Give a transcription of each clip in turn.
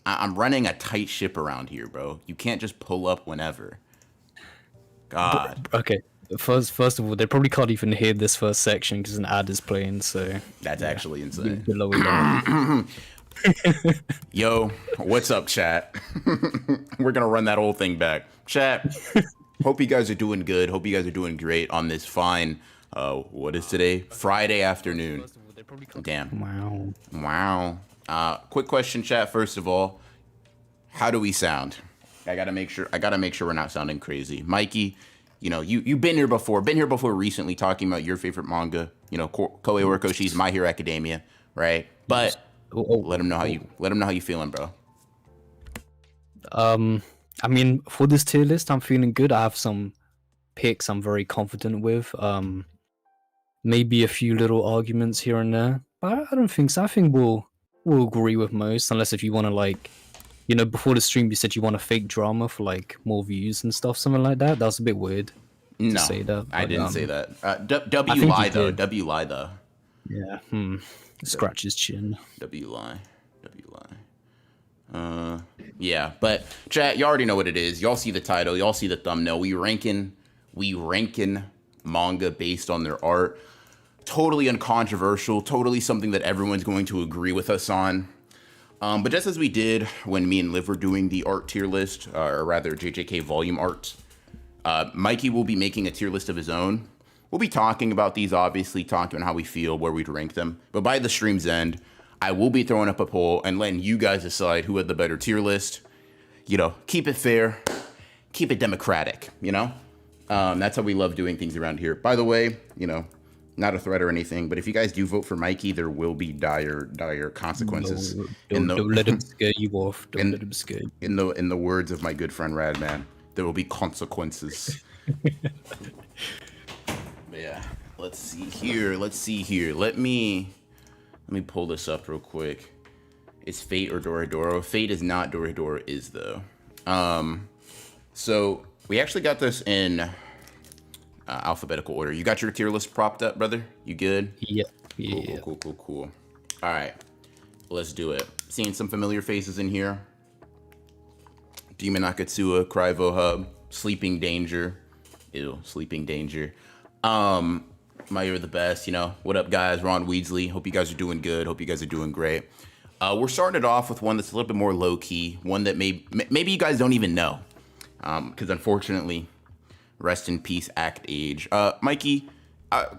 I'm running a tight ship around here, bro. You can't just pull up whenever. God, Okay. First of all, they probably can't even hear this first section because an ad is playing. So that's yeah, actually insane. below that. Yo, what's up, chat? We're gonna run that whole thing back. Chat, hope you guys are doing good. Hope you guys are doing great on this fine, what is today? Friday afternoon. Damn. Wow. Wow. Quick question, chat, first of all. How do we sound? I gotta make sure we're not sounding crazy. Mikey, you know, you've been here before recently talking about your favorite manga, you know, Koei Orikoshi's My Hero Academia, right? But let them know how you feeling, bro. I mean, for this tier list, I'm feeling good. I have some picks I'm very confident with. Maybe a few little arguments here and there, but I don't think so. I think we'll agree with most, unless if you want to like, you know, before the stream you said you want a fake drama for like more views and stuff, something like that. That was a bit weird to No, say that. I But, didn't say that. I W think lie you though. did. W lie though. Yeah. Scratch his chin. W lie. W lie. Yeah, but chat, you already know what it is. Y'all see the title. Y'all see the thumbnail. We ranking manga based on their art. Totally uncontroversial. Totally something that everyone's going to agree with us on. But just as we did when me and Liv were doing the art tier list, or rather JJK volume art, Mikey will be making a tier list of his own. We'll be talking about these, obviously, talking about how we feel, where we'd rank them. But by the stream's end, I will be throwing up a poll and letting you guys decide who had the better tier list. You know, keep it fair, keep it democratic, you know? That's how we love doing things around here. By the way, you know, not a threat or anything, but if you guys do vote for Mikey, there will be dire consequences. Don't let him scare you off. Don't let him scare you. In the words of my good friend Radman, there will be consequences. Yeah, let's see here. Let me pull this up real quick. Is Fate or Dorodoro? Fate is not. Dorodoro is though. So we actually got this in alphabetical order. You got your tier list propped up, brother? You good? Yeah. Cool. All right, let's do it. Seeing some familiar faces in here. Demon Akatsuha, Cryvo Hub, Sleeping Danger. Ew, Sleeping Danger. My You're the Best, you know. What up, guys? Ron Weasley. Hope you guys are doing good. Hope you guys are doing great. We're starting it off with one that's a little bit more low-key, one that maybe you guys don't even know. Because unfortunately, rest in peace, Act Age. Mikey,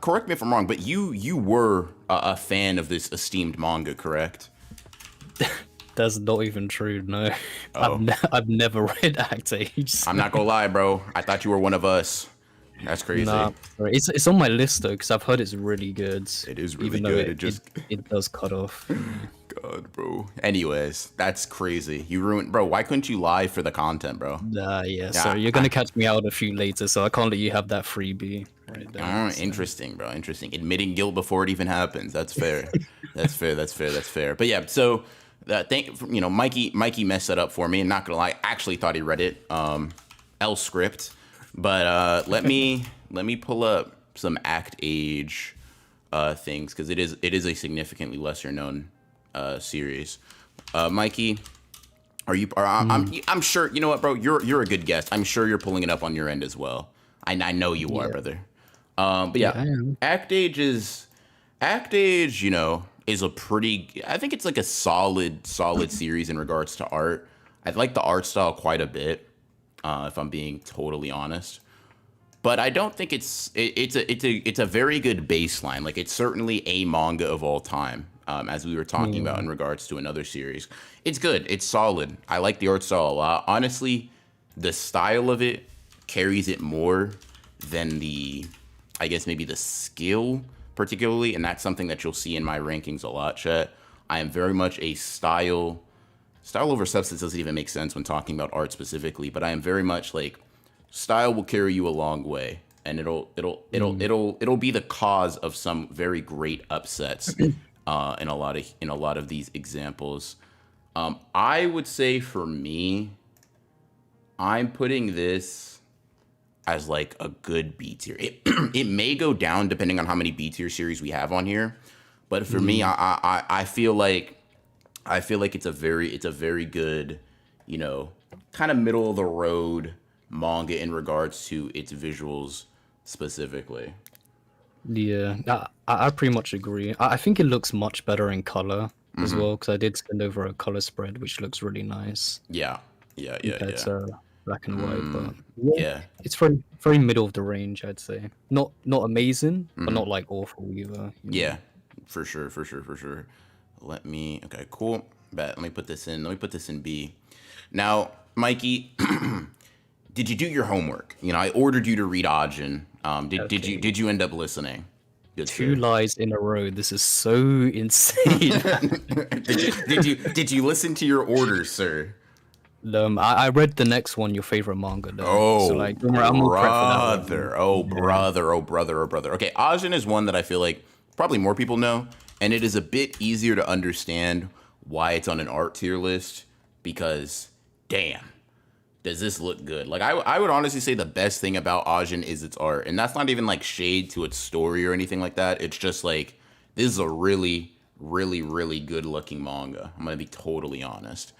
correct me if I'm wrong, but you were a fan of this esteemed manga, correct? That's not even true. No, Oh. I've never read Act Age. So. I'm not gonna lie, bro. I thought you were one of us. That's crazy. Nah, it's on my list though because I've heard it's really good. It is really even good. It does cut off. God, bro. Anyways, that's crazy. You ruined, bro. Why couldn't you lie for the content, bro? Yeah. So you're gonna catch me out a few later, so I can't let you have that freebie. Right there, so. Interesting, bro. Interesting. Admitting guilt before it even happens. That's fair. That's fair. But yeah, so Mikey messed that up for me. And not gonna lie, I actually thought he read it. L script. But let me pull up some Act Age things because it is a significantly lesser known series. Mikey, are you? I'm sure. You know what, bro? You're a good guest. I'm sure you're pulling it up on your end as well. I know you are, brother. But yeah, Act Age, you know, is a pretty. I think it's like a solid series in regards to art. I like the art style quite a bit. If I'm being totally honest, but I don't think it's a very good baseline. Like it's certainly a manga of all time, as we were talking about in regards to another series. It's good. It's solid. I like the art style a lot. Honestly, the style of it carries it more than I guess maybe the skill particularly, and that's something that you'll see in my rankings a lot, chat. I am very much a style over substance doesn't even make sense when talking about art specifically, but I am very much like style will carry you a long way, and it'll be the cause of some very great upsets in a lot of these examples. I would say for me, I'm putting this as like a good B tier. It may go down depending on how many B tier series we have on here, but for me, I feel like I feel like it's a very good, you know, kind of middle of the road manga in regards to its visuals specifically. Yeah, I pretty much agree. I think it looks much better in color as well because I did send over a color spread, which looks really nice Yeah, compared yeah. to black and white. But yeah, Yeah. it's very middle of the range, I'd say. Not amazing, but not like awful either. You know. Yeah, for sure, for sure, for sure. Okay, cool. Bet. Let me put this in B. Now, Mikey, did you do your homework? You know, I ordered you to read Ajin. Okay. Did you end up listening? Good Two sir. lies in a row. This is so insane. Did you listen to your orders, sir? I read the next one, your favorite manga, though. So Oh, like, don't worry, I'm all prepped for that one. brother. Oh, Yeah. brother. Oh, brother. Oh, brother. Okay, Ajin is one that I feel like probably more people know, and it is a bit easier to understand why it's on an art tier list because, damn, does this look good? Like, I would honestly say the best thing about Ajin is its art, and that's not even like shade to its story or anything like that. It's just like, this is a really, really, really good looking manga. I'm gonna be totally honest.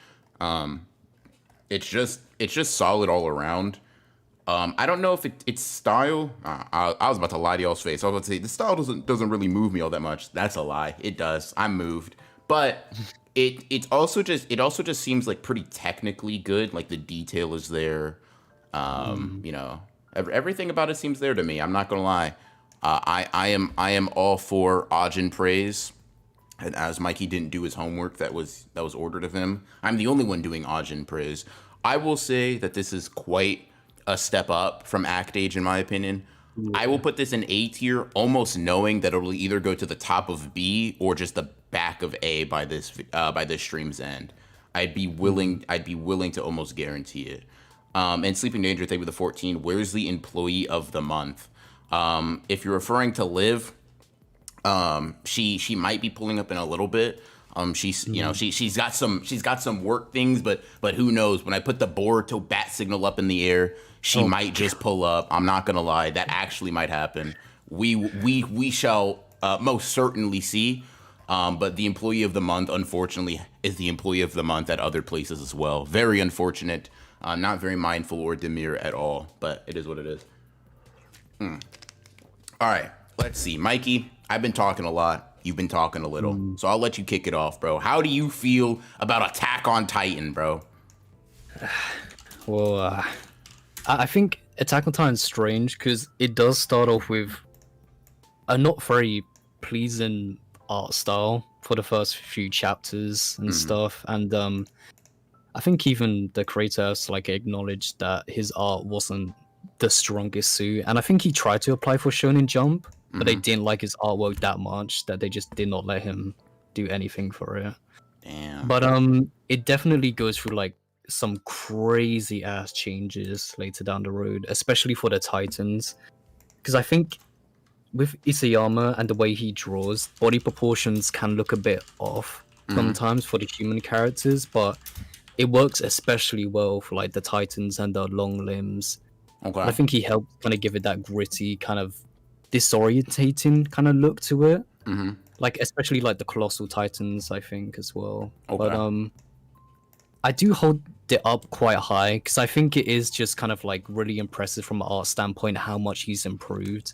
It's just solid all around. I don't know if its style. I was about to lie to y'all's face. I was about to say the style doesn't really move me all that much. That's a lie. It does. I'm moved, but it also just seems like pretty technically good. Like the detail is there. Mm. You know, everything about it seems there to me. I'm not gonna lie. I am all for Ajin praise. And as Mikey didn't do his homework that was ordered of him, I'm the only one doing Ajin praise. I will say that this is quite a step up from Act Age, in my opinion. I will Yeah. put this in A tier, almost knowing that it'll either go to the top of B or just the back of A by this stream's end. Mm. I'd be willing to almost guarantee it. And Sleeping Danger, thank you for the 14. Where's the employee of the month? If you're referring to Liv, she might be pulling up in a little bit. She's you know Mm. she's got some work things, but who knows? When I put the Boruto bat signal up in the air, she Oh, might just pull up. I'm not gonna lie, that actually might happen. We shall most certainly see. But the employee of the month, unfortunately, is the employee of the month at other places as well. Very unfortunate. Not very mindful or demure at all, but it is what it is. All right, let's see. Mikey, I've been talking a lot. You've been talking a little. mm. So I'll let you kick it off, bro. How do you feel about Attack on Titan, bro? Well, I think Attack on Titan's strange because it does start off with a not very pleasing art style for the first few chapters and stuff, and I think even the creator has like acknowledged that his art wasn't the strongest suit, and I think he tried to apply for Shonen Jump, but they didn't like his artwork that much that they just did not let him do anything for it. Damn. But it definitely goes through like some crazy ass changes later down the road, especially for the Titans, because I think with Isayama and the way he draws, body proportions can look a bit off sometimes for the human characters, but it works especially well for like the Titans and the long limbs. And I Okay. think he helped kind of give it that gritty, kind of disorientating kind of look to it. Like especially like the colossal Titans, I think as well. But Okay. I do hold it up quite high because I think it is just kind of like really impressive from an art standpoint how much he's improved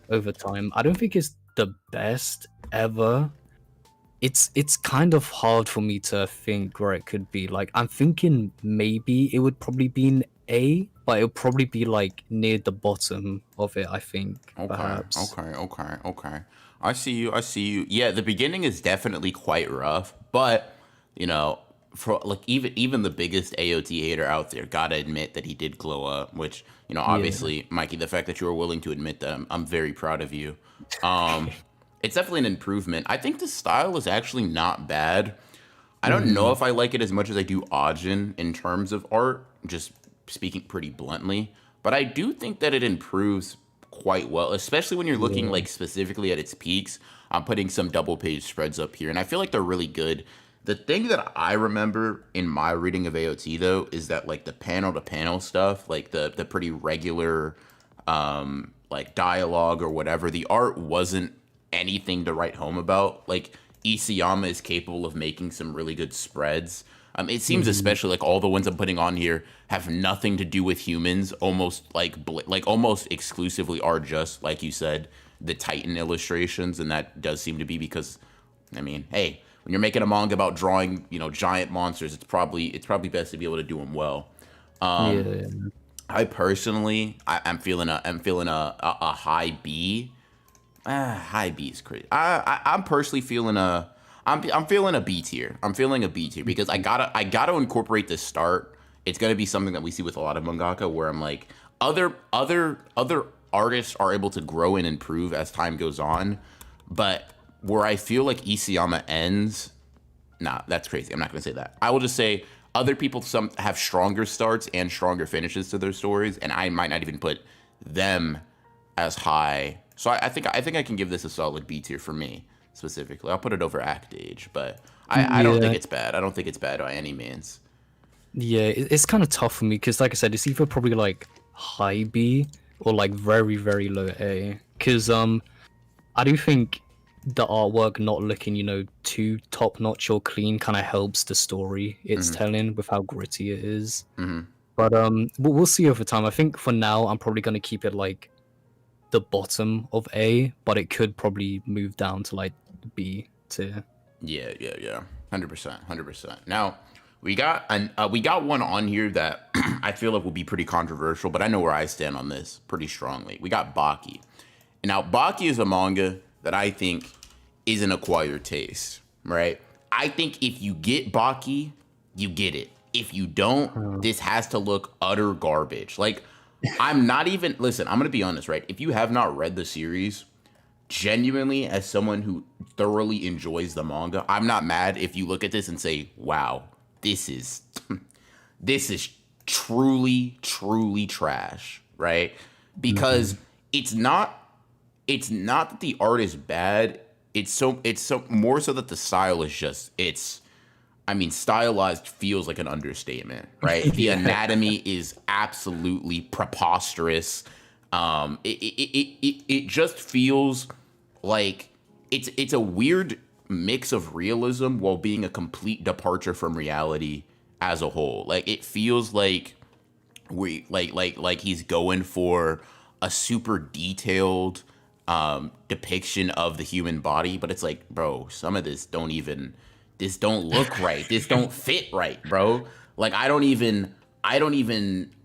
over time. I don't think it's the best ever. It's kind of hard for me to think where it could be. Like I'm thinking maybe it would probably be an A, but it would probably be like near the bottom of it, I think, Okay. perhaps. Okay. Okay. Okay. I see you. I see you. Yeah, the beginning is definitely quite rough, but you know, for like even the biggest AOT hater out there, gotta admit that he did glow up. Which Yeah. obviously, Mikey, the fact that you were willing to admit that, I'm very proud of you. Um, it's definitely an improvement. I think the style is actually not bad. I don't know Mm, if I like it as much as I do Ajin in terms of art, just speaking pretty bluntly. But I do think that it improves quite well, especially when you're looking yeah. like specifically at its peaks. I'm putting some double page spreads up here, and I feel like they're really good. The thing that I remember in my reading of AOT though is that like the panel to panel stuff, like the pretty regular like dialogue or whatever, the art wasn't anything to write home about. Like Isayama is capable of making some really good spreads. It seems especially like all the ones I'm putting on here have nothing to do with humans. Almost like almost exclusively are just like you said, the Titan illustrations, and that does seem to be because, I mean, hey, when you're making a manga about drawing, giant monsters, it's probably best to be able to do them well. Yeah. I personally, I'm feeling a high B. High B is crazy. I'm personally feeling I'm feeling a B tier. I'm feeling a B tier because I gotta incorporate the start. It's gonna be something that we see with a lot of mangaka where I'm like, other artists are able to grow and improve as time goes on, but where I feel like Isayama ends, nah, that's crazy. I'm not gonna say that. I will just say other people some have stronger starts and stronger finishes to their stories, and I might not even put them as high. So I think I can give this a solid B tier for me specifically. I'll put it over Act Age, but I don't think it's bad. I don't think it's bad by any means. Yeah, it's kind of tough for me because, like I said, it's either probably like high B or like very, very low A. Because I do think the artwork not looking, too top notch or clean kind of helps the story it's telling with how gritty it is. But we'll see over time. I think for now, I'm probably gonna keep it like the bottom of A, but it could probably move down to like B tier. Yeah. 100%. Now, we got one on here that I feel like will be pretty controversial, but I know where I stand on this pretty strongly. We got Baki. And now, Baki is a manga that I think is an acquired taste, right? I think if you get Baki, you get it. If you don't, this has to look utter garbage. Like, I'm not even, listen, I'm going to be honest, right? If you have not read the series, genuinely, as someone who thoroughly enjoys the manga, I'm not mad if you look at this and say, wow, this is truly, truly trash, right? Because it's not that the art is bad. It's so more so that the style is just, stylized feels like an understatement, right? The anatomy is absolutely preposterous. It just feels like it's a weird mix of realism while being a complete departure from reality as a whole. Like it feels like he's going for a super detailed depiction of the human body, but it's like, bro, some of this don't look right. This don't fit right, bro. Like I don't even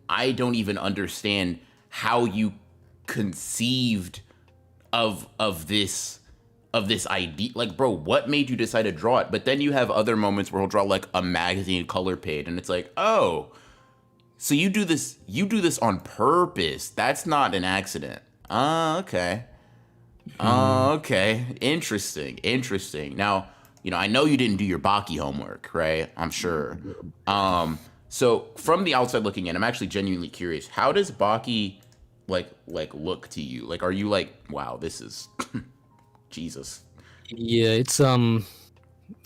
understand how you conceived of this idea. Like, bro, what made you decide to draw it? But then you have other moments where he'll draw like a magazine color page, and it's like, oh, so you do this on purpose. That's not an accident. Okay. Okay. Interesting. Now, I know you didn't do your Baki homework, right? I'm sure. So from the outside looking in, I'm actually genuinely curious. How does Baki like look to you? Like, are you like, wow, this is Jesus? Yeah, it's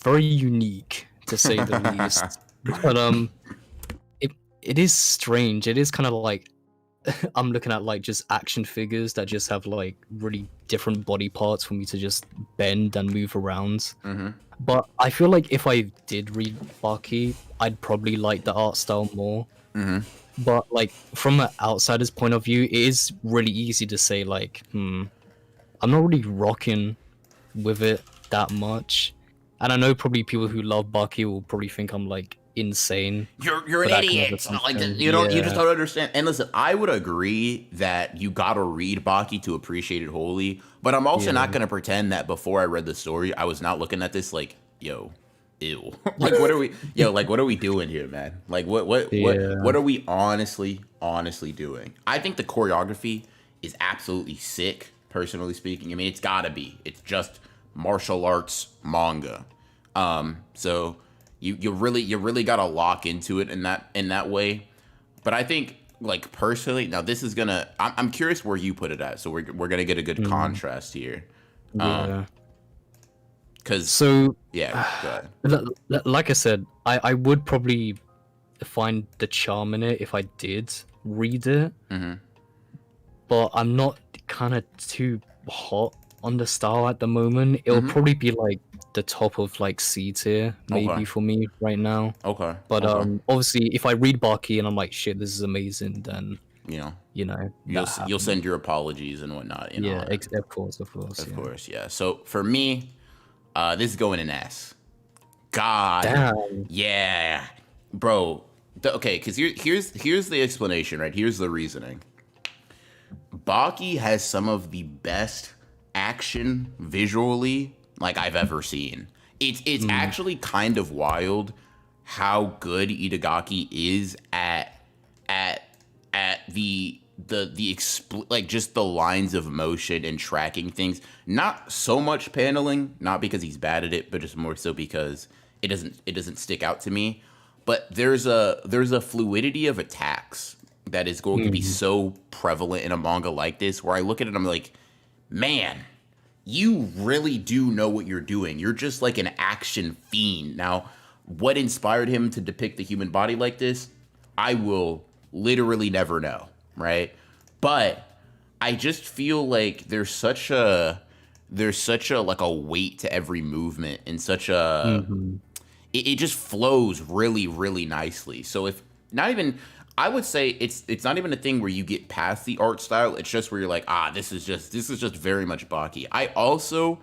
very unique to say the least. But it is strange. It is kind of like I'm looking at like just action figures that just have like really different body parts for me to just bend and move around. But I feel like if I did read Baki, I'd probably like the art style more. But like from an outsider's point of view, it is really easy to say like, I'm not really rocking with it that much. And I know probably people who love Baki will probably think I'm like insane. You're an idiot. Like you just don't understand. And listen, I would agree that you gotta read Baki to appreciate it wholly. But I'm also not gonna pretend that before I read the story, I was not looking at this like, yo, ew. Like what are we doing here, man? Like what are we honestly doing? I think the choreography is absolutely sick, personally speaking. I mean, it's gotta be. It's just martial arts manga. So you really gotta lock into it in that way. But I think like personally, now this is gonna I'm curious where you put it at. So we're gonna get a good contrast here. Cause go ahead. Like I said, I would probably find the charm in it if I did read it. But I'm not kind of too hot on the style at the moment. It'll probably be like the top of like C tier maybe Okay. for me right now. Okay. But Okay. obviously, if I read Baki and I'm like, shit, this is amazing, then You know, that you'll happened. send your apologies and whatnot. You Yeah, know, of course, of yeah. course, yeah. So for me, this is going in S. God, Damn. yeah, bro. Okay, because here's the explanation, right? Here's the reasoning. Baki has some of the best action visually like I've ever seen. It's actually kind of wild how good Itagaki is at like just the lines of motion and tracking things. Not so much paneling, not because he's bad at it, but just more so because it doesn't stick out to me. But there's a fluidity of attacks that is going to be Mm, so prevalent in a manga like this, where I look at it and I'm like, man, you really do know what you're doing. You're just like an action fiend. Now, what inspired him to depict the human body like this, I will literally never know, right? But I just feel like there's such a like a weight to every movement and such a mhm. it just flows really, really nicely. So if not even, I would say it's not even a thing where you get past the art style. It's just where you're like, this is just very much Baki. I also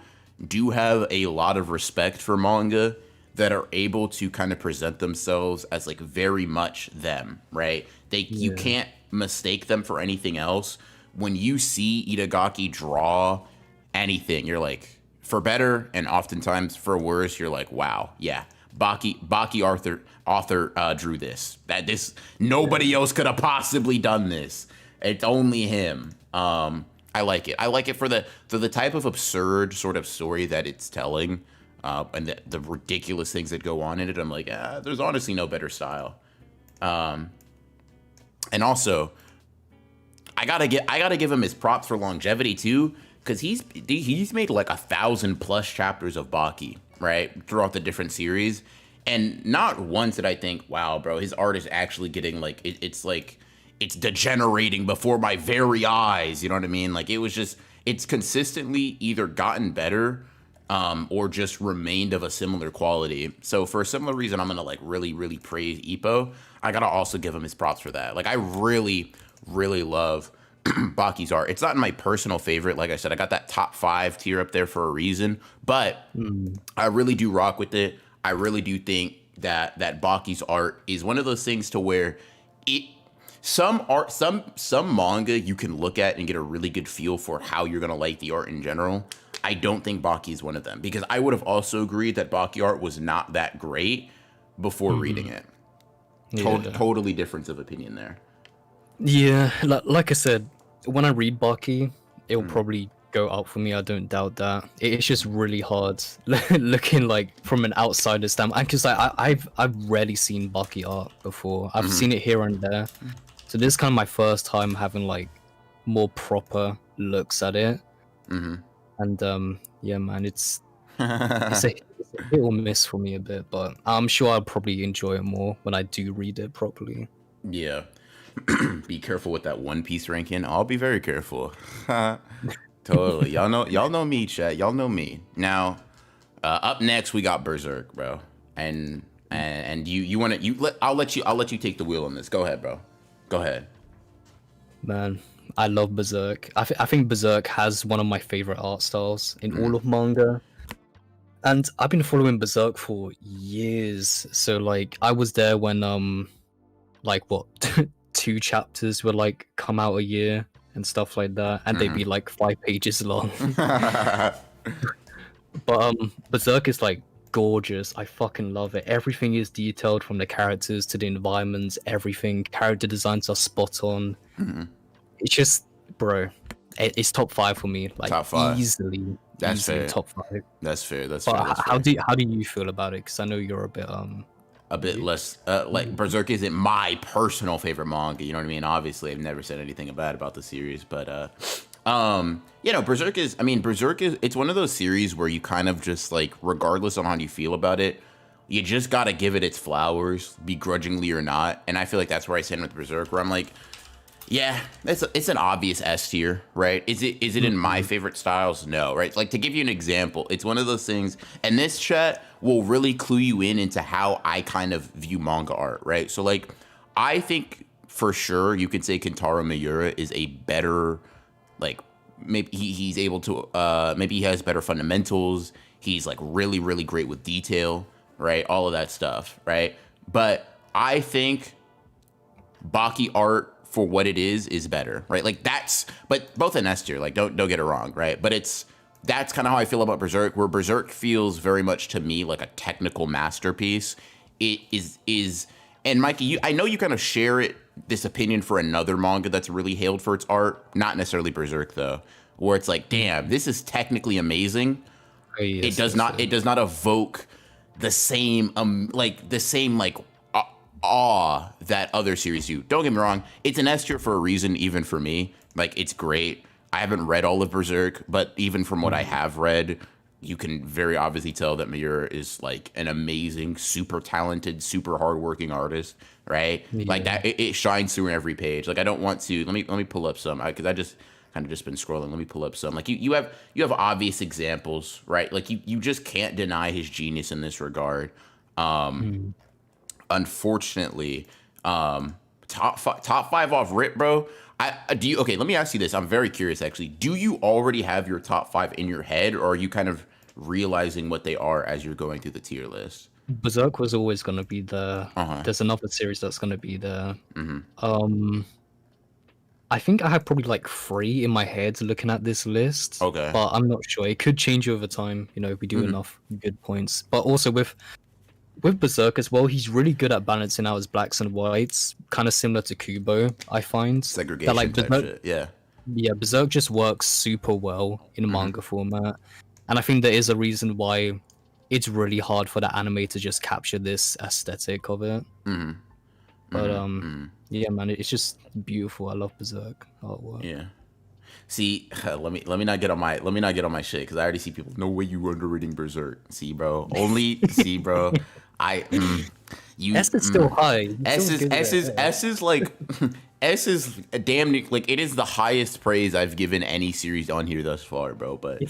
do have a lot of respect for manga that are able to kind of present themselves as like very much them, right? You Yeah. can't mistake them for anything else. When you see Itagaki draw anything, you're like, for better and oftentimes for worse, you're like, wow, yeah, Baki author drew this. That this nobody else could have possibly done this. It's only him. I like it. I like it for the type of absurd sort of story that it's telling, and the ridiculous things that go on in it. I'm like, there's honestly no better style. And also, I gotta give him his props for longevity too, because he's made like 1,000+ chapters of Baki, right, throughout the different series, and not once did I think, wow, bro, his art is actually getting like it's like it's degenerating before my very eyes. You know what I mean? Like it's consistently either gotten better, or just remained of a similar quality. So for a similar reason, I'm gonna like really, really praise Ippo. I gotta also give him his props for that. Like I really, really love Baki's art. It's not my personal favorite. Like I said, I got that top 5 tier up there for a reason, but Mm, I really do rock with it. I really do think that Baki's art is one of those things to where it some manga you can look at and get a really good feel for how you're gonna like the art in general. I don't think Baki is one of them, because I would have also agreed that Baki art was not that great before reading mhm. it. Yeah. Totally difference of opinion there. Yeah, like I said, when I read Baki, it'll Mm, probably go up for me. I don't doubt that. It's just really hard looking like from an outsider standpoint, because I've rarely seen Baki art before. I've mhm, seen it here and there, so this is kind of my first time having like more proper looks at it. mhm. And yeah, man, it's a hit or miss for me a bit, but I'm sure I'll probably enjoy it more when I do read it properly. Yeah. Be careful with that One Piece ranking. I'll be very careful. Totally. Y'all know me, chat. Y'all know me. Now, up next we got Berserk, bro. And you want to I'll let you take the wheel on this. Go ahead, bro. Go ahead. Man, I love Berserk. I think Berserk has one of my favorite art styles in Mm, all of manga. And I've been following Berserk for years. So like I was there when like what 2 chapters would like come out a year and stuff like that, and they'd mhm. be like 5 pages long. But Berserk is like gorgeous. I fucking love it. Everything is detailed, from the characters to the environments, everything. Character designs are spot on. Mhm. It's just, bro, it's top 5 for me, like Top 5. easily, That's easily fair. top 5. That's fair. That's But fair. That's how fair. how do you feel about it? Because I know you're a bit A bit you, less like Berserk isn't my personal favorite manga, you know what I mean? Obviously, I've never said anything bad about the series, but Berserk is it's one of those series where you kind of just like, regardless on how you feel about it, you just got to give it its flowers, begrudgingly or not. And I feel like that's where I stand with Berserk, where I'm like, Yeah, it's an obvious S tier, right? Is it in my Mhm. favorite styles? No, right? Like to give you an example, it's one of those things, and this chat will really clue you in into how I kind of view manga art, right? So like, I think for sure you could say Kentaro Miura is a better, like maybe he's able to maybe he has better fundamentals. He's like really great with detail, right? All of that stuff, right? But I think Baki art for what it is better, right? Like that's, but both an S tier. Like don't get it wrong, right? But that's kind of how I feel about Berserk, where Berserk feels very much to me like a technical masterpiece. It is, and Mikey, I know you kind of share this opinion for another manga that's really hailed for its art, not necessarily Berserk though, where it's like, damn, this is technically amazing. Oh, It yes, does yes, not it does not evoke the same awe that other series do. Don't get me wrong, it's an S tier for a reason, even for me. Like it's great. I haven't read all of Berserk, but even from what I Mhm. have read, you can very obviously tell that Miura is like an amazing, super talented, super hardworking artist, right? Like Yeah. that, it shines through in every page. Like I don't want to. Let me pull up some because I just kind of just been scrolling. Let me pull up some. Like you have obvious examples, right? Like you just can't deny his genius in this regard. Mm. Unfortunately, top five off rip, bro. Do you okay? Let me ask you this. I'm very curious, actually. Do you already have your top five in your head, or are you kind of realizing what they are as you're going through the tier list? Berserk was always gonna be there. Uh huh. There's another series that's gonna be there. Mm-hmm. Um, I think I have probably like three in my head looking at this list, Okay. but I'm not sure. It could change over time, if we do Mm-hmm. enough good points. But also with Berserk as well, he's really good at balancing out his blacks and whites, kind of similar to Kubo, I find. That Segregation like type Berserk, shit. Yeah. yeah, Berserk just works super well in Mm-hmm. manga format. And I think there is a reason why it's really hard for the anime to just capture this aesthetic of it. Mm-hmm. But Mm-hmm. Mm-hmm. yeah, man, it's just beautiful. I love Berserk artwork. Yeah. See, let me not get on my shit because I already see people. No way you underrating Berserk. See, bro. Only see, bro. I you S is still high. You S still is give it S a is A. S is like S is damn like it is the highest praise I've given any series on here thus far, bro. But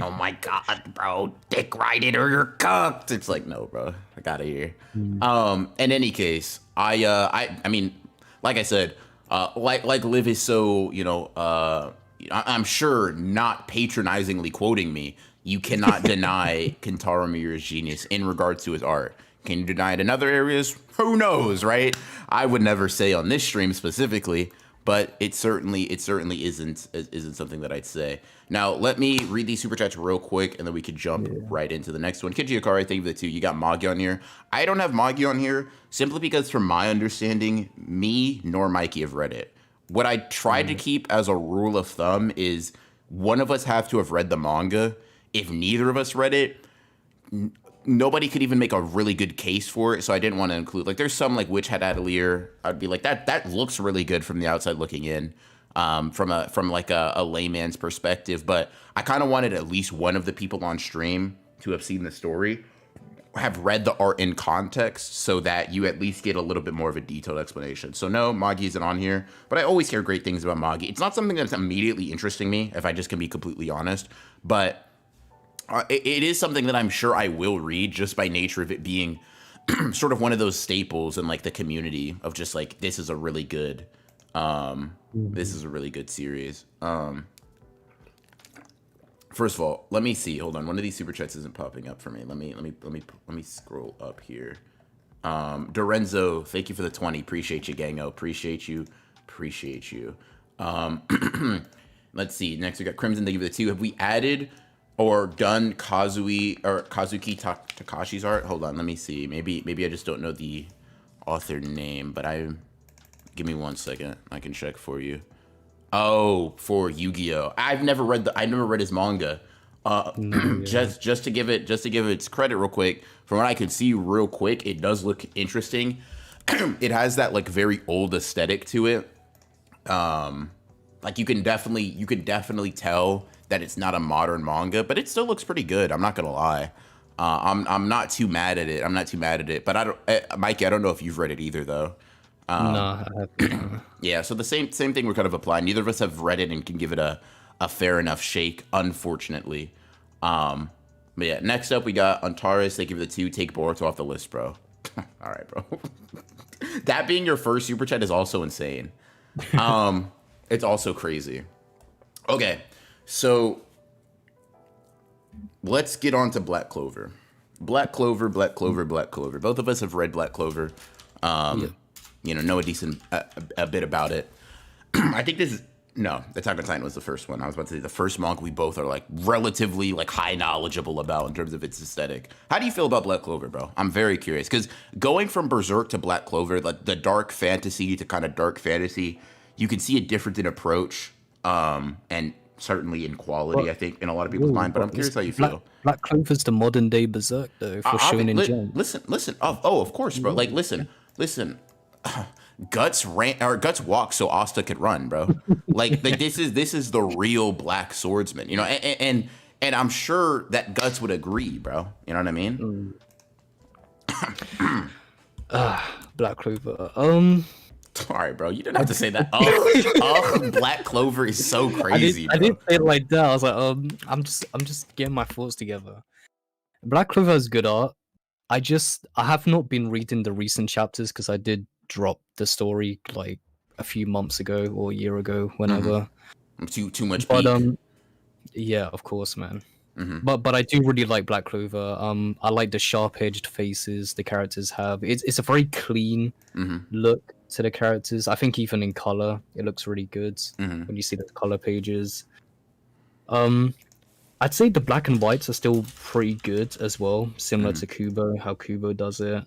oh my god, bro, dick ride it or you're cooked. It's like no, bro, I got here. Mm. In any case, I mean, like I said, like Liv is so I'm sure not patronizingly quoting me. You cannot deny Kentaro Miura's genius in regards to his art. Can you deny it in other areas? Who knows, right? I would never say on this stream specifically, but it certainly isn't something that I'd say. Now, let me read these super chats real quick, and then we could jump Yeah. right into the next one. Kenji Akari, thank you for the two. You got Magi on here. I don't have Magi on here simply because, from my understanding, me nor Mikey have read it. What I tried to Mm. keep as a rule of thumb is one of us have to have read the manga. If neither of us read it, nobody could even make a really good case for it, so I didn't want to include. Like, there's some like Witch Hat Atelier. I'd be like, that looks really good from the outside looking in, from like a layman's perspective. But I kind of wanted at least one of the people on stream to have seen the story, have read the art in context, so that you at least get a little bit more of a detailed explanation. So no, Magi isn't on here, but I always hear great things about Magi. It's not something that's immediately interesting me, if I just can be completely honest, but it is something that I'm sure I will read just by nature of it being sort of one of those staples in like the community of just like this is a really good this is a really good series. First of all, let me see. Hold on, one of these super chats isn't popping up for me. Let me scroll up here. Dorenzo, thank you for the 20. Appreciate you, Gango. Appreciate you. Let's see. Next we got Crimson. Thank you for the 2. Have we added or done Kazuki Takashi's art? Hold on, let me see. Maybe I just don't know the author name, but give me 1 second. I can check for you. Oh, for Yu-Gi-Oh! I've never read his manga. No, yeah. Just to give it its credit real quick. From what I can see real quick, it does look interesting. It has that like very old aesthetic to it. Like you can definitely tell that it's not a modern manga, but it still looks pretty good. I'm not gonna lie. I'm not too mad at it. But I don't, Mikey. I don't know if you've read it either, though. No, I haven't. Yeah, so the same thing we're kind of applying. Neither of us have read it and can give it a fair enough shake, unfortunately. But yeah, next up we got Antares. They give it a 2. Take Boruto off the list, bro. All right, bro. That being your first super chat is also insane. It's also crazy. Okay, so let's get on to Black Clover. Black Clover, Black Clover, Black Clover. Both of us have read Black Clover. Yeah. You know a decent a bit about it. I think this is no, Attack on Titan was the first one. I was about to say the first manga we both are like relatively like high knowledgeable about in terms of its aesthetic. How do you feel about Black Clover, bro? I'm very curious because going from Berserk to Black Clover, like the dark fantasy to kind of dark fantasy, you can see a difference in approach, and certainly in quality. Well, I think in a lot of people's mind. But I'm curious how you feel. Black Clover's the modern day Berserk though for Shonen Jump. Listen. Oh, of course, bro. Like, listen. Guts walk so Asta could run, bro. Like this is the real black swordsman, you know. And I'm sure that Guts would agree, bro. You know what I mean? Black Clover. All right, bro. You didn't have to say that. Black Clover is so crazy. I didn't say it like that. I was like, I'm just getting my thoughts together. Black Clover has good art. I have not been reading the recent chapters because I did drop the story like a few months ago or a year ago, whenever. Too much. But yeah, of course, man. But I do really like Black Clover. I like the sharp-edged faces the characters have. It's a very clean look to the characters. I think even in color, it looks really good when you see the color pages. I'd say the black and whites are still pretty good as well, similar to Kubo, how Kubo does it.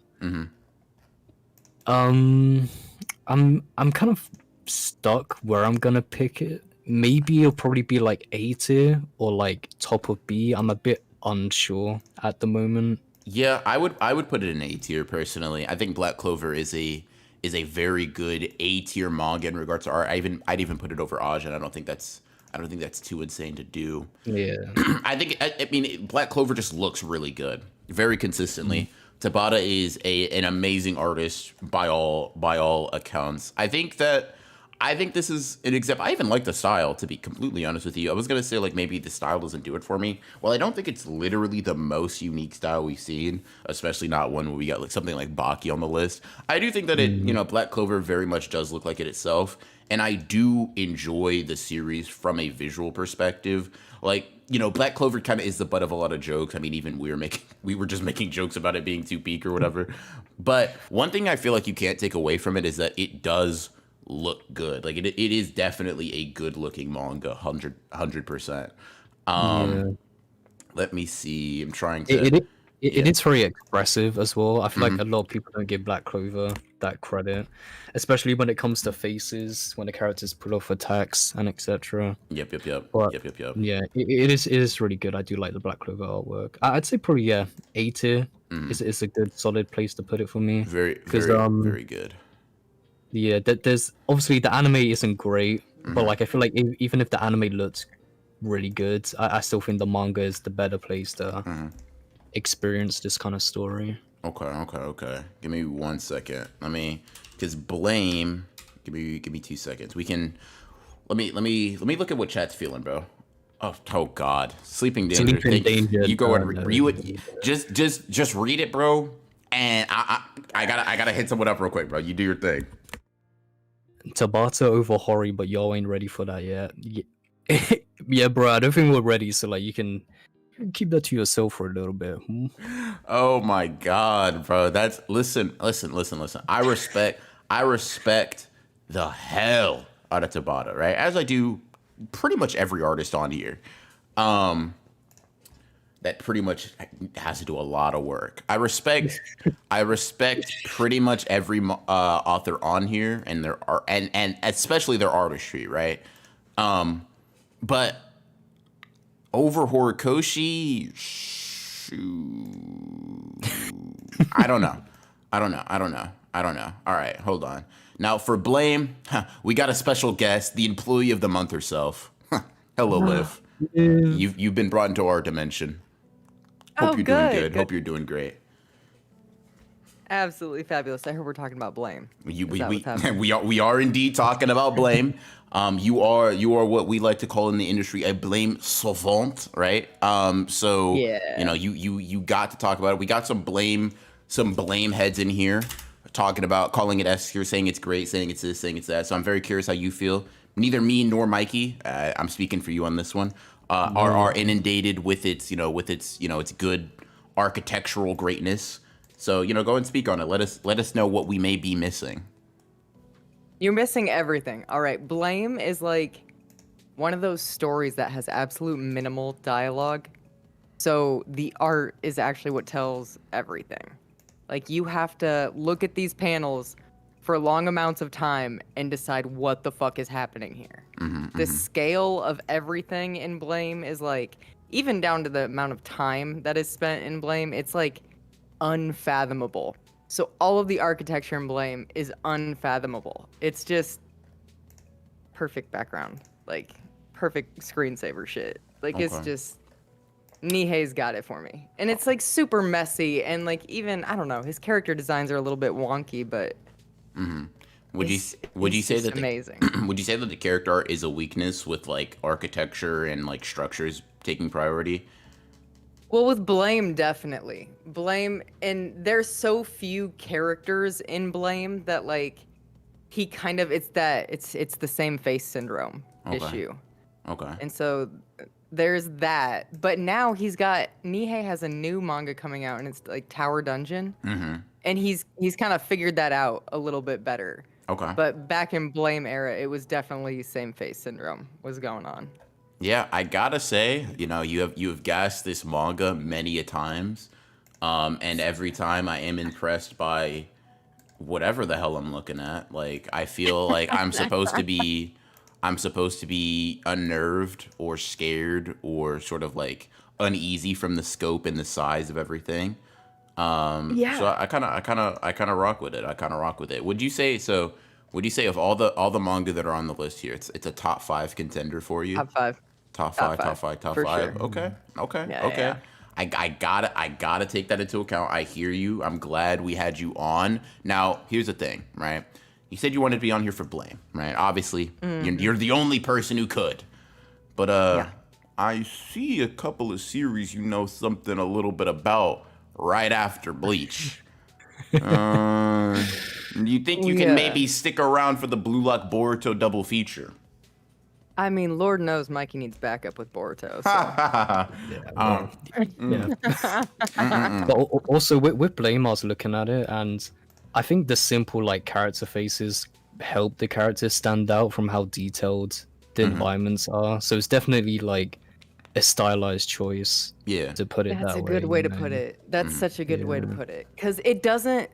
I'm kind of stuck where I'm gonna pick it. Maybe it'll probably be like A tier or like top of B. I'm a bit unsure at the moment. Yeah, I would put it in A tier personally. I think Black Clover is a very good A tier manga in regards to art. I'd even put it over Ajin. I don't think that's too insane to do. Yeah. I mean Black Clover just looks really good, very consistently. Tabata is an amazing artist by all accounts. I think this is an example. I even like the style, to be completely honest with you. I was gonna say like maybe the style doesn't do it for me. Well, I don't think it's literally the most unique style we've seen, especially not one where we got like something like Baki on the list. I do think that it, Black Clover very much does look like it itself, and I do enjoy the series from a visual perspective. Like, Black Clover kind of is the butt of a lot of jokes. I mean, even we were just making jokes about it being too peak or whatever. But one thing I feel like you can't take away from it is that it does look good. Like it is definitely a good looking manga, 100%. Let me see. I'm trying to. It is very expressive as well. I feel like a lot of people don't give Black Clover that credit, especially when it comes to faces, when the characters pull off attacks and etc. Yep. But, Yep. Yeah, it is really good. I do like the Black Clover artwork. I'd say probably A tier is a good solid place to put it for me. Very good. Yeah, there's obviously the anime isn't great, but like I feel like even if the anime looks really good, I still think the manga is the better place to experience this kind of story. Okay. Give me 1 second. Because Blame. Give me 2 seconds. We can. Let me look at what chat's feeling, bro. Oh God, Sleeping Danger. You go and read it. Just read it, bro. And I gotta hit someone up real quick, bro. You do your thing. Tabata over Hori, but y'all ain't ready for that yet. Yeah, bro. I don't think we're ready. So like, you can keep that to yourself for a little bit. Oh my God, bro. Listen. I respect the hell out of Tabata, right? As I do pretty much every artist on here. That pretty much has to do a lot of work. I respect pretty much every author on here and their art, and especially their artistry, right? But over Horikoshi, I don't know. All right, hold on. Now for Blame, we got a special guest, the employee of the month herself. Hello, Liv. You've been brought into our dimension. Hope you're doing good. Hope you're doing great. Absolutely fabulous. I heard we're talking about Blame. We are indeed talking about Blame. You are what we like to call in the industry a blame savant, right? So Yeah. you got to talk about it. We got some blame heads in here talking about calling it S tier, saying it's great, saying it's this, saying it's that. So I'm very curious how you feel. Neither me nor Mikey, I'm speaking for you on this one, are inundated with its its good architectural greatness. So, go and speak on it. Let us know what we may be missing. You're missing everything. All right, Blame is like one of those stories that has absolute minimal dialogue. So the art is actually what tells everything. Like, you have to look at these panels for long amounts of time and decide what the fuck is happening here. The scale of everything in Blame is like, even down to the amount of time that is spent in Blame, it's like unfathomable. So all of the architecture in Blame is unfathomable. It's just perfect background, like perfect screensaver shit. Like It's just Nihei's got it for me. And it's like super messy and like even I don't know, his character designs are a little bit wonky, but would you say that amazing. Would you say that the character art is a weakness with like architecture and like structures taking priority? Well, with Blame, definitely. Blame, and there's so few characters in Blame that like he kind of it's the same face syndrome issue. Okay. And so there's that. But now Nihei has a new manga coming out and it's like Tower Dungeon. And he's kind of figured that out a little bit better. Okay. But back in Blame era, it was definitely same face syndrome was going on. Yeah, I gotta say, you have gassed this manga many a times, and every time I am impressed by whatever the hell I'm looking at. Like I feel like I'm supposed to be unnerved or scared or sort of like uneasy from the scope and the size of everything. So I kind of rock with it. Would you say of all the manga that are on the list here, it's a top 5 contender for you? Top 5. Top five. For sure. Okay. Yeah. I gotta take that into account. I hear you. I'm glad we had you on. Now, here's the thing, right? You said you wanted to be on here for Blame, right? Obviously, you're the only person who could. But I see a couple of series you know something a little bit about right after Bleach. You think you can maybe stick around for the Blue Lock Boruto double feature? I mean, Lord knows Mikey needs backup with Boruto. So. But also with Blame, I was looking at it, and I think the simple like character faces help the characters stand out from how detailed the environments are. So it's definitely like a stylized choice. Yeah, to put it that way. That's a good way to put it. That's such a good way to put it, because it doesn't.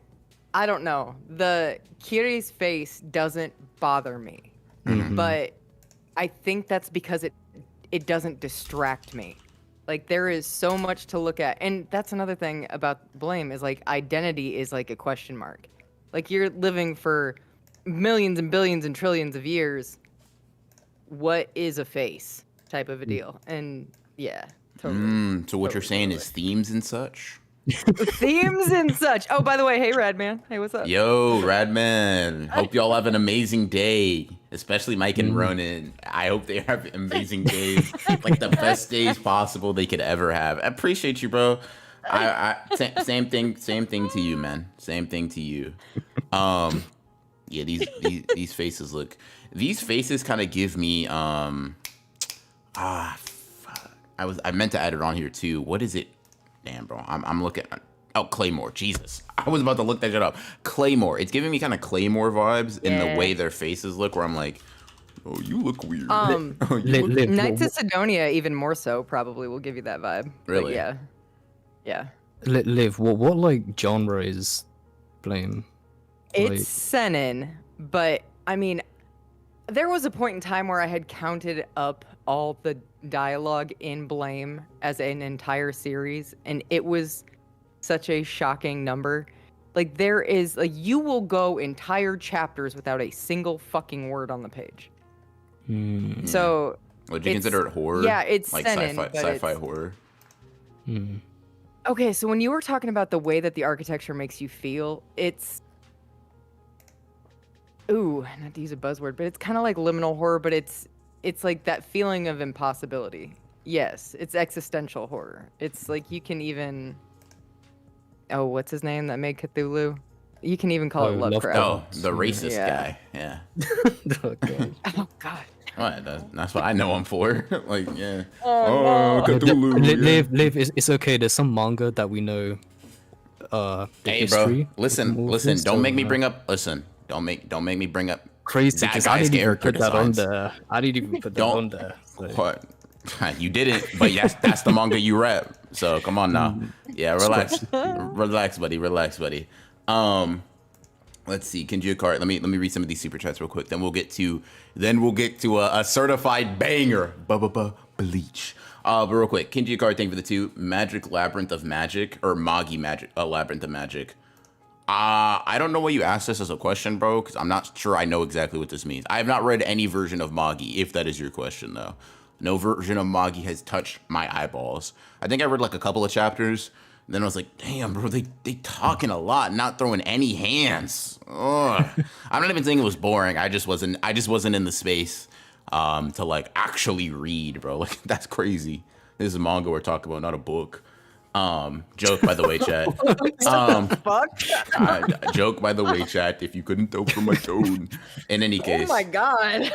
I don't know. The Kiri's face doesn't bother me, but I think that's because it doesn't distract me. Like there is so much to look at. And that's another thing about Blame is like identity is like a question mark. Like you're living for millions and billions and trillions of years. What is a face type of a deal? And yeah, totally. So what you're saying is themes and such? Themes and such. Oh, by the way, hey Radman. Hey, what's up? Yo, Radman. Hope y'all have an amazing day. Especially Mike and Ronan. I hope they have amazing days. Like the best days possible they could ever have. I appreciate you, bro. Same thing to you, man. Same thing to you. Yeah, these faces look. These faces kind of give me fuck. I meant to add it on here too. What is it? Damn, bro. I'm looking. Oh, Claymore. Jesus. I was about to look that shit up. Claymore. It's giving me kind of Claymore vibes in the way their faces look, where I'm like, oh, you look weird. Knights of Sidonia, even more so, probably will give you that vibe. Really? But yeah. Liv, what like genre is Blame? It's seinen, but I mean, there was a point in time where I had counted up all the dialogue in Blame as an entire series, and it was such a shocking number. Like there is like you will go entire chapters without a single fucking word on the page. So would you consider it horror? Yeah, it's like seinen, sci-fi horror. Okay, so when you were talking about the way that the architecture makes you feel, it's not to use a buzzword, but it's kind of like liminal horror, but it's like that feeling of impossibility. Yes, it's existential horror. It's like you can even what's his name that made Cthulhu? You can even call it Lovecraft. Oh, the racist guy. Yeah. Oh God. What? That's what I know him for. Like, yeah. Oh, no. Cthulhu. Live, it's okay. There's some manga that we know. The Hey, history. bro. Listen. Don't make me bring up. Listen. Don't make me bring up. Crazy, that because I guy's didn't even character put that on designs. there. I didn't even put that on there. So. What? You didn't, but that's the manga you rep. So come on now. Yeah, relax, buddy. Let's see, Kenji Cart. Let me read some of these super chats real quick. Then we'll get to a certified banger. Bleach. But real quick, Kenji Cart, thank you for the 2. Magic Labyrinth of Magic or Magi Magic Labyrinth of Magic. I don't know why you asked this as a question, bro, because I'm not sure I know exactly what this means. I have not read any version of Magi, if that is your question, though. No version of Magi has touched my eyeballs. I think I read like a couple of chapters, and then I was like, damn, bro, they talking a lot, not throwing any hands. Ugh. I'm not even saying it was boring. I just wasn't in the space to like actually read, bro. Like, that's crazy. This is a manga we're talking about, not a book. Joke, by the way, chat. Joke, by the way, chat. If you couldn't tell from my tone. In any case. Oh my God.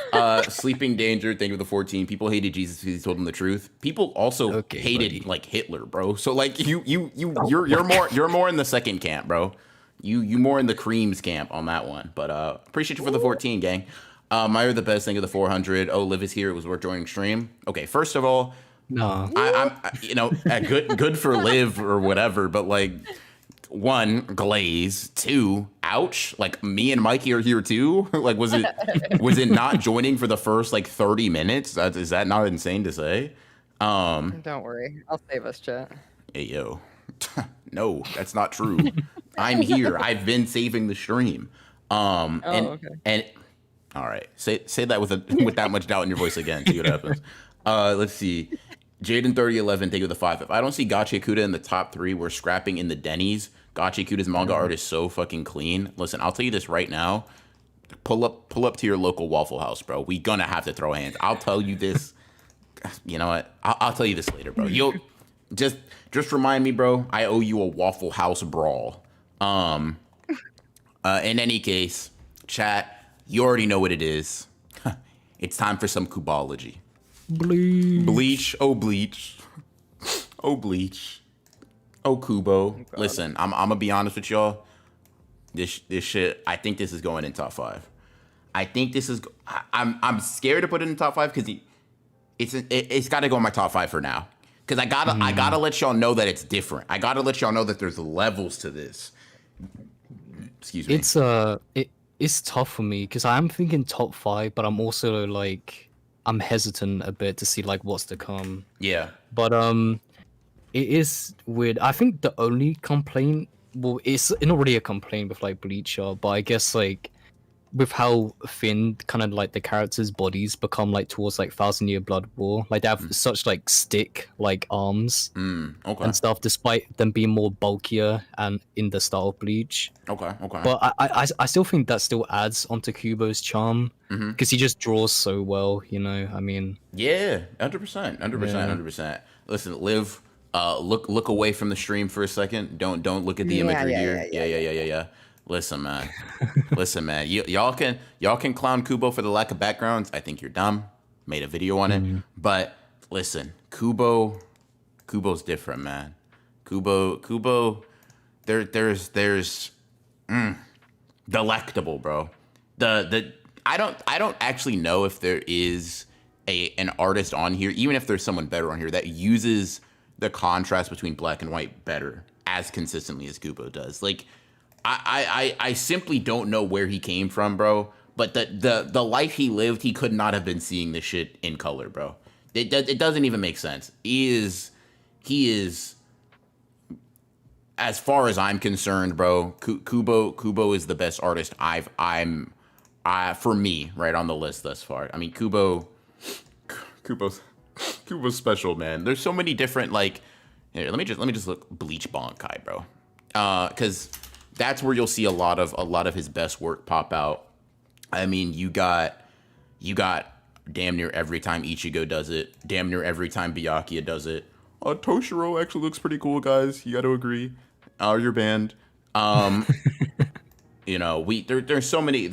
Sleeping Danger, thank you for the 14. People hated Jesus because he told them the truth. People also hated like Hitler, bro. So like you're more in the second camp, bro. You more in the creams camp on that one. But appreciate you for the 14, gang. Myra the best, thank you for the 400. Oh, Liv is here. It was worth joining stream. Okay, first of all. No, I'm good for Liv or whatever, but like, 1, glaze, 2, ouch. Like, me and Mikey are here too. Like, was it not joining for the first like 30 minutes? Is that not insane to say? Don't worry, I'll save us, chat. Hey yo, no, that's not true. I'm here. I've been saving the stream. Okay. And all right, say that with that much doubt in your voice again. See what happens. Let's see. Jaden 3011, thank you for the 5. If I don't see Gachi Kuda in the top 3, we're scrapping in the Denny's. Gachi Kuda's manga art is so fucking clean. Listen, I'll tell you this right now. Pull up to your local Waffle House, bro. We gonna have to throw hands. I'll tell you this. You know what? I'll tell you this later, bro. You'll just remind me, bro. I owe you a Waffle House brawl. In any case, chat, you already know what it is. It's time for some Kubology. Bleach. Oh, Bleach. Oh, Bleach. Oh, Kubo. Listen, I'm gonna be honest with y'all. This shit, I think this is going in top 5. I think this is. I'm scared to put it in top 5 because it's got to go in my top 5 for now. Because I gotta let y'all know that it's different. I gotta let y'all know that there's levels to this. Excuse me. It's tough for me because I'm thinking top 5, but I'm also like. I'm hesitant a bit to see like what's to come. Yeah. But it is weird. I think the only complaint, well, it's not really a complaint with like Bleacher, but I guess like with how thin kind of like the characters' bodies become like towards like Thousand Year Blood War, like they have such like stick like arms and stuff, despite them being more bulkier and in the style of Bleach. Okay. But I still think that still adds onto Kubo's charm because he just draws so well, you know. I mean, yeah, 100%. Listen, Liv, look away from the stream for a second. Don't look at the imagery here. Yeah. Listen, man. Y'all can clown Kubo for the lack of backgrounds. I think you're dumb. Made a video on it. But listen, Kubo's different, man. Kubo, there's delectable, bro. I don't actually know if there is an artist on here, even if there's someone better on here that uses the contrast between black and white better as consistently as Kubo does. Like, I simply don't know where he came from, bro. But the life he lived, he could not have been seeing this shit in color, bro. It doesn't even make sense. He is, as far as I'm concerned, bro. Kubo is the best artist for me, right on the list thus far. I mean, Kubo's special, man. There's so many different like Here, let me just look Bleach Bankai, bro. Because that's where you'll see a lot of his best work pop out. I mean, you got damn near every time Ichigo does it, damn near every time Byakuya does it. Toshiro actually looks pretty cool, guys. You got to agree. You're banned. You know, there's so many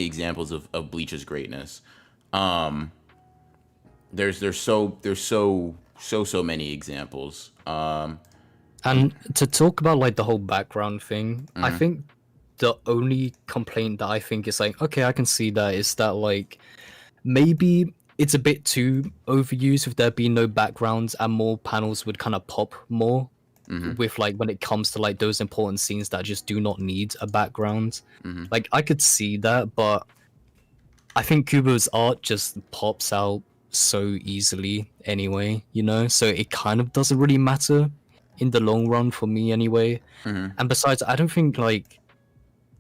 examples of Bleach's greatness. There's so many examples. And to talk about like the whole background thing, I think the only complaint that I think is like, okay, I can see that, is that like maybe it's a bit too overused if there be no backgrounds and more panels would kind of pop more with like when it comes to like those important scenes that just do not need a background. Like I could see that, but I think Kubo's art just pops out so easily anyway, you know, so it kind of doesn't really matter in the long run for me anyway. And besides, I don't think like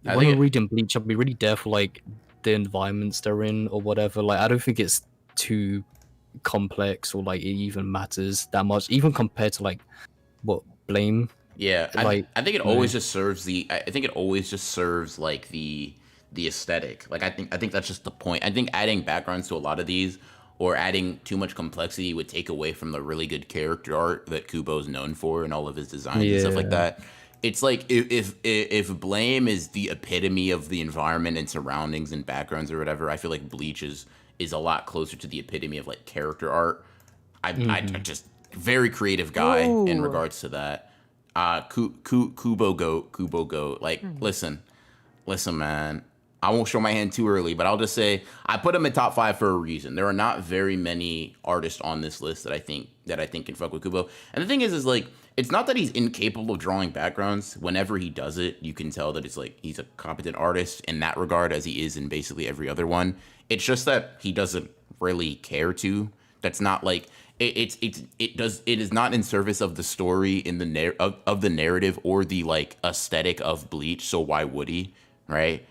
when we're reading Bleach, I'll be really there for like the environments they're in or whatever. Like I don't think it's too complex or like it even matters that much, even compared to like what Blame. Yeah, like, I think it always just serves like the aesthetic. Like I think that's just the point. I think adding backgrounds to a lot of these or adding too much complexity would take away from the really good character art that Kubo's known for and all of his designs and stuff like that. It's like if Blame is the epitome of the environment and surroundings and backgrounds or whatever, I feel like Bleach is a lot closer to the epitome of like character art. I just very creative guy in regards to that. Kubo goat. Like, listen, man. I won't show my hand too early, but I'll just say I put him in top 5 for a reason. There are not very many artists on this list that I think can fuck with Kubo. And the thing is like, it's not that he's incapable of drawing backgrounds. Whenever he does it, you can tell that it's like he's a competent artist in that regard, as he is in basically every other one. It's just that he doesn't really care to. That's not like it is not in service of the story in the of the narrative or the like aesthetic of Bleach. So why would he? Right.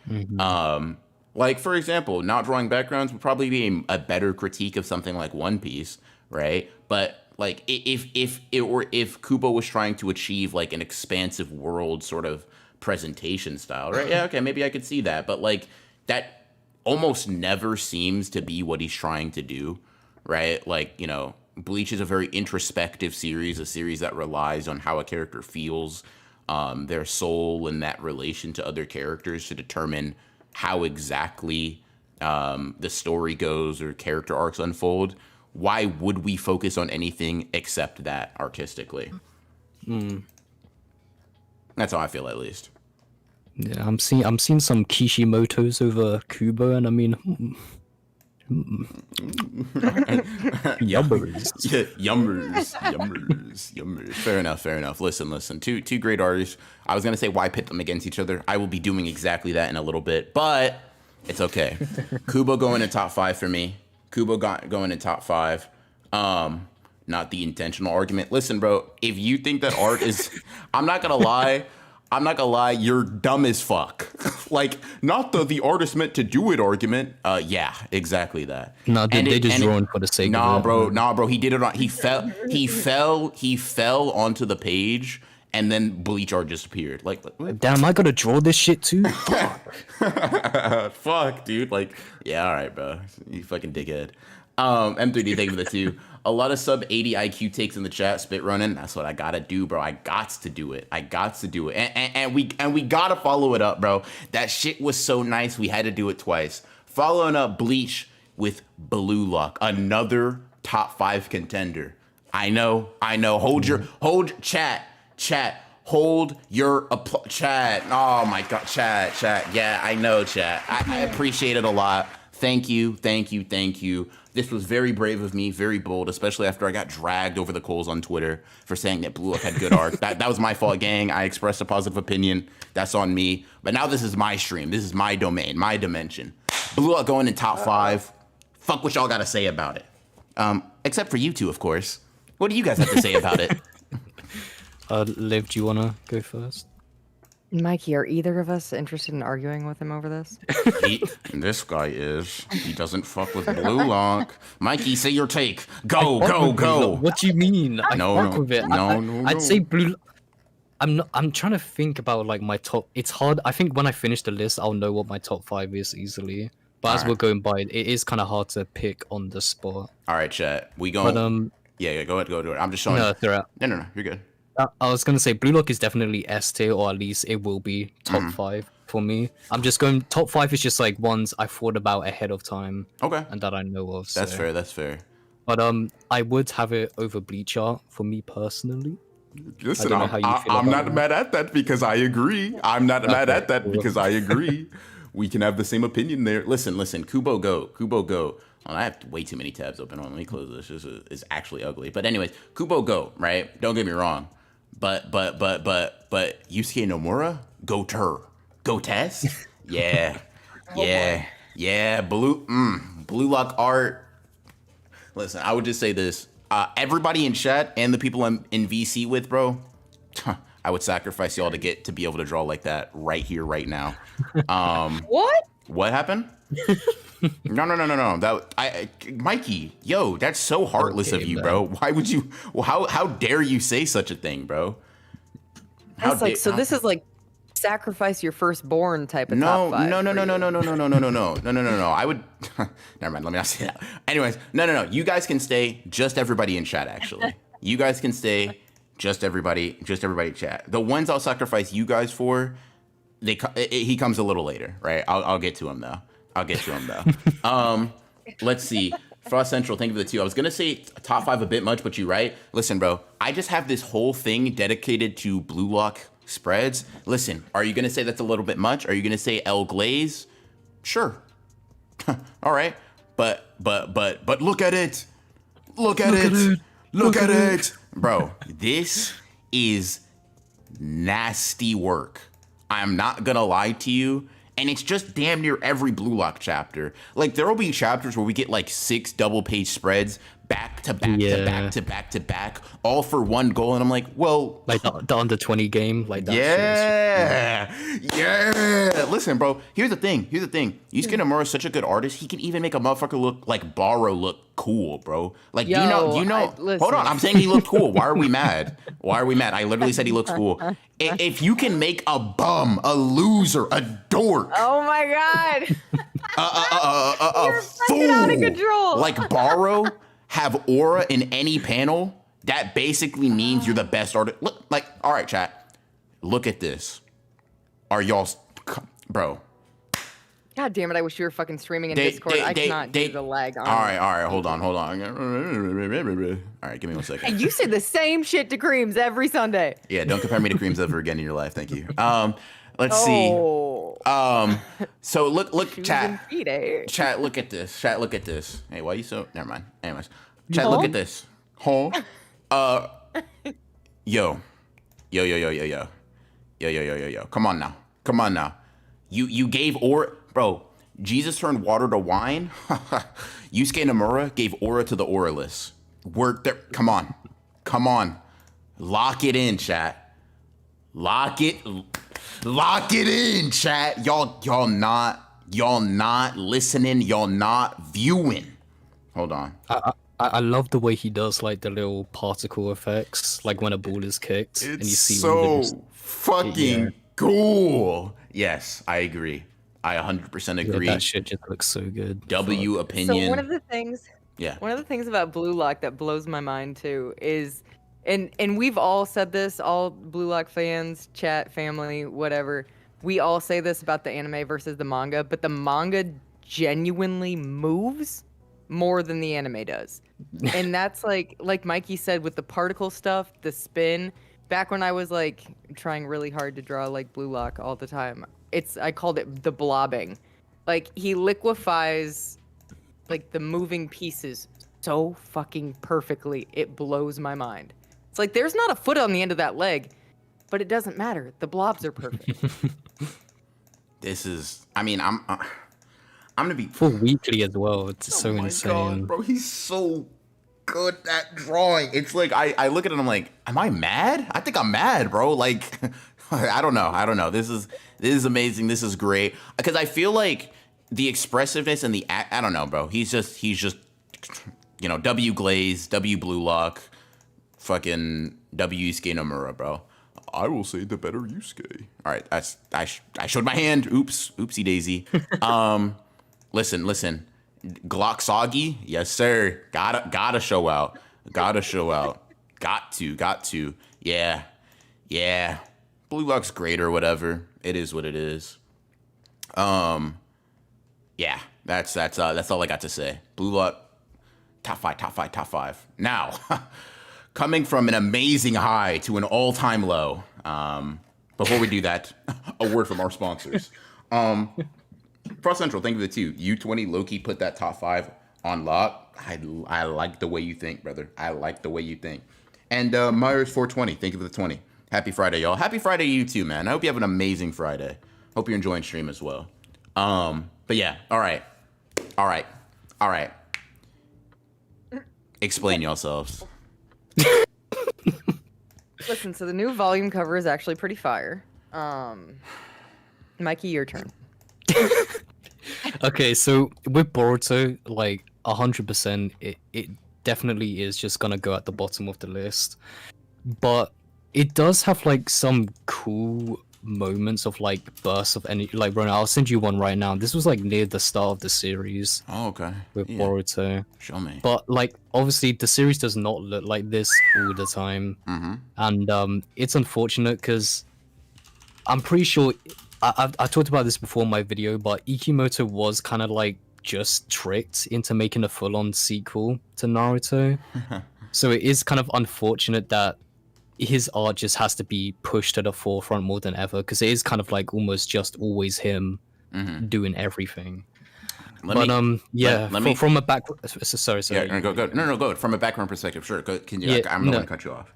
Like, for example, not drawing backgrounds would probably be a better critique of something like One Piece, right? But like if Kubo was trying to achieve like an expansive world sort of presentation style, right? Yeah, okay, maybe I could see that, but like that almost never seems to be what he's trying to do, right? Like, you know, Bleach is a very introspective series, a series that relies on how a character feels, their soul and that relation to other characters to determine how exactly the story goes or character arcs unfold. Why would we focus on anything except that artistically? That's how I feel, at least. Yeah, I'm seeing some Kishimoto's over Kubo, and I mean, yummers. Yummers. Fair enough. Listen. Two great artists. I was gonna say why pit them against each other. I will be doing exactly that in a little bit, but it's okay. Kubo going in top 5 for me. Going in top 5. Not the intentional argument. Listen, bro, if you think that art is, I'm not gonna lie, you're dumb as fuck. Like, not the artist meant to do it argument. Yeah, exactly that. No, they just drawing for the sake of it. Nah, bro, he did it on, he fell onto the page, and then Bleach art just appeared. Like, damn, I gotta draw this shit too? Fuck, dude. Like, yeah, all right, bro. You fucking dickhead. M3D, thank you for the 2. A lot of sub 80 IQ takes in the chat. Spit running. That's what I gotta do, bro. I gots to do it. And we gotta follow it up, bro. That shit was so nice. We had to do it twice. Following up Bleach with Blue Lock, another top 5 contender. I know. Hold chat. Hold your chat. Oh my god, chat. Yeah, I know, chat. I appreciate it a lot. Thank you. This was very brave of me, very bold, especially after I got dragged over the coals on Twitter for saying that Blue Lock had good art. That was my fault, gang. I expressed a positive opinion. That's on me. But now this is my stream. This is my domain, my dimension. Blue Lock going in top 5. Fuck what y'all got to say about it. Except for you two, of course. What do you guys have to say about it? Liv, do you want to go first? Mikey, are either of us interested in arguing with him over this? This guy is. He doesn't fuck with Blue Lock. Mikey, say your take. Go, Fuck go, with Blue go. Lock. What do you mean? I No, fuck no, with it. no, no, I'd no. say Blue. I'm trying to think about like my top. It's hard. I think when I finish the list, I'll know what my top 5 is easily. But as Alright. we're going by, it is kind of hard to pick on the spot. All right, chat. We But going. Yeah, go ahead, go do it. I'm just showing. no, they're out. No, you're good. I was gonna say Blue Lock is definitely S tier, or at least it will be top 5 for me. I'm just going top 5 is just like ones I thought about ahead of time Okay, and that I know of. that's so. fair. That's fair. But I would have it over Bleach Art for me personally. Listen, don't know how you feel I'm about not that. mad at that because I agree. I'm not mad at that cool. because I agree. We can have the same opinion there. Listen. Kubo Go. Oh, I have way too many tabs open. Let me close this. This is actually ugly. But anyways, Kubo Go. Right? Don't get me wrong. But Yusuke Nomura. Go test. Yeah. Yeah. Blue Lock Art. Listen, I would just say this. Everybody in chat and the people I'm in VC with, bro, I would sacrifice y'all to be able to draw like that right here, right now. What? What happened? No. Mikey, yo, that's so heartless of Okay, you, man. bro. Why would you? Well, how dare you say such a thing, bro? That's like so. This is like sacrifice your firstborn type of top 5. No. I would. Never mind. Let me not say that. Anyways, no. You guys can stay. Just everybody in chat. Actually, you guys can stay. Just everybody in chat. The ones I'll sacrifice you guys for, he comes a little later, right? I'll get to him though. Let's see. Frost Central, thank you for the 2. I was gonna say top 5 a bit much, but you're right. Listen, bro, I just have this whole thing dedicated to Blue Lock spreads. Listen, are you gonna say that's a little bit much? Are you gonna say El Glaze? Sure. All right. But look at it. Look at it. Bro, this is nasty work. I'm not gonna lie to you. And it's just damn near every Blue Lock chapter. Like, there will be chapters where we get like 6 double-page spreads back to back, all for one goal. And I'm like, well... Like the under 20 game, like that. Yeah. Listen, bro, here's the thing. Yusuke Nomura is such a good artist. He can even make a motherfucker look like Borrow look cool, bro. Like, do you know? Hold on, I'm saying he looked cool. Why are we mad? I literally said he looks cool. If you can make a bum, a loser, a dork, Oh my god! a You're fucking out of control. like Borrow have aura in any panel, that basically means you're the best artist. Look, like, all right, chat, look at this. Are y'all, bro? God damn it! I wish you were fucking streaming in Discord. I cannot do the lag on. All right, hold on. All right, give me 1 second. And you say the same shit to Creams every Sunday. Yeah, don't compare me to Creams ever again in your life. Thank you. Let's see. So look, Shoes chat. and feet, eh? Chat, look at this. Hey, why you so? Never mind. Anyways, chat, look at this. Yo. Come on now. You gave aura, bro. Jesus turned water to wine. Yusuke Nomura gave aura to the auraless. We're there. Come on. Lock it in, chat. Lock it in, chat. Y'all not listening. Y'all not viewing. Hold on. I love the way he does like the little particle effects, like when a ball is kicked and you see so them fucking cool. Yes, I agree. I 100% agree. That shit just looks so good. W opinion. So one of the things about Blue Lock that blows my mind too is, and we've all said this, all Blue Lock fans, chat, family, whatever. We all say this about the anime versus the manga, but the manga genuinely moves more than the anime does. And that's like Mikey said with the particle stuff, the spin. Back when I was like trying really hard to draw like Blue Lock all the time, I called it the blobbing. Like, he liquefies like the moving pieces so fucking perfectly. It blows my mind. It's like there's not a foot on the end of that leg, but it doesn't matter. The blobs are perfect. This is, I mean, I'm gonna be For weekly as well. It's so my insane. God, bro. He's so good that drawing. It's like I look at it and I'm like, am I mad? I think I'm mad, bro. Like I don't know. This is amazing. This is great because I feel like the expressiveness and the I don't know, bro. He's just you know, W Glaze, W Blue Lock, fucking W Yusuke Nomura, bro. I will say the better Yusuke. All right, I showed my hand. Oops, oopsie daisy. Listen. Glock Soggy, yes sir. Gotta show out. Got to. Yeah. Blue Lock's great or whatever. It is what it is. Yeah. That's all I got to say. Blue Lock, top five. Now, coming from an amazing high to an all-time low. Before we do that, a word from our sponsors. Frost Central, think of it too. U20 Loki put that top 5 on lock. I like the way you think, brother. I like the way you think. And Myers 420, think of the 20. Happy Friday, y'all. Happy Friday to you too, man. I hope you have an amazing Friday. Hope you're enjoying stream as well. But yeah, all right. Explain yourselves. Listen, so the new volume cover is actually pretty fire. Mikey, your turn. Okay, so with Boruto, like 100%, it definitely is just gonna go at the bottom of the list. But it does have like some cool moments of like bursts of energy. Like, Rona, I'll send you one right now. This was like near the start of the series. Oh, okay. With Boruto. Show me. But like, obviously, the series does not look like this all the time, and it's unfortunate because I'm pretty sure I talked about this before in my video, but Ikimoto was kind of like just tricked into making a full-on sequel to Naruto. So it is kind of unfortunate that his art just has to be pushed to the forefront more than ever, because it is kind of like almost just always him doing everything. From a back. Sorry. Yeah, go. No, go. From a background perspective, sure. Go, I'm not gonna cut you off.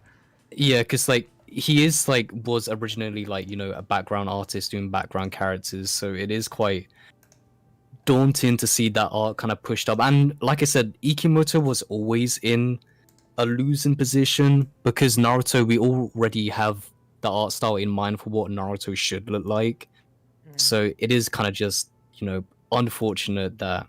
Yeah, because like he is like was originally like, you know, a background artist doing background characters, so it is quite daunting to see that art kind of pushed up. And like I said, Ikimoto was always in a losing position because Naruto, we already have the art style in mind for what Naruto should look like. So it is kind of just, you know, unfortunate that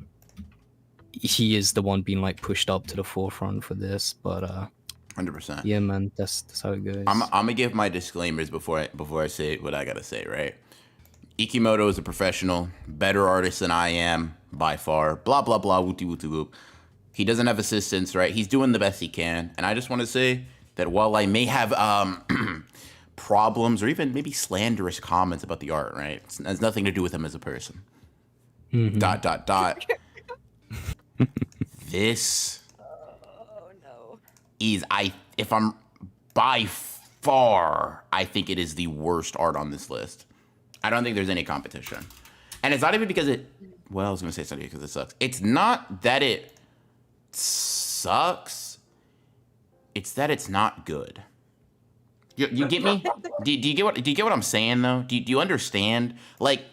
he is the one being like pushed up to the forefront for this, but 100%. Yeah, man, that's how it goes. I'm gonna give my disclaimers before I say what I gotta say, right? Ikimoto is a professional, better artist than I am by far. Blah blah blah. Wooty wooty whoop. He doesn't have assistants, right? He's doing the best he can, and I just want to say that while I may have problems or even maybe slanderous comments about the art, right? It has nothing to do with him as a person. ... This is if I'm by far, I think it is the worst art on this list. I don't think there's any competition. And it's not even because I was going to say something because it sucks. It's not that it sucks. It's that it's not good. You get me? Do you get what I'm saying though? Do you understand? Like,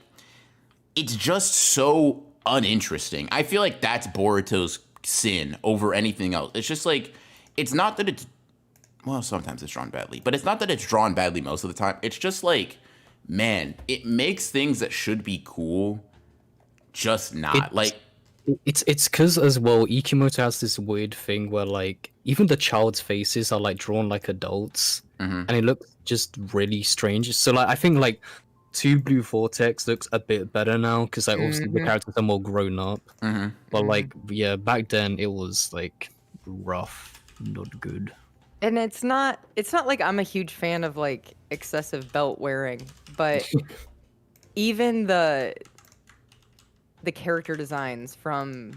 it's just so uninteresting. I feel like that's Boruto's sin over anything else. It's just like, it's not that it's, well, sometimes it's drawn badly, but it's not that it's drawn badly most of the time. It's just like, man, it makes things that should be cool just not. It's because as well, Ikimoto has this weird thing where like even the child's faces are like drawn like adults, and it looks just really strange. So like I think like 2 Blue Vortex looks a bit better now because like obviously the characters are more grown up. But like back then it was like rough, not good. And it's not like I'm a huge fan of like excessive belt wearing, but even the character designs from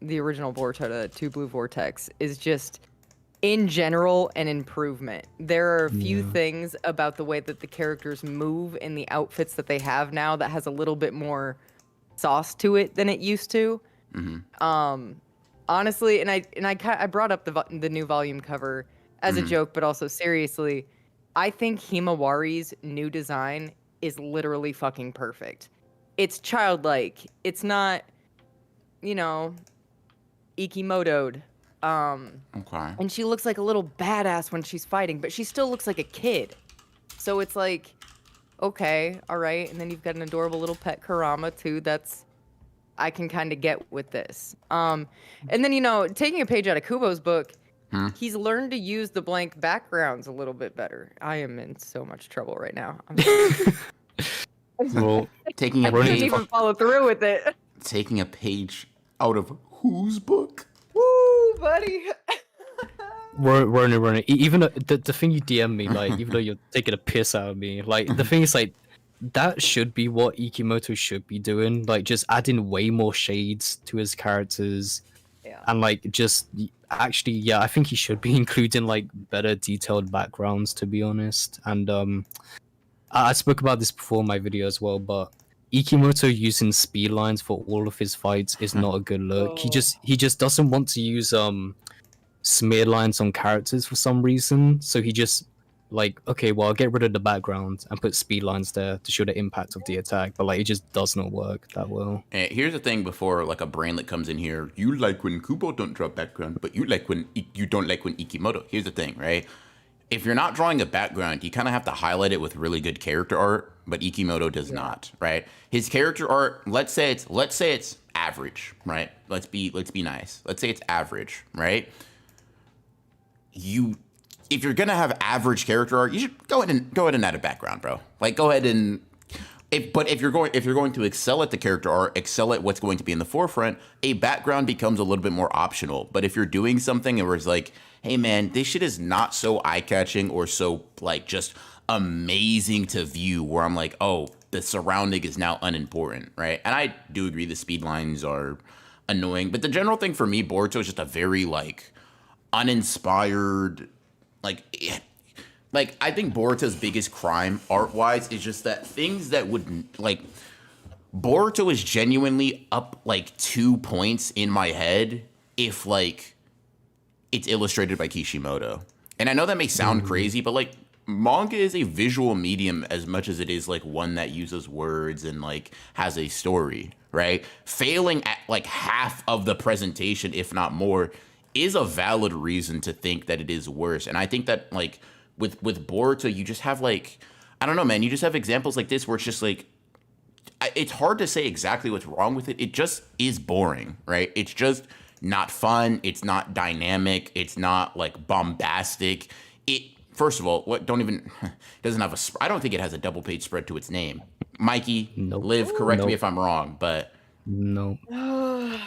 the original Boruto to 2 Blue Vortex is just in general an improvement. There are a few things about the way that the characters move in the outfits that they have now that has a little bit more sauce to it than it used to. Honestly, and I brought up the new volume cover as a joke, but also seriously, I think Himawari's new design is literally fucking perfect. It's childlike. It's not, Ikimoto'd. Okay. And she looks like a little badass when she's fighting, but she still looks like a kid. So it's like, okay, all right. And then you've got an adorable little pet Kurama too. I can kind of get with this. And then, you know, taking a page out of Kubo's book, he's learned to use the blank backgrounds a little bit better. I am in so much trouble right now. Well, Taking I a didn't page, even follow through with it. taking a page out of whose book? Woo, buddy. Ronan, even though, the thing you DM me, like, even though you're taking a piss out of me, like, the thing is, like, that should be what Ikimoto should be doing, like, just adding way more shades to his characters, Yeah. and, like, just, actually, yeah, I think he should be including, like, better detailed backgrounds, to be honest, and, I spoke about this before in my video as well, but Ikimoto using speed lines for all of his fights is not a good look. He just doesn't want to use, smear lines on characters for some reason, so he just like, okay, well, I'll get rid of the background and put speed lines there to show the impact of the attack, but like it just does not work that well. And here's the thing: before like a brainlet comes in here, you like when Kubo don't draw background, but you like when you don't like when Ikimoto. Here's the thing, right? If you're not drawing a background, you kind of have to highlight it with really good character art, but Ikimoto does not, right? His character art, let's say it's average, right? Let's be nice. Let's say it's average, right? If you're gonna have average character art, you should go ahead and add a background, bro. Like go ahead and if you're going to excel at the character art, excel at what's going to be in the forefront, a background becomes a little bit more optional. But if you're doing something and where it's like, hey man, this shit is not so eye-catching or so like just amazing to view, where I'm like, oh, the surrounding is now unimportant, right? And I do agree the speed lines are annoying, but the general thing for me, Boruto is just a very like uninspired, like I think Boruto's biggest crime art-wise is just that things that would like Boruto is genuinely up like 2 points in my head if like it's illustrated by Kishimoto. And I know that may sound crazy, but like manga is a visual medium as much as it is like one that uses words and like has a story, right? Failing at like half of the presentation, if not more, is a valid reason to think that it is worse. And I think that like with Boruto, you just have like, I don't know, man, you just have examples like this where it's just like, it's hard to say exactly what's wrong with it. It just is boring, right? It's just not fun. It's not dynamic. It's not like bombastic. First of all, doesn't have I don't think it has a double page spread to its name. Mikey, Nope. Liv, correct me Nope. if I'm wrong, but No. No.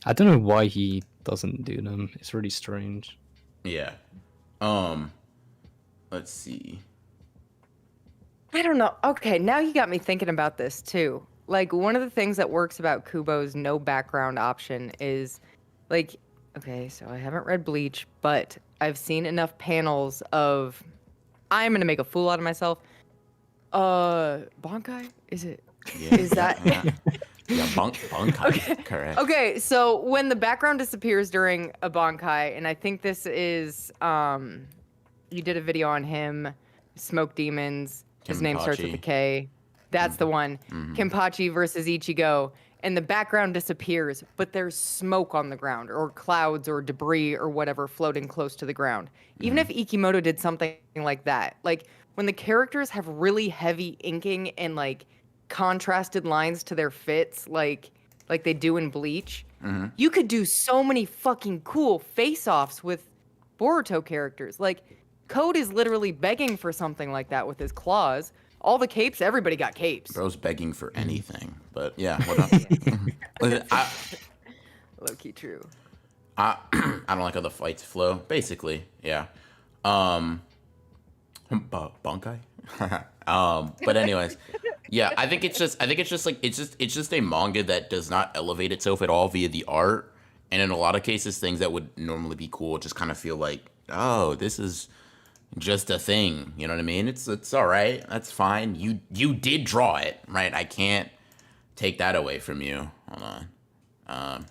I don't know why he doesn't do them. It's really strange. yeah. Let's see. I don't know. Okay, now you got me thinking about this too. Like one of the things that works about Kubo's no background option is like, okay, so I haven't read Bleach, but I've seen enough panels of I'm gonna make a fool out of myself. Bankai? Is it? Yeah. Is that Yeah, Bankai. Okay. Correct. Okay, so when the background disappears during a Bankai, and I think this is you did a video on him, Smoke Demons. His name starts with a K. That's the one. Kenpachi versus Ichigo. And the background disappears, but there's smoke on the ground, or clouds, or debris, or whatever floating close to the ground. Even if Ikimoto did something like that, like when the characters have really heavy inking and like contrasted lines to their fits, like they do in Bleach, you could do so many fucking cool face-offs with Boruto characters. Like Code is literally begging for something like that with his claws. All the capes, everybody got capes. Bro's begging for anything, but yeah. What up? Low-key true. I don't like how the fights flow. Basically, yeah. Bankai. But anyways, yeah. I think it's just a manga that does not elevate itself at all via the art, and in a lot of cases, things that would normally be cool just kind of feel like, oh, this is just a thing. You know what I mean? It's all right. That's fine. You did draw it, right? I can't take that away from you. Hold on.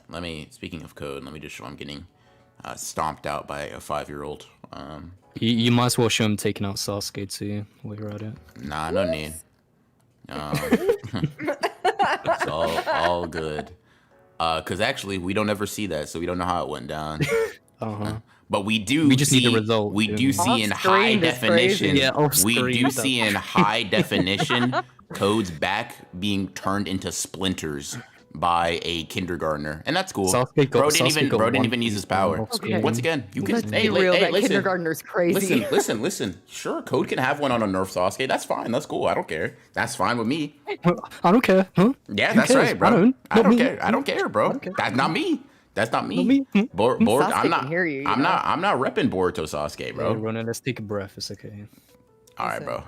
Speaking of Code, let me just show I'm getting stomped out by a 5-year-old. You might as well show him taking out Sasuke too while you're at it. Nah, no need. It's all good. Because actually, we don't ever see that, so we don't know how it went down. Uh-huh. But we do. We just see, need the result. We do see in high Off-screen is definition. crazy. Yeah, off-screen, we do that's- see in high definition Toad's back being turned into splinters by a kindergartner, and that's cool. Sasuke got- Bro Sasuke didn't got even one use his piece, man, power. off-screen. Once again, you can. Let's Hey, be real, that listen. kindergartner's crazy. Listen. Sure, Code can have one on a Nerf Sasuke. That's fine. That's cool. I don't care. That's fine with me. I don't care, huh? Yeah, Who that's cares? right, bro. I don't care. I don't care, bro. care. That's not me. That's not me. Not me. Sasuke I'm not. can hear you, you I'm know? not. I'm not repping Boruto Sasuke, bro. Hey, Ronan, let's take a breath. It's okay. All right, bro.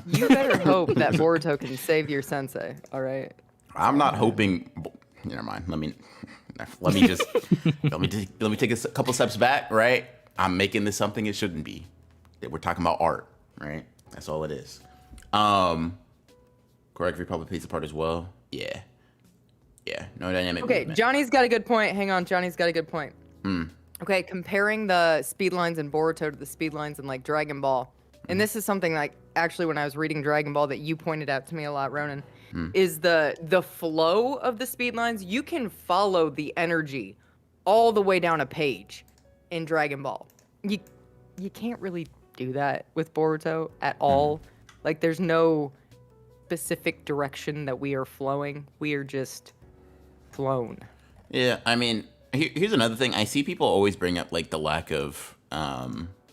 You better hope that Boruto can save your sensei. All right. I'm not hoping. Never mind. Let me just let me take a couple steps back. Right. I'm making this something it shouldn't be. We're talking about art, right? That's all it is. Choreography probably plays a part as well. Yeah. No dynamic. Okay, movement. Johnny's got a good point. Hang on, Johnny's got a good point. Okay, comparing the speed lines in Boruto to the speed lines in like Dragon Ball, and this is something like actually when I was reading Dragon Ball that you pointed out to me a lot, Ronan, is the flow of the speed lines. You can follow the energy all the way down a page in Dragon Ball. You can't really do that with Boruto at all. Like there's no specific direction that we are flowing. We are just flown. Yeah, I mean, here's another thing. I see people always bring up like the lack of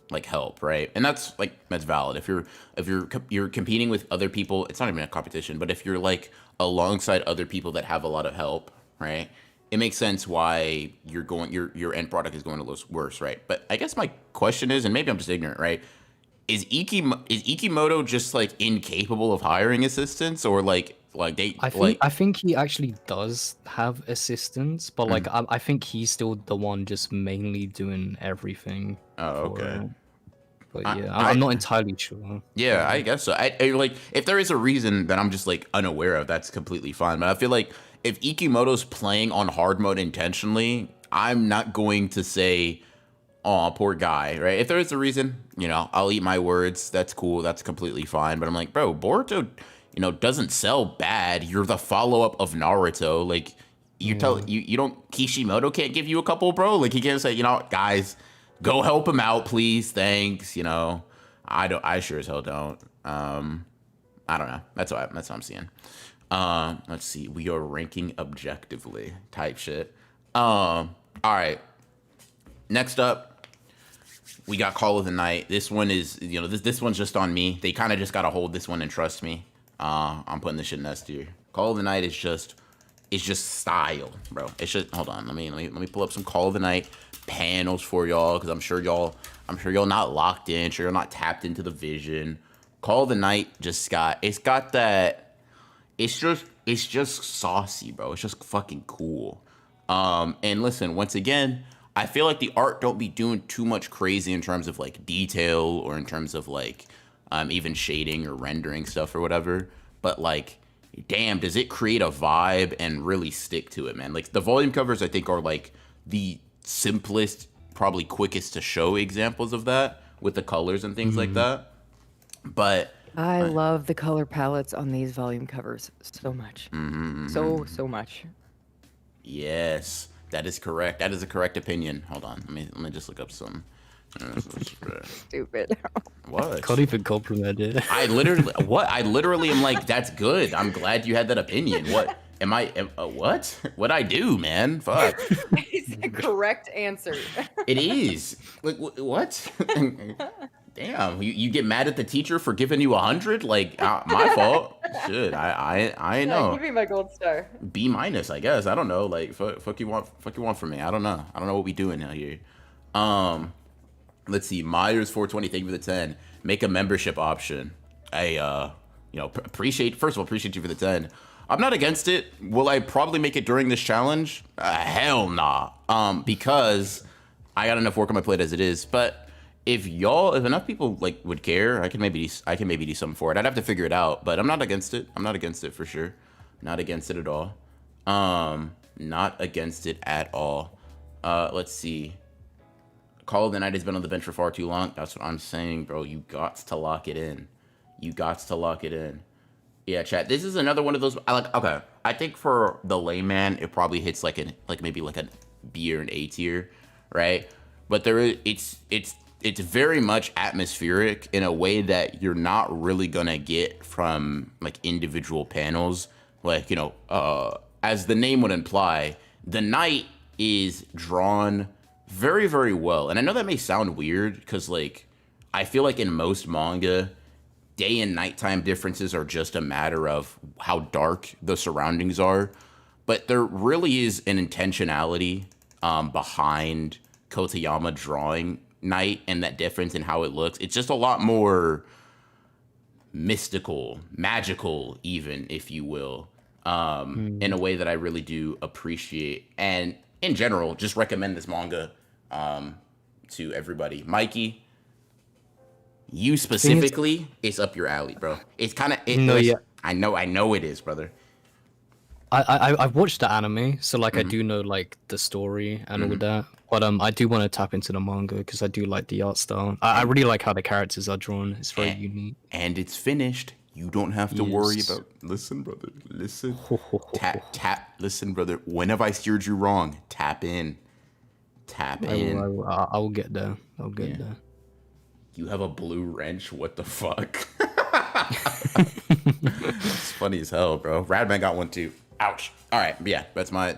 like help, right? And that's valid. If you're competing with other people, it's not even a competition, but if you're like alongside other people that have a lot of help, right? It makes sense why your end product is going to look worse, right? But I guess my question is, and maybe I'm just ignorant, right? Is Ikimoto just like incapable of hiring assistants, or I think he actually does have assistants, but like I think he's still the one just mainly doing everything. Oh, for okay. it. But yeah, I'm not entirely sure. Yeah, I guess so. I like if there is a reason that I'm just like unaware of, that's completely fine. But I feel like if Ikimoto's playing on hard mode intentionally, I'm not going to say, "Oh, poor guy," right? If there is a reason, I'll eat my words. That's cool. That's completely fine. But I'm like, bro, Boruto, doesn't sell bad. You're the follow up of Naruto. Like, you don't. Kishimoto can't give you a couple, bro. Like, he can't say, guys, go help him out, please. Thanks. I sure as hell don't. I don't know. That's what I'm seeing. Let's see. We are ranking objectively type shit. All right. Next up, we got Call of the Night. This one is, this one's just on me. They kind of just got to hold this one and trust me. I'm putting this shit in S tier. Call of the Night is just style, bro. It's just, hold on. Let me pull up some Call of the Night panels for y'all, because I'm sure y'all not locked in. Sure, you're not tapped into the vision. Call of the Night it's got that. It's just saucy, bro. It's just fucking cool. And listen, once again, I feel like the art don't be doing too much crazy in terms of like detail or in terms of like even shading or rendering stuff or whatever. But like, damn, does it create a vibe and really stick to it, man? Like the volume covers, I think, are like the simplest, probably quickest to show examples of that with the colors and things like that. But I love the color palettes on these volume covers so much. So much. Yes, that is correct. That is a correct opinion. Hold on. Let me just look up some. Stupid. What? Can't even compliment it. I literally am like, that's good. I'm glad you had that opinion. What? What? What'd I do, man? Fuck. It's the correct answer. It is. Like, what? Damn, you get mad at the teacher for giving you 100? Like, my fault. Shit, I know. Give me my gold star. B-, I guess. I don't know. Like, fuck you want from me. I don't know. What we doing out here. Let's see. Myers 420. Thank you for the 10. Make a membership option. Appreciate you for the 10. I'm not against it. Will I probably make it during this challenge? Hell nah. Because I got enough work on my plate as it is. But if enough people like would care, I can maybe do something for it. I'd have to figure it out, but I'm not against it. I'm not against it for sure. Not against it at all. Not against it at all. Let's see. Call of the Night has been on the bench for far too long. That's what I'm saying, bro. You got to lock it in. Yeah, chat. This is another one of those. Okay. I think for the layman, it probably hits like maybe like a B or an A tier, right? But it's very much atmospheric in a way that you're not really gonna get from like individual panels. Like, as the name would imply, the night is drawn very, very well. And I know that may sound weird because like I feel like in most manga, day and nighttime differences are just a matter of how dark the surroundings are. But there really is an intentionality behind Kotayama drawing night and that difference in how it looks. It's just a lot more mystical, magical, even, if you will, in a way that I really do appreciate. And in general, just recommend this manga to everybody. Mikey, you specifically, it's up your alley, bro. It's kind of I know it is, brother. I've watched the anime, so like I do know like the story and all that. But I do want to tap into the manga because I do like the art style. I really like how the characters are drawn. It's very unique. And it's finished. You don't have to worry about. Listen, brother. Listen. Tap. Listen, brother. When have I steered you wrong? Tap in. I will get there. I'll get there. You have a blue wrench? What the fuck? It's funny as hell, bro. Radman got one too. Ouch. All right, yeah, that's where I'm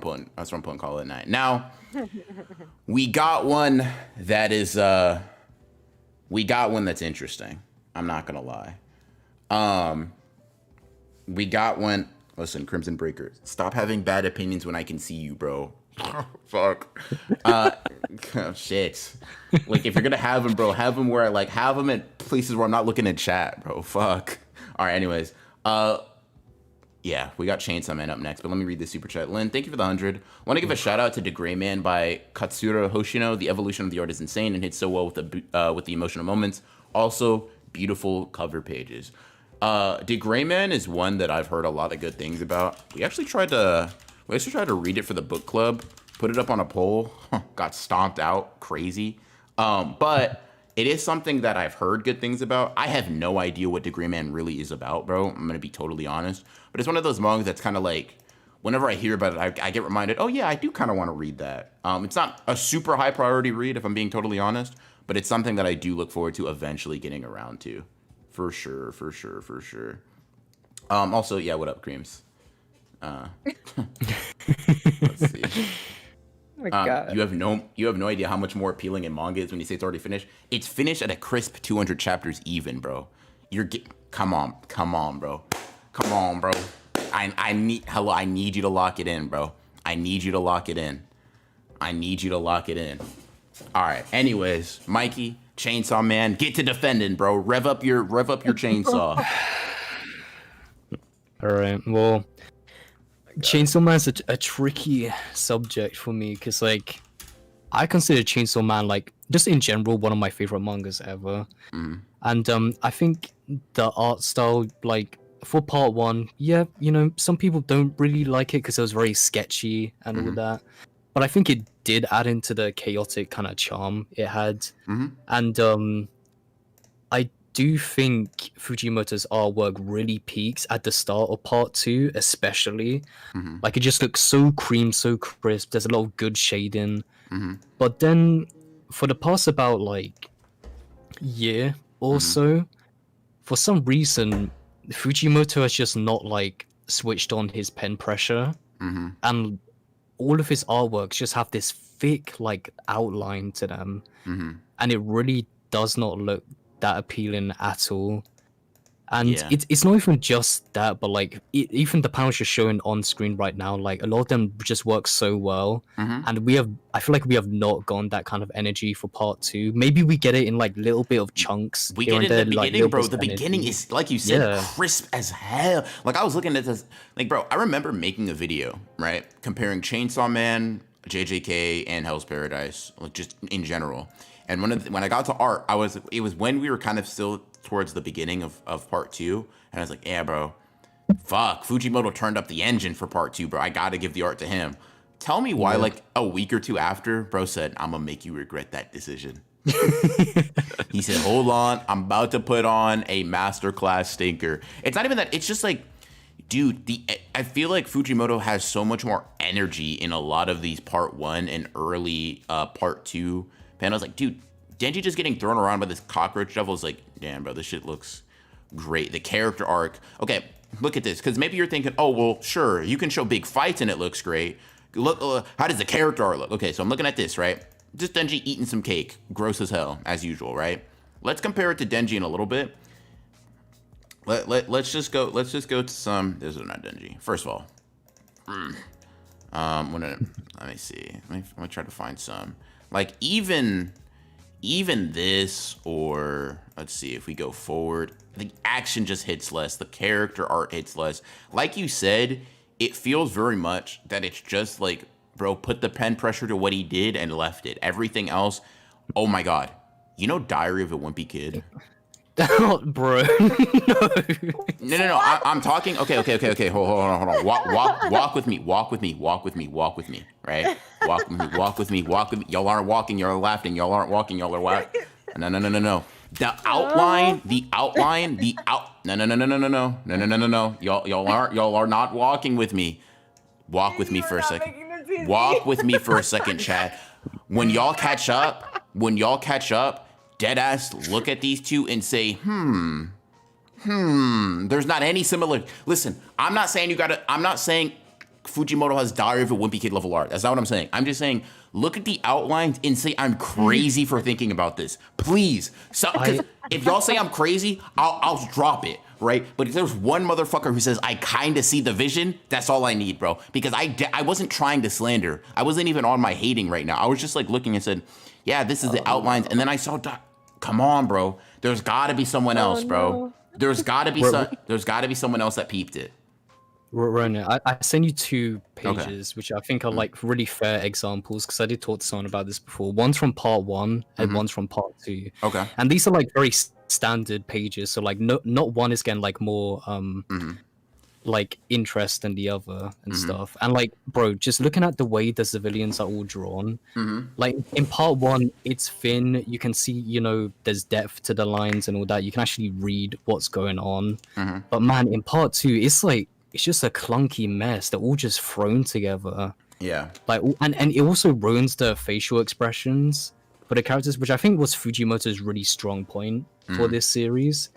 putting. That's where I'm putting Call It Night. Now, we got one that is that's interesting. I'm not gonna lie. We got one. Listen, Crimson Breaker, stop having bad opinions when I can see you, bro. Fuck. Shit. Like, if you're gonna have them, bro, have them where have them at places where I'm not looking at chat, bro. Fuck. All right. Anyways, yeah, we got Chainsaw Man up next, but let me read the super chat. Lynn, thank you for the 100. Want to give a shout out to The Gray Man by Katsura Hoshino. The evolution of the art is insane and hits so well with the emotional moments. Also, beautiful cover pages. The Gray Man is one that I've heard a lot of good things about. We actually tried to read it for the book club, put it up on a poll, got stomped out, crazy. But it is something that I've heard good things about. I have no idea what The Gray Man really is about, bro. I'm gonna be totally honest. But it's one of those mangas that's kind of like, whenever I hear about it, I get reminded, oh yeah, I do kind of want to read that. It's not a super high priority read, if I'm being totally honest, but it's something that I do look forward to eventually getting around to. For sure. Also, yeah, what up, Creams? Let's see. Oh my God. You have no idea how much more appealing in manga is when you say it's already finished. It's finished at a crisp 200 chapters even, bro. Come on, bro. I need you to lock it in, bro. I need you to lock it in. All right. Anyways, Mikey, Chainsaw Man, get to defending, bro. Rev up your chainsaw. All right. Well, Chainsaw Man's a tricky subject for me because, like, I consider Chainsaw Man, like, just in general, one of my favorite mangas ever. And I think the art style, like, for part one, yeah, some people don't really like it because it was very sketchy and all that. But I think it did add into the chaotic kind of charm it had. And I do think Fujimoto's artwork really peaks at the start of part two, especially. Like, it just looks so so crisp. There's a lot of good shading. But then for the past about like year or so, for some reason, Fujimoto has just not like switched on his pen pressure, and all of his artworks just have this thick like outline to them, and it really does not look that appealing at all. And it's not even just that, but like even the panels you're showing on screen right now, like a lot of them just work so well. And I feel like we have not gotten that kind of energy for part two. Maybe we get it in like little bit of chunks. We get it in the beginning, bro. The beginning is, like you said, crisp as hell. Like, I was looking at this, like, bro, I remember making a video, right, comparing Chainsaw Man, JJK, and Hell's Paradise, like, just in general. And when I got to art, it was when we were kind of still towards the beginning of part two, and I was like, yeah, bro, fuck, Fujimoto turned up the engine for part two, bro. I gotta give the art to him. Tell me why, like, a week or two after, bro said, I'm gonna make you regret that decision. He said, hold on, I'm about to put on a masterclass stinker. It's not even that, it's just like, dude, I feel like Fujimoto has so much more energy in a lot of these part 1 and early part 2 panels. Like, dude, Denji just getting thrown around by this cockroach devil is like, damn, bro, this shit looks great. The character arc. Okay, look at this, because maybe you're thinking, oh, well, sure, you can show big fights and it looks great. Look, how does the character art look? Okay, so I'm looking at this, right? Just Denji eating some cake, gross as hell, as usual, right? Let's compare it to Denji in a little bit. Let's just go to some. This is not Denji. First of all, let me see. Let me try to find some. Like even this, or let's see if we go forward. The action just hits less. The character art hits less. Like you said, it feels very much that it's just like, bro, put the pen pressure to what he did and left it. Everything else, oh my god. You know Diary of a Wimpy Kid? Bro, No. I'm talking. Okay. Hold on. Walk with me. Right? Walk with me. Y'all aren't walking. You're laughing. Y'all aren't walking. Y'all are laughing. No. The outline. No. Y'all are not walking with me. Walk with me for a second. Walk with me for a second, Chad. When y'all catch up, deadass look at these two and say, there's not any similar. Listen, I'm not saying Fujimoto has Diary of a Wimpy Kid level art. That's not what I'm saying. I'm just saying, look at the outlines and say I'm crazy for thinking about this. Please. Because if y'all say I'm crazy, I'll drop it, right? But if there's one motherfucker who says I kind of see the vision, that's all I need, bro. Because I wasn't trying to slander. I wasn't even on my hating right now. I was just like looking and said, yeah, this is the outlines. And then I saw, come on, bro. There's got to be someone else, bro. No. There's got to be someone else that peeped it. Ronan, I sent you 2 pages, which I think are like really fair examples, because I did talk to someone about this before. One's from part 1 and one's from part 2. Okay. And these are like very standard pages, so like not one is getting like more like interest than the other and stuff. And like, bro, just looking at the way the civilians are all drawn, like in part 1, it's thin. You can see, there's depth to the lines and all that. You can actually read what's going on. But man, in part 2, it's like, it's just a clunky mess. They're all just thrown together. Yeah. Like, and it also ruins the facial expressions for the characters, which I think was Fujimoto's really strong point for this series.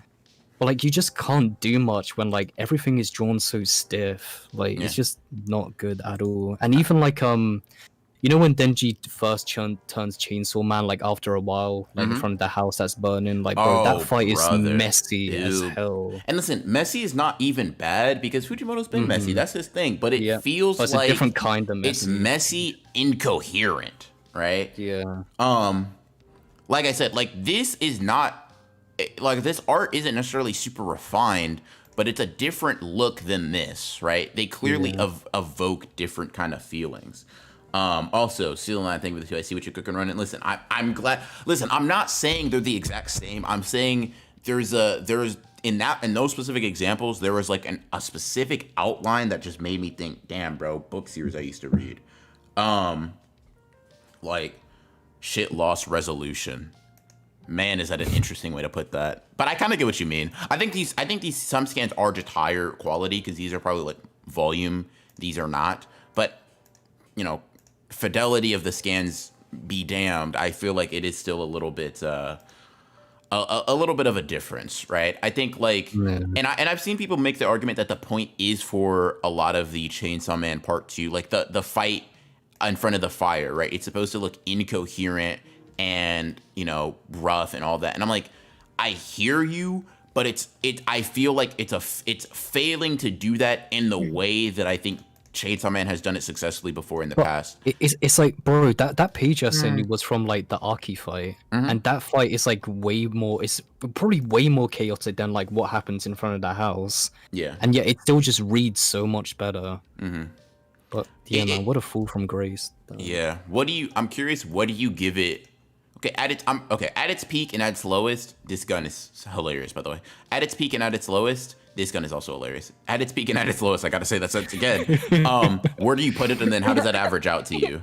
But like, you just can't do much when like everything is drawn so stiff. Like, it's just not good at all. And even like when Denji first turns Chainsaw Man, like after a while, like in front of the house that's burning, like bro, that fight is messy as hell. And listen, messy is not even bad because Fujimoto's been messy. That's his thing. But it feels but it's like a different kind of messy. It's messy, incoherent, right? Yeah. Like I said, like this is not like this art isn't necessarily super refined, but it's a different look than this, right? They clearly evoke different kind of feelings. Also, Seal and I think with you, I see what you're cooking, running. Listen, I'm glad. Listen, I'm not saying they're the exact same. I'm saying there's in those specific examples, there was like a specific outline that just made me think, damn, bro, book series I used to read. Like shit lost resolution. Man, is that an interesting way to put that? But I kind of get what you mean. I think these some scans are just higher quality because these are probably like volume. These are not. But fidelity of the scans be damned. I feel like it is still a little bit a little bit of a difference, right? I think like and I've seen people make the argument that the point is for a lot of the Chainsaw Man Part 2, like the fight in front of the fire, right? It's supposed to look incoherent and rough and all that. And I'm like, I hear you, but I feel like it's failing to do that in the way that I think Chainsaw Man has done it successfully before in the past. It's like, bro, that page I sent you was from like the Aki fight, and that fight is like it's probably way more chaotic than like what happens in front of the house. Yeah, and yet it still just reads so much better. But yeah, man, what a fall from grace. Yeah, I'm curious. What do you give it? Okay, at its peak and at its lowest, this gun is hilarious. By the way, at its peak and at its lowest, this gun is also hilarious. At its peak and at its lowest, I gotta say that sentence again. Where do you put it, and then how does that average out to you?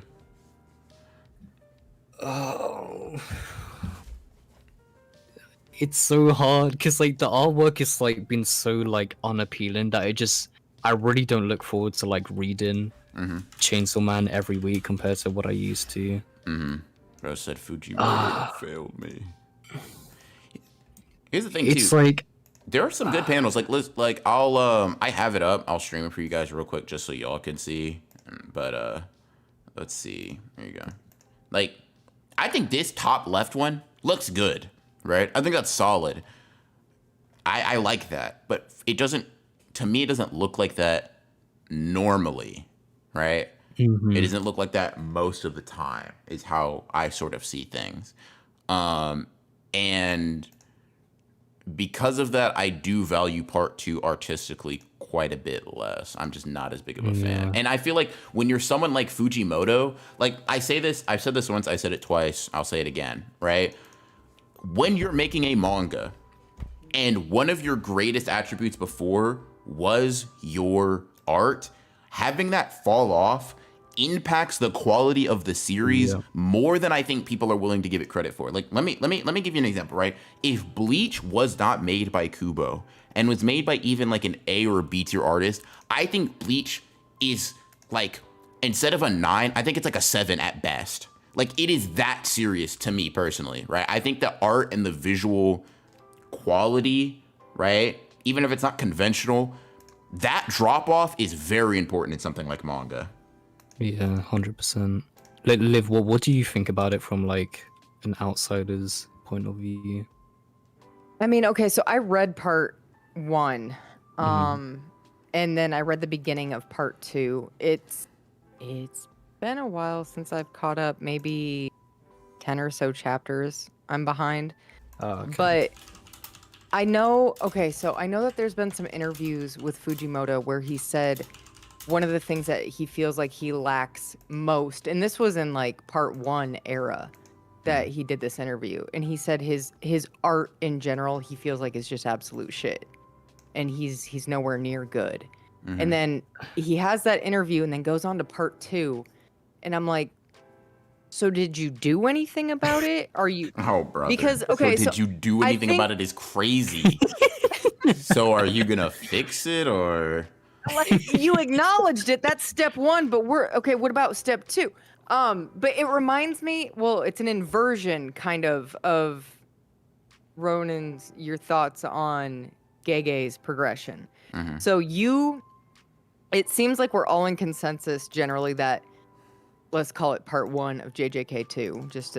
Oh, it's so hard because like the artwork is like been so like unappealing that I really don't look forward to like reading Chainsaw Man every week compared to what I used to. Bro said Fujimoto failed me. Here's the thing It's too. like There are some good panels. Like I'll I have it up. I'll stream it for you guys real quick just so y'all can see. But let's see. There you go. Like I think this top left one looks good, right? I think that's solid. I like that, but it doesn't. To me, it doesn't look like that normally, right? It doesn't look like that most of the time. Is how I sort of see things, and because of that, I do value part 2 artistically quite a bit less. I'm just not as big of a fan. And I feel like when you're someone like Fujimoto, like I've said this once, I said it twice, I'll say it again, right? When you're making a manga and one of your greatest attributes before was your art, having that fall off impacts the quality of the series more than I think people are willing to give it credit for. Like, let me give you an example, right? If Bleach was not made by Kubo and was made by even like an A or B tier artist, I think Bleach is like, instead of a 9, I think it's like a 7 at best. Like, it is that serious to me personally, right? I think the art and the visual quality, right, even if it's not conventional, that drop off is very important in something like manga. Yeah, 100%. Liv, what do you think about it from like an outsider's point of view? I mean, okay, so I read part 1, and then I read the beginning of part 2. It's been a while since I've caught up, maybe 10 or so chapters I'm behind. Okay. But I know that there's been some interviews with Fujimoto where he said one of the things that he feels like he lacks most, and this was in like part 1 era that he did this interview, and he said his art in general he feels like is just absolute shit, and he's nowhere near good. And then he has that interview and then goes on to part 2, and I'm like, so did you do anything about it? Are you Oh, brother. because so did you do anything about it is crazy. So are you gonna fix it or? Like, you acknowledged it. That's step 1, but what about step 2? But it reminds me, well, it's an inversion kind of Ronan's, your thoughts on Gege's progression. So it seems like we're all in consensus generally that, let's call it part 1 of JJK2, just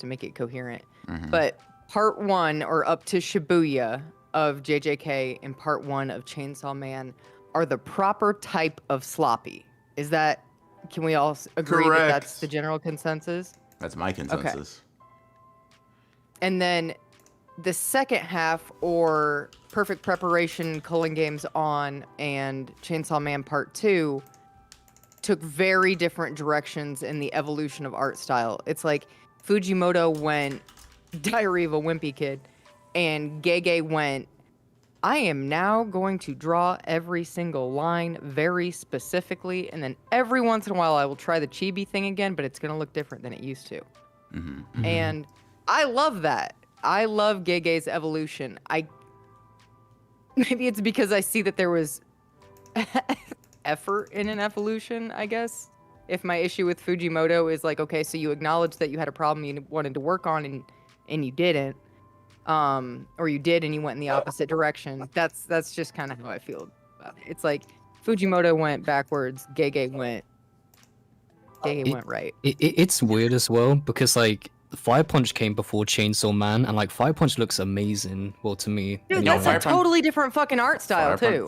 to make it coherent. But part 1 or up to Shibuya of JJK and part 1 of Chainsaw Man are the proper type of sloppy. Can we all agree that that's the general consensus? That's my consensus. Okay. And then the second half, or Perfect Preparation, Culling Games On, and Chainsaw Man Part 2 took very different directions in the evolution of art style. It's like Fujimoto went Diary of a Wimpy Kid, and Gege went, I am now going to draw every single line very specifically, and then every once in a while I will try the chibi thing again, but it's going to look different than it used to. And I love that. I love Gege's evolution. Maybe it's because I see that there was effort in an evolution, I guess. If my issue with Fujimoto is like, okay, so you acknowledged that you had a problem you wanted to work on and you didn't. Or you did and you went in the opposite direction. That's just kind of how I feel about it. It's like Fujimoto went backwards, Gege went right. It's weird as well because like Fire Punch came before Chainsaw Man, and like Fire Punch looks amazing. Well, to me, Dude, anyway. that's a totally different fucking art style too.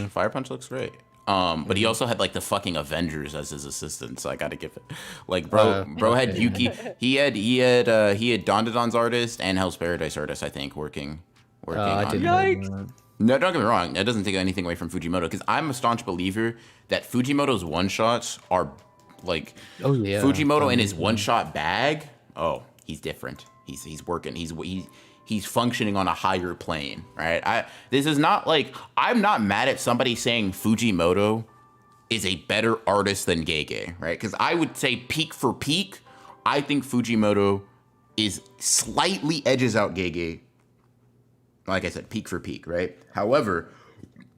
Fire Punch looks great. But he also had like the fucking Avengers as his assistant, so I gotta give it. Like, bro had Yuki. He had Dandadan's artist and Hell's Paradise artist, I think, working on it. Yikes! No, don't get me wrong. That doesn't take anything away from Fujimoto, because I'm a staunch believer that Fujimoto's one shots are like, Fujimoto in his one shot bag. Oh, he's different. He's working. He's functioning on a higher plane, right? This is not like, I'm not mad at somebody saying Fujimoto is a better artist than Gege, right? Because I would say peak for peak, I think Fujimoto is slightly edges out Gege. Like I said, peak for peak, right? However,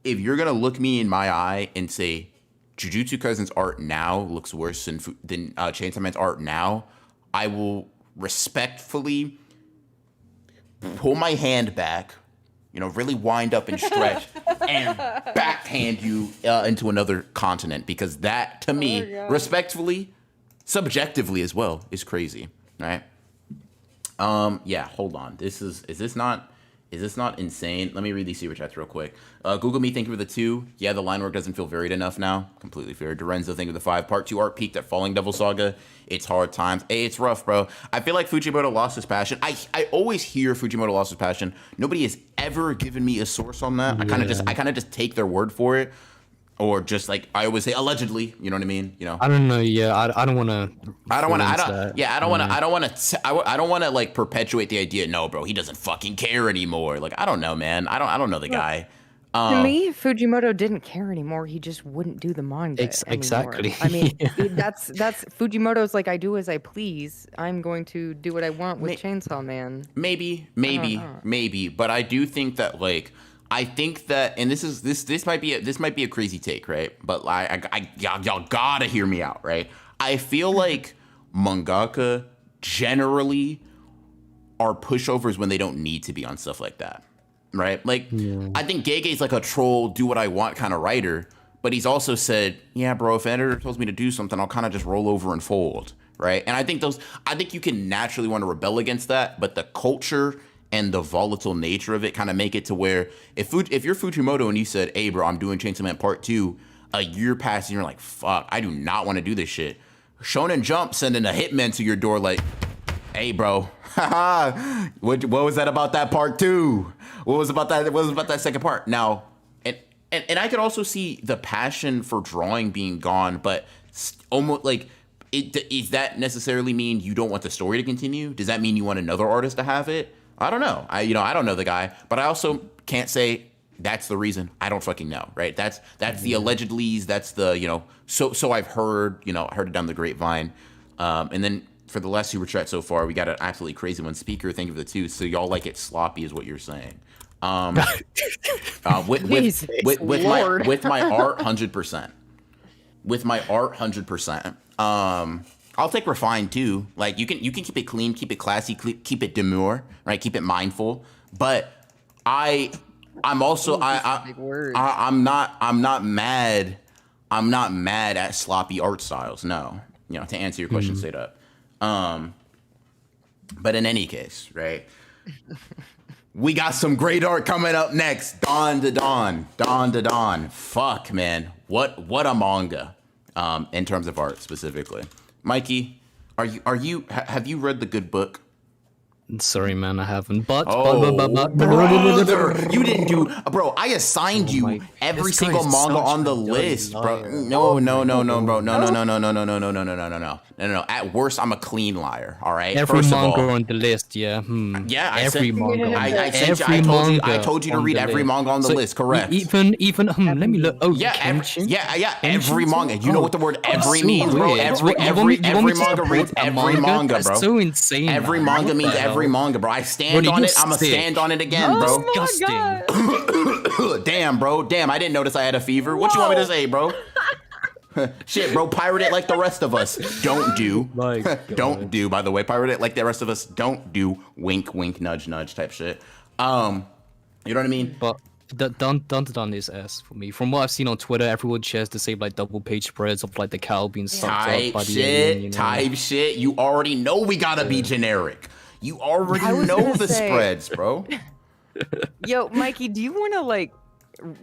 if you're gonna look me in my eye and say Jujutsu Kaisen's art now looks worse than Chainsaw Man's art now, I will respectfully pull my hand back, really wind up and stretch, and backhand you into another continent, because that, to me, respectfully, subjectively as well, is crazy, right? Yeah, hold on. Is this not insane? Let me read these super chats real quick. Google me thinking of the 2. Yeah, the line work doesn't feel varied enough now. Completely fair. Dorenzo thinking of the 5. Part 2 art peaked at Falling Devil Saga. It's hard times. Hey, it's rough, bro. I feel like Fujimoto lost his passion. I always hear Fujimoto lost his passion. Nobody has ever given me a source on that. I kind of just take their word for it. Or just like I always say, allegedly. You know what I mean? I don't know. Yeah, I don't want to. I don't want to like perpetuate the idea. No, bro, he doesn't fucking care anymore. Like, I don't know, man. I don't know the guy. To me, Fujimoto didn't care anymore. He just wouldn't do the manga anymore. Exactly. I mean, that's Fujimoto's like, I do as I please. I'm going to do what I want with Chainsaw Man. Maybe. But I do think that and this might be a crazy take, right? But y'all gotta hear me out, right? I feel like mangaka generally are pushovers when they don't need to be on stuff like that, right? Like, I think Gege's like a troll, do what I want kind of writer, but he's also said, yeah, bro, if an editor tells me to do something, I'll kind of just roll over and fold, right? And I think you can naturally want to rebel against that, but the culture and the volatile nature of it kind of make it to where if you're Fujimoto and you said, hey, bro, I'm doing Chainsaw Man Part 2, a year passes and you're like, fuck, I do not want to do this shit. Shonen Jump sending a hitman to your door like, hey, bro, what was that about that Part 2? What was about that second part? Now, and I could also see the passion for drawing being gone, but almost like, does that necessarily mean you don't want the story to continue? Does that mean you want another artist to have it? I don't know. I don't know the guy, but I also can't say that's the reason. I don't fucking know, right? That's the allegedlys. That's the so I've heard heard it down the grapevine. And then for the last super chat so far, we got an absolutely crazy one. Speaker, think of the 2. So y'all like it sloppy, is what you're saying. With my art, 100%. With my art, 100%. I'll take refined too. Like you can keep it clean, keep it classy, keep it demure, right? Keep it mindful. But I'm also I'm not mad. I'm not mad at sloppy art styles. No, to answer your question straight up. But in any case, right? We got some great art coming up next. Dawn to Dawn. Fuck, man. What a manga. In terms of art specifically. Mikey, have you read The Good Book? Sorry, man, I haven't. But you didn't do, bro. I assigned you every single manga on the list, bro. No. At worst, I'm a clean liar. All right. Every manga on the list, yeah. Yeah, every manga. I told you to read every manga on the list. Correct. Even let me look. Oh, yeah, every manga. You know what the word every means, bro. Every manga reads every manga, bro. That's so insane. Every manga means every manga, bro. I stand on it. I'm gonna stand on it again, bro. Disgusting. Damn, bro. Damn, I didn't notice I had a fever. What you want me to say, bro? Shit, bro. Pirate it like the rest of us. Don't do. Don't do. By the way, pirate it like the rest of us. Don't do. Wink, wink, nudge, nudge type shit. You know what I mean? But Dun is S for me. From what I've seen on Twitter, everyone shares the same like double page spreads of like the cow being sucked up by the alien, Type shit. You already know we gotta be generic. You already know the spreads, bro. Yo, Mikey, do you want to like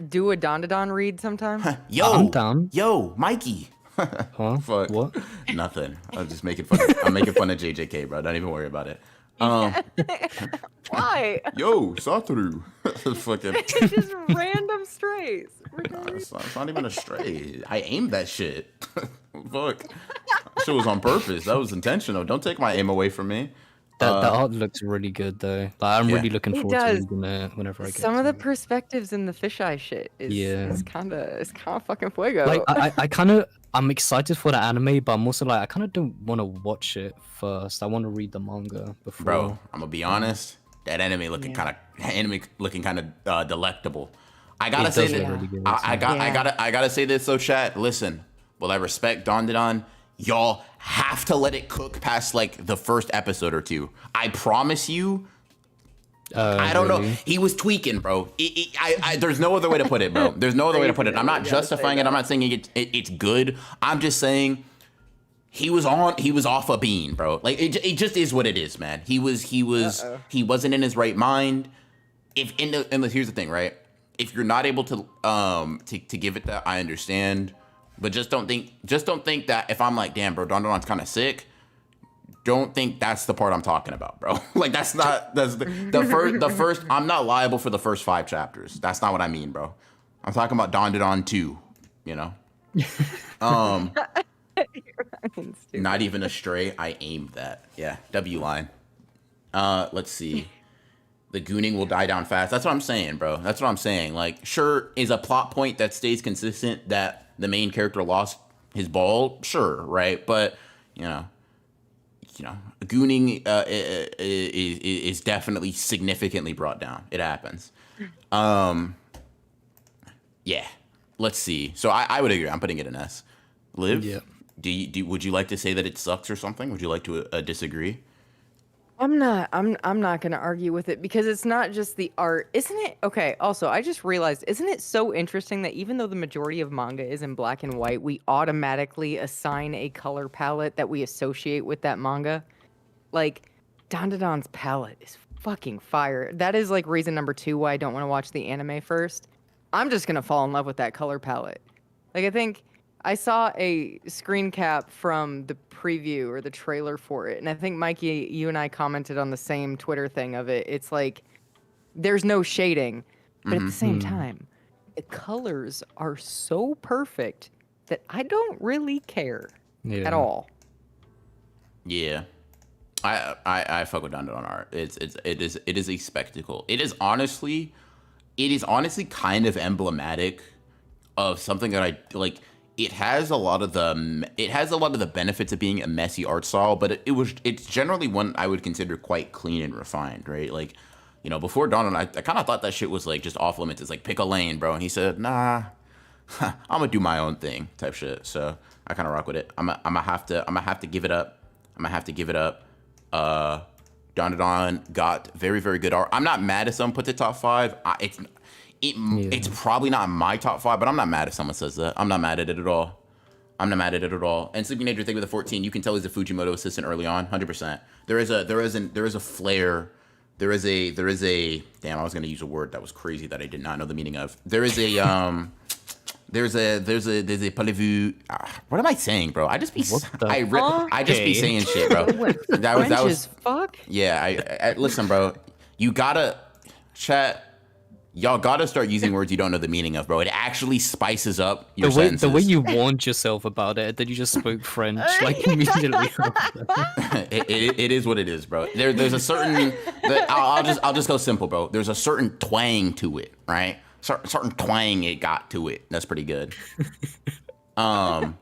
do a Don read sometime? I'm down. Yo, Mikey. Huh? Fuck. What? Nothing. I'm just making fun. I'm making fun of JJK, bro. Don't even worry about it. Why? Yo, Satoru. Fucking. It's just random strays. It's not even a stray. I aimed that shit. Fuck. That shit was on purpose. That was intentional. Don't take my aim away from me. That art looks really good though. Like, I'm really looking forward to reading it whenever I get some of the perspectives in the fisheye shit is kind of fucking fuego. Like I'm excited for the anime, but I'm also like I kind of don't want to watch it first. I want to read the manga before. Bro, I'm gonna be honest. That anime looking kind of delectable. I gotta It say does that. look really good. I gotta say this. So, chat, listen. Well, I respect Don. Y'all have to let it cook past like the first episode or two. I promise you. I don't know. Really? He was tweaking, bro. There's no other way to put it, bro. There's no other way to put it. I'm not justifying it. I'm not saying it's good. I'm just saying he was off a bean, bro. Like it just is what it is, man. He wasn't in his right mind. Here's the thing, right? If you're not able to give it that, I understand. But just don't think that if I'm like, damn, bro, Don's kind of sick. Don't think that's the part I'm talking about, bro. Like that's the first. I'm not liable for the first 5 chapters. That's not what I mean, bro. I'm talking about Don 2. You know. Not even a stray. I aimed that. Yeah, W line. Let's see. The gooning will die down fast. That's what I'm saying, bro. That's what I'm saying. Like, sure, is a plot point that stays consistent that the main character lost his ball. Sure, right? But gooning is definitely significantly brought down. It happens. Yeah. Let's see. So I would agree. I'm putting it in S. Liv? Yeah. Would you like to say that it sucks or something? Would you like to disagree? I'm not gonna argue with it because it's not just the art, isn't it? Okay, also I just realized, isn't it so interesting that even though the majority of manga is in black and white, we automatically assign a color palette that we associate with that manga? Like, Dandadan's palette is fucking fire. That is like reason number 2 why I don't want to watch the anime first. I'm just gonna fall in love with that color palette. Like, I think I saw a screen cap from the preview or the trailer for it, and I think Mikey, you and I commented on the same Twitter thing of it. It's like there's no shading, but at the same time, the colors are so perfect that I don't really care at all. Yeah, I fuck with Don art. It is a spectacle. It is honestly kind of emblematic of something that I like. It has a lot of the benefits of being a messy art style, but it's generally one I would consider quite clean and refined, right? Like, before Don, I kind of thought that shit was like just off limits. It's like, pick a lane, bro. And he said, nah, I'm gonna do my own thing type shit. So I kind of rock with it. I'm gonna have to give it up. Don got very, very good art. I'm not mad if someone puts it top 5. It's probably not my top 5, but I'm not mad if someone says that. I'm not mad at it at all. And Sleeping Nature thing with the 14, you can tell he's a Fujimoto assistant early on, 100%. There is a flair. There is a damn. I was gonna use a word that was crazy that I did not know the meaning of. There's a parlez-vous. What am I saying, bro? I just be saying shit, bro. That was fuck. Yeah, I listen, bro. You gotta chat. Y'all gotta start using words you don't know the meaning of, bro. It actually spices up your sentences. The way you warned yourself about it, that you just spoke French like immediately. it is what it is, bro. There's a certain. I'll just go simple, bro. There's a certain twang to it, right? Certain twang it got to it. That's pretty good. But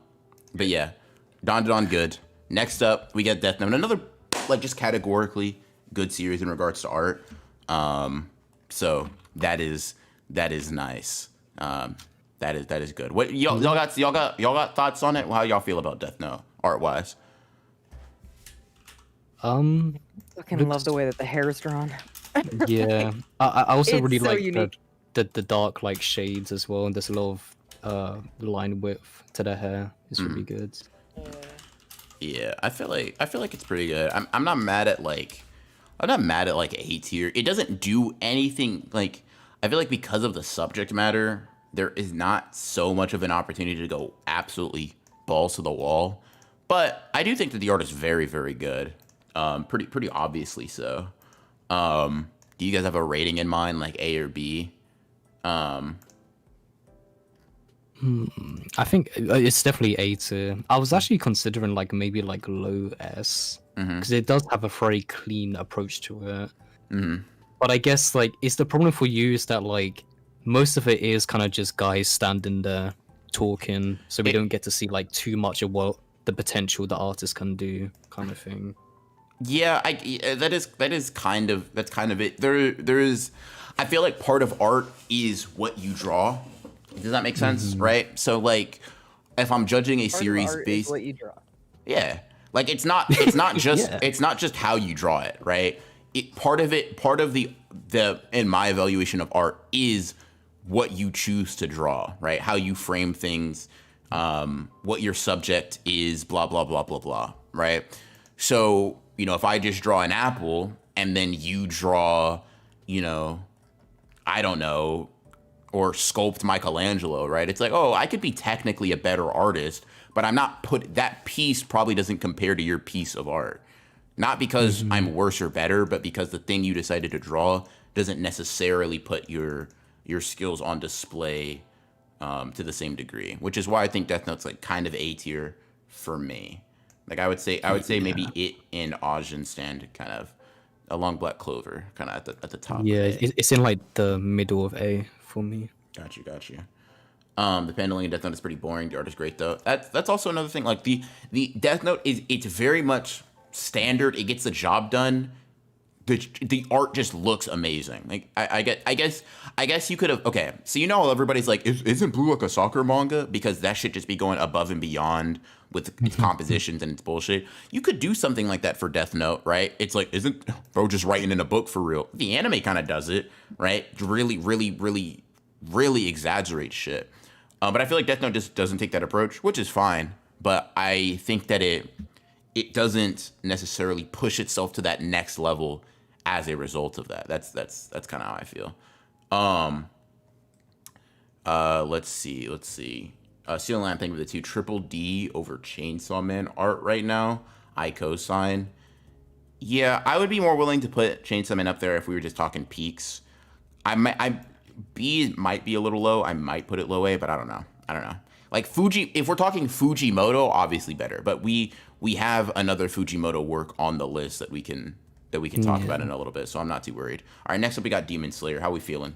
yeah, Don good. Next up, we get Death Note, another like just categorically good series in regards to art. So that is nice. That is good. What y'all got thoughts on it? How y'all feel about Death Note art wise? Fucking love the way that the hair is drawn. Yeah, I also It's really so like unique. the dark like shades as well, and there's a lot of line width to the hair. It's really good. Yeah, I feel like it's pretty good. I'm not mad at like A tier. It doesn't do anything like I feel like because of the subject matter, there is not so much of an opportunity to go absolutely balls to the wall. But I do think that the art is very, very good. Pretty obviously so. Do you guys have a rating in mind, like A or B? I think it's definitely A tier. I was actually considering like maybe like low S because it does have a very clean approach to it. But I guess like it's the problem for you is that like most of it is kind of just guys standing there talking, so we don't get to see like too much of what the potential the artist can do, kind of thing. Yeah, that's kind of it. There is, I feel like part of art is what you draw. Does that make sense? Right? So like, if I'm judging a Part of series art is based, what you draw. yeah, like it's not just Yeah. it's not just how you draw it, right? Part of the in my evaluation of art is what you choose to draw, right? How you frame things, what your subject is, blah blah blah blah blah, right? So if I just draw an apple and then you draw, I don't know, or sculpt Michelangelo, right? It's like, oh, I could be technically a better artist, but I'm not that piece probably doesn't compare to your piece of art. Not because I'm worse or better, but because the thing you decided to draw doesn't necessarily put your skills on display to the same degree, which is why I think Death Note's like kind of A tier for me. Like I would say maybe it and Ajin stand kind of along Black Clover, kind of at the top. Yeah, of A. it's in like the middle of A for me. Got you. The paneling in Death Note is pretty boring. The art is great though. That's also another thing. Like the Death Note it's very much standard. It gets the job done. The art just looks amazing. Like I guess you could have, okay. So how everybody's like, isn't Blue like a soccer manga? Because that should just be going above and beyond with its compositions and its bullshit. You could do something like that for Death Note, right? It's like, isn't bro just writing in a book for real? The anime kind of does it, right? Really exaggerates shit. But I feel like Death Note just doesn't take that approach, which is fine. But I think that it doesn't necessarily push itself to that next level as a result of that. That's kind of how I feel. Let's see. Seal Lamp, thank you for the 2. Triple D over Chainsaw Man art right now. I co-sign. Yeah, I would be more willing to put Chainsaw Man up there if we were just talking peaks. B might be a little low. I might put it low A, but I don't know. Like if we're talking Fujimoto, obviously better. But we have another Fujimoto work on the list that we can talk about in a little bit. So I'm not too worried. All right, next up we got Demon Slayer. How we feeling,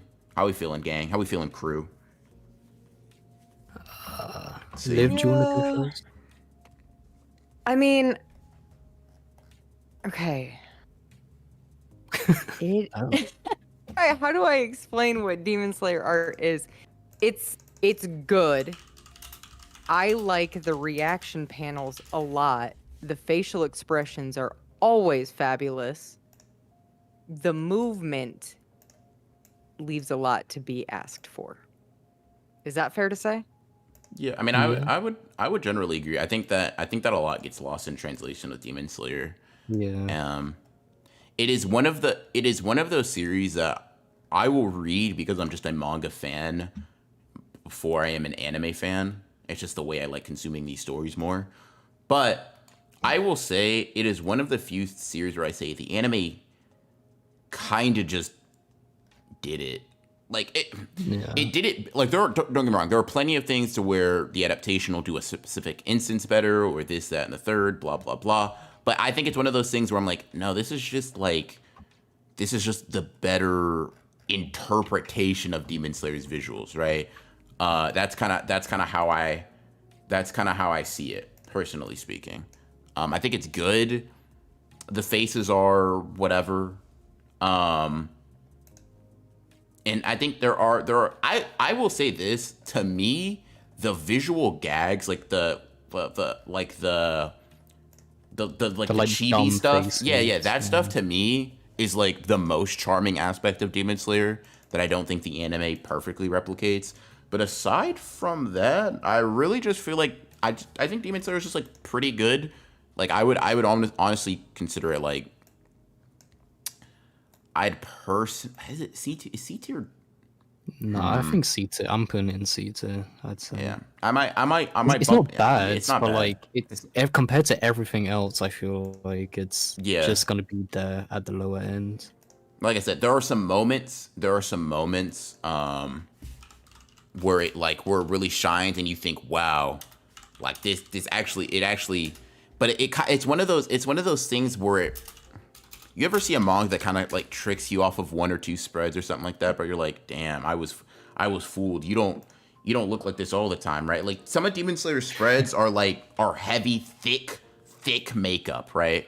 gang? How we feeling, crew? Liv, do you want to go first? I mean, okay. Oh. How do I explain what Demon Slayer art is? It's good. I like the reaction panels a lot. The facial expressions are always fabulous. The movement leaves a lot to be asked for. Is that fair to say? Yeah, I mean, I would generally agree. I think that a lot gets lost in translation with Demon Slayer. Yeah. It is one of those series that I will read because I'm just a manga fan before I am an anime fan. It's just the way I like consuming these stories more. But I will say it is one of the few series where I say the anime kind of just did it. Like it did it. Like don't get me wrong. There are plenty of things to where the adaptation will do a specific instance better, or this, that, and the third, blah blah blah. But I think it's one of those things where I'm like, no, this is just the better interpretation of Demon Slayer's visuals, right? That's kind of how I see it, personally speaking. I think it's good. The faces are whatever. And I think there are I will say this, to me, the visual gags, like the chibi stuff. faces. Yeah, that stuff to me is like the most charming aspect of Demon Slayer that I don't think the anime perfectly replicates. But aside from that, I really just feel like I think Demon Slayer is just like pretty good. Like I would honestly consider it like is it C tier? Is C tier? No, I think C tier. I'm putting it in C tier. I'd say. Yeah, I might. It's bump, not bad. It's not but bad. like compared to everything else, I feel like it's just gonna be there at the lower end. Like I said, there are some moments. Where it really shines, and you think, wow, like this actually. But it's one of those things where you ever see a manga that kind of like tricks you off of one or two spreads or something like that, but you're like, damn, I was fooled. You don't look like this all the time, right? Like some of Demon Slayer's spreads are heavy, thick makeup, right?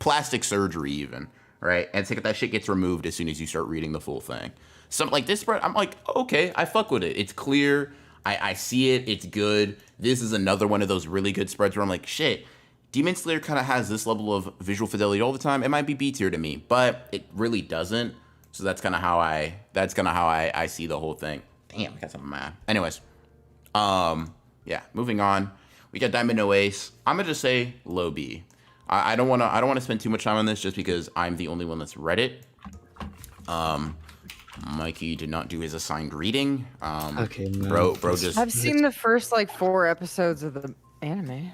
plastic surgery even, right? And it's like that shit gets removed as soon as you start reading the full thing. Something like this spread, I'm like, okay, I fuck with it. It's clear. I see it. It's good. This is another one of those really good spreads where I'm like, shit, Demon Slayer kind of has this level of visual fidelity all the time. It might be B tier to me, but it really doesn't. So that's kind of how I see the whole thing. Damn, I got something mad. Anyways, yeah, moving on. We got Diamond No Ace. I'm gonna just say low B. I don't wanna spend too much time on this just because I'm the only one that's read it. Mikey did not do his assigned reading. Okay, no. Bro just. I've seen the first like 4 episodes of the anime.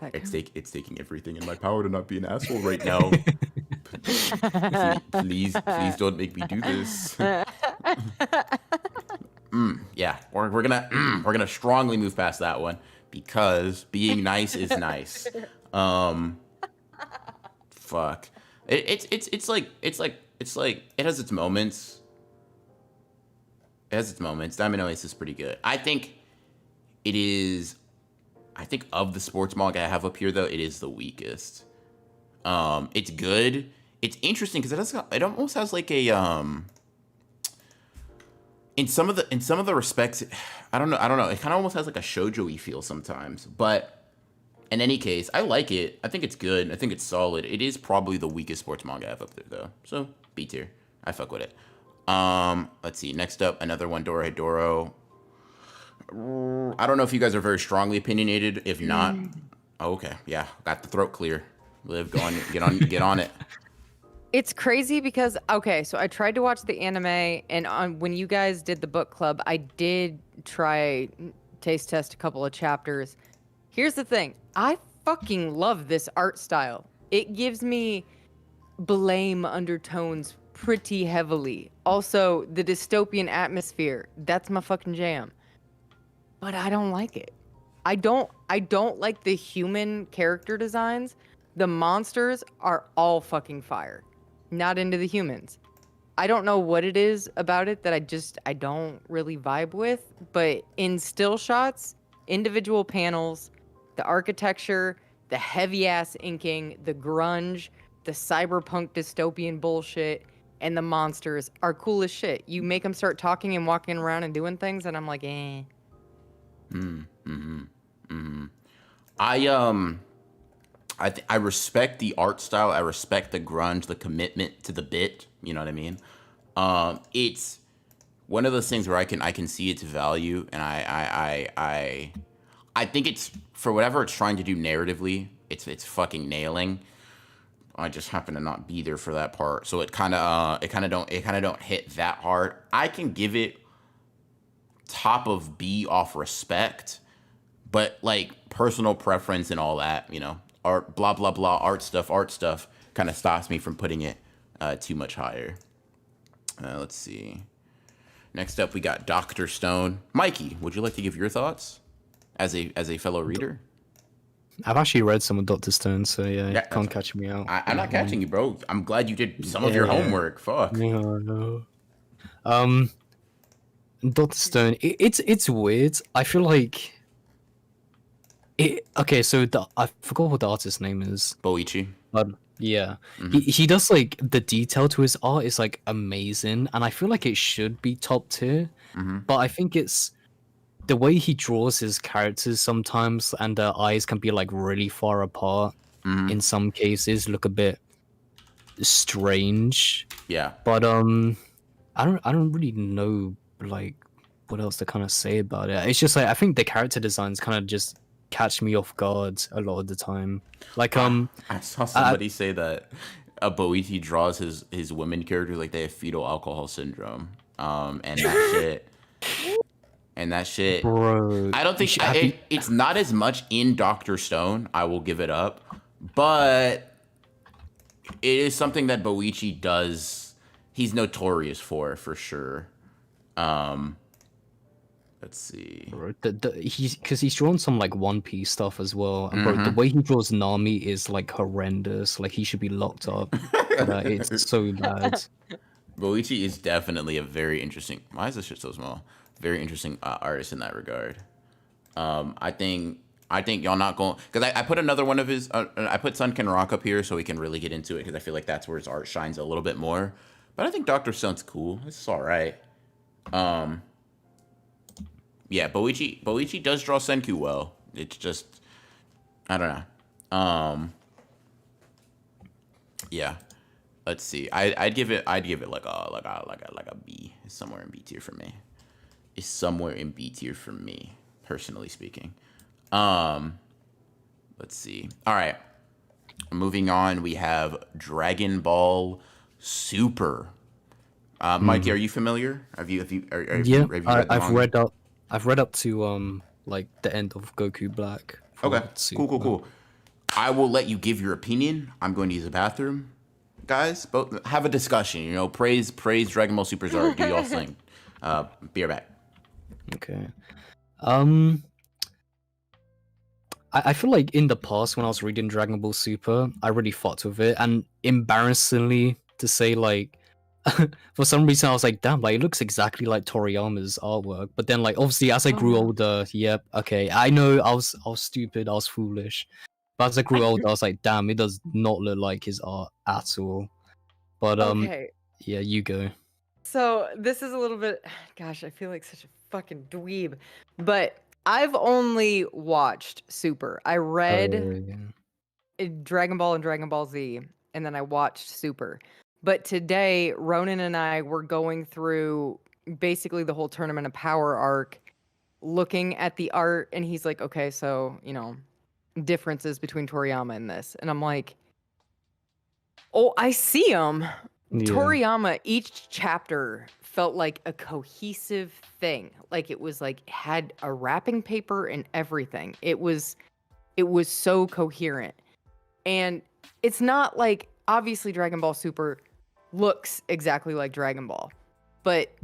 It's taking everything in my power to not be an asshole right now. please don't make me do this. Yeah, we're gonna strongly move past that one because being nice is nice. Fuck. It's like it has its moments. It has its moments. Diamond No Ace is pretty good. I think of the sports manga I have up here though, it is the weakest. It's good. It's interesting because it almost has like a in some of the respects, I don't know. It kind of almost has like a shoujo-y feel sometimes. But in any case, I like it. I think it's good. I think it's solid. It is probably the weakest sports manga I have up there though. So B tier. I fuck with it. Let's see. Next up, another one, Dorohedoro. I don't know if you guys are very strongly opinionated. If not, okay, yeah, got the throat clear. Liv, go on, get on it. It's crazy because, okay, so I tried to watch the anime, and when you guys did the book club, I did try taste test a couple of chapters. Here's the thing. I fucking love this art style. It gives me blame undertones pretty heavily. Also, the dystopian atmosphere, that's my fucking jam. But I don't like it. I don't like the human character designs. The monsters are all fucking fire. Not into the humans. I don't know what it is about it that I don't really vibe with, but in still shots, individual panels, the architecture, the heavy ass inking, the grunge, the cyberpunk dystopian bullshit, and the monsters are cool as shit. You make them start talking and walking around and doing things, and I'm like, eh. I respect the art style. I respect the grunge, the commitment to the bit. You know what I mean? It's one of those things where I can see its value, and I think it's, for whatever it's trying to do narratively, it's fucking nailing. I just happen to not be there for that part, so it kind of don't hit that hard. I can give it top of B off respect, but like personal preference and all that, you know, art, blah blah blah, art stuff kind of stops me from putting it too much higher. Let's see. Next up, we got Dr. Stone. Mikey, would you like to give your thoughts as a fellow reader? I've actually read some of Dr. Stone, so yeah, can't catch me out. I'm not catching you, bro. I'm glad you did some of your homework. Fuck. No. Dr. Stone, it's weird. I feel like okay, so I forgot what the artist's name is. Boichi. Yeah, he does like the detail to his art is like amazing, and I feel like it should be top tier. But I think it's the way he draws his characters sometimes, and their eyes can be like really far apart. In some cases, look a bit strange. Yeah. But I don't really know like what else to kind of say about it. It's just like I think the character designs kind of just catch me off guard a lot of the time. Like I saw somebody say that Boichi draws his women characters like they have fetal alcohol syndrome. And that shit. Bro, I don't think it's not as much in Dr. Stone. I will give it up, but it is something that Boichi does. He's notorious for sure. Let's see. Bro, he's drawn some like One Piece stuff as well. And bro, the way he draws Nami is like horrendous. Like he should be locked up. It's so bad. Boichi is definitely a very interesting. Why is this shit so small? Very interesting artist in that regard. I think I think y'all not going because I put another one of his. I put Sunken Rock up here so we can really get into it because I feel like that's where his art shines a little bit more. But I think Doctor Stone's cool. It's all right. Yeah, Boichi does draw Senku well. It's just I don't know. Yeah. Let's see. I'd give it like a B. It's somewhere in B tier for me. It's somewhere in B tier for me, personally speaking. Let's see. All right. Moving on, we have Dragon Ball Super. Mikey, are you familiar? Have you Yeah, read I've manga? read up. I've read up to like the end of Goku Black. for Okay. Super. Cool. I will let you give your opinion. I'm going to use the bathroom. Guys, both have a discussion. You know, praise Dragon Ball Super's art. Do y'all think? Be right back. Okay. I feel like in the past when I was reading Dragon Ball Super, I really fucked with it, and embarrassingly to say, like, for some reason I was like, damn, like it looks exactly like Toriyama's artwork. But then, like, obviously as I grew older, yep, okay, I know I was stupid, I was foolish. But as I grew older, I was like, damn, it does not look like his art at all. But Okay. yeah, you go. So this is a little bit, gosh, I feel like such a fucking dweeb, but I've only watched Super. I read Yeah. Dragon Ball and Dragon Ball Z, and then I watched Super. But today, Ronan and I were going through basically the whole Tournament of Power arc, looking at the art, and he's like, okay, so, differences between Toriyama and this. And I'm like, oh, I see them. Yeah. Toriyama, each chapter felt like a cohesive thing. Like it was like had a wrapping paper and everything. It was so coherent. And it's not like obviously Dragon Ball Super looks exactly like Dragon Ball. But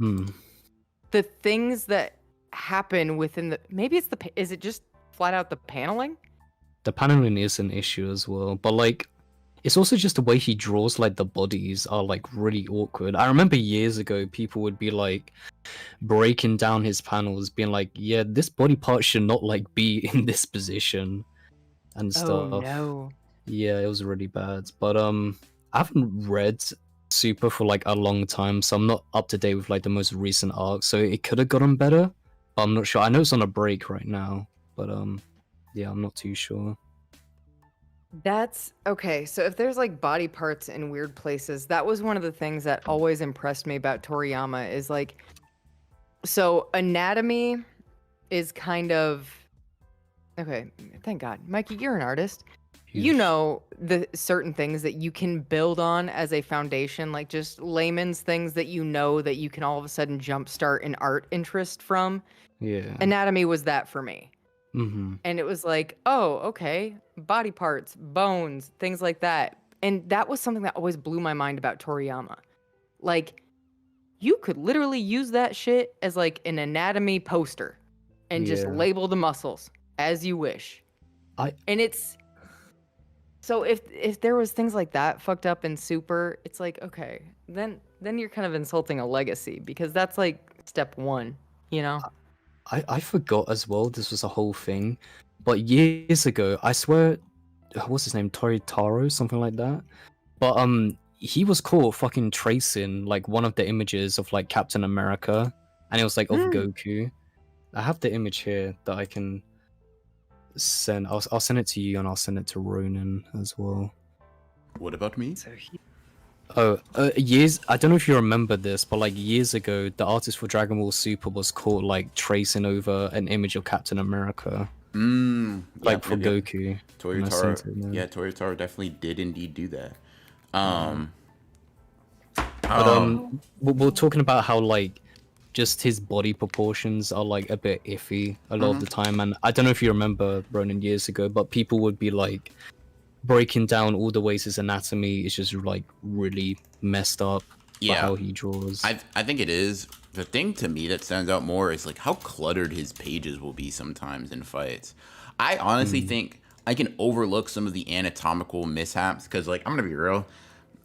the things that happen within maybe it's is it just flat out the paneling? The paneling is an issue as well, but like it's also just the way he draws, like the bodies are like really awkward. I remember years ago people would be like breaking down his panels, being like, yeah, this body part should not like be in this position and stuff. Oh no. Yeah, it was really bad. But I haven't read Super for like a long time, so I'm not up to date with like the most recent arc. So it could have gotten better, but I'm not sure. I know it's on a break right now, but yeah, I'm not too sure. That's okay. So if there's like body parts in weird places, that was one of the things that always impressed me about Toriyama is like, so anatomy is kind of okay. Thank God, Mikey, you're an artist. You Huge. know the certain things that you can build on as a foundation, like just layman's things that you know that you can all of a sudden jumpstart an art interest from. Yeah. Anatomy was that for me. Mm-hmm. And it was like, oh, okay, body parts, bones, things like that. And that was something that always blew my mind about Toriyama. Like, you could literally use that shit as like an anatomy poster and just Yeah. label the muscles as you wish. And it's so if there was things like that fucked up in Super, it's like, okay, then you're kind of insulting a legacy because that's like step one, you know? I forgot as well this was a whole thing, but years ago, I swear, what's his name, Toritaro, something like that. But he was caught fucking tracing like one of the images of like Captain America, and it was like of Goku. I have the image here that I can send. I'll send it to you, and I'll send it to Ronan as well. What about me? Years. I don't know if you remember this, but like years ago, the artist for Dragon Ball Super was caught like tracing over an image of Captain America, like for Goku. Toritaro, yeah, Toritaro definitely did indeed do that. But we're talking about how like just his body proportions are like a bit iffy a lot of the time, and I don't know if you remember Ronan years ago, but people would be like breaking down all the ways his anatomy is just like really messed up. Yeah, how he draws. I think it is. The thing to me that stands out more is like how cluttered his pages will be sometimes in fights. I honestly think I can overlook some of the anatomical mishaps because, like, I'm gonna be real,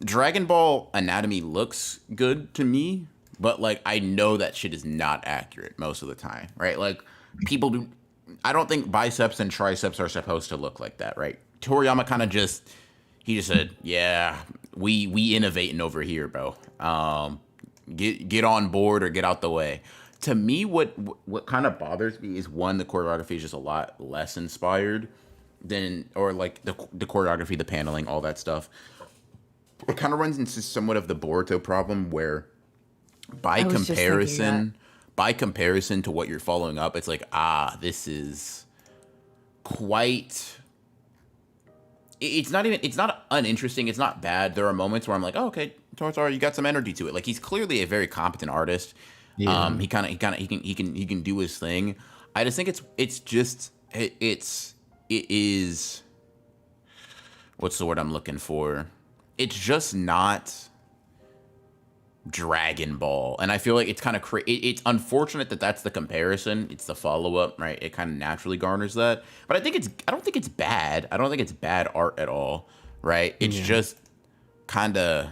Dragon Ball anatomy looks good to me, but like I know that shit is not accurate most of the time, right? Like people do. I don't think biceps and triceps are supposed to look like that, right? Toriyama kind of he just said, yeah, we innovating over here, bro. Get on board or get out the way. To me, what kind of bothers me is, one, the choreography is just a lot less inspired than, or like the choreography, the paneling, all that stuff. It kind of runs into somewhat of the Boruto problem, where by comparison to what you're following up, it's like, this is quite. It's not uninteresting. It's not bad. There are moments where I'm like, oh, okay, Toriyama, you got some energy to it. Like, he's clearly a very competent artist. Yeah. He can do his thing. I just think it is. What's the word I'm looking for? It's just not Dragon Ball, and I feel like it's kind of it's unfortunate that that's the comparison. It's the follow up, right? It kind of naturally garners that, but I don't think it's bad. I don't think it's bad art at all, right? It's just kind of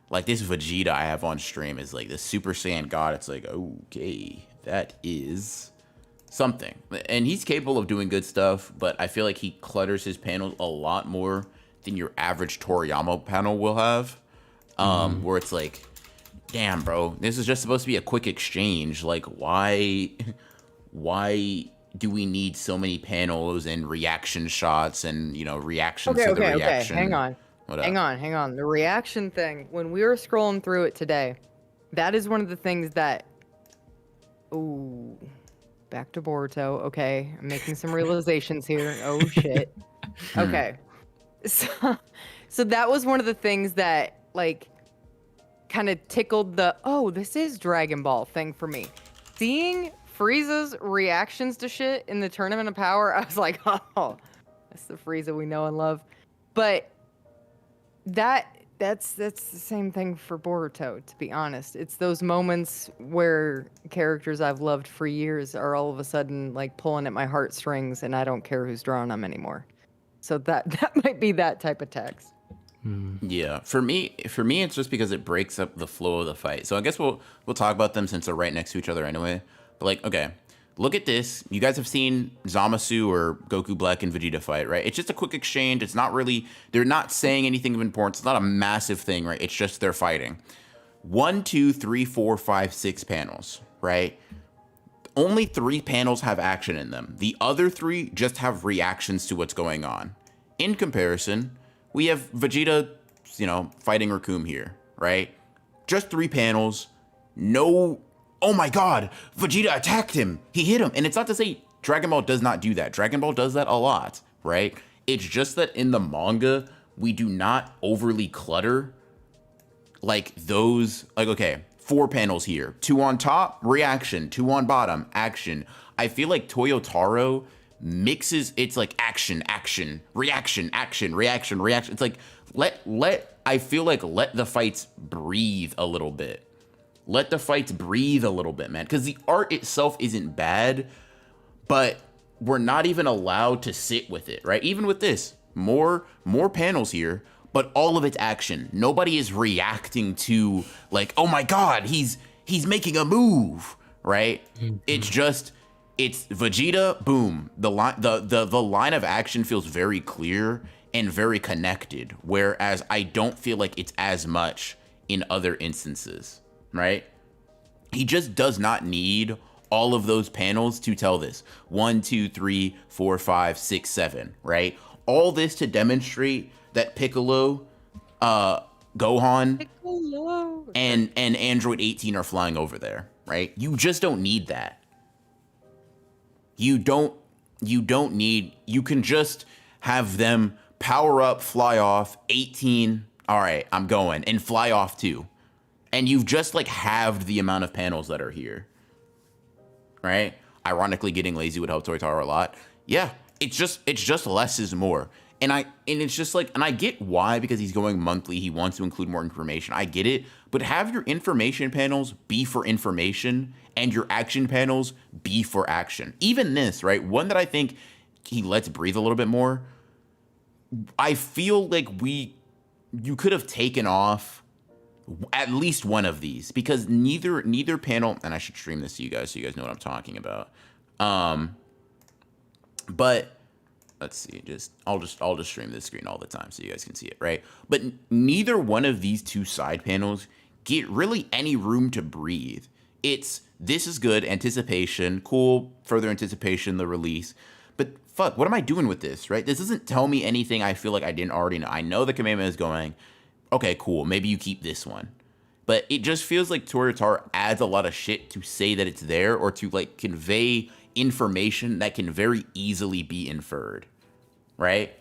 like this Vegeta I have on stream is like the Super Saiyan God. It's like, okay, that is something, and he's capable of doing good stuff, but I feel like he clutters his panels a lot more than your average Toriyama panel will have. Where it's like, damn, bro, this is just supposed to be a quick exchange. Like, why do we need so many panels and reaction shots and, reactions to the reaction? Okay, hang on. The reaction thing, when we were scrolling through it today, that is one of the things that, back to Boruto. Okay, I'm making some realizations here. Oh, shit. Okay. So that was one of the things that, like, kind of tickled the, this is Dragon Ball thing for me. Seeing Frieza's reactions to shit in the Tournament of Power, I was like, that's the Frieza we know and love. But that's the same thing for Boruto, to be honest. It's those moments where characters I've loved for years are all of a sudden, like, pulling at my heartstrings, and I don't care who's drawing them anymore. So that might be that type of text. Yeah, for me, it's just because it breaks up the flow of the fight. So I guess we'll talk about them since they're right next to each other anyway. But like, okay, look at this. You guys have seen Zamasu or Goku Black and Vegeta fight, right? It's just a quick exchange. It's not really, they're not saying anything of importance. It's not a massive thing, right? It's just they're fighting. 1, 2, 3, 4, 5, 6 panels, right? Only 3 panels have action in them. The other 3 just have reactions to what's going on. In comparison, we have Vegeta, fighting Raccoon here, right? Just 3 panels. No, oh my God, Vegeta attacked him. He hit him. And it's not to say Dragon Ball does not do that. Dragon Ball does that a lot, right? It's just that in the manga, we do not overly clutter like those, like, okay, 4 panels here. 2 on top, reaction. 2 on bottom, action. I feel like Toyotaro mixes, it's like action, reaction. It's like let the fights breathe a little bit. Let the fights breathe a little bit, man. Because the art itself isn't bad, but we're not even allowed to sit with it, right? Even with this, more panels here, but all of it's action. Nobody is reacting to, like, oh my God, he's making a move, right? Mm-hmm. It's Vegeta, boom. The line of action feels very clear and very connected, whereas I don't feel like it's as much in other instances, right? He just does not need all of those panels to tell this. 1, 2, 3, 4, 5, 6, 7, right? All this to demonstrate that Piccolo, Gohan, and Android 18 are flying over there, right? You just don't need that. You can just have them power up, fly off, 18, all right, I'm going, and fly off too. And you've just like halved the amount of panels that are here, right? Ironically, getting lazy would help Toyotaro a lot. Yeah, it's just less is more. And it's just like, and I get why, because he's going monthly, he wants to include more information. I get it, but have your information panels be for information and your action panels be for action. Even this, right? One that I think he lets breathe a little bit more. I feel like you could have taken off at least one of these, because neither panel, and I should stream this to you guys so you guys know what I'm talking about. But let's see, I'll just stream this screen all the time so you guys can see it, right? But neither one of these two side panels get really any room to breathe. It's this is good, anticipation, cool, further anticipation, the release. But fuck, what am I doing with this, right? This doesn't tell me anything I feel like I didn't already know. I know the commandment is going, okay, cool, maybe you keep this one. But it just feels like Toyotar adds a lot of shit to say that it's there or to like convey information that can very easily be inferred, right?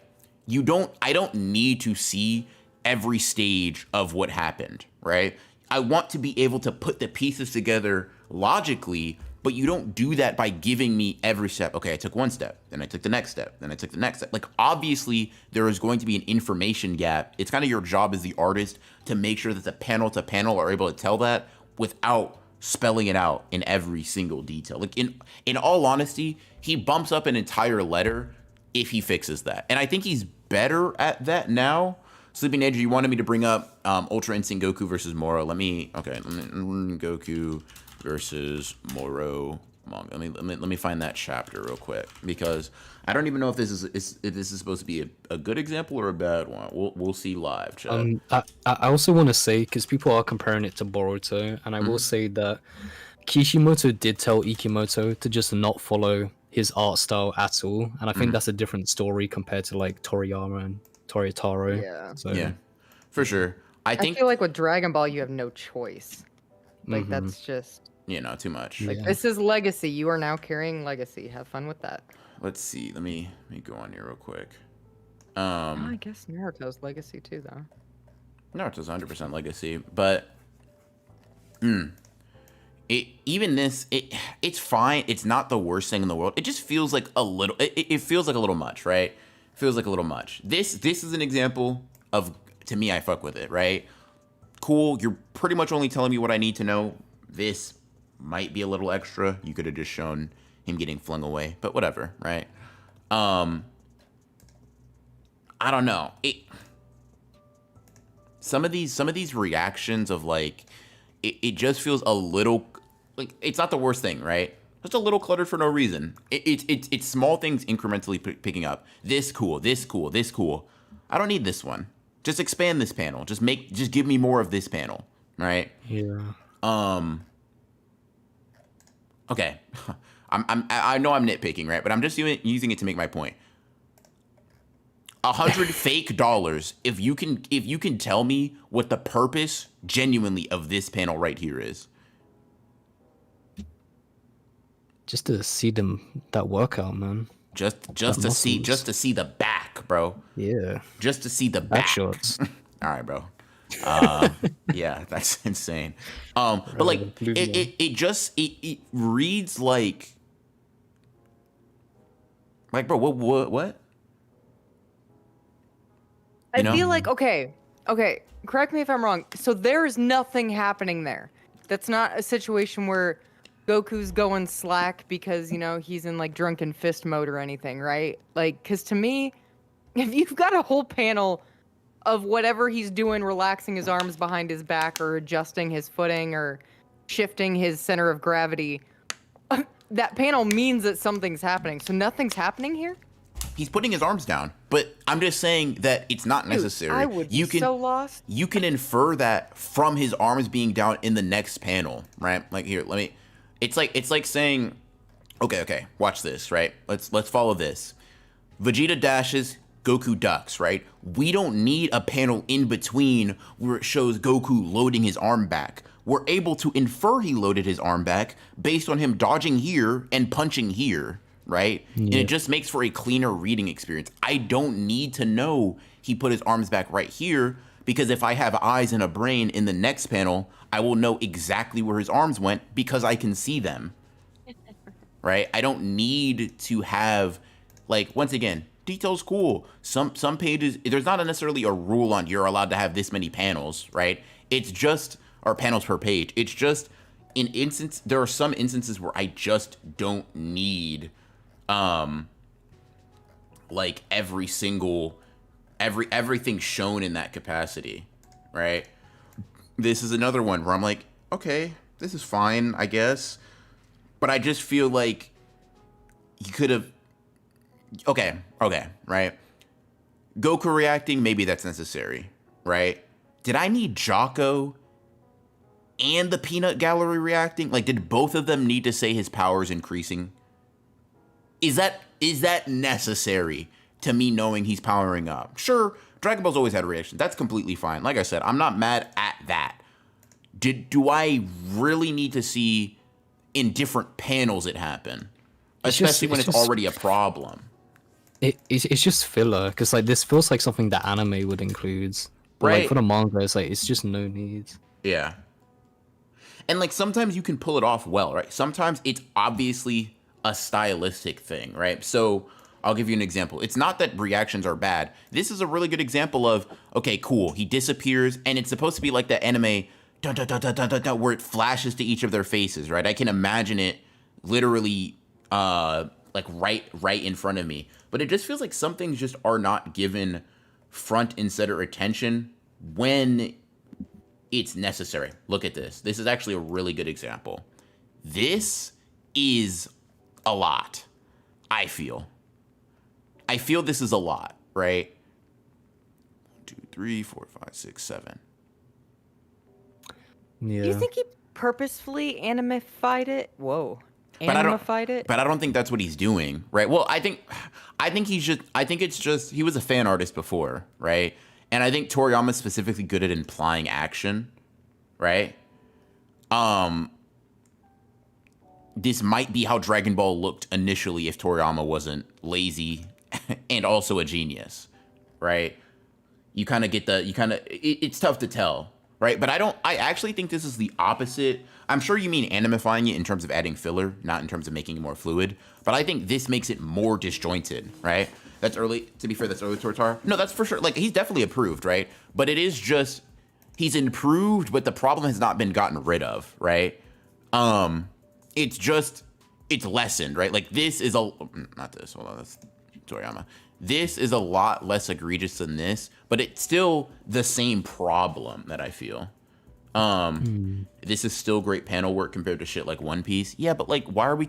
I don't need to see every stage of what happened, right? I want to be able to put the pieces together logically, but you don't do that by giving me every step. Okay, I took one step, then I took the next step, then I took the next step. Like, obviously, there is going to be an information gap. It's kind of your job as the artist to make sure that the panel to panel are able to tell that without spelling it out in every single detail. Like, in all honesty, he bumps up an entire letter if he fixes that. And I think he's better at that now. Sleeping Andrew, you wanted me to bring up Ultra Instinct Goku versus Moro. Let me Goku versus Moro manga. Let me find that chapter real quick, because I don't even know if this is supposed to be a good example or a bad one. We'll see live, chat. I also want to say, because people are comparing it to Boruto, and I will say that Kishimoto did tell Ikimoto to just not follow his art style at all, and I think that's a different story compared to like Toriyama and Toyotaro. Yeah. So Yeah, for sure. I think feel like with Dragon Ball, you have no choice. Like, that's just... too much. Like, this is legacy. You are now carrying legacy. Have fun with that. Let's see. Let me go on here real quick. I guess Naruto's legacy too, though. Naruto's 100% legacy, but it's fine. It's not the worst thing in the world. It just feels like a little. It feels like a little much, right? Feels like a little much. This is an example of, to me, I fuck with it, right? Cool. You're pretty much only telling me what I need to know. This might be a little extra. You could have just shown him getting flung away, but whatever, right? I don't know. Some of these reactions of like, it just feels a little like, it's not the worst thing, right? Just a little cluttered for no reason. It's small things incrementally picking up. This cool, this cool, this cool. I don't need this one. Just expand this panel. Just give me more of this panel, right? yeah. Okay. I know I'm nitpicking, right? But I'm just using it to make my point. 100 fake dollars. If you can tell me what the purpose genuinely of this panel right here is. Just to see that workout, man. Just to see the back, bro. Yeah. Just to see the back shots. All right, bro. Yeah, that's insane. But like it reads like bro, what? I feel like, okay, correct me if I'm wrong. So there's nothing happening there. That's not a situation where Goku's going slack because, he's in like drunken fist mode or anything, right? Like, because to me, if you've got a whole panel of whatever he's doing, relaxing his arms behind his back or adjusting his footing or shifting his center of gravity, that panel means that something's happening. So nothing's happening here? He's putting his arms down, but I'm just saying that it's not necessary. I would be so lost. You can infer that from his arms being down in the next panel, right? Like here, it's like saying, okay, watch this, right? Let's follow this. Vegeta dashes, Goku ducks, right? We don't need a panel in between where it shows Goku loading his arm back. We're able to infer he loaded his arm back based on him dodging here and punching here, right? Yeah. And it just makes for a cleaner reading experience. I don't need to know he put his arms back right here, because if I have eyes and a brain in the next panel, I will know exactly where his arms went because I can see them, right? I don't need to have, like, once again, detail's cool. Some pages, there's not necessarily a rule on you're allowed to have this many panels, right? It's just, or panels per page. It's just, there are some instances where I just don't need, like everything shown in that capacity, right? This is another one where I'm like, okay, this is fine, I guess. But I just feel like you could have, okay, right? Goku reacting, maybe that's necessary, right? Did I need Jocko and the Peanut Gallery reacting? Like, did both of them need to say his power's increasing? Is that necessary to me knowing he's powering up? Sure, Dragon Ball's always had a reaction. That's completely fine. Like I said, I'm not mad at that. Do I really need to see in different panels it happen? Especially when it's already a problem. It's just filler, because like this feels like something that anime would include. But Right. like for the manga, it's just no need. Yeah. And like sometimes you can pull it off well, right? Sometimes it's obviously a stylistic thing, right? So I'll give you an example. It's not that reactions are bad. This is a really good example of, okay, cool, he disappears, and it's supposed to be like the anime dun, dun, dun, dun, dun, dun, dun, where it flashes to each of their faces, right? I can imagine it literally like right in front of me. But it just feels like some things just are not given front and center attention when it's necessary. Look at this. This is actually a really good example. This is a lot, I feel. I feel this is a lot, right? 1, 2, 3, 4, 5, 6, 7. Yeah. Do you think he purposefully animified it? Whoa. But I don't. Animified it? But I don't think that's what he's doing, right? Well, I think it's just he was a fan artist before, right? And I think Toriyama's specifically good at implying action, right? This might be how Dragon Ball looked initially if Toriyama wasn't lazy and also a genius, right? You kind of get it's tough to tell, right? But I actually think this is the opposite. I'm sure you mean animifying it in terms of adding filler, not in terms of making it more fluid. But I think this makes it more disjointed, right? That's early, to be fair, that's early Tortara. No, that's for sure. Like, he's definitely improved, right? But it is just, he's improved, but the problem has not been gotten rid of, right? It's lessened, right? Like, this is not this, hold on, that's Toriyama. This is a lot less egregious than this, but it's still the same problem that I feel. This is still great panel work compared to shit like One Piece. Yeah, but like, why are we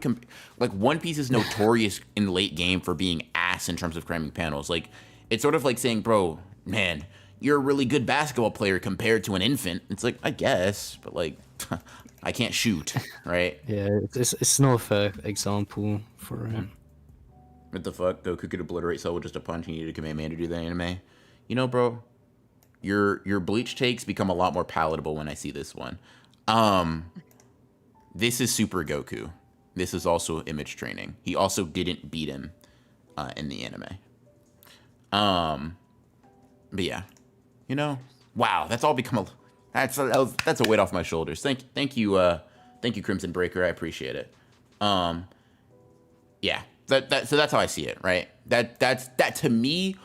like One Piece is notorious in late game for being ass in terms of cramming panels. Like, it's sort of like saying, bro, man, you're a really good basketball player compared to an infant. It's like, I guess, but like, I can't shoot, right? Yeah, it's not a fair example for him. What the fuck? Goku could obliterate Cell with just a punch. He needed a command man to do the anime. You know, bro, your Bleach takes become a lot more palatable when I see this one. This is Super Goku. This is also image training. He also didn't beat him in the anime. But yeah, you know, wow, that's all become that's a weight off my shoulders. Thank you, Crimson Breaker. I appreciate it. Yeah, so that's how I see it, right? That to me,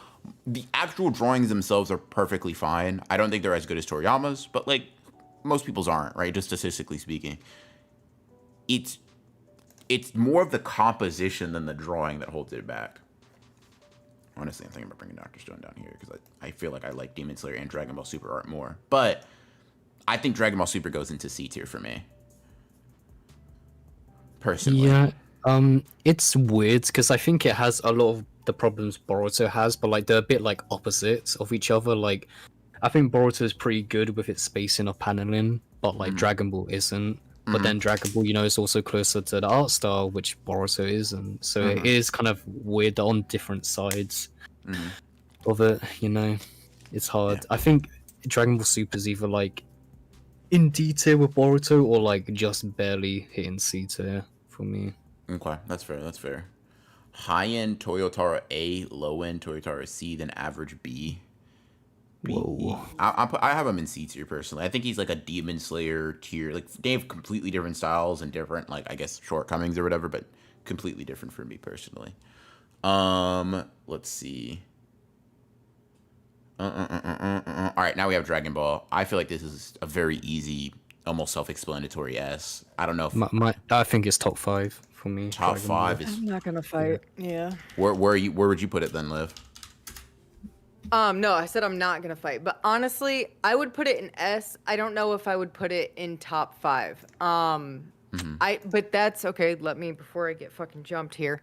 the actual drawings themselves are perfectly fine. I don't think they're as good as Toriyama's, but like most people's aren't, right? Just statistically speaking, it's more of the composition than the drawing that holds it back. Honestly, I'm thinking about bringing Dr. Stone down here because I feel like I like Demon Slayer and Dragon Ball Super art more, but I think Dragon Ball Super goes into C tier for me, personally. Yeah, it's weird because I think it has a lot of the problems Boruto has, but like they're a bit like opposites of each other. Like, I think Boruto is pretty good with its spacing of paneling, but like Dragon Ball isn't. But then Dragon Ball, is also closer to the art style, which Boruto isn't. So it is kind of weird on different sides of it. It's hard. Yeah. I think Dragon Ball Super is either like in D tier with Boruto or like just barely hitting C tier for me. Okay, that's fair. High-end Toyotaro A, low-end Toyotaro C, then average B. Whoa. I have him in C tier personally. I think he's like a Demon Slayer tier. Like, they have completely different styles and different, like, I guess, shortcomings or whatever, but completely different for me personally. Let's see. All right, now we have Dragon Ball. I feel like this is a very easy, almost self-explanatory S. I don't know if I think it's top 5 for me. top Dragon 5 Ball. is. I'm not gonna fight. Yeah. Where would you put it then, Liv? No, I said I'm not gonna fight, but honestly, I would put it in S. I don't know if I would put it in top 5. But that's okay. Let me, before I get fucking jumped here.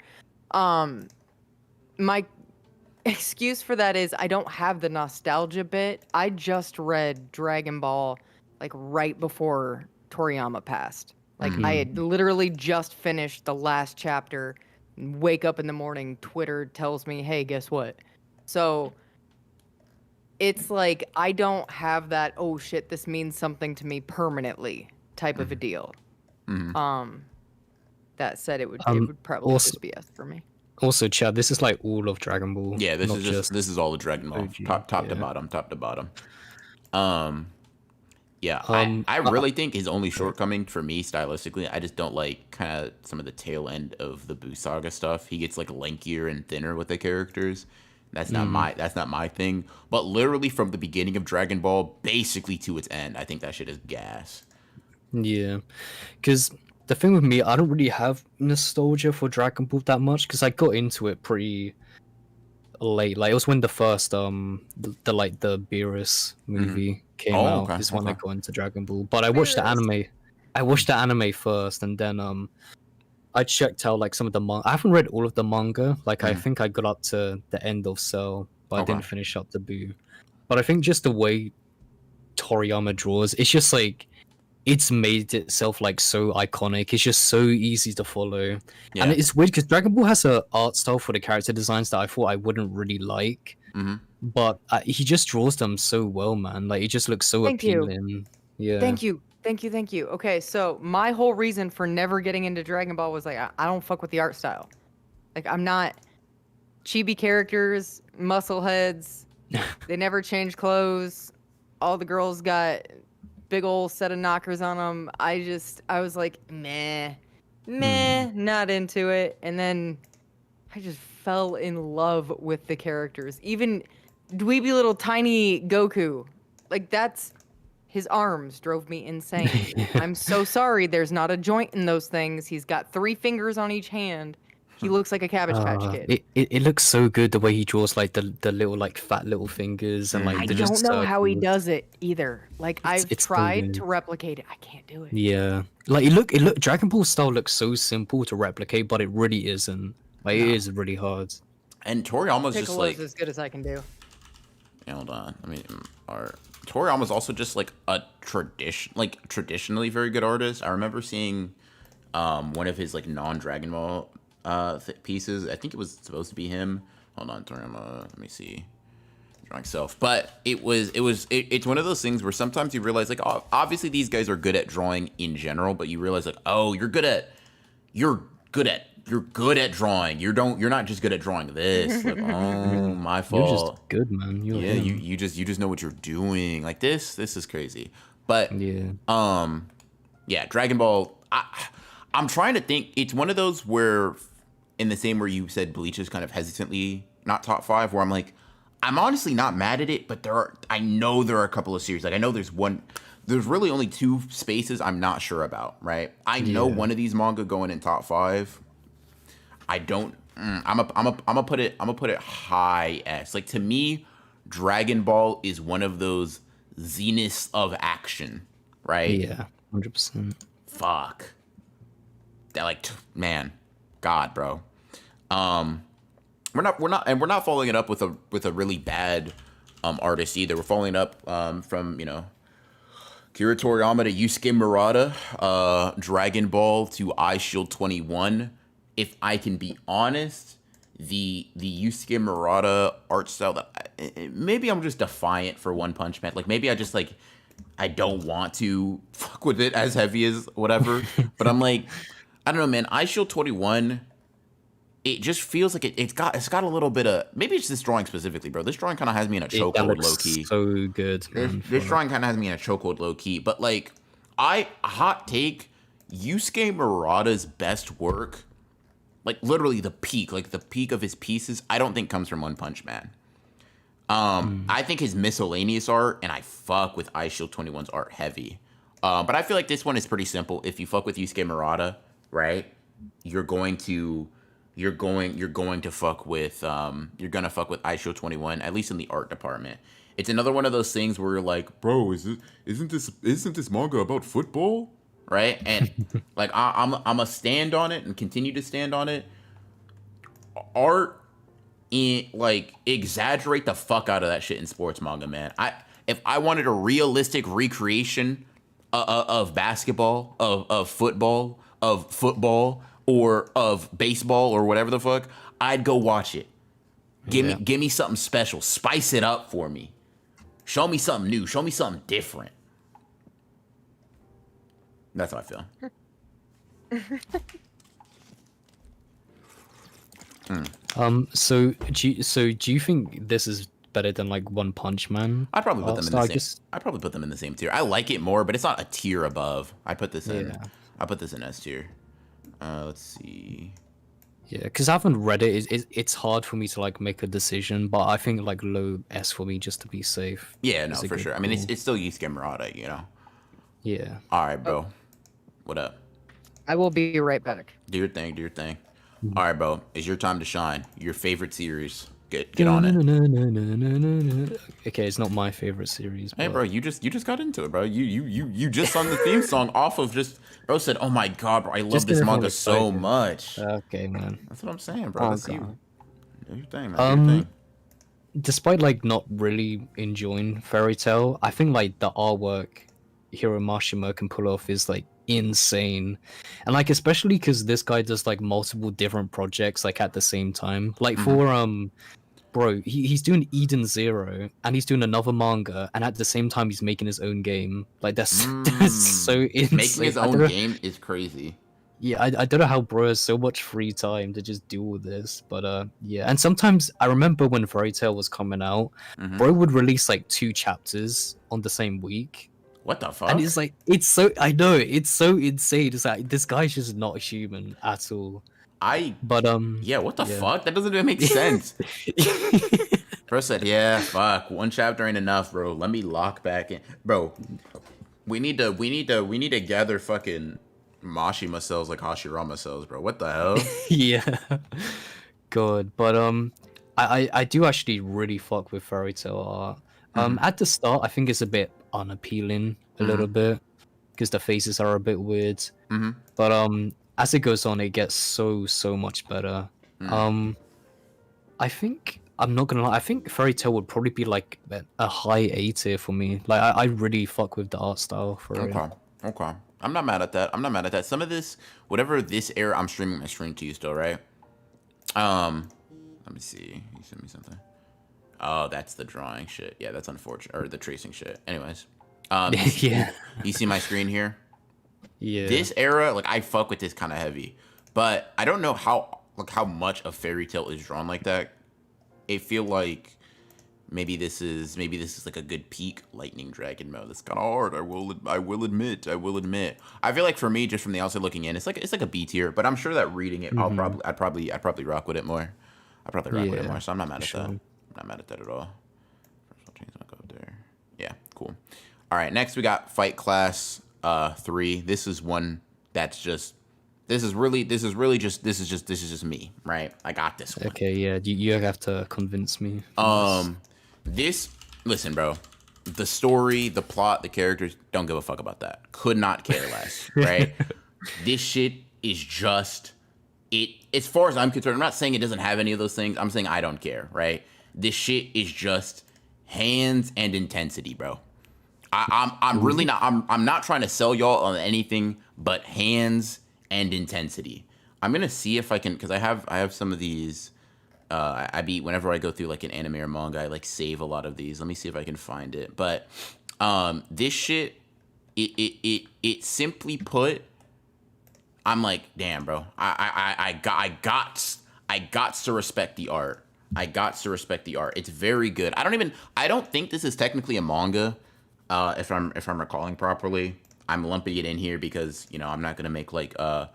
my excuse for that is I don't have the nostalgia bit. I just read Dragon Ball like right before Toriyama passed. Like I had literally just finished the last chapter. Wake up in the morning, Twitter tells me, "Hey, guess what?" So it's like I don't have that, "Oh shit, this means something to me permanently" type of a deal. That said, it would probably also, just be S for me. also, Chad, this is like all of Dragon Ball. Yeah, this not is just this is all the Dragon Ball, OG, top to yeah. bottom, top to bottom. Yeah, I really think his only shortcoming for me stylistically, I just don't like kind of some of the tail end of the Buu Saga stuff. He gets like lankier and thinner with the characters. That's not my thing. But literally from the beginning of Dragon Ball, basically to its end, I think that shit is gas. Yeah, because the thing with me, I don't really have nostalgia for Dragon Ball that much because I got into it pretty late. Like it was when the first the like the Beerus movie came Oh, out. okay, Is when I okay. got into Dragon Ball. But I watched the anime. I watched the anime first, and then I checked out like some of the manga. I haven't read all of the manga. Like I think I got up to the end of Cell, but I Okay. didn't finish up the Buu. But I think just the way Toriyama draws, it's just like it's made itself like so iconic. It's just so easy to follow, Yeah. and it's weird because Dragon Ball has a art style for the character designs that I thought I wouldn't really like, but he just draws them so well, man. Like it just looks so Thank you. appealing. Yeah. Thank you. Okay, so my whole reason for never getting into Dragon Ball was like, I don't fuck with the art style. Like, I'm not chibi characters, muscle heads. They never change clothes. All the girls got big old set of knockers on them. I was like, meh, not into it. And then I just fell in love with the characters. Even dweeby little tiny Goku. Like, his arms drove me insane. I'm so sorry there's not a joint in those things. He's got 3 fingers on each hand. He looks like a Cabbage Patch Kid. It looks so good the way he draws like the little like fat little fingers and like I they're just don't know how he circles. does it either. Like I've it's so tried good. to replicate it. I can't do it. Yeah, like it look Dragon Ball style looks so simple to replicate, but it really isn't. Like it is really hard. And Toriyama's just Piccolo's like, as good as I can do. hold on, I mean, Toriyama's also just like a traditionally very good artist. I remember seeing one of his like non-Dragon Ball pieces. I think it was supposed to be him. Hold on, Toriyama. Let me see. Drawing self, but it's one of those things where sometimes you realize like, oh, obviously these guys are good at drawing in general, but you realize like, oh, you're good at drawing. You're not just good at drawing this. Like, oh, my fault. You're just good, man. You're Yeah, him. you just know what you're doing. Like this is crazy. But yeah, Dragon Ball. I'm trying to think. It's one of those where, in the same where you said Bleach is kind of hesitantly not top 5, where I'm like, I'm honestly not mad at it, but I know there are a couple of series. Like I know there's really only 2 spaces I'm not sure about. Right? I know one of these manga going in top 5. I don't. I'm gonna put it high S. Like to me, Dragon Ball is one of those zeniths of action, right? Yeah, 100%. Fuck. That like, man, God, bro. We're not following it up with a really bad artist either. We're following it up from Kira Toriyama to Yusuke Murata, Dragon Ball to I Shield 21. If I can be honest, the Yusuke Murata art style, that maybe I'm just defiant for One Punch Man. Like maybe I just like I don't want to fuck with it as heavy as whatever. But I'm like, I don't know, man. I Shield 21. It just feels like it's got a little bit of, maybe it's this drawing specifically, bro. This drawing kind of has me in a chokehold, low key. So good, man. This drawing kind of has me in a chokehold, low key. But like, hot take, Yusuke Murata's best work, like literally the peak of his pieces, I don't think comes from One Punch Man. I think his miscellaneous art, and I fuck with I Shield 21's art heavy. But I feel like this one is pretty simple. If you fuck with Yusuke Murata, right, you're going to fuck with I Shield 21, at least in the art department. It's another one of those things where you're like, bro, isn't this manga about football? Right? And like I'm a stand on it and continue to stand on it. Art exaggerate the fuck out of that shit in sports manga, man. If I wanted a realistic recreation of basketball, of football, or of baseball or whatever the fuck, I'd go watch it. Give me something special. Spice it up for me. Show me something new. Show me something different. That's how I feel. So do you think this is better than like One Punch Man? I'd probably put them in the same. I'd probably put them in the same tier. I like it more, but it's not a tier above. I put this in. I put this in S tier. Let's see. Yeah, because I haven't read it. It's hard for me to like make a decision, but I think like low S for me just to be safe. Yeah, no, for sure. I mean, it's still Yusuke Murata, you know. Yeah. All right, bro. What up? I will be right back. Do your thing. Do your thing. All right, bro. It's your time to shine. Your favorite series. Get on it. Okay, it's not my favorite series. Hey, bro, you just got into it, bro. You just sung the theme song off of just. Bro said, "Oh my god, bro, I love this manga so much." Okay, man. That's what I'm saying, bro. That's you. Do your thing, man. Do your thing. Despite like not really enjoying Fairy Tail, I think like the artwork Hiro Mashima can pull off is like insane, and like especially because this guy does like multiple different projects like at the same time. Like for bro, he's doing Eden Zero and he's doing another manga, and at the same time he's making his own game. Like that's so insane. Making his own game is crazy. Yeah, I don't know how bro has so much free time to just do all this, but yeah. And sometimes I remember when Fairy Tail was coming out, bro would release like 2 chapters on the same week. What the fuck? And it's like, I know, it's so insane. It's like, this guy's just not human at all. Yeah, what the fuck? That doesn't even make sense. Bro said, yeah, fuck. 1 chapter ain't enough, bro. Let me lock back in. Bro, we need to gather fucking Mashima cells like Hashirama cells, bro. What the hell? Yeah. God. But, I do actually really fuck with Fairy Tail art. At the start, I think it's a bit unappealing a little bit because the faces are a bit weird. But as it goes on, it gets so much better. I think I'm not gonna lie. I think Fairy Tail would probably be like a high A tier for me. Like I really fuck with the art style for it. Okay. I'm not mad at that. Some of this, whatever this era, I'm streaming my stream to you still, right? Let me see. You sent me something. Oh, that's the drawing shit. Yeah, that's unfortunate. Or the tracing shit. Anyways. Yeah. You see my screen here? Yeah. This era, like, I fuck with this kind of heavy. But I don't know how much of Fairy Tail is drawn like that. I feel like maybe this is like a good peak Lightning Dragon mode. It's kind of hard. I will admit. I feel like for me, just from the outside looking in, it's like a B tier. But I'm sure that reading it, I'd probably rock with it more. So I'm not mad at that. I'm not mad at that at all. First, I'll change my code there. Yeah, cool. All right, next we got Fight Class 3. This is one that's just. This is just me, right? I got this one. Okay, yeah, you have to convince me. Listen, bro. The story, the plot, the characters, don't give a fuck about that. Could not care less, right? This shit is just it. As far as I'm concerned, I'm not saying it doesn't have any of those things. I'm saying I don't care, right? This shit is just hands and intensity, bro. I'm really not. I'm not trying to sell y'all on anything but hands and intensity. I'm gonna see if I can, because I have some of these. Whenever I go through like an anime or manga, I like save a lot of these. Let me see if I can find it. But this shit, it simply put, I'm like, damn, bro. I got to respect the art. It's very good. I don't think this is technically a manga. If I'm recalling properly, I'm lumping it in here because, I'm not gonna make like a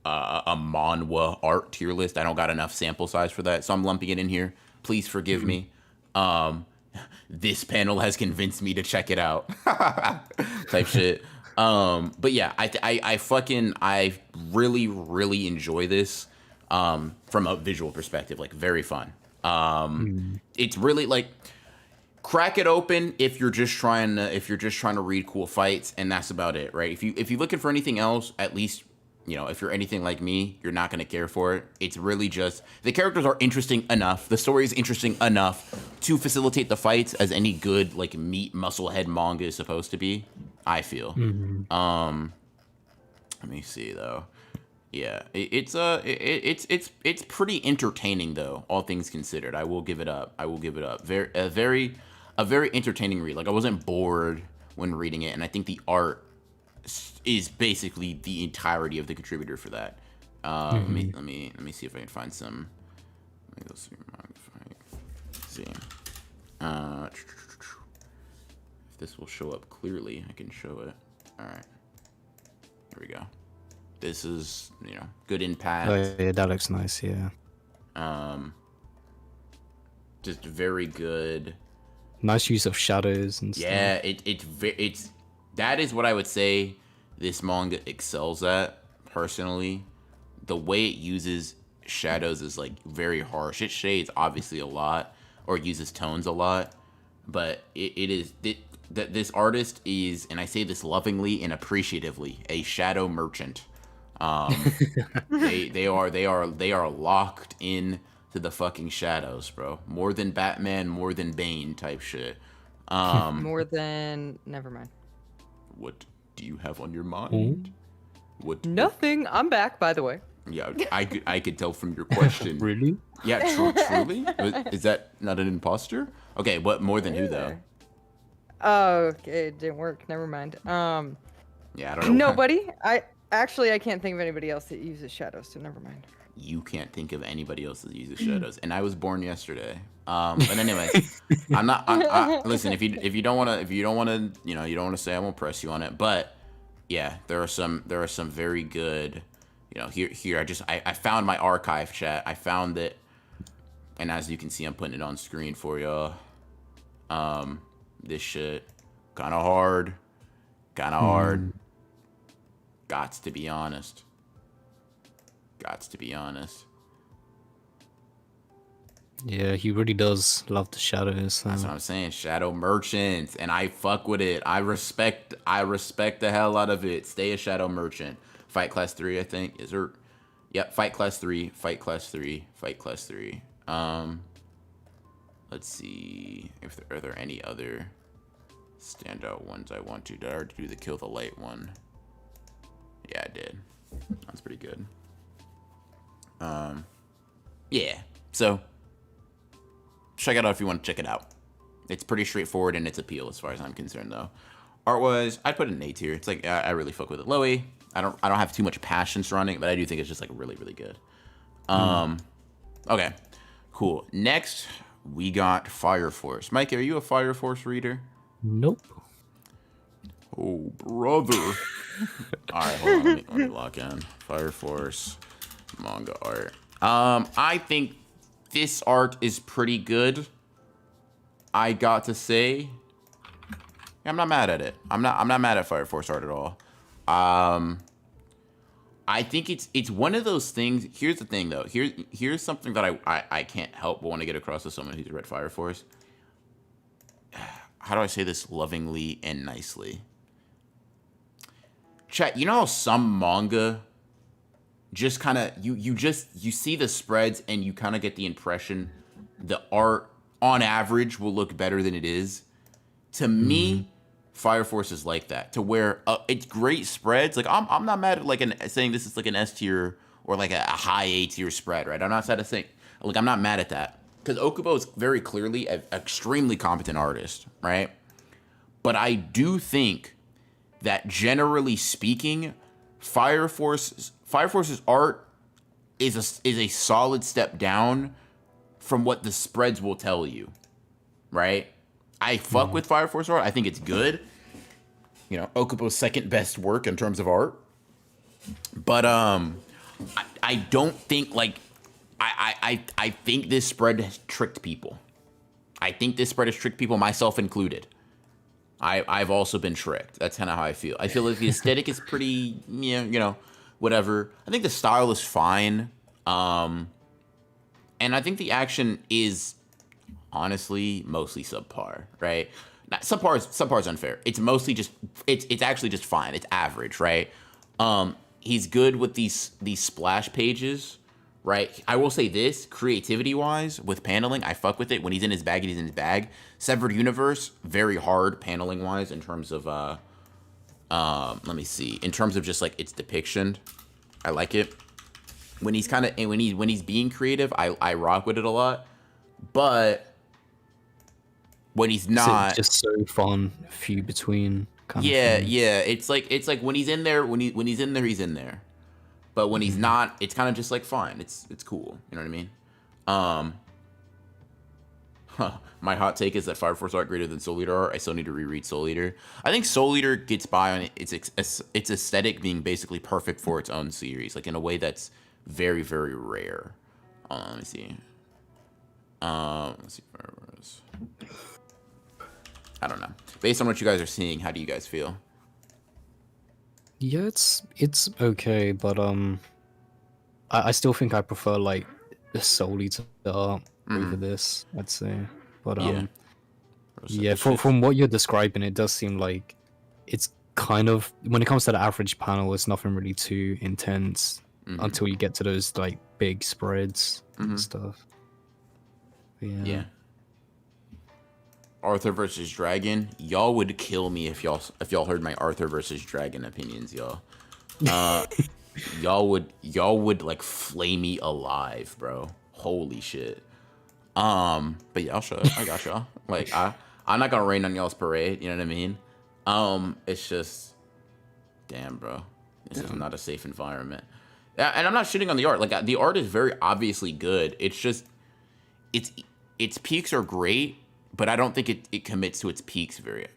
manhwa art tier list. I don't got enough sample size for that, so I'm lumping it in here. Please forgive me. This panel has convinced me to check it out, type shit. But yeah, I really enjoy this. From a visual perspective, like very fun. It's really like. Crack it open if you're just trying to read cool fights, and that's about it, right? If you're looking for anything else, at least if you're anything like me, you're not going to care for it. It's really just, the characters are interesting enough. The story is interesting enough to facilitate the fights as any good, like, meat, muscle head manga is supposed to be, I feel. Let me see, though. Yeah, it's pretty entertaining, though, all things considered. I will give it up. Very entertaining read. Like, I wasn't bored when reading it, and I think the art is basically the entirety of the contributor for that. Let me see if I can find some. Let me go see. See. If this will show up clearly, I can show it. All right. Here we go. This is, good impact. Oh, yeah, that looks nice, yeah. Just very good. Nice use of shadows and stuff. Yeah, it's that is what I would say this manga excels at, personally. The way it uses shadows is, like, very harsh. It shades, obviously, a lot, or uses tones a lot, but this artist is, and I say this lovingly and appreciatively, a shadow merchant. They are locked in to the fucking shadows, bro. More than Batman, more than Bane type shit. More than, never mind. What do you have on your mind? Nothing. I'm back, by the way. Yeah, I could tell from your question. Really? Yeah, truly? Is that not an imposter? Okay, what more than who, though? Oh, okay, it didn't work. Never mind. Yeah, I don't know. Nobody. I can't think of anybody else that uses shadows, so never mind. You can't think of anybody else that uses shadows, and I was born yesterday. But anyways, listen. If you don't wanna, you don't wanna say, I won't press you on it. But yeah, there are some very good. Here I found my archive, chat. I found it, and as you can see, I'm putting it on screen for y'all. This shit, kind of hard. Gots to be honest. Yeah, he really does love the shadows. That's what I'm saying. Shadow merchants, and I fuck with it. I respect the hell out of it. Stay a shadow merchant. Fight class 3, I think. Is there? Yep, fight class 3. Let's see if are there any other standout ones I want to. Did I already do the kill the light one? Yeah, I did. That's pretty good. Yeah. So check it out if you want to check it out. It's pretty straightforward in its appeal as far as I'm concerned, though. Art was, I'd put it an A tier. It's like I really fuck with it. Low A. I don't have too much passion surrounding it, but I do think it's just like really, really good. Okay, cool. Next we got Fire Force. Mike, are you a Fire Force reader? Nope. Oh, brother. All right, hold on. Let me lock in. Fire Force Manga Art. I think this art is pretty good. I got to say, I'm not mad at it. I'm not mad at Fire Force art at all. I think it's one of those things. Here's the thing, though. Here's something that I can't help but want to get across to someone who's read Fire Force. How do I say this lovingly and nicely? Chat, you know how some manga just kind of, you see the spreads and you kind of get the impression the art on average will look better than it is? To me, Fire Force is like that, to where it's great spreads. Like I'm not mad at like saying this is like an S tier or like a high A tier spread, right? I'm not sad to say, like, I'm not mad at that, because Okubo is very clearly an extremely competent artist, right? But I do think that generally speaking, Fire Force's art is a solid step down from what the spreads will tell you, right? I fuck with Fire Force art. I think it's good. Okubo's second best work in terms of art. But I don't think, like, I think this spread has tricked people. I think this spread has tricked people, myself included. I've also been tricked. That's kind of how I feel. I feel like the aesthetic is pretty, whatever. I think the style is fine. And I think the action is honestly mostly subpar, right? Not subpar is unfair. It's mostly just it's actually just fine. It's average, right? he's good with these splash pages, right? I will say this, creativity wise, with paneling, I fuck with it. When he's in his bag, he's in his bag. Severed Universe, very hard paneling wise in terms of let me see. In terms of just like its depiction, I like it. When he's kind of when he's being creative, I rock with it a lot. But when he's not, it's just so fun, few between. Yeah. It's like when he's in there, when he's in there, he's in there. But when he's not, it's kind of just like fine. It's cool. You know what I mean? My hot take is that Fire Force art greater than Soul Eater art. I still need to reread Soul Eater. I think Soul Eater gets by on its aesthetic being basically perfect for its own series, like in a way that's very, very rare. Let me see. Let's see. I don't know. Based on what you guys are seeing, how do you guys feel? Yeah, it's okay, but I still think I prefer like the Soul Eater art over this. I'd say, but yeah, from what you're describing, it does seem like it's kind of, when it comes to the average panel, it's nothing really too intense until you get to those like big spreads and stuff. Yeah. Arthur versus Dragon. Y'all would kill me if y'all heard my Arthur versus Dragon opinions, y'all. Y'all would like flay me alive, bro. Holy shit. But yeah, I'll show it. I got y'all. Like I'm not gonna rain on y'all's parade, you know what I mean? It's just damn, bro. This is not a safe environment. Yeah, and I'm not shitting on the art. Like the art is very obviously good. It's just its peaks are great, but I don't think it commits to its peaks very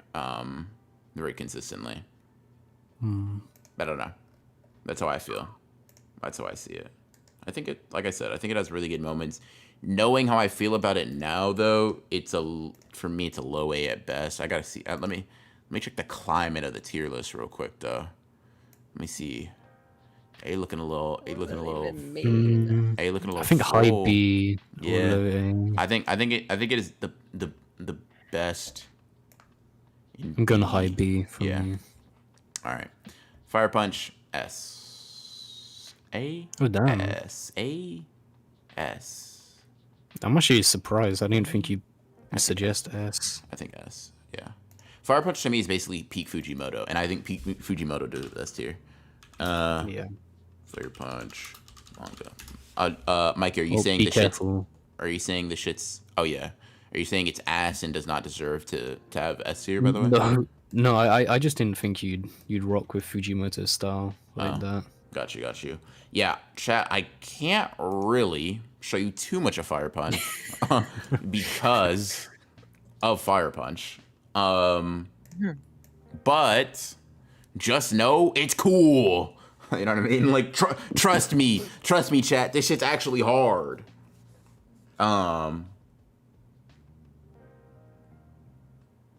consistently. I don't know. That's how I feel. That's how I see it. I think like I said, I think it has really good moments. Knowing how I feel about it now, though, for me it's a low A at best. I gotta see. Let me check the climate of the tier list real quick, though. Let me see. A looking a little. A looking a little. I think high B. Yeah. I think it is the best. I'm going high B for me. All right. Fire Punch S. A. Oh damn. S. A. S. I'm actually surprised. I didn't think you'd suggest S. I think S. Yeah. Fire Punch to me is basically peak Fujimoto, and I think peak Fujimoto does the best here. Yeah. Fire Punch, manga. Mike, are you saying the careful. Are you saying the shit's? Oh yeah. Are you saying it's ass and does not deserve to have S tier? By the way. No. I just didn't think you'd rock with Fujimoto's style like that. Got you. Yeah, chat. I can't really show you too much of Fire Punch because of Fire Punch. But just know it's cool. You know what I mean? Like, trust me, chat. This shit's actually hard.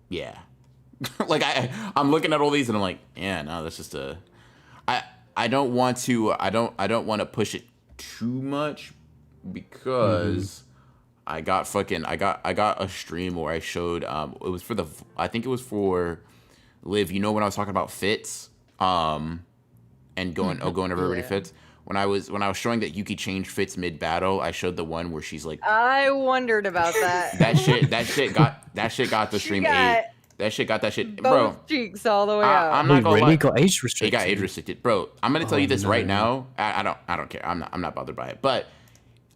Yeah. Like I'm looking at all these and I'm like, yeah, no, that's just I don't want to push it too much because I got a stream where I showed it was for I think it was for Liv, you know, when I was talking about fits and going over everybody fits. When I was showing that Yuki changed fits mid battle, I showed the one where she's like, I wondered about that. that shit got the stream age. That shit got that shit, bro. Both cheeks all the way out. I'm not gonna really lie. got age restricted. It got age restricted, bro. I'm gonna tell you this right now. I don't care. I'm not bothered by it. But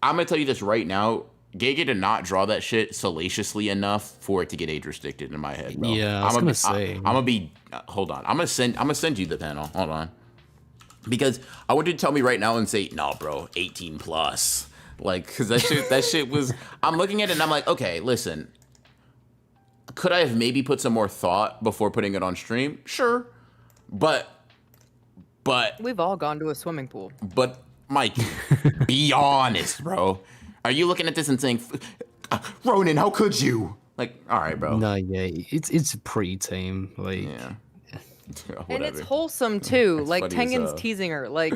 I'm gonna tell you this right now. Gege did not draw that shit salaciously enough for it to get age restricted in my head, bro. Yeah, I was gonna say. I'm gonna be. Hold on. I'm gonna send you the panel. Hold on. Because I want you to tell me right now and say, no, bro, 18 plus. Like, because that shit was. I'm looking at it and I'm like, okay, listen. Could I have maybe put some more thought before putting it on stream? Sure. But We've all gone to a swimming pool. But Mike, be honest, bro. Are you looking at this and saying, Ronan, how could you? Like, all right, bro. No, yeah, it's pretty tame. Like, Yeah. And it's Whatever. wholesome too. That's Like funny as Tengen's hell. teasing her, like,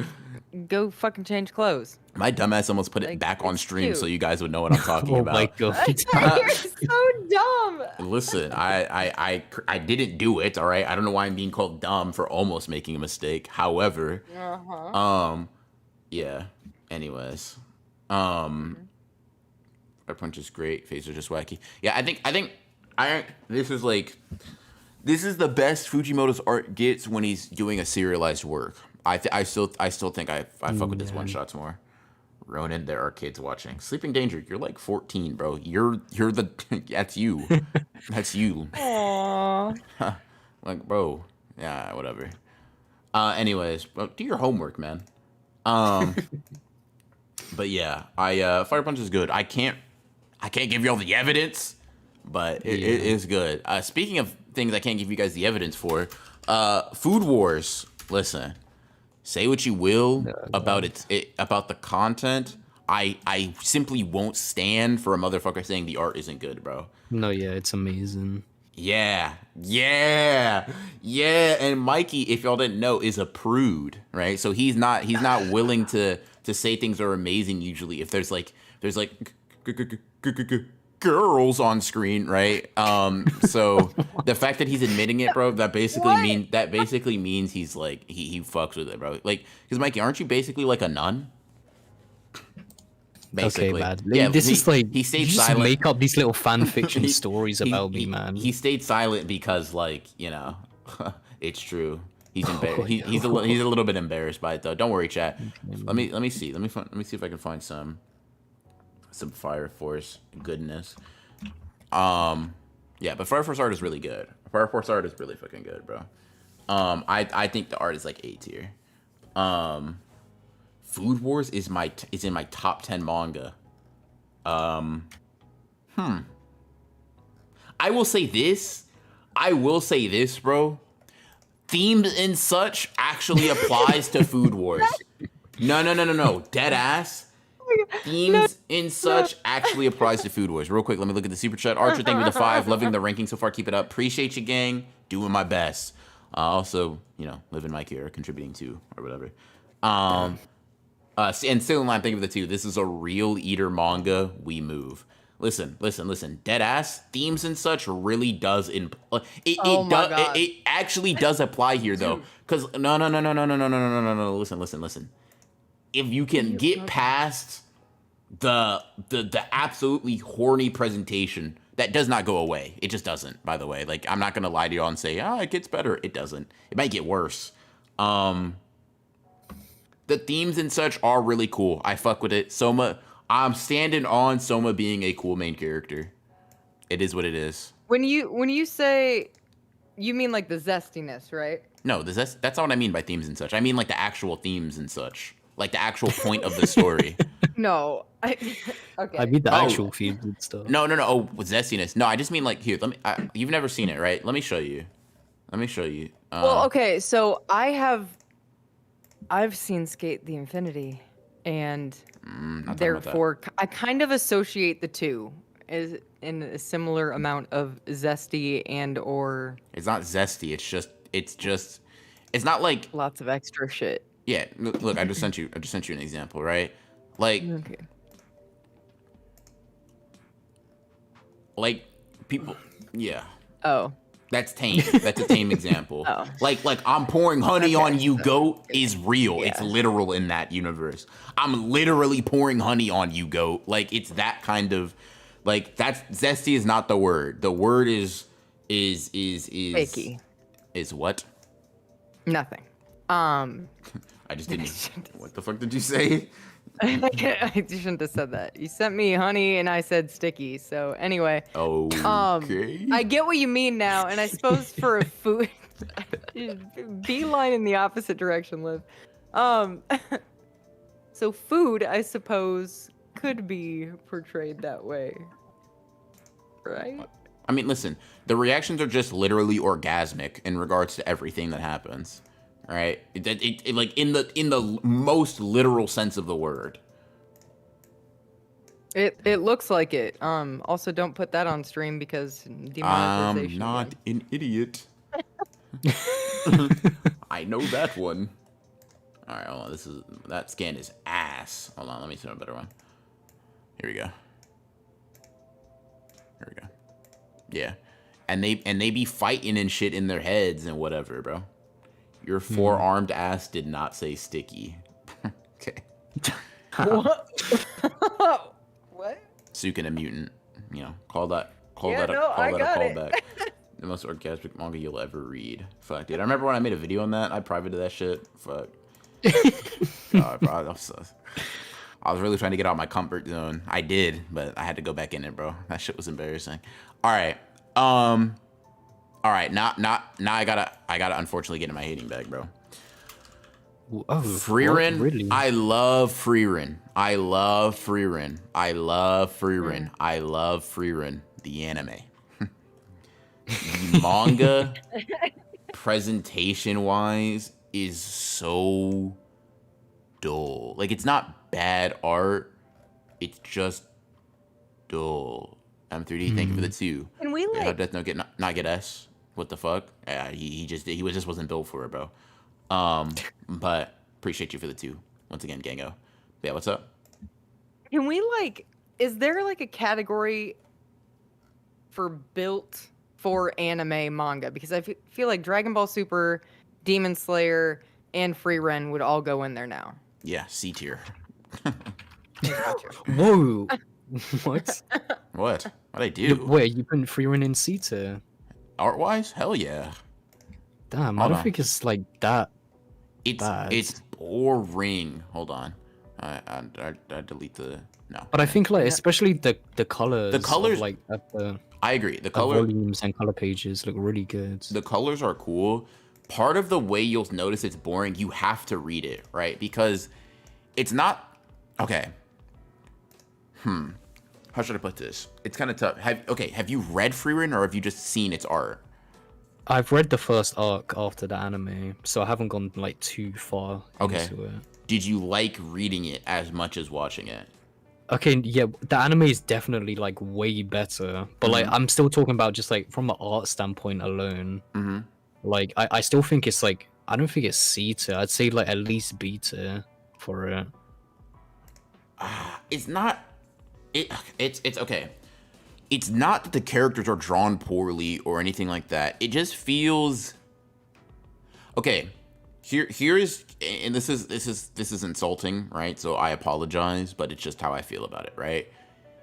go fucking change clothes. My dumbass almost put it Like, back on it's stream so cute. you guys would know what I'm talking Oh my about. god. You're so dumb. Listen, I didn't do it. All right, I don't know why I'm being called dumb for almost making a mistake. However, yeah. Anyways, Fire Punch is great. Phaser just wacky. Yeah, I think this is like. This is the best Fujimoto's art gets when he's doing a serialized work. I still think I fuck with his one shots more. Ronan, there are kids watching. Sleeping Danger, you're like 14, bro. You're the that's you. That's you. Aww. Like, bro. Yeah, whatever. Anyways, do your homework, man. But yeah, Fire Punch is good. I can't give you all the evidence, but it is good. Speaking of things I can't give you guys the evidence for, Food Wars. Listen, say what you will about about the content. I simply won't stand for a motherfucker saying the art isn't good, bro. No, yeah, it's amazing. Yeah. And Mikey, if y'all didn't know, is a prude, right? So he's not willing to say things are amazing usually if there's like girls on screen, right? So the fact that he's admitting it, bro, that basically means he's like he fucks with it, bro. Like, because Mikey, aren't you basically like a nun? Basically. Okay, man. Yeah, This is like he stayed you just silent. make up these little fan fiction stories about me, man. He stayed silent because, like, you know, it's true. He's embarrassed. He's a little bit embarrassed by it, though. Don't worry, chat. Let me see. Let me see if I can find some Fire Force goodness. Yeah, but Fire Force art is really good. Fire Force art is really fucking good, bro. I think the art is like A tier. Food Wars is in my top 10 manga. I will say this, bro. Themes and such actually applies to Food Wars. No. Dead ass. Themes and such actually applies to Food Wars. Real quick, let me look at the super chat. Archer, thank you for the 5. Loving the ranking so far. Keep it up. Appreciate you, gang. Doing my best. Also, you know, living my care, contributing to or whatever. And still in line, think of the 2. This is a real eater manga. We move. Listen. Dead ass themes and such really does it actually does apply here though. Cause no. Listen. If you can get past the absolutely horny presentation, that does not go away. It just doesn't, by the way. Like, I'm not gonna lie to y'all and say, it gets better. It doesn't. It might get worse. The themes and such are really cool. I fuck with it. Soma, I'm standing on Soma being a cool main character. It is what it is. When you say, you mean like the zestiness, right? No, that's not what I mean by themes and such. I mean like the actual themes and such. Like the actual point of the story. No. Okay. I mean the actual themes and stuff. No. Oh, with zestiness. No, I just mean like, here, you've never seen it, right? Let me show you. Well, okay, so I've seen Skate the Infinity, and therefore I kind of associate the two as in a similar amount of zesty and or. It's not zesty. It's not like Lots of extra shit. Yeah, look, I just sent you an example, right? Like, Okay. Like people, yeah. Oh. That's tame. That's a tame example. Oh. Like I'm pouring honey on you, goat, is real. Yeah. It's literal in that universe. I'm literally pouring honey on you, goat. Like, it's that kind of, like, that's zesty is not the word. The word is Fakey. Is what? Nothing. I just didn't. What the fuck did you say? I shouldn't have said that. You sent me honey and I said sticky. So anyway. Okay. I get what you mean now, and I suppose for a food beeline in the opposite direction, Liv. So food, I suppose, could be portrayed that way. Right? I mean, listen, the reactions are just literally orgasmic in regards to everything that happens. Right, it like in the most literal sense of the word. It looks like it. Also, don't put that on stream because demonetization. I'm not an idiot. I know that one. All right, hold on. That scan is ass. Hold on, let me see a better one. Here we go. Here we go. Yeah, and they be fighting and shit in their heads and whatever, bro. Your four-armed ass did not say sticky. Okay. What? What? Sukin a mutant. You know, call that a callback. The most orgasmic manga you'll ever read. Fuck, dude. I remember when I made a video on that. I privated that shit. Fuck. Bro, I was really trying to get out of my comfort zone. I did, but I had to go back in it, bro. That shit was embarrassing. All right. All right. Now I gotta unfortunately get in my hating bag, bro. Oh, Frieren. really? I love Frieren. I love Frieren. I love Frieren. I love Frieren. The anime. The manga, presentation-wise, is so dull. Like, it's not bad art. It's just dull. M3D, thank you for the 2. Can we How like? Death Note not get S? What the fuck? Yeah, he just wasn't built for it, bro. But appreciate you for the 2 once again, Gango. Yeah, what's up? Can we like? Is there like a category for built for anime manga? Because I feel like Dragon Ball Super, Demon Slayer, and Frieren would all go in there now. Yeah, C tier. Whoa. What? What? What'd I do? Wait, you put Frieren in C tier? Art wise? Hell yeah. Damn, I Hold don't on. think it's like that. Bad. It's boring. Hold on. I delete the no. But I think like especially the colors. The colors- of, like at the I agree. The color color volumes and color pages look really good. the colors are cool. Part of the way you'll notice it's boring, you have to read it, right? Because it's not okay. How should I put this? It's kind of tough. Have you read Frieren or have you just seen its art? I've read the first arc after the anime, so I haven't gone like too far Okay. into it. Did you like reading it as much as watching it? Okay, yeah, the anime is definitely like way better, but like I'm still talking about just like from an art standpoint alone. Mm-hmm. Like I still think it's like I don't think it's C tier. I'd say like at least B tier for it. It's not. It's okay. It's not that the characters are drawn poorly or anything like that. It just feels okay. Here's and this is insulting, right? So I apologize, but it's just how I feel about it, right?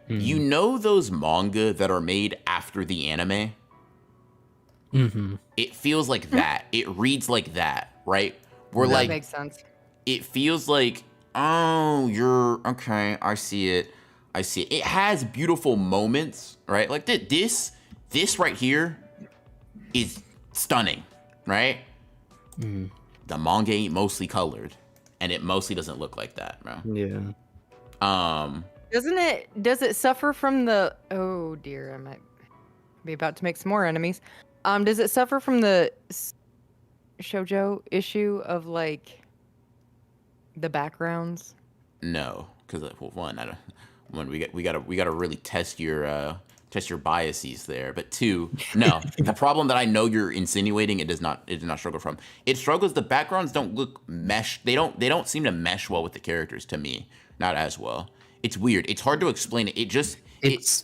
You know those manga that are made after the anime? Mm-hmm. It feels like that. It reads like that, right? We're That like makes sense. it feels like, oh, you're okay. I see it. It has beautiful moments, right? Like this right here is stunning, right? The manga ain't mostly colored, and it mostly doesn't look like that, bro. Yeah. Does it suffer from the oh dear, I might be about to make some more enemies. Does it suffer from the shoujo issue of like the backgrounds? No, because well, one, I don't. One, we gotta really test your biases there. But two, no, the problem that I know you're insinuating it does not struggle from. It struggles. The backgrounds don't look mesh. They don't seem to mesh well with the characters to me. Not as well. It's weird. It's hard to explain it. It just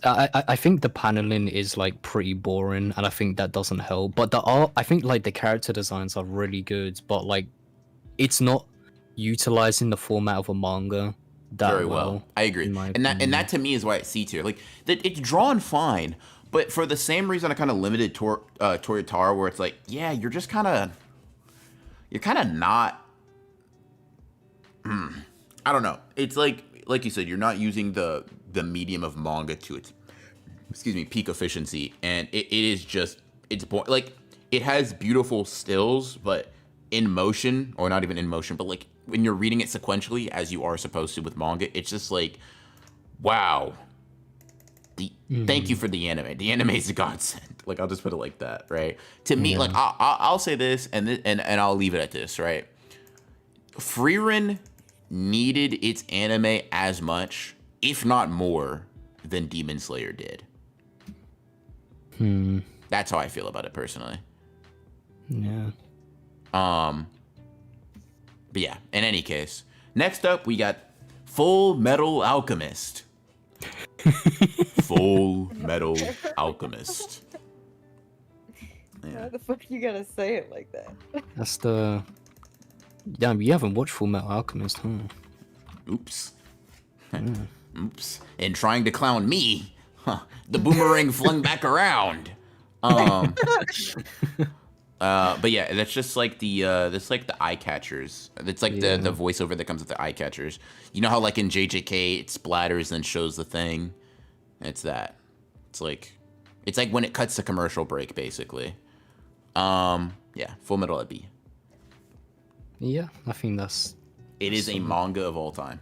I think the paneling is like pretty boring, and I think that doesn't help. But the art, I think like the character designs are really good, but like it's not utilizing the format of a manga that very well. I agree, and that to me is why it's C tier. Like that, it's drawn fine, but for the same reason I kind of limited Toyotaro, where it's like, yeah, you're kind of not. I don't know. It's like you said, you're not using the medium of manga to its peak efficiency, and it is just it's like it has beautiful stills, but in motion, or not even in motion, but like when you're reading it sequentially as you are supposed to with manga, it's just like, wow. Thank you for the anime. The anime is a godsend. Like, I'll just put it like that, right? To me, like I'll say this and I'll leave it at this, right? Frieren needed its anime as much, if not more, than Demon Slayer did. That's how I feel about it personally. Yeah. But yeah, in any case, next up we got Full Metal Alchemist. Full Metal Alchemist. Why the fuck you gotta say it like that? That's the. Damn, you haven't watched Full Metal Alchemist, huh? Oops. Oops. And trying to clown me, the boomerang flung back around. But yeah, that's just like that's like the eye catchers. It's like the voiceover that comes with the eye catchers. You know how like in JJK it splatters and shows the thing. It's that. It's like when it cuts to commercial break basically. Yeah, Full Metal at B. Yeah, I think that's. It is a manga of all time.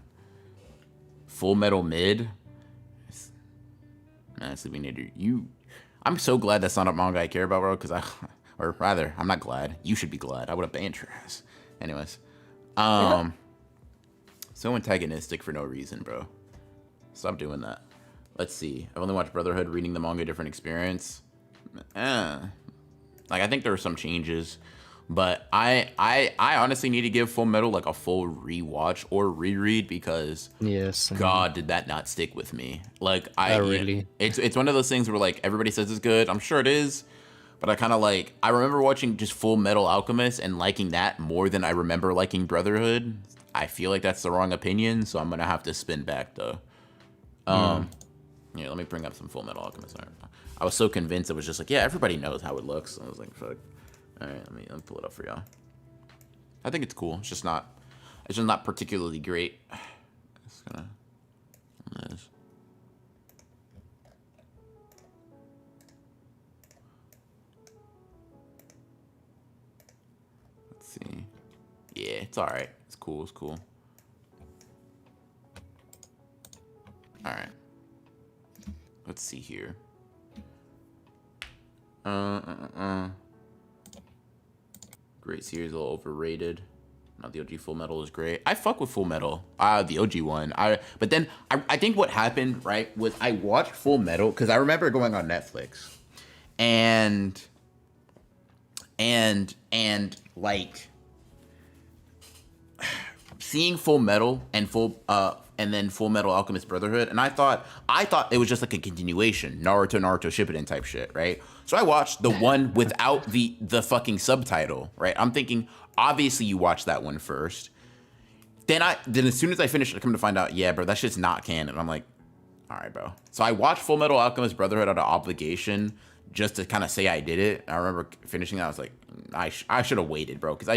Full Metal Mid. I'm so glad that's not a manga I care about, bro. Or rather, I'm not glad. You should be glad. I would have banned your ass. Anyways, so antagonistic for no reason, bro. Stop doing that. Let's see. I've only watched Brotherhood. Reading the manga, different experience. Like I think there were some changes, but I honestly need to give Full Metal like a full rewatch or reread because God, did that not stick with me? Like really. It's one of those things where like everybody says it's good. I'm sure it is, but I kind of like I remember watching just Full Metal Alchemist and liking that more than I remember liking Brotherhood. I feel like that's the wrong opinion, so I'm gonna have to spin back though. Yeah, let me bring up some Full Metal Alchemist. I was so convinced it was just like, yeah, everybody knows how it looks. I was like, fuck. All right, let me pull it up for y'all. I think it's cool. It's just not particularly great. It's gonna. Let's see. Yeah, it's all right. It's cool. It's cool. All right. Let's see here. Great series, a little overrated. Not the OG Full Metal is great. I fuck with Full Metal. The OG one. But then I think what happened, right, was I watched Full Metal because I remember going on Netflix and like seeing Full Metal and then Full Metal Alchemist Brotherhood, and I thought it was just like a continuation, Naruto Shippuden type shit, right? So I watched the one without the fucking subtitle, right? I'm thinking, obviously you watched that one first. Then as soon as I finished, I come to find out, yeah, bro, that shit's not canon. I'm like, all right, bro. So I watched Full Metal Alchemist Brotherhood out of obligation, just to kind of say I did it. I remember finishing that, I was like, I should have waited, bro, because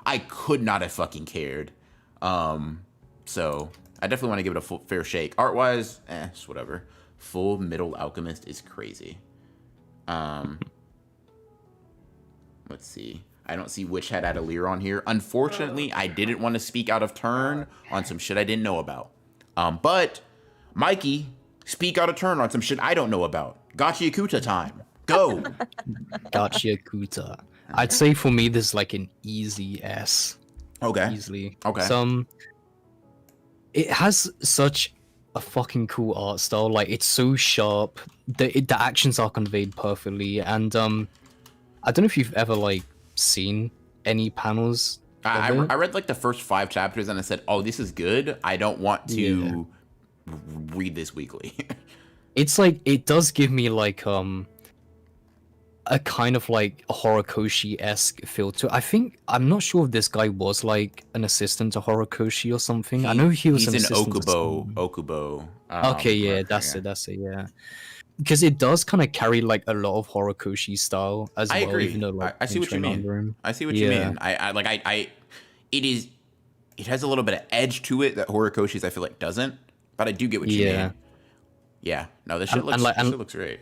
I could not have fucking cared. So I definitely want to give it a fair shake. Art-wise, it's whatever. Full Metal Alchemist is crazy. Let's see. I don't see Witch Hat Atelier on here. Unfortunately, I didn't want to speak out of turn on some shit I didn't know about. But Mikey, speak out of turn on some shit I don't know about. Gotcha Yakuta time. Go. Gotcha Yakuta. I'd say for me, this is like an easy S. Okay. Easily. Okay. It has such a fucking cool art style. Like, it's so sharp. The actions are conveyed perfectly. And I don't know if you've ever like seen any panels. I read like the first 5 chapters and I said, "Oh, this is good. I don't want to read this weekly." It's like it does give me like a kind of like a Horikoshi-esque feel to it. I'm not sure if this guy was like an assistant to Horikoshi or something. I know he was an assistant Okubo. Okay, yeah, that's it, yeah. Because it does kind of carry like a lot of Horikoshi style as well. I agree. Even though, like, I see what you mean. I see what you mean. It has a little bit of edge to it that Horikoshi's I feel like doesn't, but I do get what you mean. Yeah. No, this shit looks great.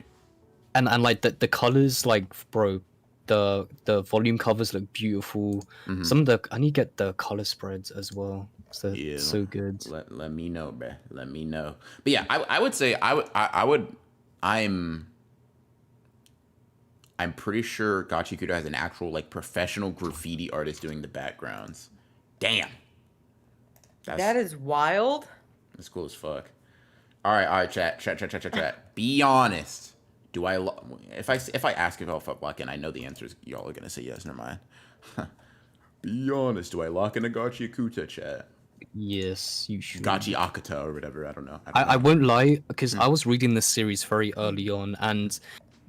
And like the colors, like, bro, the volume covers look beautiful. Mm-hmm. Some of the I need to get the color spreads as well. So so good. Let me know, bruh. Let me know. But yeah, I would say I'm pretty sure Gachikuta has an actual like professional graffiti artist doing the backgrounds. Damn. That is wild. That's cool as fuck. All right, chat. Be honest. Do I if I ask if I'll fuck lock in, I know the answer is y'all are gonna say yes. Never mind. Be honest. Do I lock in a Gachi Akuta chat? Yes, you should. Gachi Akata or whatever. I don't know. I won't lie, because I was reading this series very early on, and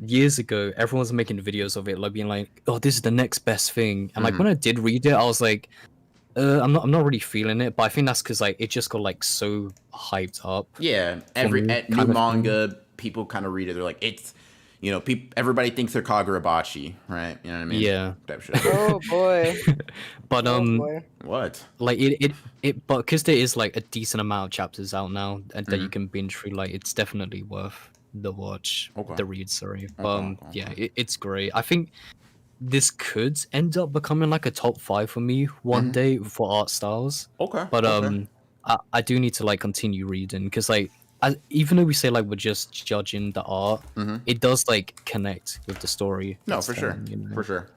years ago, everyone was making videos of it, like being like, "Oh, this is the next best thing." And like when I did read it, I was like, I'm not really feeling it." But I think that's because like it just got like so hyped up. Yeah, Kind new of manga, people kind of read it. They're like, it's, everybody thinks they're Kagurabachi, right? You know what I mean? Yeah. Type shit. Oh boy. But Oh boy. What? like but because there is like a decent amount of chapters out now and that you can binge through, like it's definitely worth the watch. Okay. The read, sorry. But Okay. yeah, it's great. I think this could end up becoming like a top 5 for me one day for art styles. Okay. But okay. I do need to like continue reading, because like even though we say like we're just judging the art, it does like connect with the story. No, that's for sure. telling, you know? For sure.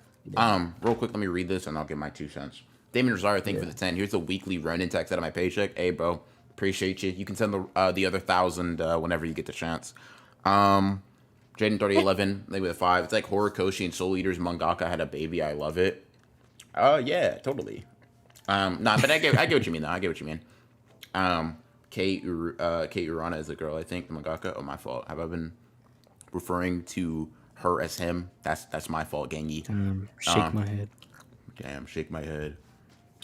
Real quick, let me read this and I'll give my 2 cents. Damon Rosario, thank you for the 10. Here's a weekly Ronin text out of my paycheck. Hey, bro, appreciate you. You can send the other 1,000 whenever you get the chance. Jaden 3011, thank you for the 5. It's like Horikoshi and Soul Eater's mangaka had a baby. I love it. Yeah, totally. Nah, but I get what you mean though. I get what you mean. Kate Urana is a girl, I think, the mangaka. Oh, my fault. Have I been referring to her as him? That's my fault, Gengi. Shake my head. Damn, shake my head.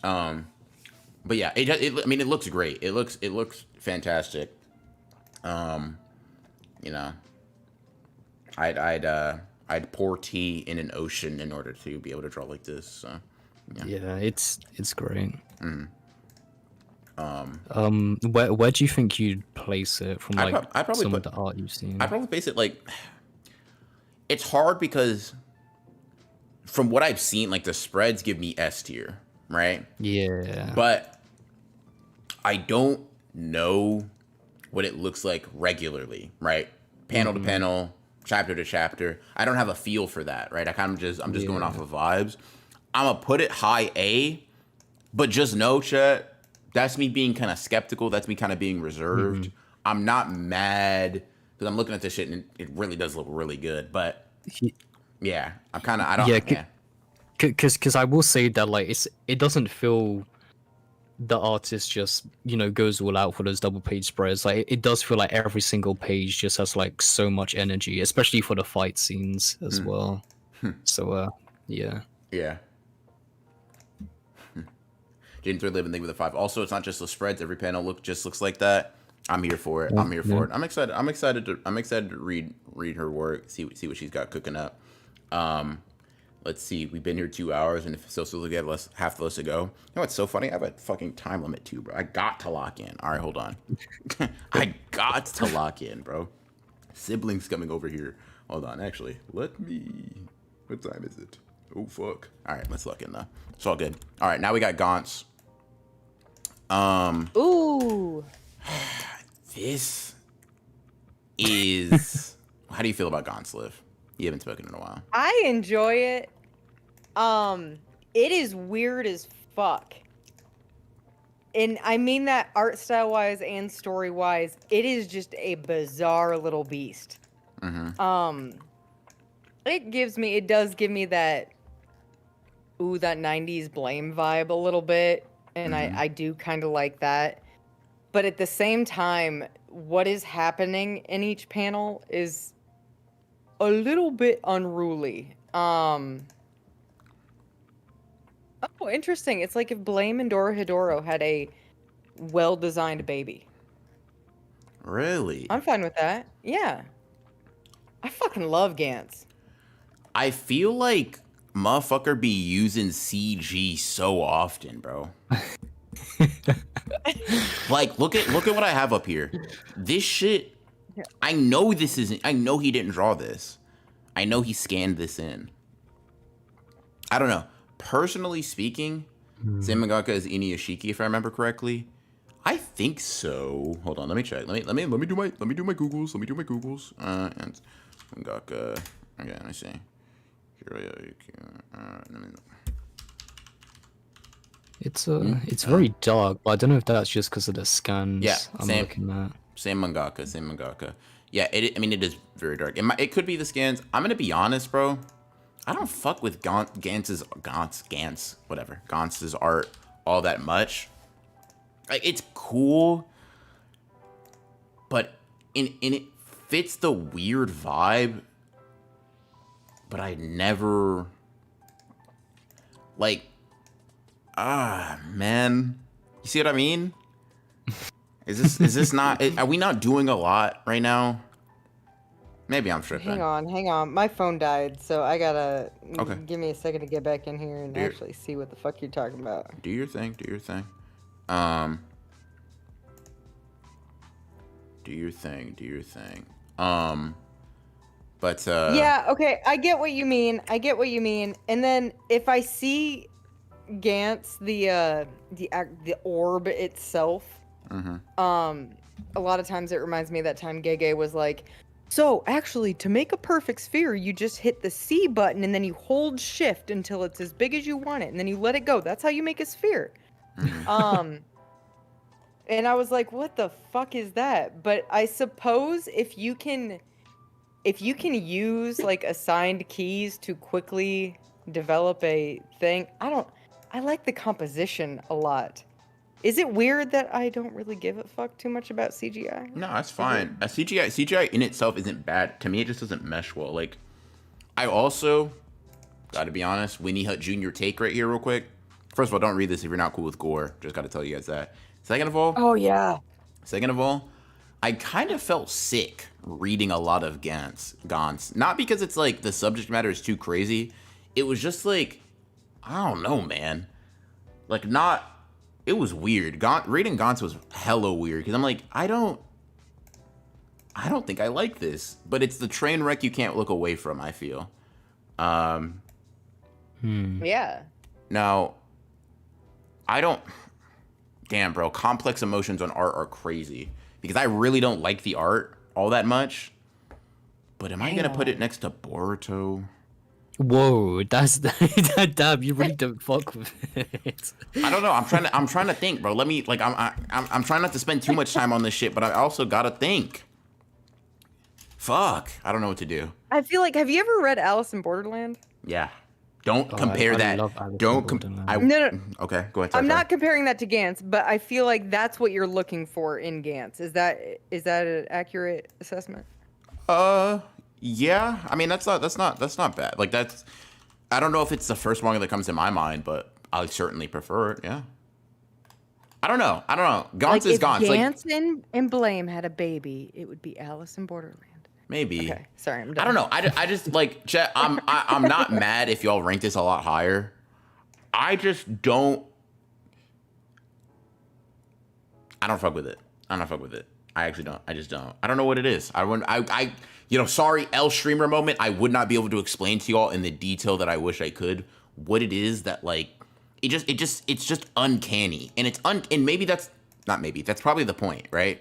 But yeah, I mean, it looks great. It looks fantastic. You know, I'd pour tea in an ocean in order to be able to draw like this. So, yeah, it's great. Where do you think you'd place it from like I probably some put, of the art you've seen? I probably place it like, it's hard because from what I've seen, like the spreads give me S tier, right? Yeah. But I don't know what it looks like regularly, right? Panel to panel, chapter to chapter. I don't have a feel for that, right? I'm just going off of vibes. I'm gonna put it high A, but just know, chat, that's me being kind of skeptical. That's me kind of being reserved. I'm not mad because I'm looking at this shit and it really does look really good. But yeah, I'm kind of, I don't. Yeah, because I will say that like it doesn't feel the artist just goes all out for those double page spreads. Like it does feel like every single page just has like so much energy, especially for the fight scenes as well. So yeah. Yeah. Jaden 3 living thing with a 5. Also, it's not just the spreads. Every panel looks like that. I'm here for it. I'm here for it. I'm excited to read her work. See what she's got cooking up. Let's see. We've been here 2 hours, and if still we have half the list to go. You know what's so funny? I have a fucking time limit too, bro. I got to lock in. All right, hold on. I got to lock in, bro. Siblings coming over here. Hold on. Actually, let me. What time is it? Oh fuck. All right, let's lock in though. It's all good. All right, now we got Gaunt's. Ooh. This is. How do you feel about Gaunt's Live? You haven't spoken in a while. I enjoy it. It is weird as fuck. And I mean that art style wise and story wise, it is just a bizarre little beast. It does give me that 90s Blame vibe a little bit. And I do kind of like that. But at the same time, what is happening in each panel is a little bit unruly. Oh, interesting. It's like if Blame and Dorohedoro had a well-designed baby. Really? I'm fine with that. Yeah. I fucking love Gantz. I feel like motherfucker be using CG so often, bro. Like, look at what I have up here. This shit, I know this isn't. I know he didn't draw this. I know he scanned this in. I don't know. Personally speaking, same mangaka as Inuyashiki, if I remember correctly. I think so. Hold on, let me check. Let me do my Googles. Let me do my Googles. And mangaka. Okay, let me see. It's very dark, but I don't know if that's just because of the scans. Yeah, I'm looking at. Same mangaka. Yeah, I mean, it is very dark. It could be the scans. I'm gonna be honest, bro. I don't fuck with Gantz's art all that much. Like, it's cool, but it fits the weird vibe. But I never like. Man, you see what I mean? Is this not? Are we not doing a lot right now? Maybe I'm tripping. Hang on. My phone died, so I gotta Okay. give me a second to get back in here and Do your- actually see what the fuck you're talking about. Do your thing. Do your thing. Do your thing. Do your thing. But Yeah, okay, I get what you mean. And then if I see Gantz, the orb itself, a lot of times it reminds me of that time Gege was like, so actually, to make a perfect sphere, you just hit the C button and then you hold shift until it's as big as you want it, and then you let it go. That's how you make a sphere. And I was like, what the fuck is that? But I suppose if you can use like assigned keys to quickly develop a thing, I like the composition a lot. Is it weird that I don't really give a fuck too much about CGI? no, that's fine. CGI in itself isn't bad. To me, it just doesn't mesh well. Like, I also gotta be honest, Winnie Hut Jr. take right here real quick. First of all, don't read this if you're not cool with gore. Just gotta tell you guys that. Second of all, I kind of felt sick reading a lot of Gantz. Not because it's like the subject matter is too crazy. It was just like, I don't know, man. Like, it was weird. Reading Gantz was hella weird because I'm like, I don't think I like this. But it's the train wreck you can't look away from, I feel. Yeah. Now, damn, bro, complex emotions on art are crazy. Because I really don't like the art all that much. But am I going to put it next to Boruto? Whoa, that's that damn. You really don't fuck with it. I don't know. I'm trying to think, bro. Let me I'm trying not to spend too much time on this shit, but I also gotta think. Fuck, I don't know what to do. I feel like, have you ever read Alice in Borderland? Yeah, don't compare I that. love Alice in Don't Borderland. No. Okay, go ahead. I'm not comparing that to Gantz, but I feel like that's what you're looking for in Gantz. Is that an accurate assessment? Yeah. I mean, that's not bad. Like, I don't know if it's the first manga that comes to my mind, but I certainly prefer it. Yeah. I don't know. Gantz is Gantz. If Gantz and Blame had a baby, it would be Alice in Borderland. Maybe. Okay, sorry, I'm done. I don't know. I just like, Chet, I'm not mad if y'all rank this a lot higher. I just don't. I don't fuck with it. I actually don't. I just don't. I don't know what it is. Sorry, L streamer moment. I would not be able to explain to y'all in the detail that I wish I could what it is that, like, it's just uncanny. And and maybe that's probably the point, right?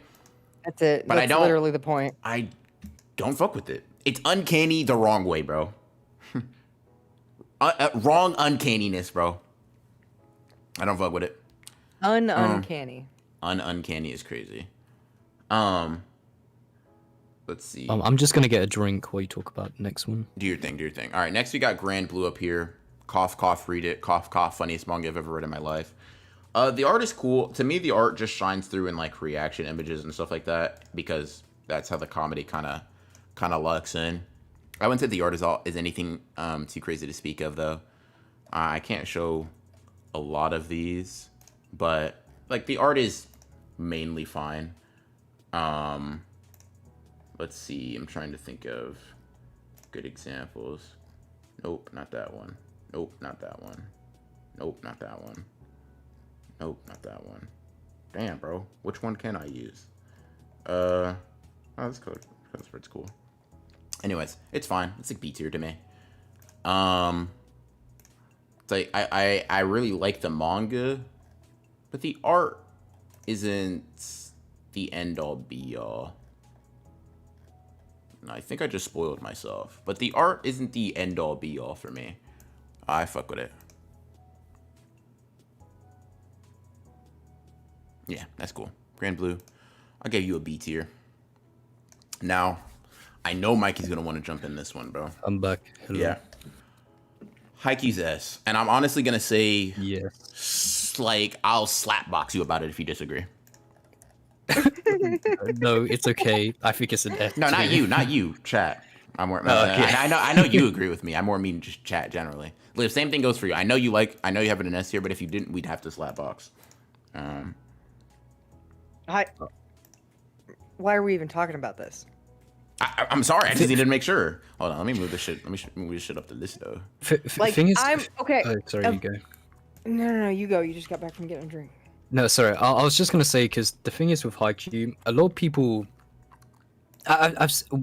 That's it. But that's literally the point. I don't fuck with it. It's uncanny the wrong way, bro. Wrong uncanniness, bro. I don't fuck with it. Uncanny. Uncanny is crazy. Let's see. I'm just gonna get a drink while you talk about the next one. Do your thing. All right, next we got Grand Blue up here. Cough, cough, read it. Cough, cough, funniest manga I've ever read in my life. The art is cool. To me, the art just shines through in, like, reaction images and stuff like that, because that's how the comedy kind of lucks in. I wouldn't say the art is anything too crazy to speak of, though. I can't show a lot of these, but, like, the art is mainly fine. Let's see. I'm trying to think of good examples. Nope, not that one. Nope, not that one. Nope, not that one. Nope, not that one. Damn, bro. Which one can I use? Oh, this code. It's cool. Anyways, it's fine. It's like B tier to me. It's like I really like the manga, but the art isn't the end all be all. I think I just spoiled myself, but the art isn't the end all be all for me. I fuck with it. Yeah, that's cool. Grand Blue, I'll give you a B tier. Now, I know Mikey's gonna want to jump in this one, bro. I'm back. Hello. Yeah. Haikyuu's S, and I'm honestly gonna say, Yes. like, I'll slap box you about it if you disagree. No, it's okay. I think it's an F. No, not too. not you, chat. I'm more. Okay. I know you agree with me. I more mean just chat generally. Liv, same thing goes for you. I know you have an S here, but if you didn't, we'd have to slap box. Why are we even talking about this? I'm sorry. I just needed to make sure. Hold on. Let me move this shit. Let me move this shit up the list though. Like, thing is, I'm okay. Oh, sorry, you go. No, you go. You just got back from getting a drink. No, sorry. I was just gonna say because the thing is with Haikyuu, a lot of people.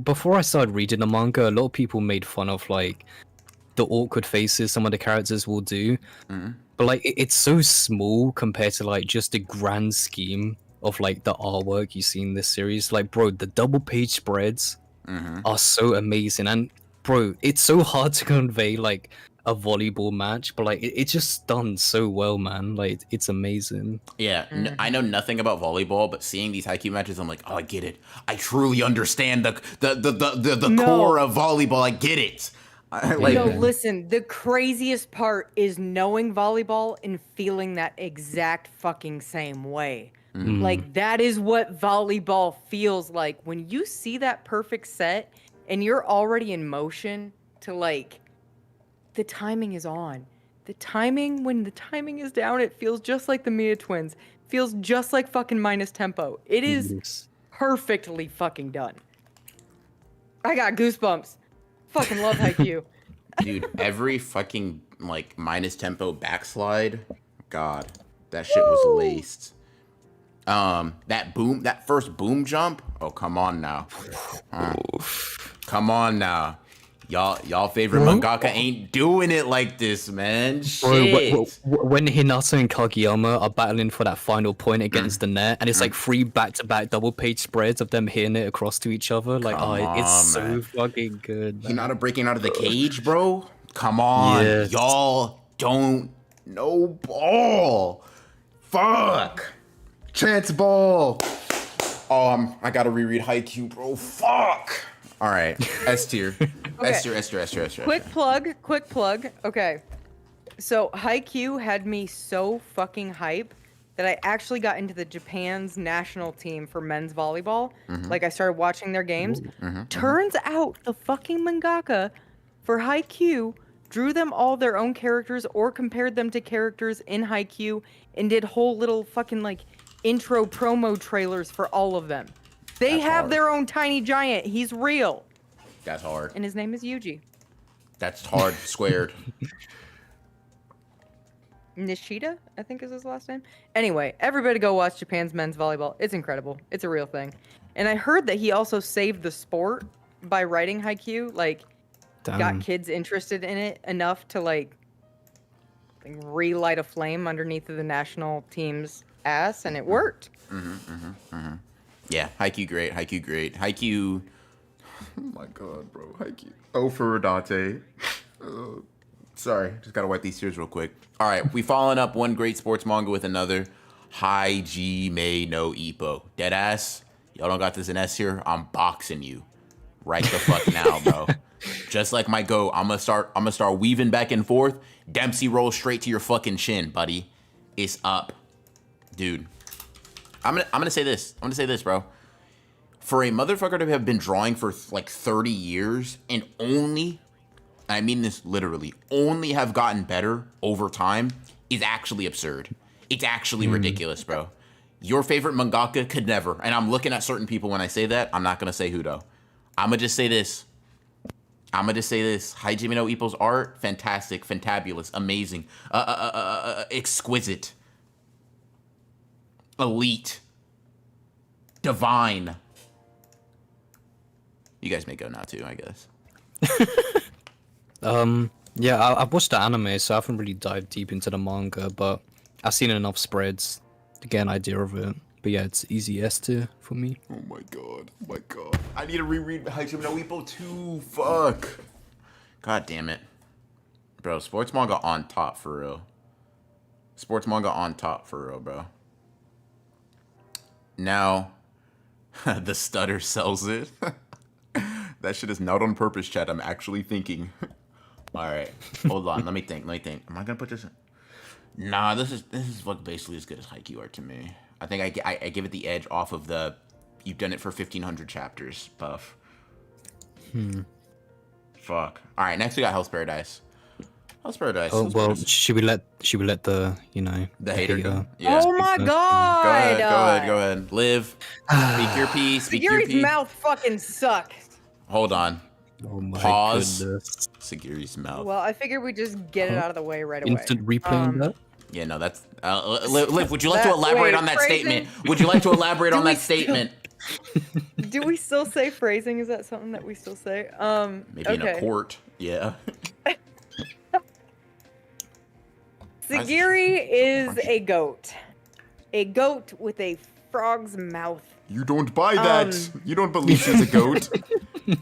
Before I started reading the manga, a lot of people made fun of like the awkward faces some of the characters will do, but like it's so small compared to like just the grand scheme of like the artwork you see in this series. Like, bro, the double page spreads are so amazing, and bro, it's so hard to convey like a volleyball match, but like it's just done so well, man. Like it's amazing. Yeah, I know nothing about volleyball, but seeing these Haikyuu matches, I'm like, oh, I get it. I truly understand the core of volleyball. I get it. No, listen. The craziest part is knowing volleyball and feeling that exact fucking same way. Like, that is what volleyball feels like when you see that perfect set and you're already in motion to like. The timing is on. The timing, when the timing is down, it feels just like the Mia twins. Feels just like fucking minus tempo. It is perfectly fucking done. I got goosebumps. Fucking love Haikyuu. Dude, every fucking like minus tempo backslide, God, that shit was laced. That first boom jump. Oh, come on now. Come on now. Y'all favorite mangaka ain't doing it like this, man. Shit. When Hinata and Kageyama are battling for that final point against the net, and it's like 3 back-to-back double page spreads of them hitting it across to each other, like it's so fucking good. Hinata breaking out of the cage, bro. Come on, Yes. y'all don't know ball. Fuck. Chance ball. I gotta reread Haikyuu, bro. Fuck. All right, S tier. Okay. S tier. Quick plug. Okay. So Haikyuu had me so fucking hype that I actually got into the Japan's national team for men's volleyball. Like, I started watching their games. Turns out the fucking mangaka for Haikyuu drew them all their own characters or compared them to characters in Haikyuu and did whole little fucking like intro promo trailers for all of them. They have their own tiny giant. He's real. That's hard. And his name is Yuji. That's hard squared. Nishida, I think is his last name. Anyway, everybody go watch Japan's men's volleyball. It's incredible. It's a real thing. And I heard that he also saved the sport by writing Haikyuu. Like, got kids interested in it enough to like relight a flame underneath of the national team's ass, and it worked. Yeah, Haikyuu great. Haikyuu. Oh my god, bro. Haikyuu. Oh, for Date. Sorry, just gotta wipe these tears real quick. All right, we following up one great sports manga with another. Hajime no Ippo. Deadass. Y'all don't got this in S here. I'm boxing you right the fuck now, bro. Just like my go, I'm gonna start weaving back and forth. Dempsey roll straight to your fucking chin, buddy. It's up, dude. I'm gonna say this. I'm gonna say this, bro. For a motherfucker to have been drawing for like 30 years and only, I mean this literally, only have gotten better over time is actually absurd. It's actually ridiculous, bro. Your favorite mangaka could never, and I'm looking at certain people when I say that. I'm not gonna say who though. I'm gonna just say this. Hajime no Ippo's art, fantastic, fantabulous, amazing, exquisite, elite, divine. You guys may go now too, I guess. Yeah, I've watched the anime, so I haven't really dived deep into the manga, but I've seen enough spreads to get an idea of it. But yeah, it's easy S tier for me. Oh my god. I need to reread Hajime no Ippo too. Fuck. God damn it. Bro, sports manga on top for real. Bro. Now, the stutter sells it. That shit is not on purpose, chat. I'm actually thinking. All right, hold on. Let me think. Am I gonna put this in? Nah, this is like basically as good as Haikyuu Art to me. I think I give it the edge off of the you've done it for 1,500 chapters buff. Fuck. All right, next we got Hell's Paradise. Hell's Paradise. Oh Hell's well, Paradise. should we let the The hater go? Yeah. Oh my god! Go ahead. Live. Speak your piece. Speak your Yuri's piece. mouth fucking sucks. Hold on. Oh my Pause. goodness. Sagiri's mouth. Well, I figured we'd just get it out of the way right away. Instant replaying that? Yeah, no, that's... Liv, would you like to elaborate wait, on that phrasing? statement? Would you like to elaborate Do on we that still- statement? Do we still say phrasing? Is that something that we still say? Maybe in a court. Yeah. Sagiri is a goat. A goat with a frog's mouth. You don't buy that. You don't believe she's a goat.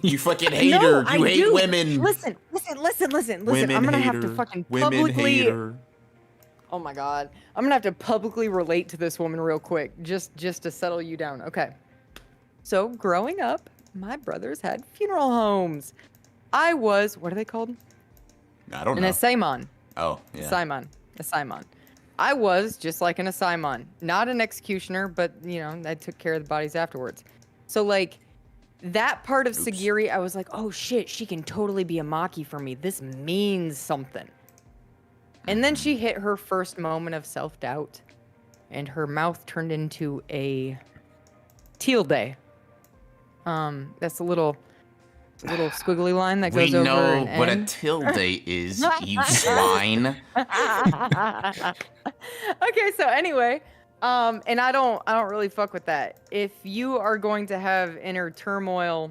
You fucking hater. No, You I hate do. women. Listen. Women I'm gonna hater. have to fucking Women publicly. hater. Oh my god. I'm gonna have to publicly relate to this woman real quick, just to settle you down. Okay. So growing up, my brothers had funeral homes. I was, what are they called? I don't An know. Asaimon. Oh, yeah. Asaimon. I was just like an Asaimon. Not an executioner, but, you know, I took care of the bodies afterwards. So, like, that part of Sagiri, I was like, oh shit, she can totally be a Maki for me. This means something. And then she hit her first moment of self-doubt, and her mouth turned into a tilde. That's a little squiggly line that We goes over know an what a N. tilde is, you swine. Okay, so anyway, and I don't really fuck with that. If you are going to have inner turmoil,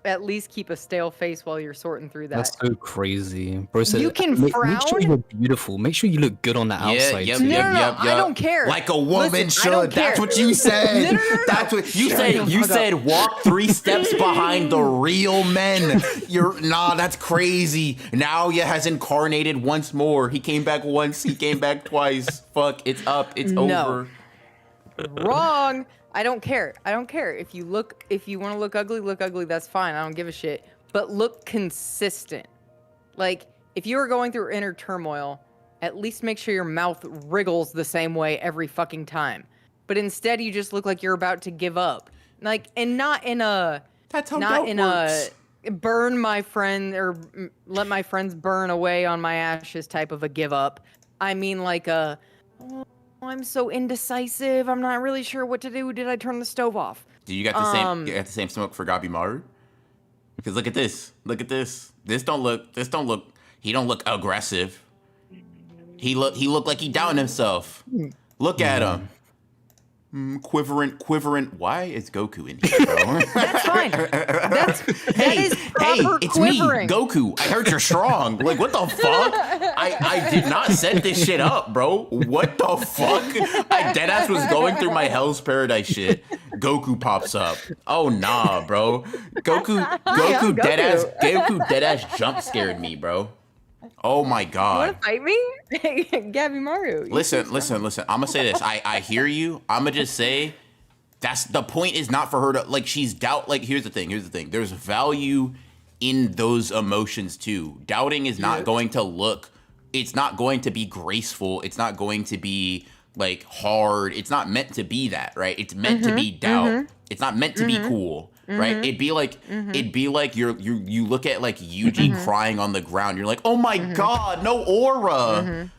at least keep a stale face while you're sorting through that. That's so crazy. Bro said, You can make sure frown? you're beautiful. Make sure you look good on the outside. Yep, too. No, I don't care. Like a woman Listen, I don't should. That's care. what you said. No. That's what you Shut said. the You fuck said up. walk 3 steps behind the real men. That's crazy. Now you has incarnated once more. He came back once. He came back twice. Fuck, it's up. It's No. over. Wrong. I don't care. If you want to look ugly, that's fine. I don't give a shit. But look consistent. Like, if you are going through inner turmoil, at least make sure your mouth wriggles the same way every fucking time. But instead, you just look like you're about to give up. Like, and not in a... That's how not doubt in works. a burn my friend or let my friends burn away on my ashes type of a give up. I mean like a, oh, I'm so indecisive. I'm not really sure what to do. Did I turn the stove off? Do you got the same? You got the same smoke for Gabimaru? Because look at this. Look at this. This don't look. He don't look aggressive. He look like he doubting himself. Look at him. Quivering. Why is Goku in here, bro? That's fine. That is Hey, proper it's quivering. me, Goku. I heard you're strong. Like, what the fuck? I did not set this shit up, bro. What the fuck? I deadass was going through my Hell's Paradise shit. Goku pops up. Oh nah, bro. Goku Goku. deadass jump scared me, bro. Oh my You god. want to fight me? Gabimaru. Listen. I'm gonna say this. I hear you. I'm gonna just say that's the point is not for her to like she's doubt like here's the thing. There's value in those emotions too. Doubting is not going to look it's not going to be graceful. It's not going to be like hard. It's not meant to be that, right? It's meant to be doubt. It's not meant to be cool. Right? It'd be like you look at like Yuji crying on the ground. You're like, oh my god, no aura.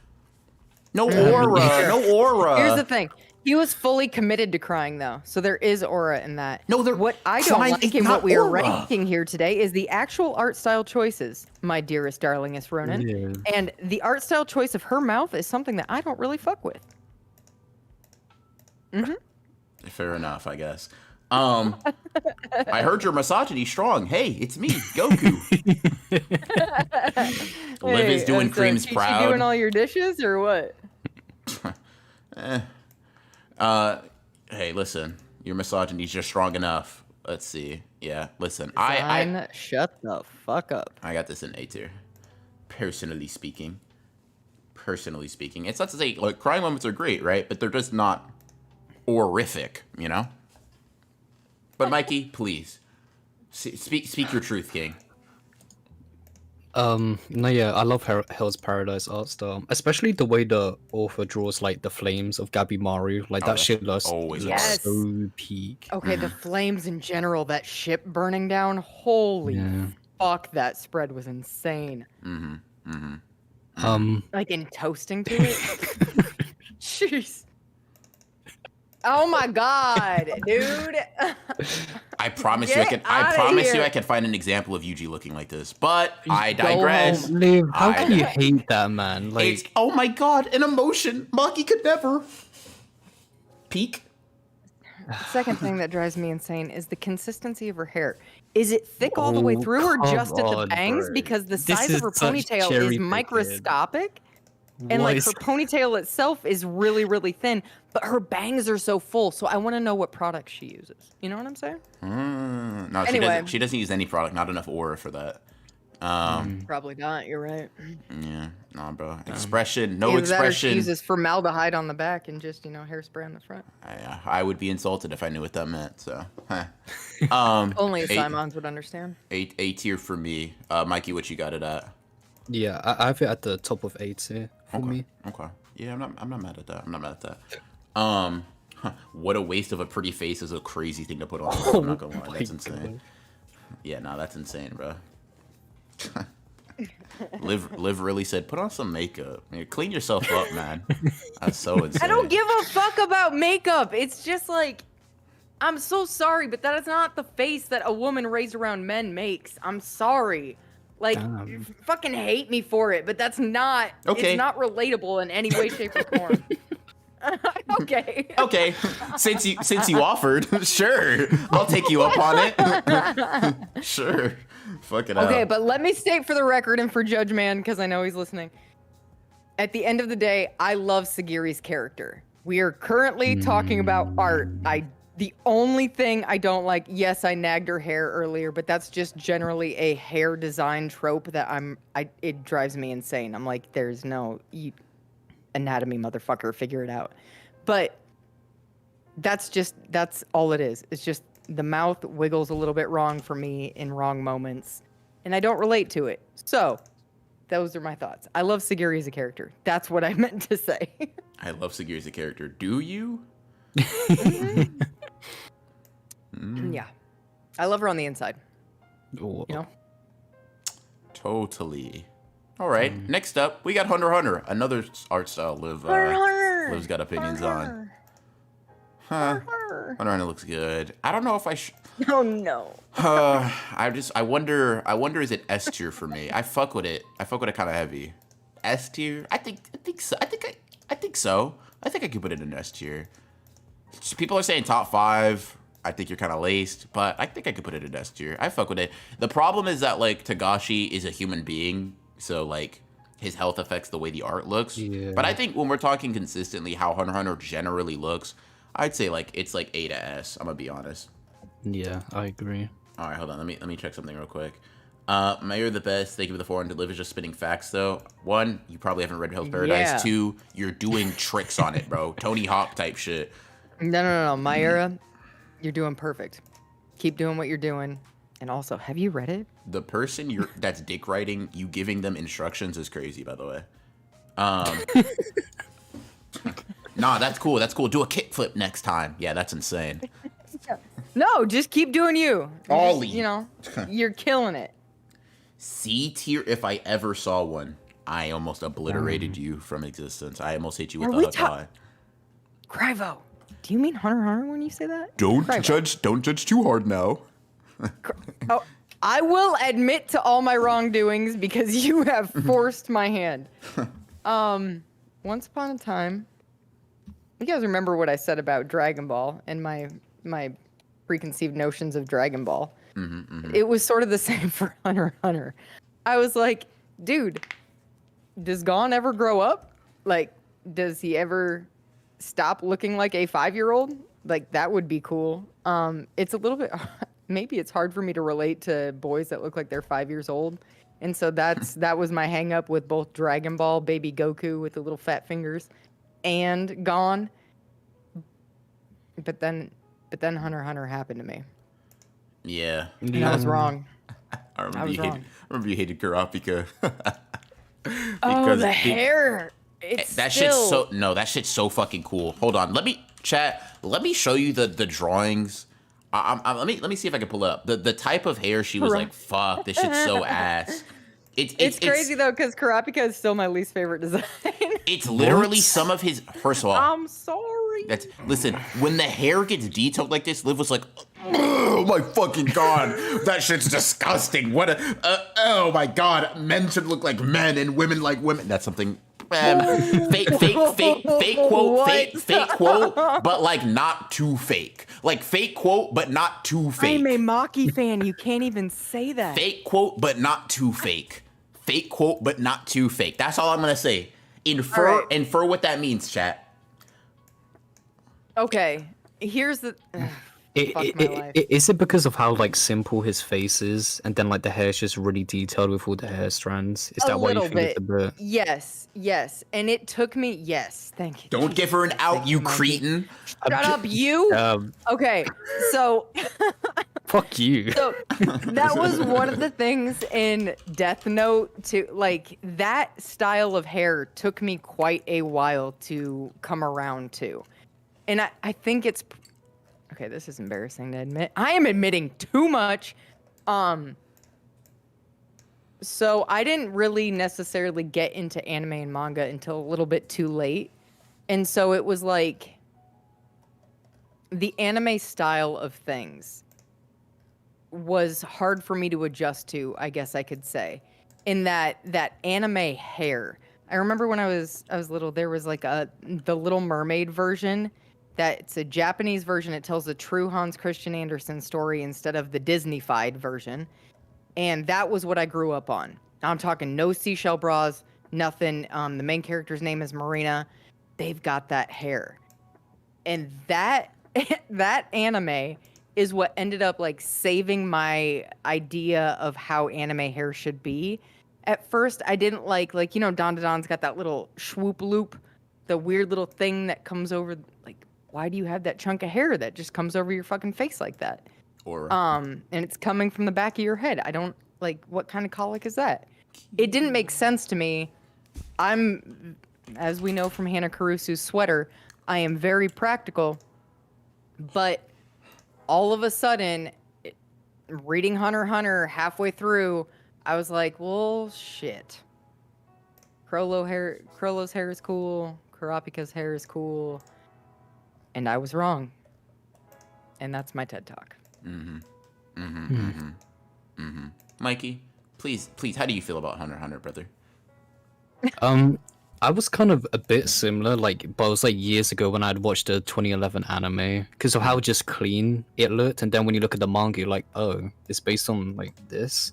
No aura. Here's the thing. He was fully committed to crying, though, so there is aura in that. No, what I don't crying like is in not what we are aura. ranking here today is the actual art style choices, my dearest darlingest Ronan. Yeah. And the art style choice of her mouth is something that I don't really fuck with. Fair enough, I guess. I heard your misogyny strong. Hey, it's me, Goku. Liv is doing so Cream's she proud. doing all your dishes or what? Hey, listen, your misogyny's just strong enough. Let's see. Yeah, listen, Fine, shut the fuck up. I got this in A tier. Personally speaking, it's not to say like crying moments are great, right? But they're just not horrific, you know. But Mikey, please Speak your truth, King. No, yeah, I love Hell's Paradise art style, especially the way the author draws like the flames of Gabimaru. Like Oh, that that's shit looks always Yes. so peak. Okay, the flames in general, that ship burning down, holy Yeah. fuck, that spread was insane. Um, Like in toasting to it. Jeez. Oh my god, dude. I promise Get you, I outta promise you, here. I could find an example of Yuji looking like this. But I Go digress. home. Liv, how I can you know. hate that, man? Like, It's oh my god, an emotion. Maki could never peak. The second thing that drives me insane is the consistency of her hair. Is it thick all the way Oh, through or come just at the on, bangs? bro. Because the This size is of her such ponytail is cherry-picking. microscopic. And what like is- her ponytail itself is really, really thin, but her bangs are so full. So I want to know what product she uses. You know what I'm saying? No, Anyway. she doesn't use any product. Not enough aura for that. Probably not. You're right. Yeah, nah, bro. Expression, no Either that or she expression. uses formaldehyde on the back and just hairspray on the front. I would be insulted if I knew what that meant. So, Only the eight- Simons would understand. A tier for me. Mikey, what you got it at? yeah, I have it at the top of 8 here for me. Okay. Yeah, I'm not mad at that. I'm not mad at that. What a waste of a pretty face is a crazy thing to put on. I'm not gonna lie, my that's insane. God. Yeah, no, that's insane, bro. Liv really said, put on some makeup. Man, clean yourself up, man. That's so insane. I don't give a fuck about makeup. It's just like, I'm so sorry, but that is not the face that a woman raised around men makes. I'm sorry. Like, Damn. fucking hate me for it, but that's not, Okay. it's not relatable in any way, shape, or form. Okay. Okay, since you offered, sure, I'll take you up on it. Sure, fuck it out. Okay, but let me state for the record and for Judge Man, because I know he's listening. At the end of the day, I love Sagiri's character. We are currently talking about art. The only thing I don't like, yes, I nagged her hair earlier, but that's just generally a hair design trope that it drives me insane. I'm like, there's no anatomy, motherfucker, figure it out. But that's all it is. It's just the mouth wiggles a little bit wrong for me in wrong moments, and I don't relate to it. So, those are my thoughts. I love Sagiri as a character. That's what I meant to say. I love Sagiri as a character. Do you? Yeah. I love her on the inside, Oh, you know? Totally. All right. Next up, we got Hunter x Hunter, another art style Liv's got opinions on. Huh. Hunter x Hunter looks good. I don't know if I should. Oh no. I wonder is it S tier for me? I fuck with it. I fuck with it kind of heavy. S tier? I think so. I think so. I think I could put it in S tier. People are saying top 5. I think you're kind of laced, but I think I could put it in S tier. I fuck with it. The problem is that like Tagashi is a human being, so like his health affects the way the art looks. Yeah. But I think when we're talking consistently how Hunter x Hunter generally looks, I'd say like it's like A to S. I'm gonna be honest. yeah, I agree. All right, hold on. Let me check something real quick. Mayor the best. Thank you for the 400. Liv is just spitting facts though. 1, you probably haven't read Hell's Paradise. Yeah. 2, you're doing tricks on it, bro. Tony Hawk type shit. No. Myra, you're doing perfect. Keep doing what you're doing. And also, have you read it? The person that's dick writing, you giving them instructions is crazy, by the way. Nah, that's cool. That's cool. Do a kickflip next time. Yeah, that's insane. No, just keep doing you. Ollie. You know, you're killing it. C tier if I ever saw one. I almost obliterated you from existence. I almost hit you with Are a we hook eye. Crivo, do you mean Hunter x Hunter when you say that? Don't Crivo. don't judge too hard now. Oh, I will admit to all my wrongdoings because you have forced my hand. Once upon a time, you guys remember what I said about Dragon Ball and my preconceived notions of Dragon Ball? It was sort of the same for Hunter x Hunter. I was like, dude, does Gon ever grow up? Like, does he ever stop looking like a 5-year-old? Like, that would be cool. It's a little bit, maybe it's hard for me to relate to boys that look like they're 5 years old. And so that was my hang up with both Dragon Ball, baby Goku with the little fat fingers, and Gon. But then Hunter x Hunter happened to me. Yeah. And I was wrong. I remember, I was you wrong. hated, I remember you hated Kurapika. Oh, the be- hair. It's that still... shit's so no, that shit's so fucking cool. Hold on, let me show you the drawings. Let me see if I can pull it up. The type of hair she was like, fuck, this shit's so ass. It's crazy though, because Kurapika is still my least favorite design. It's literally some of his. First of all, I'm sorry. Listen. When the hair gets detailed like this, Liv was like, "Oh my fucking god, that shit's disgusting. What a oh my god, men should look like men and women like women." That's something. Fake quote, but like not too fake. Like fake quote, but not too fake. I'm a Maki fan. You can't even say that. Fake quote, but not too fake. Fake quote, but not too fake. That's all I'm gonna say. Infer what that means, chat. Okay, here's the. Fuck my life. Is it because of how like simple his face is, and then like the hair's just really detailed with all the hair strands? Is that why you think it's a bit? Yes, and it took me. Yes, thank you. Don't give her an out, you cretin. Shut up, you. Okay, so. Fuck you. So that was one of the things in Death Note to like that style of hair took me quite a while to come around to. And I think it's okay, this is embarrassing to admit. I am admitting too much. So I didn't really necessarily get into anime and manga until a little bit too late. And so it was like the anime style of things was hard for me to adjust to, I guess I could say, in that anime hair. I remember when I was little, there was like the Little Mermaid version. That's a Japanese version. It tells the true Hans Christian Andersen story instead of the Disney-fied version, and that was what I grew up on. I'm talking no seashell bras, nothing. The main character's name is Marina. They've got that hair, and that anime is what ended up like saving my idea of how anime hair should be. At first, I didn't like Don Don's got that little swoop loop, the weird little thing that comes over. Like, why do you have that chunk of hair that just comes over your fucking face like that? And it's coming from the back of your head. I don't like, what kind of colic is that? It didn't make sense to me. I'm, as we know from Hana Karusu's sweater, I am very practical, but all of a sudden, reading Hunter x Hunter halfway through, I was like, well, shit. Crollo's hair is cool. Kurapika's hair is cool. And I was wrong. And that's my TED Talk. Mikey, please, how do you feel about Hunter x Hunter, brother? I was kind of a bit similar, like, but it was like years ago when I'd watched the 2011 anime because of how just clean it looked, and then when you look at the manga, you're like, oh, it's based on like this.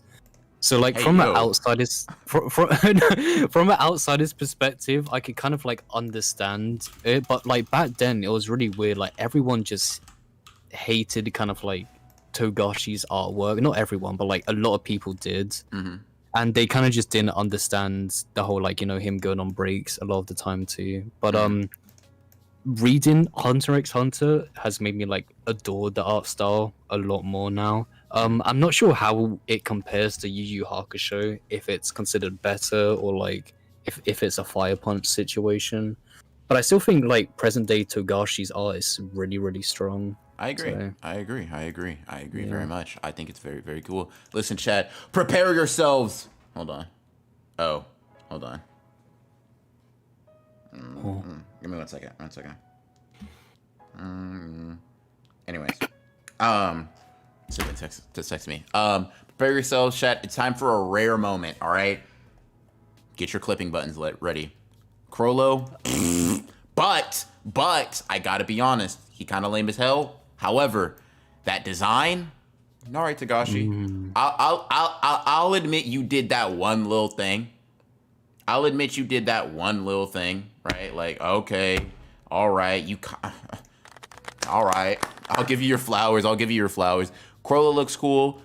So like from an outsider's from an outsider's perspective, I could kind of like understand it, but like back then it was really weird. Like everyone just hated kind of like Togashi's artwork. Not everyone, but like a lot of people did. And they kind of just didn't understand the whole, like, you know, him going on breaks a lot of the time too. But reading Hunter x Hunter has made me like adore the art style a lot more now. I'm not sure how it compares to Yu Yu Hakusho, if it's considered better or like if it's a Fire Punch situation. But I still think like present day Togashi's art is really, really strong. I agree. So, I agree very much. I think it's very, very cool. Listen, chat, prepare yourselves. Hold on. Oh, hold on. Give me 1 second. Anyways, someone text me. Prepare yourselves, chat. It's time for a rare moment. All right. Get your clipping buttons ready. Crollo, but I gotta be honest. He kind of lame as hell. However, that design, all right, Togashi. I'll admit you did that one little thing. Right? Like, okay, all right, all right. I'll give you your flowers. Crollo looks cool.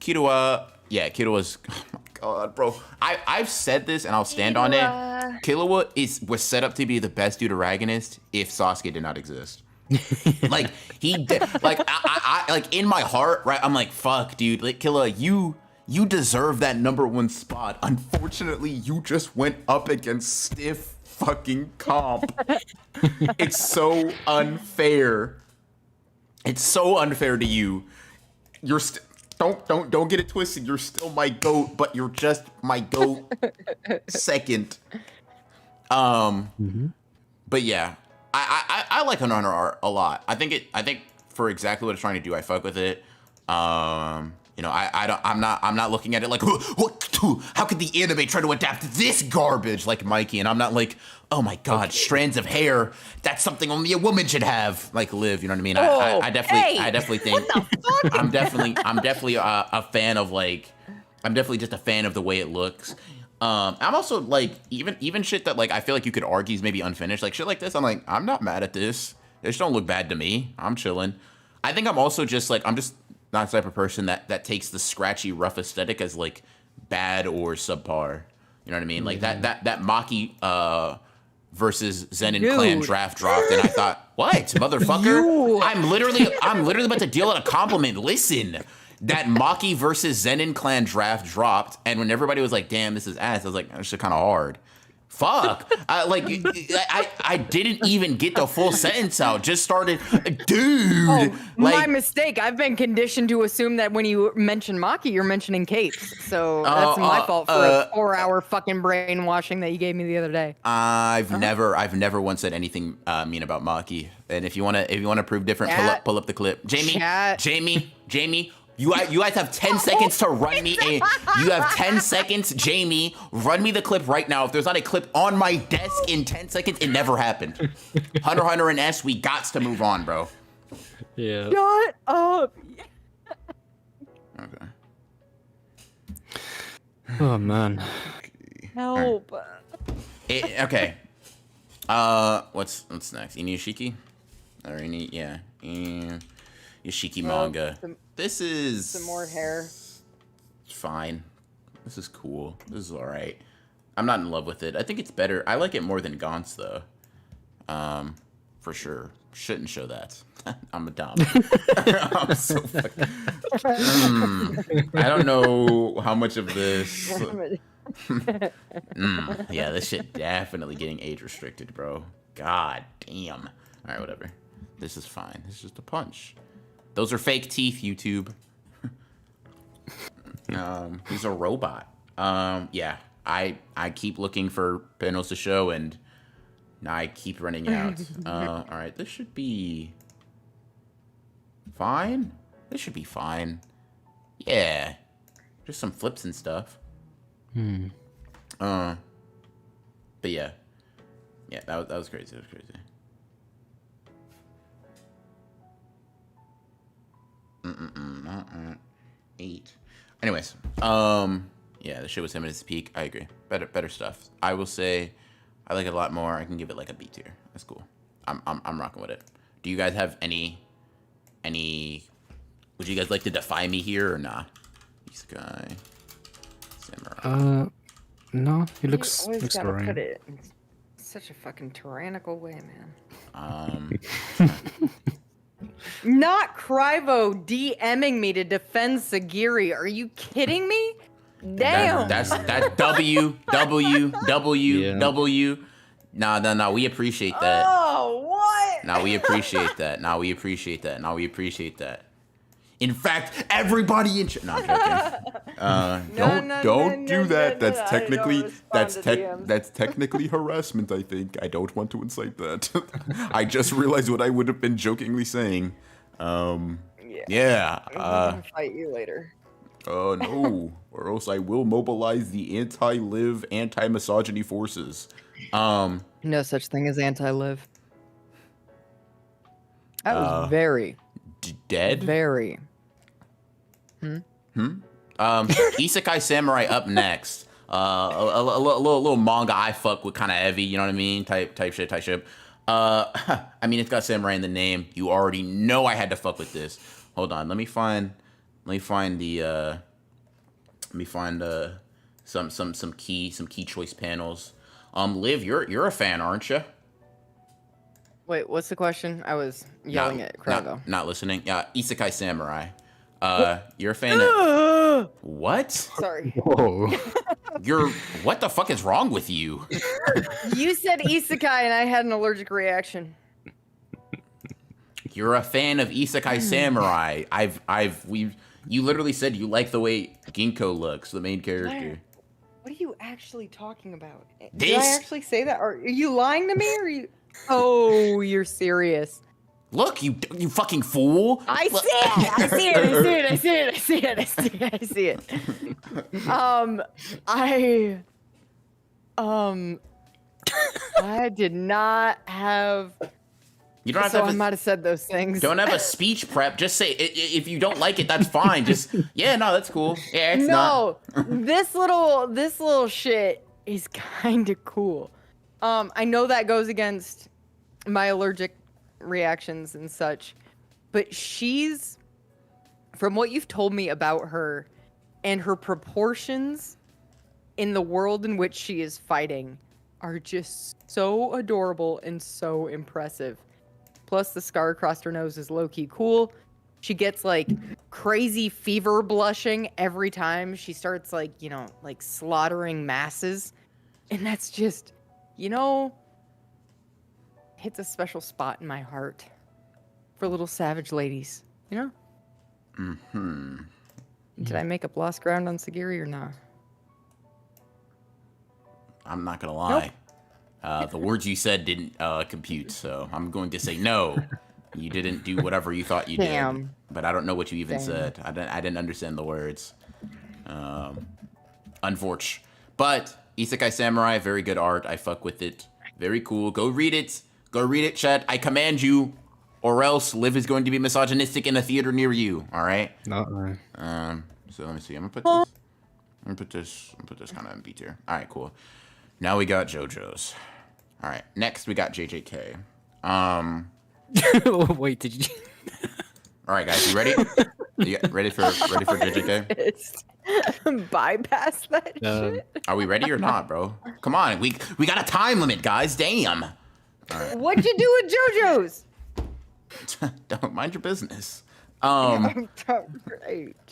Killua, oh my god, bro. I've said this and I'll stand on it. Killua was set up to be the best deuteragonist if Sasuke did not exist. Like he did, like I like in my heart, right? I'm like, fuck, dude, like Killa, you deserve that #1 spot. Unfortunately, you just went up against stiff fucking comp. It's so unfair. It's so unfair to you. You're don't get it twisted. You're still my GOAT, but you're just my GOAT second. But yeah, I like Hunter x Hunter art a lot. I think for exactly what it's trying to do, I fuck with it. You know, I'm not looking at it like, what? How could the anime try to adapt this garbage like Mikey? And I'm not like, oh my god, strands of hair. That's something only a woman should have. Like Liv, you know what I mean? I definitely think I'm definitely a fan of like, I'm definitely just a fan of the way it looks. I'm also like even shit that like I feel like you could argue is maybe unfinished, like shit like this. I'm like, I'm not mad at this. It just don't look bad to me. I'm chilling. I think I'm also just like, I'm just not the type of person that takes the scratchy, rough aesthetic as like bad or subpar. You know what I mean? Like that Maki versus Zen and Clan draft dropped, and I thought, what, motherfucker? I'm literally about to deal out a compliment. Listen, that Maki versus Zen and Clan draft dropped, and when everybody was like, damn, this is ass, I was like, that's kind of hard. Fuck. I didn't even get the full sentence out. Just started, dude. Oh, my mistake. I've been conditioned to assume that when you mention Maki, you're mentioning capes. So that's my fault for a 4-hour fucking brainwashing that you gave me the other day. I've never once said anything mean about Maki. And if you wanna prove different, pull up the clip. Jamie. You guys have 10 seconds to run me you have 10 seconds, Jamie. Run me the clip right now. If there's not a clip on my desk in 10 seconds, it never happened. Hunter x Hunter and S, we gots to move on, bro. Yeah. Shut up. Okay. Oh man. Help. Okay. What's next? Inuyashiki? Or Yoshiki manga. This is some more hair. Fine. This is cool. This is all right. I'm not in love with it. I think it's better. I like it more than Gaunt's though. For sure. Shouldn't show that. I'm a dumb. I'm so fucking. I don't know how much of this. Yeah, this shit definitely getting age restricted, bro. God damn. All right, whatever. This is fine. This is just a punch. Those are fake teeth, YouTube. He's a robot. Yeah, I keep looking for panels to show, and I keep running out. All right, this should be fine. This should be fine. Yeah, just some flips and stuff. But yeah, that was crazy. That was crazy. 8. Anyways, yeah, the shit was him at his peak. I agree. Better stuff. I will say, I like it a lot more. I can give it like a B tier. That's cool. I'm rocking with it. Do you guys have any? Would you guys like to defy me here or nah? This guy, Samurai. No, he looks always gotta alright. put it in such a fucking tyrannical way, man. Not Cryvo DMing me to defend Sagiri. Are you kidding me? Damn. That's W. Nah. We appreciate that. Oh, what? Nah, we appreciate that. In fact, everybody in no, I'm joking. Don't do that. That's technically harassment, I think. I don't want to incite that. I just realized what I would have been jokingly saying. Yeah. I'm gonna fight you later. No, or else I will mobilize the anti-live, anti-misogyny forces. No such thing as anti-live. That was very dead. Very. Isekai Samurai up next. A little manga I fuck with, kind of heavy. You know what I mean? Type shit. I mean, it's got samurai in the name. You already know I had to fuck with this. Hold on, let me find some key choice panels. Liv, you're a fan, aren't you? Wait, what's the question? I was yelling at Cravo. Not listening. Yeah, Isekai Samurai. You're a fan of what? Sorry. Whoa. What the fuck is wrong with you? You said isekai and I had an allergic reaction. You're a fan of Isekai Samurai. You literally said you like the way Ginkgo looks, the main character. What are you actually talking about? Did This- I actually say that? Are you lying to me? Or are you? Oh, you're serious. Look, you fucking fool. I see it. I see it. I see it. I see it. I see it. I see it. I did not have. You don't have So to I have might have said those things. don't have a speech prep. Just say if you don't like it, that's fine. Just yeah, no, that's cool. Yeah, it's not. No, this little shit is kind of cool. I know that goes against my allergic reactions and such, but she's, from what you've told me about her and her proportions in the world in which she is fighting are just so adorable and so impressive. Plus the scar across her nose is low-key cool. She gets like crazy fever blushing every time she starts like, like slaughtering masses. And that's just, hits a special spot in my heart for little savage ladies, Mm-hmm. Did I make up lost ground on Sagiri or not? I'm not gonna lie. The words you said didn't compute, so I'm going to say no. You didn't do whatever you thought you Damn. did. But I don't know what you even Damn. said. I didn't understand the words. Unfortunate. But Isekai Samurai, very good art. I fuck with it. Very cool. Go read it. Go read it, chat. I command you, or else Liv is going to be misogynistic in a theater near you. All right. Not right. So let me see. I'm gonna put this kind of in B tier. All right, cool. Now we got JoJo's. All right. Next we got JJK. Wait, did you? All right, guys, you ready? You ready for JJK? Bypass that shit. Are we ready or not, bro? Come on, we got a time limit, guys. Damn. All right. What'd you do with JoJo's? Don't mind your business. Hey,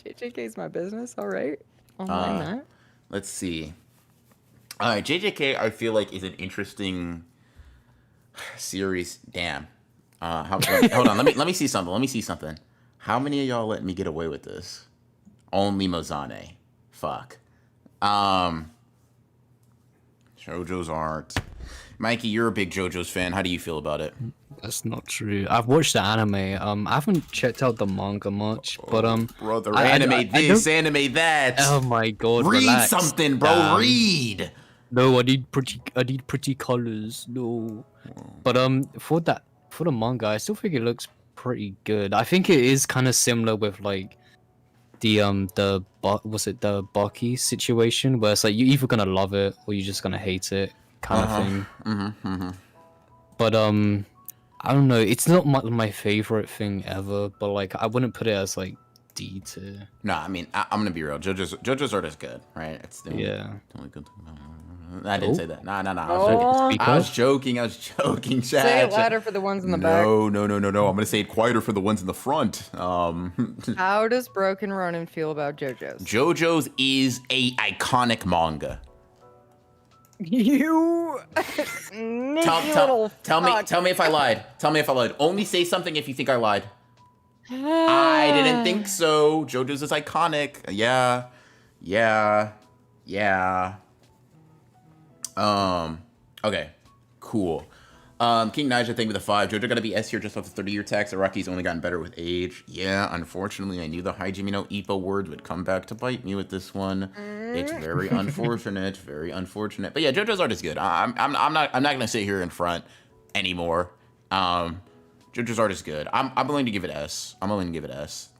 JJK's my business, all right. I'll mind that. Let's see. All right, JJK, I feel like is an interesting series. Damn. Hold on. Let me see something. Let me see something. How many of y'all let me get away with this? Only Mozane. Fuck. JoJo's art. Mikey, you're a big JoJo's fan. How do you feel about it? That's not true. I've watched the anime. I haven't checked out the manga much, but brother, I anime this, don't- anime that. Oh my god! Read relax. something, bro. Read. No, I need pretty colors. No, but for the manga, I still think it looks pretty good. I think it is kind of similar with like the Baki situation, where it's like you're either gonna love it or you're just gonna hate it, kind of thing. But I don't know. It's not my favorite thing ever, but like I wouldn't put it as like D tier. No, I mean I'm gonna be real. JoJo's art is good, right? It's the only good thing about it. I didn't say that. Nah. I was joking. Chat. Say it louder for the ones in the back. No. I'm gonna say it quieter for the ones in the front. How does Broken Ronin feel about JoJo's? JoJo's is a iconic manga. You Tell me if I lied. Tell me if I lied. Only say something if you think I lied. I didn't think so. JoJo's is iconic. Yeah. Okay. Cool. King Naija thing with a 5. JoJo gotta be S tier just off the 30-year tax. Araki's only gotten better with age. Yeah, unfortunately, I knew the Hajime no Ippo word would come back to bite me with this one. It's very unfortunate. Very unfortunate. But yeah, JoJo's art is good. I'm not gonna sit here in front anymore. JoJo's art is good. I'm willing to give it S.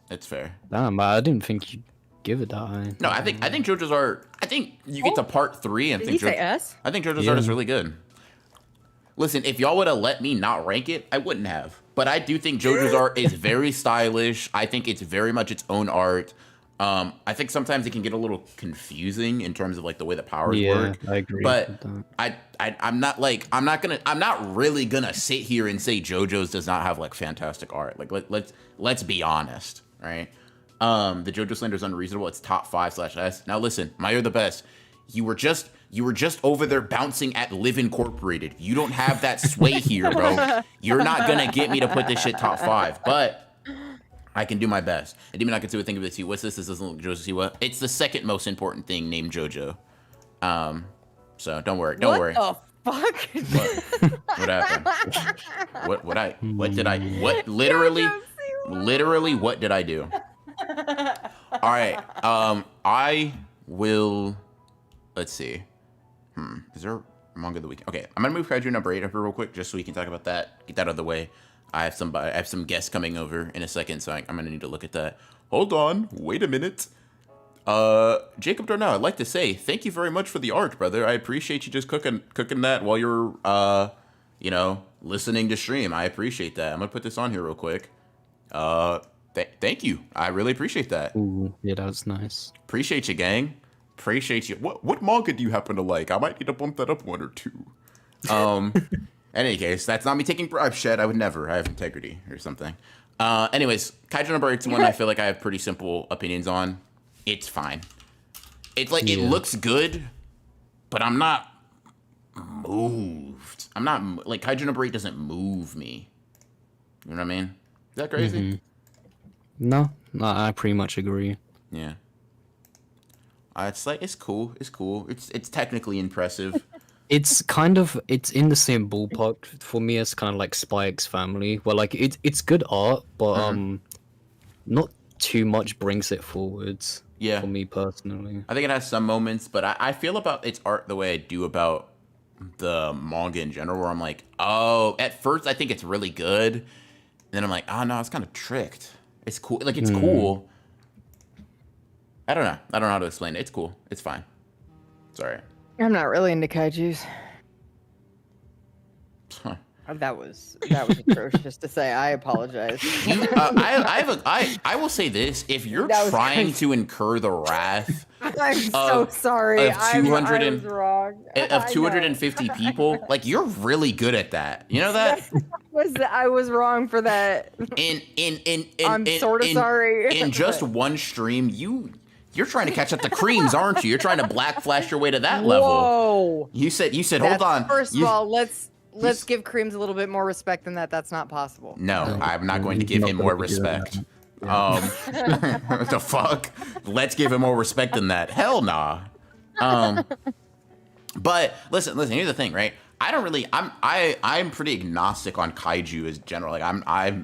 It's fair. Damn, I didn't think you'd give it that high. No, I think JoJo's art. I think you get to part 3 and Did think he say S? I think JoJo's art is really good. Listen, if y'all would have let me not rank it, I wouldn't have. But I do think JoJo's art is very stylish. I think it's very much its own art. I think sometimes it can get a little confusing in terms of like the way the powers Yeah, work. I agree But with that. I'm not really gonna sit here and say JoJo's does not have like fantastic art. Like let's be honest, right? The JoJo slander is unreasonable. It's top 5/S. Now listen, my You're the Best. You were just over there bouncing at Live Incorporated. You don't have that sway here, bro. You're not gonna get me to put this shit top 5, but I can do my best. And Demon, I can see what think of it too. What's this? This doesn't look JoJo. It's the second most important thing named JoJo. So don't worry. Don't worry. What the fuck? What happened? Literally, what did I do? All right. I will. Let's see. Is there a manga of the week? Okay, I'm gonna move Kaiju number 8 up here real quick, just so we can talk about that. Get that out of the way. I have some guests coming over in a second, so I'm gonna need to look at that. Hold on, wait a minute. Jacob Darnell, I'd like to say thank you very much for the art, brother. I appreciate you just cooking that while you're listening to stream. I appreciate that. I'm gonna put this on here real quick. Thank you. I really appreciate that. Ooh, yeah, that's nice. Appreciate you, gang. Appreciate you. What manga do you happen to like? I might need to bump that up 1 or 2. In any case, that's not me taking bribe shit. I would never. I have integrity or something. Anyways, Kaiju number 8's one I feel like I have pretty simple opinions on. It's fine. It's like, it looks good, but I'm not moved. I'm not, like, Kaiju number 8 doesn't move me. You know what I mean? Is that crazy? No, I pretty much agree. Yeah. It's like, it's cool. It's cool. It's technically impressive. It's in the same ballpark for me as kind of like Spy X Family, where like it's good art, but not too much brings it forwards. Yeah. For me personally, I think it has some moments, but I feel about its art the way I do about the manga in general, where I'm like, oh, at first I think it's really good, and then I'm like, oh no, it's kind of tricked. It's cool, like it's cool. I don't know how to explain it. It's cool. It's fine. Sorry. I'm not really into kaijus. Huh. That was atrocious to say. I apologize. I will say this: if you're trying to incur the wrath, I'm so sorry. Of 200 I was wrong. of 250 people, like you're really good at that. You know that? I was wrong for that. I'm sort of sorry. In just one stream, you're trying to catch up the creams, aren't you? You're trying to black flash your way to that level. Whoa! You said, hold on. First of all, let's give Creams a little bit more respect than that. That's not possible. No, I'm not going to give him more respect. What the fuck? Let's give him more respect than that. Hell nah. But listen. Here's the thing, right? I'm pretty agnostic on kaiju as general. Like I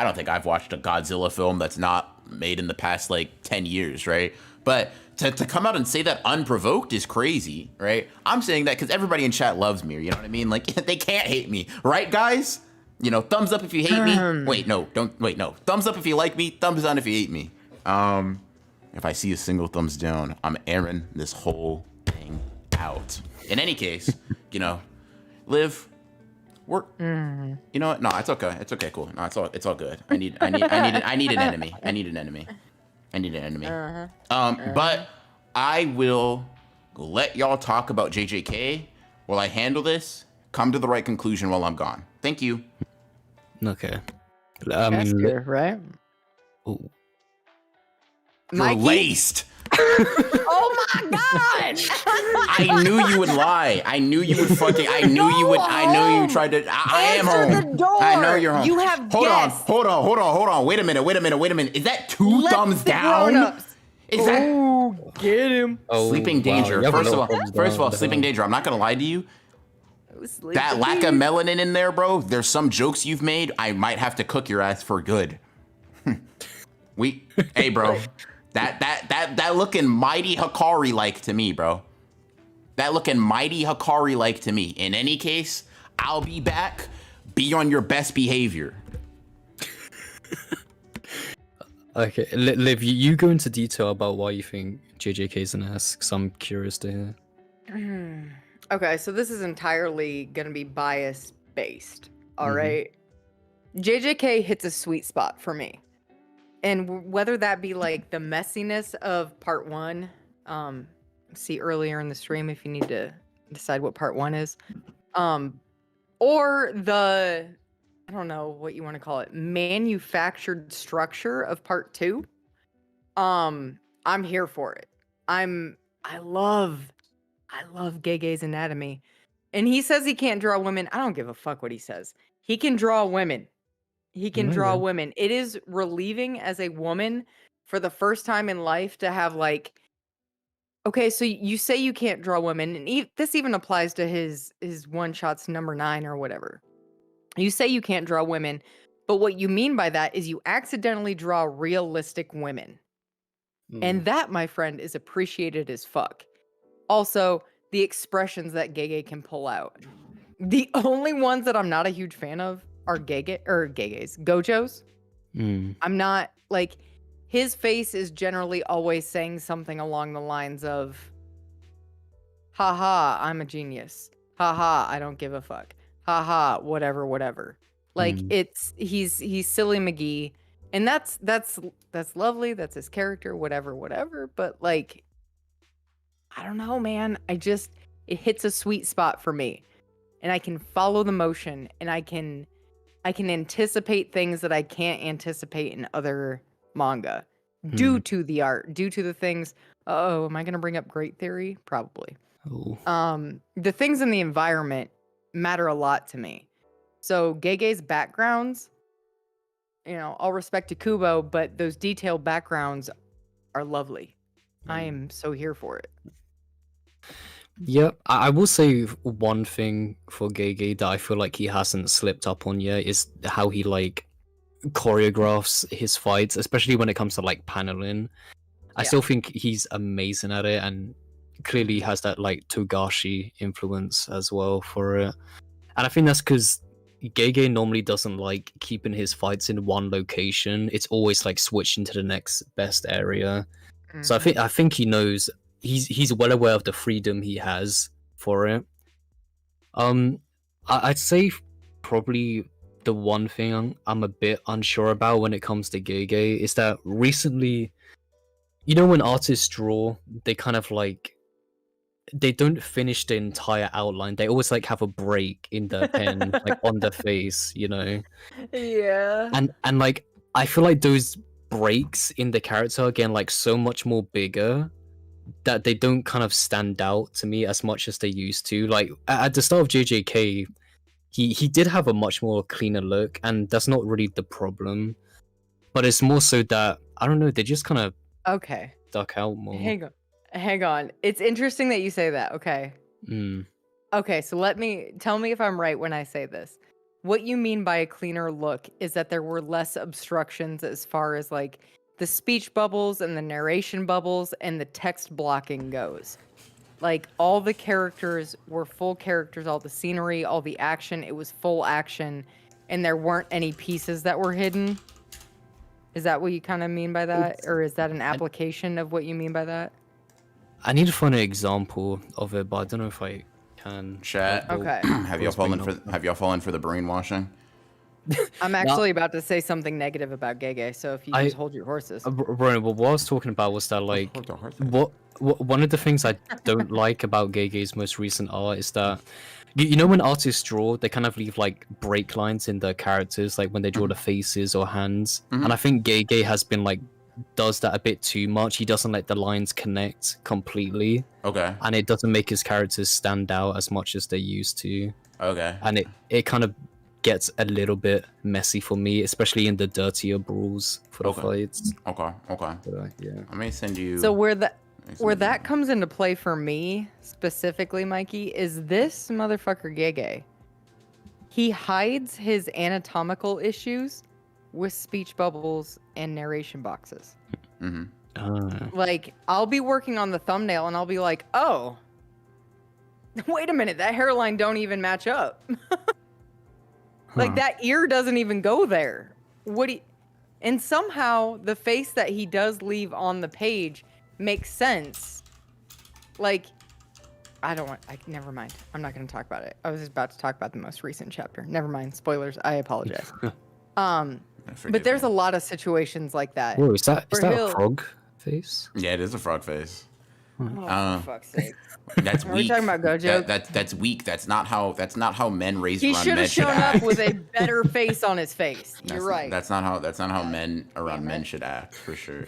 don't think I've watched a Godzilla film that's not made in the past like 10 years, right? But to come out and say that unprovoked is crazy, right? I'm saying that because everybody in chat loves me, you know what I mean? Like they can't hate me, right, guys? You know, thumbs up if you hate me. Wait, no. Thumbs up if you like me. Thumbs down if you hate me. If I see a single thumbs down, I'm airing this whole thing out. In any case, Liv, we're. You know what? No, it's okay. It's okay. Cool. No, it's all good. I need an enemy. But I will let y'all talk about JJK while I handle this. Come to the right conclusion while I'm gone. Thank you. Okay. Good, right? Ooh. You're laced. Oh my god! I knew you would lie. I knew you would fucking. I knew you tried to. I am home. The door. I know you're home. You have guests. Hold on. Wait a minute. Is that two thumbs down? Is that? Oh, get him. Sleeping danger. Wow. First of all, sleeping danger. I'm not gonna lie to you. That lack of melanin in there, bro. There's some jokes you've made. I might have to cook your ass for good. Hey, bro. That looking mighty Hikari-like to me, bro. That looking mighty Hikari-like to me. In any case, I'll be back. Be on your best behavior. Okay, Liv, you go into detail about why you think JJK's an ass, because I'm curious to hear. Okay, so this is entirely going to be bias-based, all right? JJK hits a sweet spot for me. And whether that be like the messiness of part 1, see earlier in the stream if you need to decide what part 1 is, or the, I don't know what you want to call it, manufactured structure of part 2, I'm here for it. I love Gege's anatomy. And he says he can't draw women. I don't give a fuck what he says. He can draw women. He can draw women. It is relieving as a woman for the first time in life to have like, okay, so you say you can't draw women, and this even applies to his one shots number 9 or whatever. You say you can't draw women, but what you mean by that is you accidentally draw realistic women. And that, my friend, is appreciated as fuck. Also, the expressions that Gege can pull out. The only ones that I'm not a huge fan of are Gojo's. I'm not, like, his face is generally always saying something along the lines of, haha, I'm a genius. Haha, I don't give a fuck. Haha, whatever. Like, he's Silly McGee. And that's lovely. That's his character, whatever. But like, I don't know, man. It hits a sweet spot for me. And I can follow the motion, and I can anticipate things that I can't anticipate in other manga due to the art, due to the things. Oh, am I going to bring up Great Theory? Probably. The things in the environment matter a lot to me. So Gege's backgrounds, all respect to Kubo, but those detailed backgrounds are lovely. I am so here for it. Yep, I will say one thing for Gege that I feel like he hasn't slipped up on yet is how he like choreographs his fights, especially when it comes to like paneling. I still think he's amazing at it, and clearly has that like Togashi influence as well for it. And I think that's because Gege normally doesn't like keeping his fights in one location. It's always like switching to the next best area. So I think he knows. He's well aware of the freedom he has for it. I'd say probably the one thing I'm a bit unsure about when it comes to Gege is that recently, when artists draw, they kind of like, they don't finish the entire outline. They always like have a break in the pen, like on the face, Yeah. And like, I feel like those breaks in the character are again like so much more bigger that they don't kind of stand out to me as much as they used to. Like at the start of JJK, he did have a much more cleaner look, and that's not really the problem. But it's more so that, I don't know, they just kind of stuck out more. Hang on. It's interesting that you say that. Okay. Okay, so tell me if I'm right when I say this. What you mean by a cleaner look is that there were less obstructions as far as like the speech bubbles and the narration bubbles and the text blocking goes. Like, all the characters were full characters, all the scenery, all the action, it was full action, and there weren't any pieces that were hidden. Is that what you kind of mean by that? Or is that an application of what you mean by that? I need to find an example of it, but I don't know if I can. Chat. Okay. Have y'all fallen for the brainwashing? I'm actually about to say something negative about Gege, so if you just hold your horses. Bro, what I was talking about was that, like, one of the things I don't like about Gege's most recent art is that, when artists draw, they kind of leave, like, break lines in the characters, like, when they draw the faces or hands. And I think Gege has been, like, does that a bit too much. He doesn't let the lines connect completely. Okay. And it doesn't make his characters stand out as much as they used to. Okay. And it kind of gets a little bit messy for me, especially in the dirtier brawls for the fights. Okay. But, yeah. I may send you. So where that comes into play for me specifically, Mikey, is this motherfucker Gege. He hides his anatomical issues with speech bubbles and narration boxes. Like, I'll be working on the thumbnail and I'll be like, oh, wait a minute, that hairline don't even match up. Like, that ear doesn't even go there. And somehow the face that he does leave on the page makes sense. Like, never mind. I'm not going to talk about it. I was just about to talk about the most recent chapter. Never mind. Spoilers. I apologize. But there's a lot of situations like that. Whoa, is that For a Hill- frog face? Yeah, it is a frog face. Oh, for fuck's sake. That's Are weak. we talking about Gojo? That's weak. That's not how men raised He around should men have should shown act. up with a better face on his face. You're That's- right. That's not how men around men should act, for sure.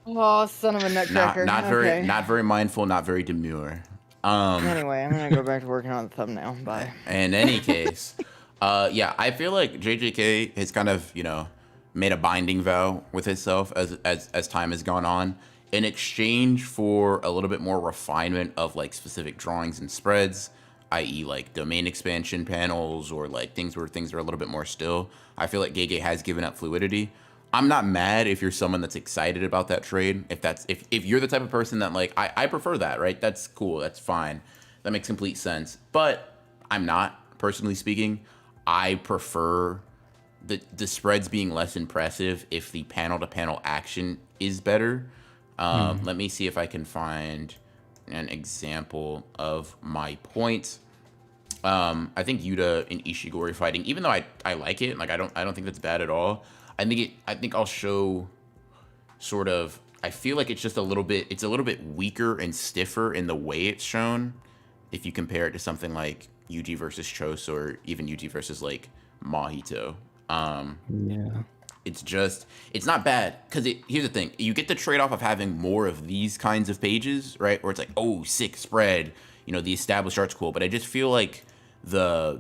Oh, son of a nutcracker. Not very mindful, not very demure. Anyway, I'm gonna go back to working on the thumbnail. Bye. In any case, yeah, I feel like JJK has kind of, made a binding vow with itself as time has gone on, in exchange for a little bit more refinement of like specific drawings and spreads, i.e. like domain expansion panels or like things where things are a little bit more still. I feel like Gege has given up fluidity. I'm not mad if you're someone that's excited about that trade. If you're the type of person that like, I prefer that, right? That's cool. That's fine. That makes complete sense. But I'm not, personally speaking. I prefer the spreads being less impressive if the panel-to-panel action is better. Let me see if I can find an example of my point. I think Yuta and Ishigori fighting, even though I like it, like I don't think that's bad at all. I think I'll show sort of, I feel like it's just a little bit weaker and stiffer in the way it's shown if you compare it to something like Yuji versus Chos or even Yuji versus like Mahito. Yeah. It's not bad because here's the thing, you get the trade-off of having more of these kinds of pages, right? Where it's like, oh, sick spread, the established art's cool, but I just feel like the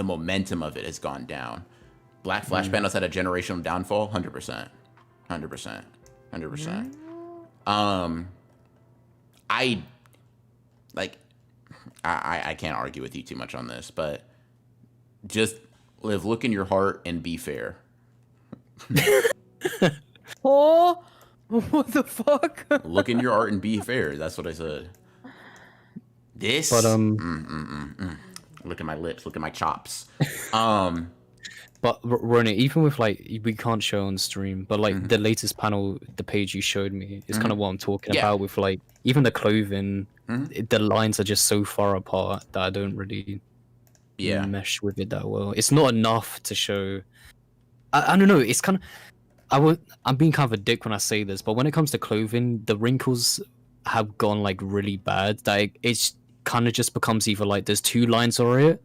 momentum of it has gone down. Black Flash panels had a generational downfall, 100%. I can't argue with you too much on this, but just look in your heart and be fair. Oh, what the fuck? Look in your art and be fair. That's what I said. This. But Look at my lips. Look at my chops. But Ronnie, even with like, we can't show on stream, but like the latest panel, the page you showed me is kind of what I'm talking about. With like even the clothing, the lines are just so far apart that I don't really mesh with it that well. It's not enough to show. I don't know. It's kind of I'm being kind of a dick when I say this, but when it comes to clothing, the wrinkles have gone like really bad. Like it's kind of just becomes either like there's two lines on it,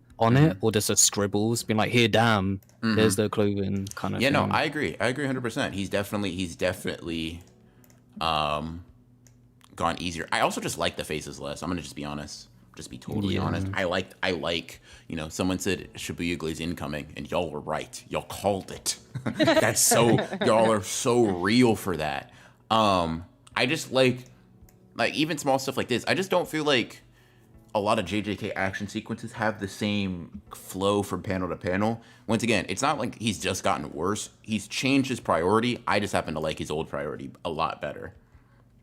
or there's a scribbles being like, here, damn, there's the clothing kind of thing. No, I agree 100%. He's definitely gone easier. I also just like the faces less. I'm gonna just be honest, just be totally honest. I like someone said Shibuya Glaze incoming, and y'all were right. Y'all called it. That's so, y'all are so real for that. I just like even small stuff like this. I just don't feel like a lot of JJK action sequences have the same flow from panel to panel. Once again, it's not like he's just gotten worse. He's changed his priority. I just happen to like his old priority a lot better,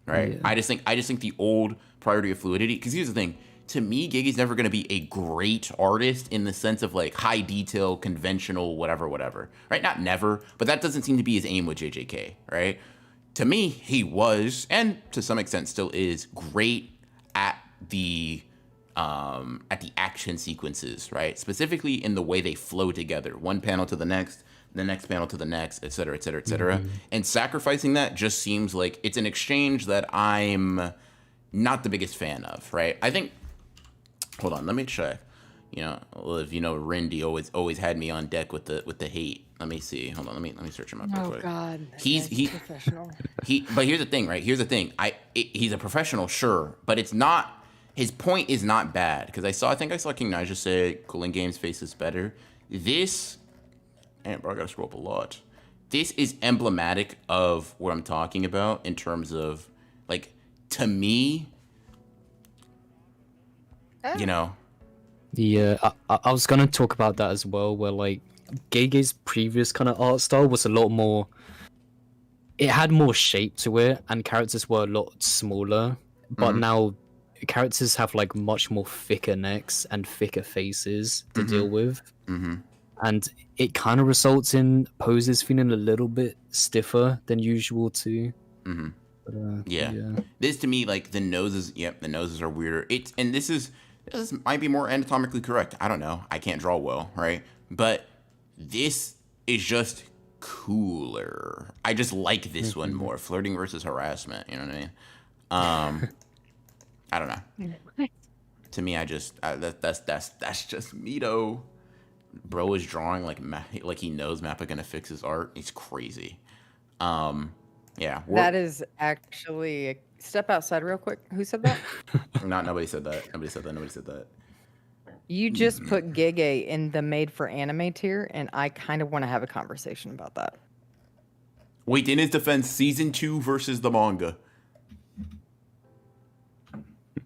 right? Yeah. I just think the old priority of fluidity, because here's the thing. To me, Gege's never going to be a great artist in the sense of like high detail, conventional, whatever, right? Not never, but that doesn't seem to be his aim with JJK, right? To me, he was, and to some extent still is, great at the action sequences, right? Specifically in the way they flow together, one panel to the next panel to the next, et cetera, et cetera, et cetera. And sacrificing that just seems like it's an exchange that I'm not the biggest fan of, right? I think, hold on, let me check. Rindy always had me on deck with the hate. Let me see. Hold on, let me search him up real quick. Oh God, he's professional. But here's the thing, right? Here's the thing. He's a professional, sure, but it's not. His point is not bad, because I think I saw King Nija say Cooling Games face is better. This, and bro, I gotta scroll up a lot. This is emblematic of what I'm talking about in terms of, like, to me, Yeah, I was gonna talk about that as well, where like Gege's previous kind of art style was a lot more. It had more shape to it, and characters were a lot smaller. But now characters have like much more thicker necks and thicker faces to deal with, and it kind of results in poses feeling a little bit stiffer than usual too. But, yeah. This to me, like the noses are weirder. This might be more anatomically correct. I don't know. I can't draw well, right? But this is just cooler. I just like this one more. Flirting versus harassment. You know what I mean? I don't know. To me, that's just Mito. Bro is drawing like he knows Mappa gonna fix his art. He's crazy. Yeah. That is actually step outside real quick. Who said that? Nobody said that. Nobody said that. You just put Gege in the made for anime tier, and I kind of want to have a conversation about that. Wait, in his defense, season 2 versus the manga.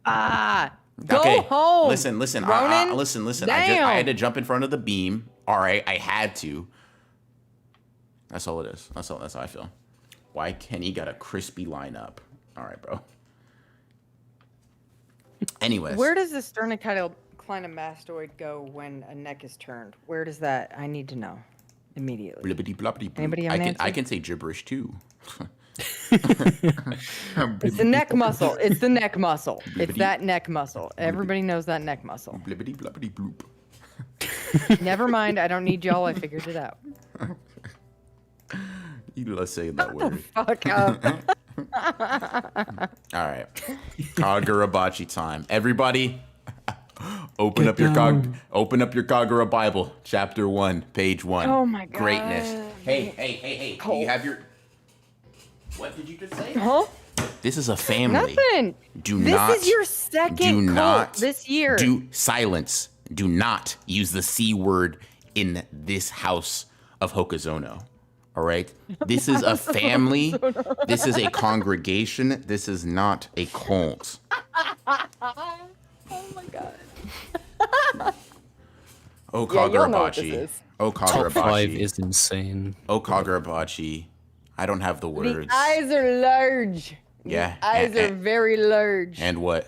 Go home. Listen. Listen. Damn. I had to jump in front of the beam. All right, I had to. That's all it is. That's how I feel. Why Kenny got a crispy lineup? All right, bro. Anyways, where does the sternocleidomastoid go when a neck is turned? Where does that? I need to know immediately. Anybody have an answer? I can say gibberish too. It's the neck muscle. It's the neck muscle. It's that neck muscle. Everybody knows that neck muscle. Blibbity bloppity bloop. Never mind. I don't need y'all. I figured it out. You love saying that word. Fuck up. All right. Kagurabachi time. Everybody, open up your Kagura Bible, chapter 1, page 1. Oh my god. Greatness. Hey. Do you have your... What did you just say? Huh? This is a family. Nothing. This is your second cult this year. Silence. Do not use the C word in this house of Hokuzono. All right? This is a family. This is a congregation. This is not a cult. Oh my god. Oh, Yeah, you'll know what this Kagurabachi. is. Oh, Top 5 Kagurabachi. is insane. Oh, Kagurabachi. I don't have the words. The eyes are large. Yeah. The eyes are very large. And what?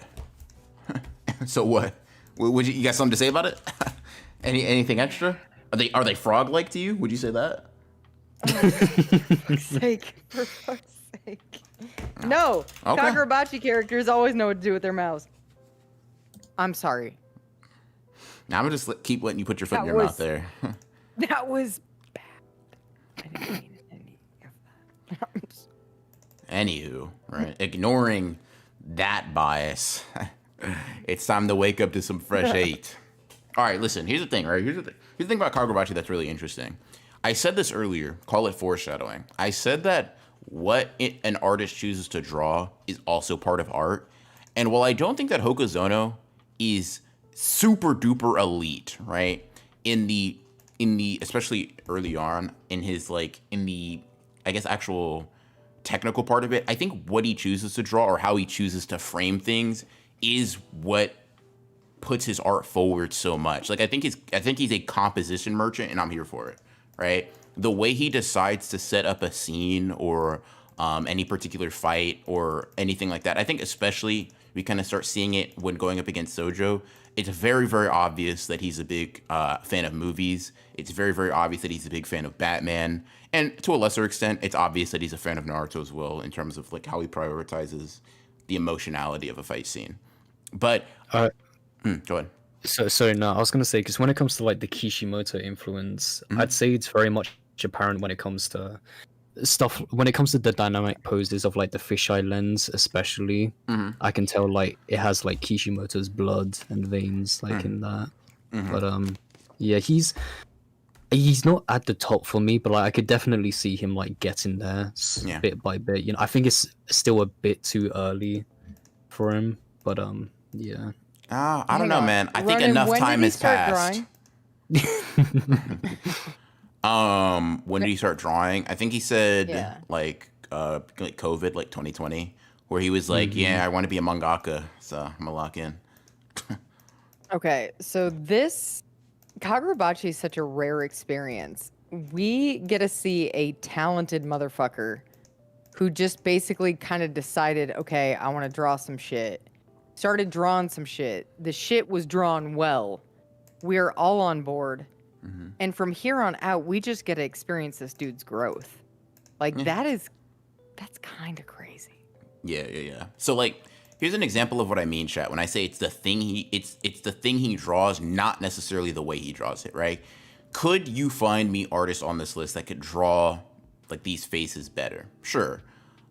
So what? Would you got something to say about it? Anything extra? Are they frog-like to you? Would you say that? For fuck's sake. No. Okay. Kagurabachi characters always know what to do with their mouths. I'm sorry. Now I'm gonna just keep letting you put your foot in That your was- mouth there. That was bad. I didn't mean any of that. Anywho, right? Ignoring that bias, it's time to wake up to some fresh hate. All right, listen. Here's the thing, right? Here's the thing about Kagurabachi that's really interesting. I said this earlier. Call it foreshadowing. I said that an artist chooses to draw is also part of art. And while I don't think that Hokuzono is super duper elite, right? In the especially early on in his I guess actual technical part of it, I think what he chooses to draw or how he chooses to frame things is what puts his art forward so much. Like I think he's a composition merchant, and I'm here for it, right? The way he decides to set up a scene or any particular fight or anything like that, I think especially we kind of start seeing it when going up against Sojo. It's very, very obvious that he's a big fan of movies. It's very, very obvious that he's a big fan of Batman. And to a lesser extent, it's obvious that he's a fan of Naruto as well in terms of like how he prioritizes the emotionality of a fight scene. But go ahead. So no, I was gonna say because when it comes to like the Kishimoto influence, I'd say it's very much apparent when it comes to stuff. When it comes to the dynamic poses of like the fisheye lens, especially, I can tell like it has like Kishimoto's blood and veins like in that. But yeah, he's not at the top for me, but like I could definitely see him like getting there bit by bit. You know, I think it's still a bit too early for him, but yeah. I don't know, man. I think enough time has passed. When did he start drawing? I think he said like COVID, like 2020, where he was like, "Yeah, I want to be a mangaka, so I'm gonna lock in." Okay, so this Kagurabachi is such a rare experience. We get to see a talented motherfucker who just basically kind of decided, okay, I want to draw some shit. Started drawing some shit. The shit was drawn well. We're all on board. And from here on out, we just get to experience this dude's growth. Like that's kind of crazy. Yeah. So like, here's an example of what I mean, chat. When I say it's the thing he draws, not necessarily the way he draws it, right? Could you find me artists on this list that could draw like these faces better? Sure.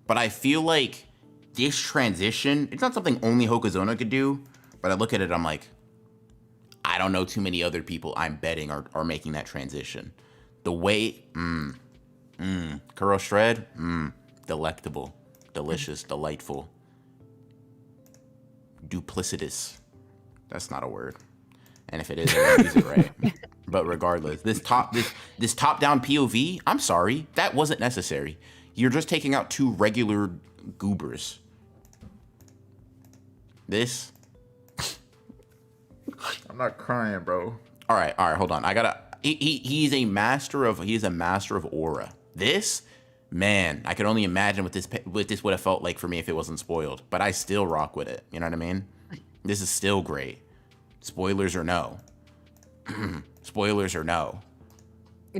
But I feel like this transition, it's not something only Hokozona could do, but I look at it, I'm like, I don't know too many other people I'm betting are making that transition. The way, Kuro Shred, delectable, delicious, delightful, duplicitous. That's not a word. And if it is, I won't use it right. But regardless, this top-down POV, I'm sorry, that wasn't necessary. You're just taking out 2 regular goobers. This, I'm not crying, bro. All right, hold on. He's a master of aura. This, man, I could only imagine what this would have felt like for me if it wasn't spoiled. But I still rock with it. You know what I mean? This is still great. Spoilers or no? Spoilers or no?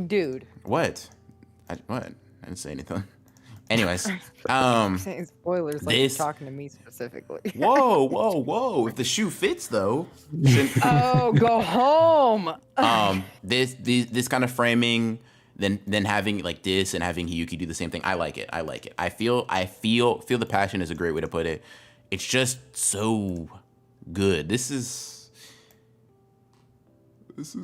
Dude. What? I didn't say anything. Anyways, Saying spoilers like you're talking to me specifically. whoa. If the shoe fits, though. Oh, go home. This kind of framing, then having like this and having Hiyuki do the same thing. I like it. I feel the passion is a great way to put it. It's just so good. This is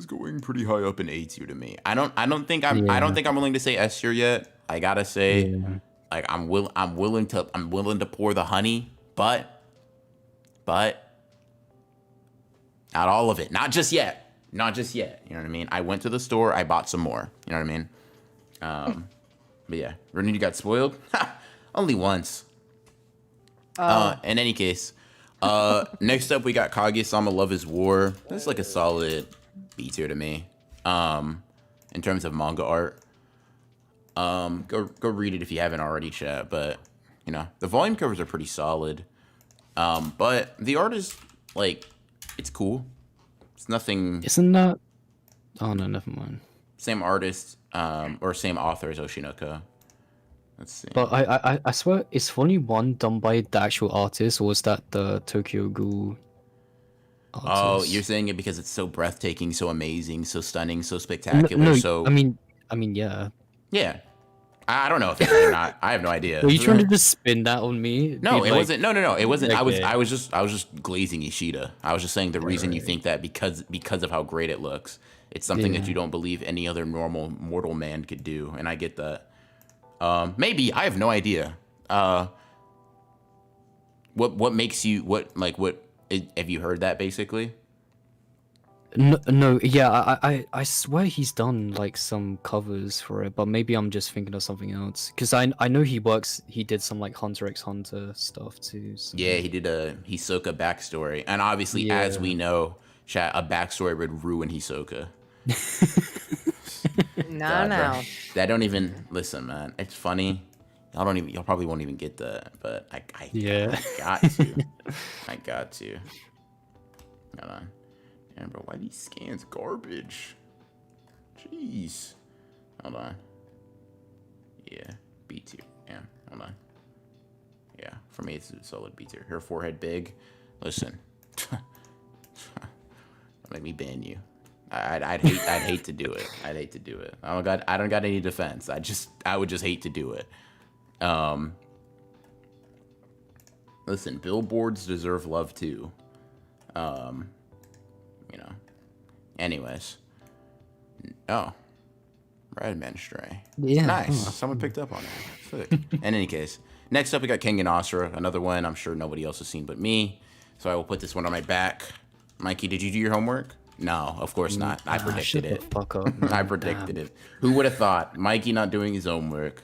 going pretty high up in A tier to me. I don't think I'm willing to say S tier yet. I gotta say, like I'm willing to pour the honey, but not all of it. Not just yet. You know what I mean? I went to the store. I bought some more. You know what I mean? But yeah, Renee, you got spoiled? Only once. In any case, next up we got Kaguya-sama Love is War. That's like a solid B tier to me. In terms of manga art. Go read it if you haven't already, chat. But you know, the volume covers are pretty solid. But the art is like, it's cool. It's nothing. Isn't that? Oh no, never mind. Same artist, or same author as Oshinoko. Let's see. But I swear, is only one done by the actual artist, or was that the Tokyo Ghoul artist? Oh, you're saying it because it's so breathtaking, so amazing, so stunning, so spectacular. No, so I mean, yeah. Yeah. I don't know if it's or not. I have no idea. Were you trying to just spin that on me? No, it wasn't. No, it wasn't. Okay. I was just glazing Ishida. I was just saying the reason you think that because of how great it looks. It's something that you don't believe any other normal mortal man could do, and I get that. Maybe I have no idea. What makes you what have you heard that basically? No, yeah, I swear he's done like some covers for it, but maybe I'm just thinking of something else. Because I know he did some like Hunter x Hunter stuff too. So. Yeah, he did a Hisoka backstory, and obviously, as we know, chat, a backstory would ruin Hisoka. No. That don't even listen, man. It's funny. Y'all probably won't even get that, but I got to. I got to. Hold on. Damn, bro, why these scans garbage? Jeez. Hold on. Yeah, B tier. Yeah, hold on. Yeah, for me it's a solid B tier. Her forehead big. Listen. Don't make me ban you. I'd hate to do it. I'd hate to do it. I don't got any defense. I would just hate to do it. Listen, billboards deserve love too. You know. Anyways. Oh. Redman Stray. Yeah. Nice. Someone picked up on it. Sick. In any case. Next up we got Kengan Asura, another one I'm sure nobody else has seen but me. So I will put this one on my back. Mikey, did you do your homework? No, of course not. I predicted it. Fuck up, I predicted it. Who would have thought? Mikey not doing his homework.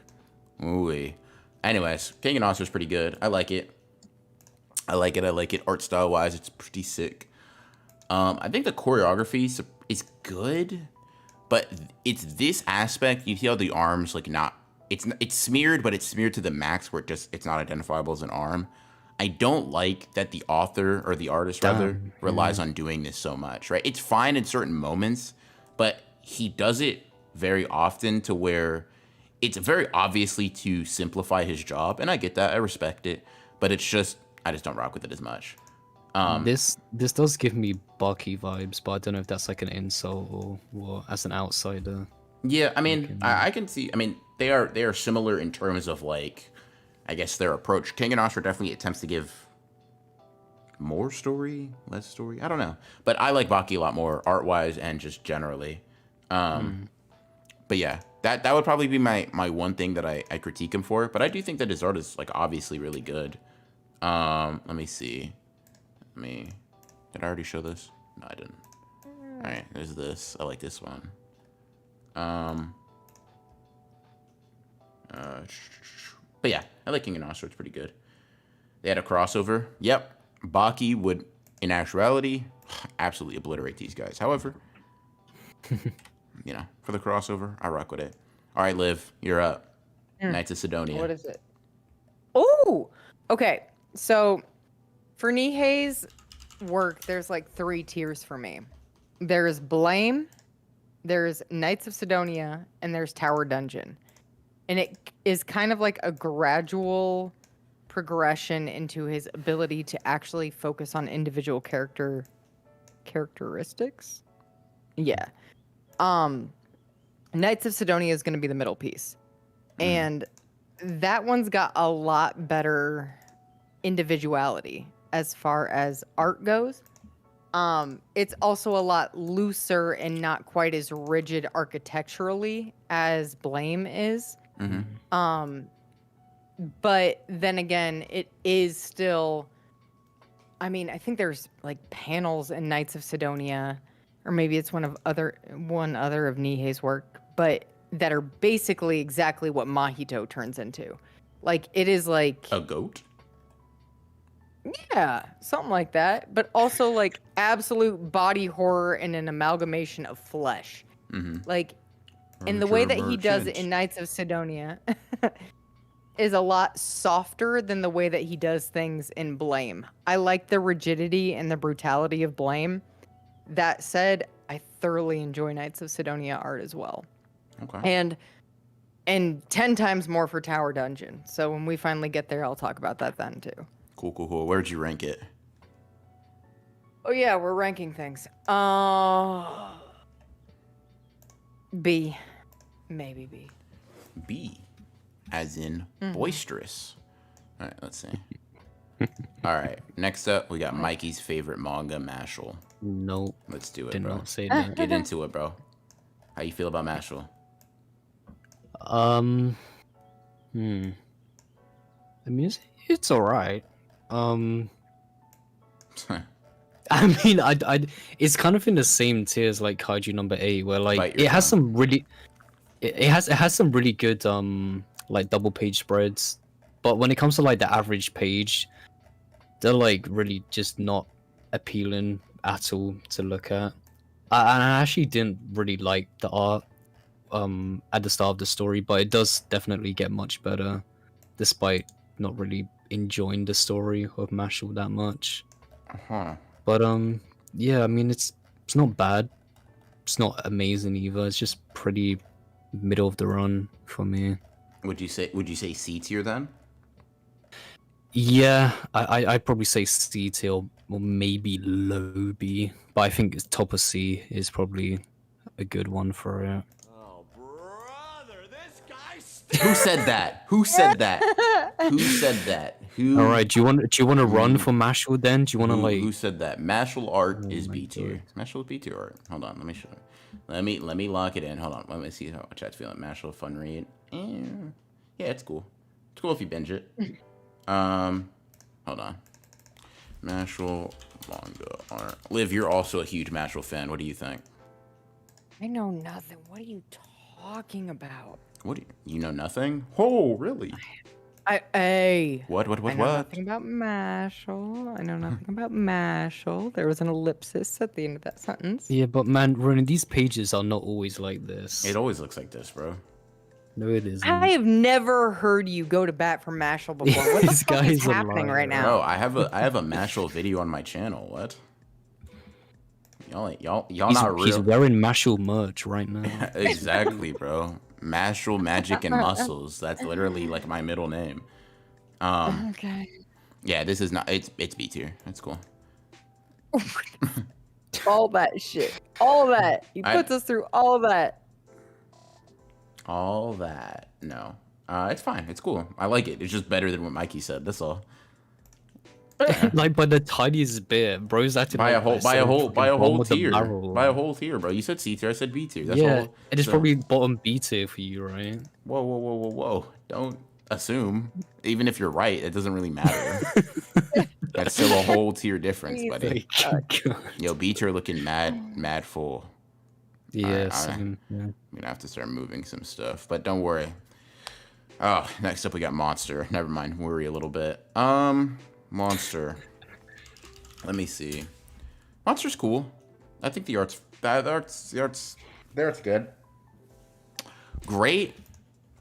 Ooh. Anyways, Kengan Asura is pretty good. I like it. I like it. Art style wise, it's pretty sick. I think the choreography is good, but it's this aspect. You see how the arms it's smeared, but it's smeared to the max where it's not identifiable as an arm. I don't like that the author or the artist rather relies on doing this so much, right? It's fine in certain moments, but he does it very often to where it's very obviously to simplify his job, and I get that, I respect it, but I just don't rock with it as much. This does give me Baki vibes, but I don't know if that's like an insult or what. As an outsider, Yeah, I mean, can- I can see. I mean, they are similar in terms of like, I guess their approach. King and Oscar definitely attempts to give more story, less story. I don't know, but I like Baki a lot more art wise and just generally. But yeah, that would probably be my one thing that I critique him for. But I do think that his art is like obviously really good. Let me see. Did I already show this? No, I didn't. All right, there's this. I like this one. But yeah, I like King and Oscar. It's pretty good. They had a crossover. Yep, Baki would, in actuality, absolutely obliterate these guys. However, you know, for the crossover, I rock with it. All right, Liv, you're up. Knights of Sidonia. What is it? Oh, okay. So for Nihei's work, there's like 3 tiers for me. There's Blame, there's Knights of Sidonia, and there's Tower Dungeon. And it is kind of like a gradual progression into his ability to actually focus on individual characteristics. Yeah. Knights of Sidonia is going to be the middle piece. And that one's got a lot better individuality as far as art goes. It's also a lot looser and not quite as rigid architecturally as Blame is. But then again, it is still, I mean, I think there's like panels in Knights of Sidonia, or maybe it's one other of Nihei's work, but that are basically exactly what Mahito turns into. Like, it is like A goat? yeah, something like that, but also like absolute body horror and an amalgamation of flesh. Like, and the way that he does it in Knights of Sidonia is a lot softer than the way that he does things in Blame. I like the rigidity and the brutality of Blame. That said, I thoroughly enjoy Knights of Sidonia art as well. Okay. And 10 times more for Tower Dungeon. So when we finally get there, I'll talk about that then too. Cool. Where'd you rank it? Oh yeah, we're ranking things. B. Maybe B. B, as in boisterous. All right, let's see. All right, next up, we got Mikey's favorite manga, Mashal. Nope. Let's do it, Did bro. not say that. Get into it, bro. How you feel about Mashal? I mean, it's alright. I mean, it's kind of in the same tier as like Kaiju number 8, where like Bite your it has tongue. some really, it has some really good like double page spreads, but when it comes to like the average page, they're like really just not appealing at all to look at. And I actually didn't really like the art at the start of the story, but it does definitely get much better, despite not really enjoying the story of Mashal that much. But yeah, I mean it's not bad. It's not amazing either. It's just pretty middle of the run for me. Would you say C tier then? Yeah, I'd probably say C tier or maybe low B, but I think top of C is probably a good one for it. Oh, brother, this guy Who said that? Who said that? Who said that? Who? All right, do you want to run for Mashal then? Do you want to like? Who said that? Mashal art is my B tier. Mashal is B tier art. Hold on, let me show you. Let me lock it in. Hold on, let me see how chat's feeling. Mashal fun read. Yeah, it's cool. It's cool if you binge it. Hold on. Mashal manga art. Liv, you're also a huge Mashal fan. What do you think? I know nothing. What are you talking about? What you know nothing? Oh, really? What? I know Nothing about Mashal. I know nothing about Mashal. There was an ellipsis at the end of that sentence. Yeah, but man, Ronan, these pages are not always like this. It always looks like this, bro. No, it isn't. I have never heard you go to bat for Mashal before. What the This fuck is guy's a happening liar. right now? Bro, I have a Mashal video on my channel. What? Y'all not real. He's wearing Mashal merch right now. Exactly, bro. Mashal, Magic, and Muscles. That's literally like my middle name. Okay. Yeah, this is not. It's B tier. It's cool. All that shit. All that. He puts us through all that. All that. No. It's fine. It's cool. I like it. It's just better than what Mikey said. That's all. Like by the tiniest bit, bro's acting Buy a whole tier. Barrel. Buy a whole tier, bro. You said C tier. I said B tier. That's Yeah, all. it is So- probably bottom B tier for you, right? Whoa. Don't assume. Even if you're right, it doesn't really matter. That's still a whole tier difference, buddy. Yo, B tier looking mad full. Yeah, Alright, same. Yeah. I'm gonna have to start moving some stuff, but don't worry. Oh, next up we got Monster. Never mind, worry a little bit. Monster. Let me see. Monster's cool. I think the art's good. Great.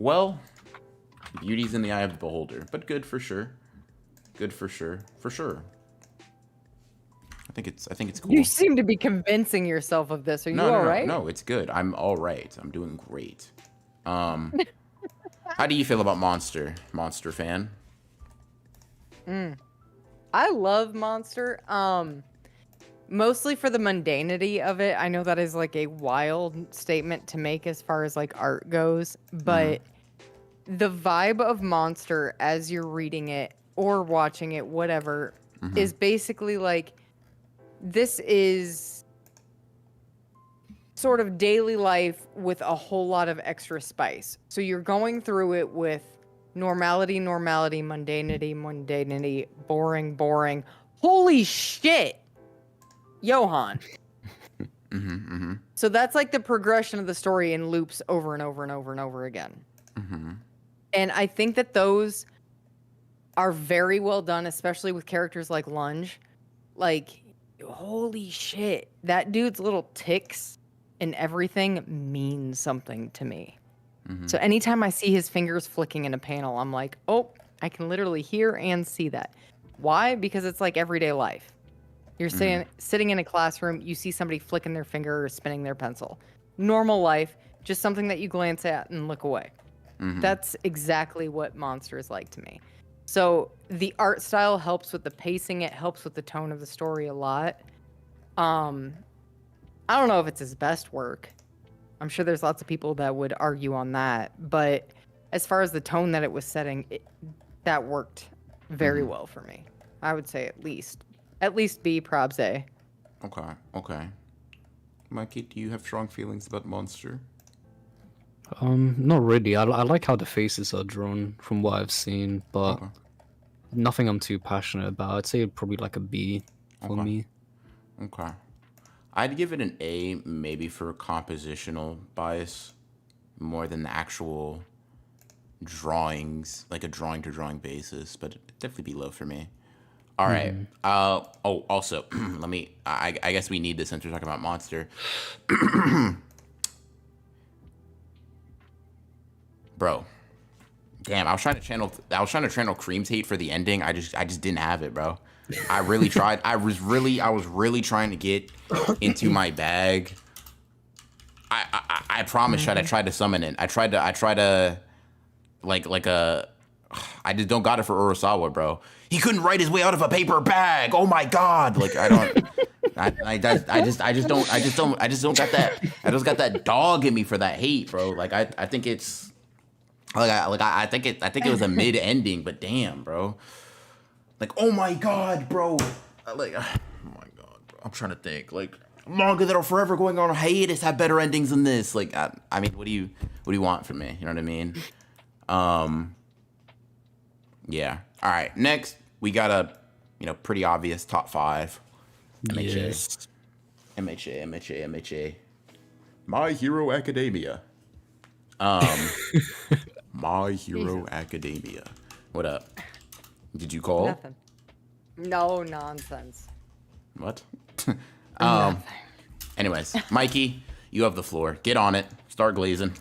Well, beauty's in the eye of the beholder, but good for sure. Good for sure. For sure. I think it's cool. You seem to be convincing yourself of this. Are you all right? No, it's good. I'm all right. I'm doing great. How do you feel about Monster fan? I love Monster. Mostly for the mundanity of it. I know that is like a wild statement to make as far as like art goes, but the vibe of Monster as you're reading it or watching it, whatever, is basically like this is sort of daily life with a whole lot of extra spice. So you're going through it with normality, mundanity, boring. Holy shit, Johan. So that's like the progression of the story in loops over and over again. And I think that those are very well done, especially with characters like Lunge. Like, holy shit, that dude's little ticks and everything means something to me. So anytime I see his fingers flicking in a panel, I'm like, oh, I can literally hear and see that. Why? Because it's like everyday life. You're sitting in a classroom, you see somebody flicking their finger or spinning their pencil. Normal life, just something that you glance at and look away. That's exactly what Monster is like to me. So the art style helps with the pacing, it helps with the tone of the story a lot. I don't know if it's his best work. I'm sure there's lots of people that would argue on that, but as far as the tone that it was setting, that worked very well for me. I would say at least B, probs A. Okay. Mikey, do you have strong feelings about Monster? Not really. I like how the faces are drawn from what I've seen, but nothing I'm too passionate about. I'd say probably like a B for me. Okay. I'd give it an A maybe for compositional bias more than the actual drawings, like a drawing to drawing basis, but it'd definitely be low for me. All right. Also, I guess we need this since we're talking about Monster. Bro. Damn, I was trying to channel Cream's hate for the ending. I just didn't have it, bro. I really tried. I was really trying to get into my bag. I promise I tried to summon it. I tried to I just don't got it for Urasawa, bro. He couldn't write his way out of a paper bag. Oh my god. Like I just don't got that. I just got that dog in me for that hate, bro. Like I think it's I think it was a mid ending, but damn, bro. Like, oh my god, bro. Like, oh my god, bro. I'm trying to think. Like, manga that are forever going on hiatus have better endings than this. Like, I mean, what do you want from me? You know what I mean? Yeah. All right. Next, we got a, pretty obvious top 5. Yes. MHA. My Hero Academia. My Hero Academia. What up? Did you call? Nothing. No nonsense. What? Nothing. Anyways, Mikey, you have the floor. Get on it. Start glazing.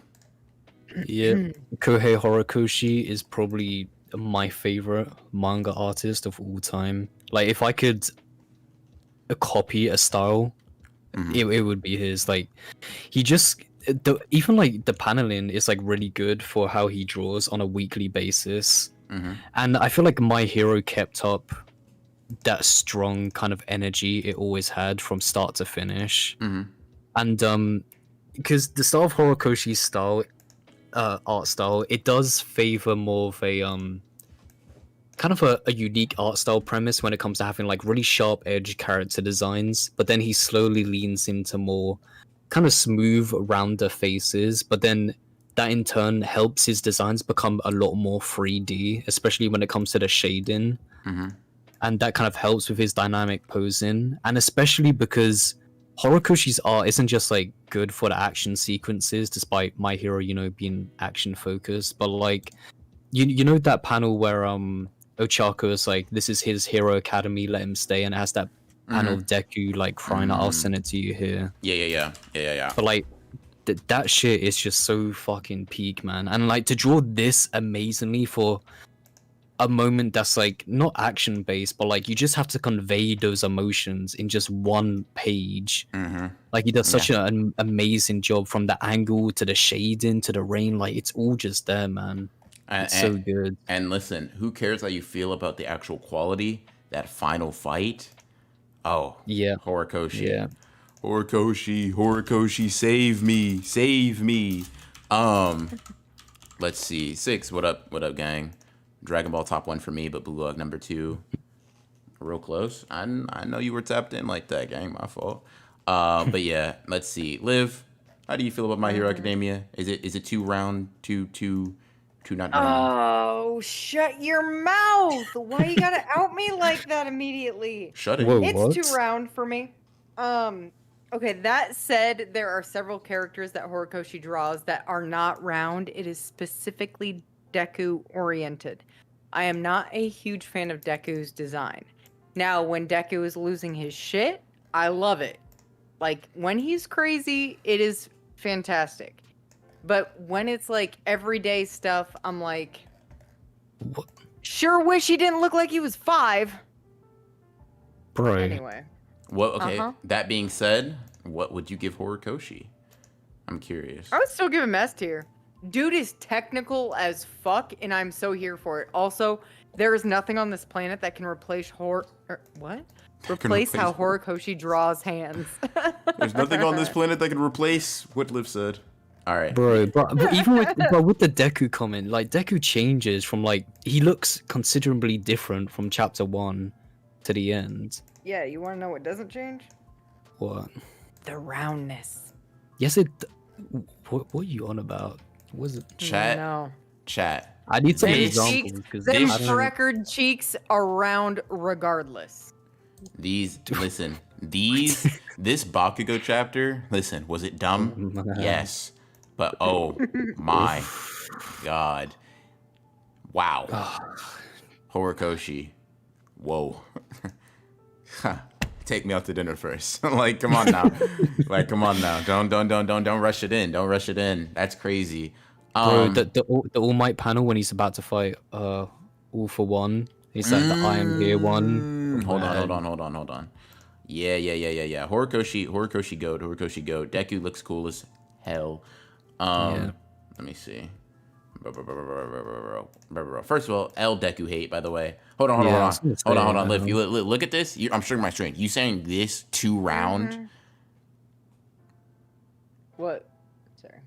Yeah. Kohei Horikoshi is probably my favorite manga artist of all time. Like, if I could copy a style, it would be his. Like, he just even like the paneling is like really good for how he draws on a weekly basis. And I feel like My Hero kept up that strong kind of energy it always had from start to finish. Mhm. And because the style of Horikoshi's style, art style, it does favor more of a kind of a unique art style premise when it comes to having like really sharp edge character designs, but then he slowly leans into more kind of smooth rounder faces, but then that in turn helps his designs become a lot more 3D, especially when it comes to the shading. Mhm. And that kind of helps with his dynamic posing, and especially because Horikoshi's art isn't just like good for the action sequences, despite My Hero, being action focused, but like you know that panel where Ochako is like, this is his hero academy, let him stay, and it has that panel of Deku like crying out, I'll send it to you here. Yeah. But like that shit is just so fucking peak, man. And like to draw this amazingly for a moment that's like not action based, but like you just have to convey those emotions in just one page. Like he does such an amazing job, from the angle to the shading to the rain. Like it's all just there, man. It's so good. And listen, who cares how you feel about the actual quality? That final fight. Oh Yeah. Horikoshi. Yeah. Horikoshi, save me. Let's see. 6, what up, gang? Dragon Ball top 1 for me, but Blue Lock number 2. Real close. I know you were tapped in like that, gang. My fault. But yeah, let's see. Liv, how do you feel about My Hero Academia? Is it too round? Too not round? Oh, shut your mouth! Why you gotta out me like that immediately? Shut it. Whoa. It's What? too round for me. Okay, that said, there are several characters that Horikoshi draws that are not round. It is specifically Deku oriented. I am not a huge fan of Deku's design. Now, when Deku is losing his shit, I love it. Like, when he's crazy, it is fantastic. But when it's like everyday stuff, I'm like, What? sure wish he didn't look like he was 5. Bro. Anyway. Well, okay. Uh-huh. That being said, what would you give Horikoshi? I'm curious. I would still give him S tier. Dude is technical as fuck, and I'm so here for it. Also, there is nothing on this planet that can replace Replace how Horikoshi draws hands. There's nothing on this planet that can replace what Liv said. All right. Bro, but even with the Deku comment, like Deku changes from like, he looks considerably different from chapter 1 to the end. Yeah, you want to know what doesn't change? What? The roundness. Yes, it. What are you on about? Was it? Chat. No. Chat. I need some Them examples cheeks, because them I don't. freckled cheeks are round regardless. This Bakugo chapter, listen, was it dumb? Yes. But oh my god. Wow. Horikoshi. Whoa. Take me out to dinner first. Like, come on now. Don't rush it in. Don't rush it in. That's crazy. Bro, the All Might panel when he's about to fight All for One. He's like the I am here one. Hold on. Yeah. Horikoshi goat. Deku looks cool as hell. Yeah. Let me see. First of all, L Deku hate, by the way. Hold on. Liv, you look at this. I'm sharing my screen. You saying this too round? What? Sorry.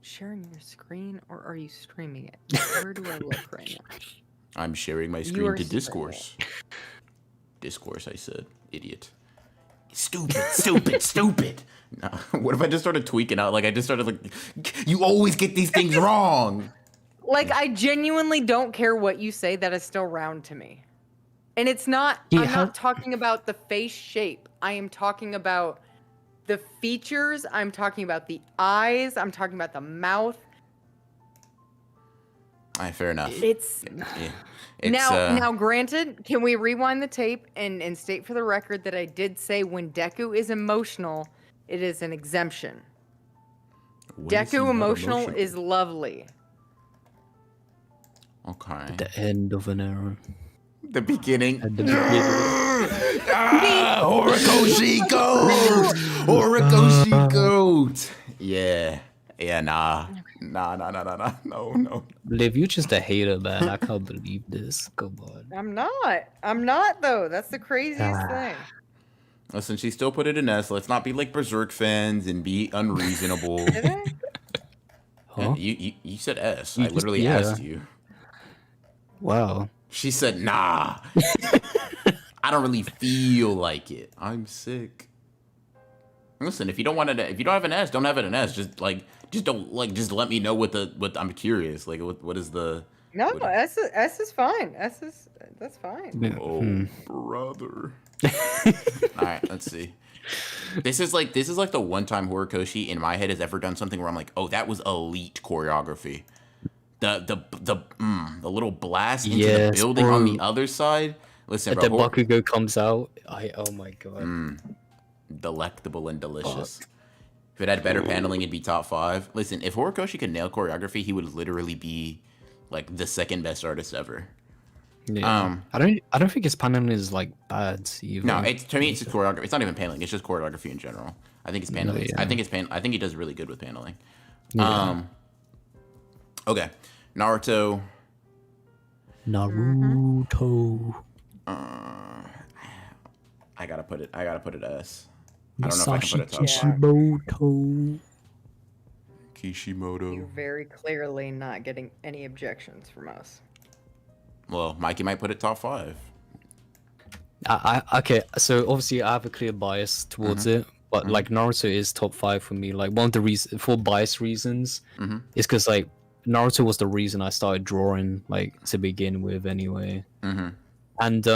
Sharing your screen, or are you streaming it? Where do I look right now? I'm sharing my You screen are to Discourse. Discourse, I said. Idiot. Stupid. No. What if I just started tweaking out? Like, I just started like, you always get these things wrong. Like, I genuinely don't care what you say, that is still round to me. And it's not, I'm not talking about the face shape. I am talking about the features. I'm talking about the eyes. I'm talking about the mouth. All right, fair enough. It's now granted, can we rewind the tape and state for the record that I did say when Deku is emotional, it is an exemption. Deku emotional is lovely. Okay. The end of an era. The beginning. At the beginning. Horikoshi goat. Yeah. Nah. No. Liv, you're just a hater, man. I can't believe this. Come on. I'm not. I'm not though. That's the craziest Ah. thing. Listen, she still put it in S. Let's not be like Berserk fans and be unreasonable. Did I? Huh? You said S. You I just- literally yeah. asked you. Wow. She said, nah. I don't really feel like it. I'm sick. Listen, if you don't have an S, don't have it an S. Just let me know what I'm curious. Like what is the No, what- S is fine. That's fine. Yeah. Oh, brother. All right, let's see. This is like the one time Horikoshi in my head has ever done something where I'm like, oh, that was elite choreography. The little blast into the Yes, building on the bro. other side. Listen, The bro, Bakugo comes out. Oh my god. delectable and delicious. If it had better paneling, it'd be top 5. Listen, if Horikoshi could nail choreography, he would literally be like the second best artist ever. Yeah. I don't think his paneling is like bad either. No, to me it's just choreography. It's not even paneling. It's just choreography in general. I think it's paneling. yeah. I think he does really good with paneling. Yeah. Okay, Naruto. Naruto. I gotta put it S. I don't know if I can put it top Yeah. 5. Kishimoto. Kishimoto. You're very clearly not getting any objections from us. Well, Mikey might put it top 5. Okay, so obviously I have a clear bias towards it, but like Naruto is top 5 for me. Like one of the reasons for bias reasons is because like Naruto was the reason I started drawing like to begin with anyway. And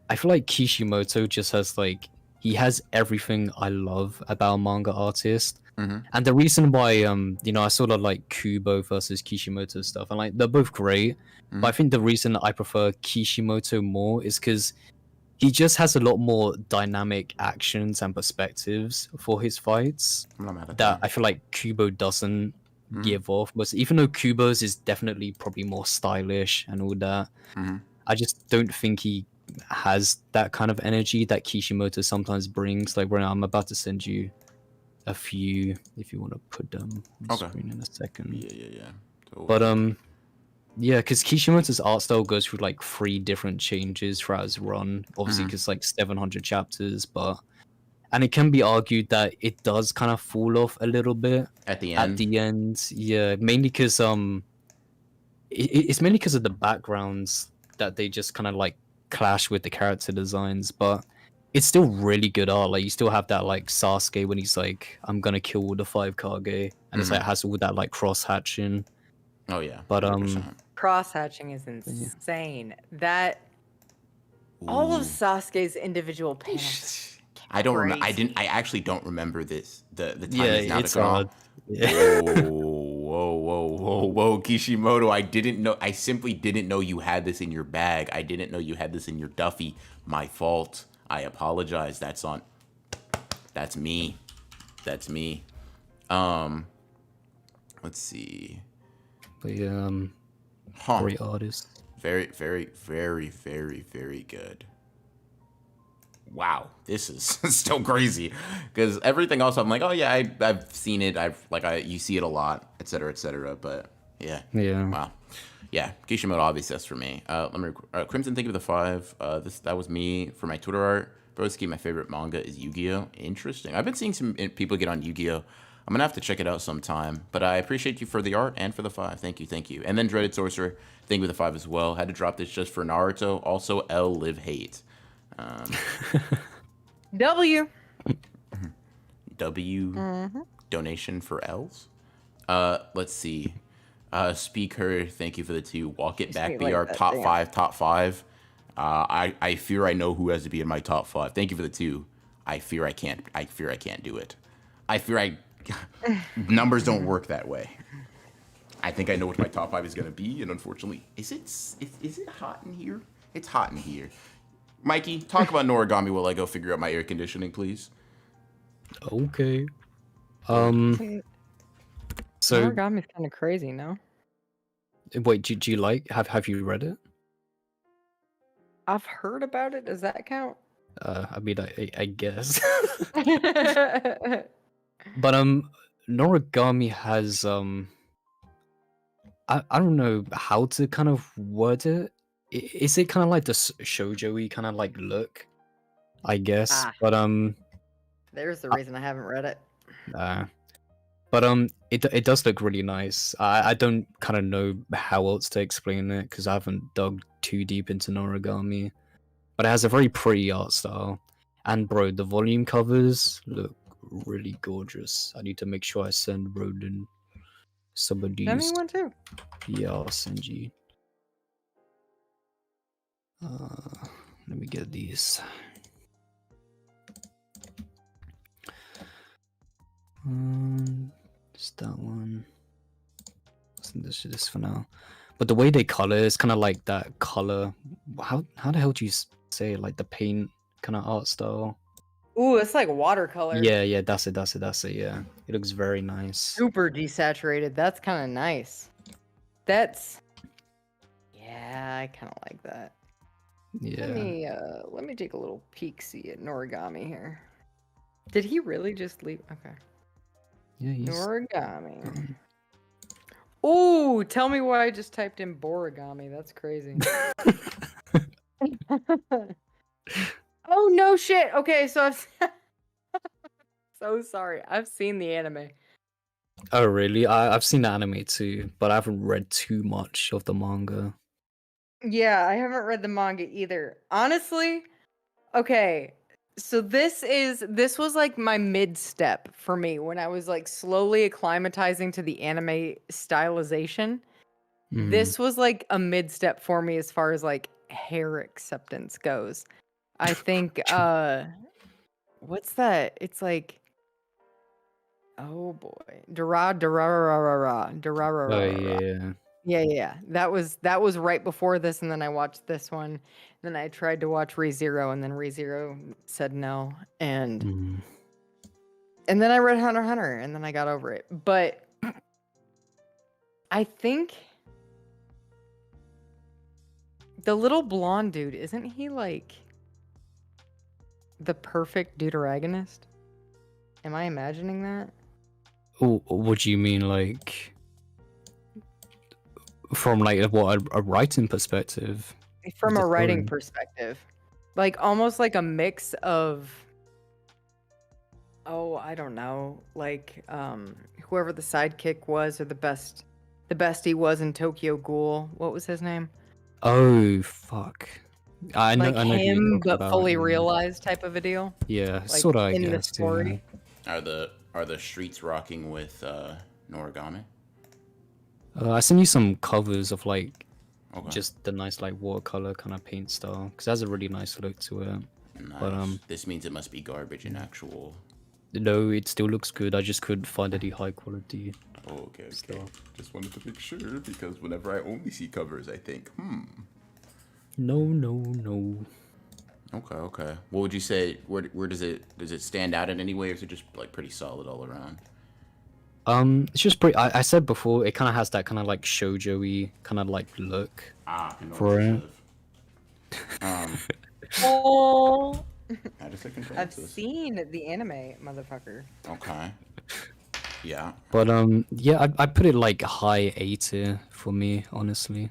I feel like Kishimoto just has like he has everything I love about a manga artist. And the reason why I sort of like Kubo versus Kishimoto stuff, and like they're both great, but I think the reason I prefer Kishimoto more is because he just has a lot more dynamic actions and perspectives for his fights I'm not mad at that I feel like Kubo doesn't give off. But even though Kubo's is definitely probably more stylish and all that, I just don't think he has that kind of energy that Kishimoto sometimes brings. Like right now, I'm about to send you a few if you want to put them on the Okay. screen in a second. Yeah. Totally. But yeah, because Kishimoto's art style goes through like 3 different changes throughout his run. Obviously, because like 700 chapters, and it can be argued that it does kind of fall off a little bit at the end. Yeah, mainly because it's mainly because of the backgrounds that they just kind of like clash with the character designs, but it's still really good art. Like you still have that like Sasuke when he's like, "I'm gonna kill all the 5 Kage," and it's like it has all that like cross hatching. Oh yeah. But 100%. Cross hatching is insane. That all of Ooh. Sasuke's individual panels. I don't remember. crazy. I actually don't remember this. The time Yeah, is now it's to hard. Whoa, Kishimoto! I didn't know. I simply didn't know you had this in your bag. I didn't know you had this in your duffy. My fault. I apologize. That's me. Let's see. But yeah, Huh. great artist. Very, very, very, very, very good. Wow, this is still crazy because everything else I'm like, oh yeah, I've seen it. You see it a lot, etc., etc. But yeah, Yeah. wow, yeah, Kishimoto obviously that's for me. Let me Crimson. Think of the 5. That was me for my Twitter art. Broski, my favorite manga is Yu-Gi-Oh. Interesting. I've been seeing some people get on Yu-Gi-Oh. I'm gonna have to check it out sometime. But I appreciate you for the art and for the 5. Thank you. And then Dreaded Sorcerer. Think of the 5 as well. Had to drop this just for Naruto. Also, L Live Hate. W. Donation for L's. Let's see. Speak her. Thank you for the 2. Walk it back. me Be like our that, top damn. 5. Top 5. I fear I know who has to be in my top 5. Thank you for the 2. I fear I can't do it. I fear numbers don't work that way. I think I know what my top 5 is gonna be, and unfortunately, is it hot in here? It's hot in here. Mikey, talk about Noragami while I go figure out my air conditioning, please. Okay. So Origami's kind of crazy, no? wait, do you like have you read it? I've heard about it. Does that count? I mean, I guess. But Noragami has I don't know how to kind of word it. Is it kind of like the shoujo-y kind of like look? I guess, Ah. but There's the reason I haven't read it. uh, but it does look really nice. I don't kind of know how else to explain it because I haven't dug too deep into Noragami, but it has a very pretty art style. And bro, the volume covers look really gorgeous. I need to make sure I send Roden some of Send me these. one too. Yeah, I'll send you. Let me get these. Just that one. Send this for now. But the way they color is kind of like that color. How the hell do you say it? Like the paint kind of art style? Ooh, it's like watercolor. Yeah, that's it. Yeah, it looks very nice. Super desaturated. That's kind of nice. That's. Yeah, I kind of like that. Yeah. Let me take a little peek see at Noragami here. Did he really just leave? Okay. Yeah, he's. Noragami. Ooh, tell me why I just typed in Borigami. That's crazy. Oh no shit. Okay, so I've so sorry. I've seen the anime. Oh really? I've seen the anime too, but I haven't read too much of the manga. Yeah, I haven't read the manga either. Honestly, okay. So this was like my mid step for me when I was like slowly acclimatizing to the anime stylization. This was like a mid step for me as far as like hair acceptance goes. I think what's that? It's like oh boy. Oh yeah. Yeah. That was right before this, and then I watched this one. Then I tried to watch ReZero, and then ReZero said no. And then I read Hunter x Hunter, and then I got over it. But I think the little blonde dude, isn't he like the perfect deuteragonist? Am I imagining that? Oh, what do you mean, like from like a writing perspective? From The a writing story? perspective. Like almost like a mix of oh, I don't know, like whoever the sidekick was or the bestie was in Tokyo Ghoul. What was his name? Oh fuck! I know, Like I know who you're him, talking but about. fully Yeah, realized type of a deal. yeah Like sort of. I in the guess. Yeah. story. Are the streets rocking with Noragami? I sent you some covers of like Okay. just the nice like watercolor kind of paint style because it has a really nice look to it. Nice. But this means it must be garbage in actual. no, it still looks good. I just couldn't find any high quality. Oh, okay. Stuff. Just wanted to make sure because whenever I only see covers, I think, No. Okay. What would you say? Where does it stand out in any way, or is it just like pretty solid all around? It's just pretty. I said before, it kind of has that kind of like shoujo-y kind of like look. For it. Oh, How does it control I've this? seen the anime, motherfucker. Okay. Yeah. But yeah, I put it like high A tier for me, honestly.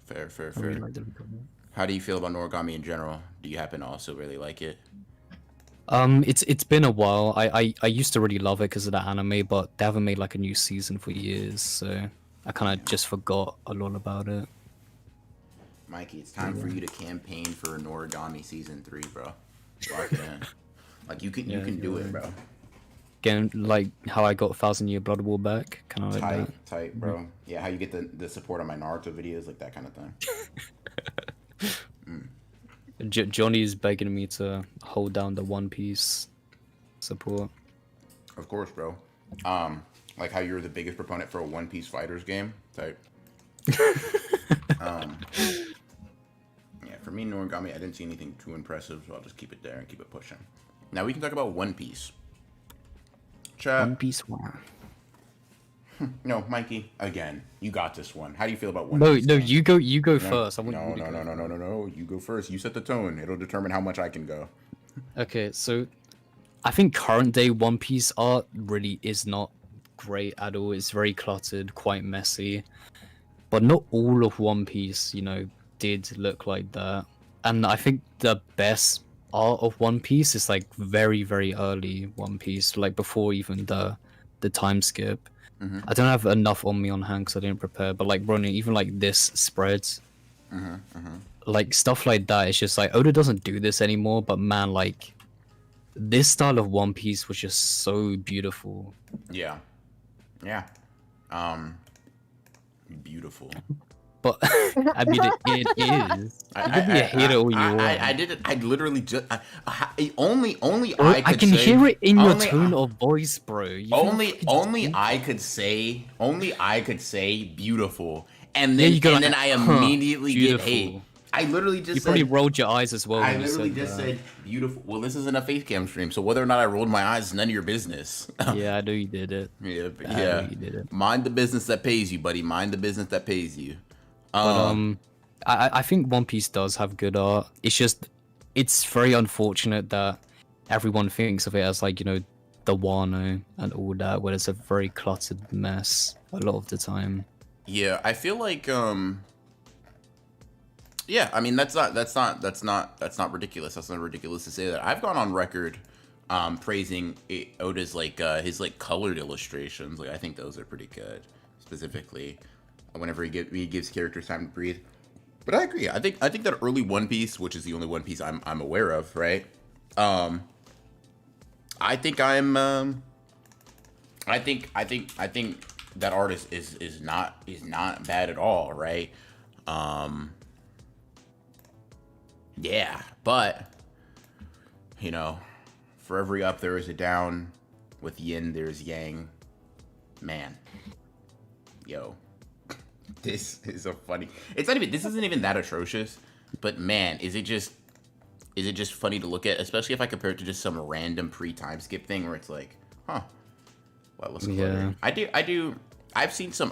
Fair. I really like the look of it. How do you feel about Noragami in general? Do you happen to also really like it? It's been a while. I used to really love it because of the anime, but they haven't made like a new season for years, so I kind of just forgot a lot about it. Mikey, it's time for you to campaign for Noragami season 3, bro. Lock it in. Like you can do it, bro. Again, like how I got 1,000 Year Blood War back, kind of like that. Tight, bro. Yeah, how you get the support on my Naruto videos, like that kind of thing. Johnny's begging me to hold down the One Piece support. Of course, bro. Like how you're the biggest proponent for a One Piece Fighters game, type. Yeah, for me, Noragami, I didn't see anything too impressive, so I'll just keep it there and keep it pushing. Now we can talk about One Piece. Chat. One Piece one. No, Mikey, again, you got this one. How do you feel about One No, Piece? no, game? you go first. I want No, you to go. no. You go first. You set the tone. It'll determine how much I can go. Okay, so I think current day One Piece art really is not great at all. It's very cluttered, quite messy. but not all of One Piece, you know, did look like that. And I think the best art of One Piece is like very, very early One Piece, like before even the time skip. Mhm. I don't have enough on me on hand because I didn't prepare, but like running even like this spreads, like stuff like that. It's just like Oda doesn't do this anymore, but man, like this style of One Piece was just so beautiful. Yeah. Yeah. Beautiful. But I mean, it is. You can be a hater all you want. I did it. I literally just only Bro, I could I can say, hear it in your only- tone of voice, bro. Only I could say beautiful, and Yeah, then you go and then like, I huh, immediately get hate. beautiful. I literally just You said, probably rolled your eyes as well. I when you literally said just that. said beautiful. Well, this isn't a face cam stream, so whether or not I rolled my eyes is none of your business. Yeah, I know you did it. Yeah, but I know yeah. you did it. Mind the business that pays you, buddy. Mind the business that pays you. But I think One Piece does have good art. It's just it's very unfortunate that everyone thinks of it as like, you know, the Wano and all that, where it's a very cluttered mess a lot of the time. Yeah, I feel like yeah, I mean that's not ridiculous. That's not ridiculous to say that. I've gone on record praising Oda's like his like colored illustrations. Like I think those are pretty good, specifically whenever he gives characters time to breathe. But I agree. I think that early One Piece, which is the only One Piece I'm aware of, right? I think that artist is not bad at all, right? Yeah, but you know, for every up there is a down. With yin there's yang. Man, yo, this is a funny. It's not even. This isn't even that atrocious. But man, is it just funny to look at, especially if I compare it to just some random pre-time skip thing where it's like, huh, well, let's Yeah. I do. I've seen some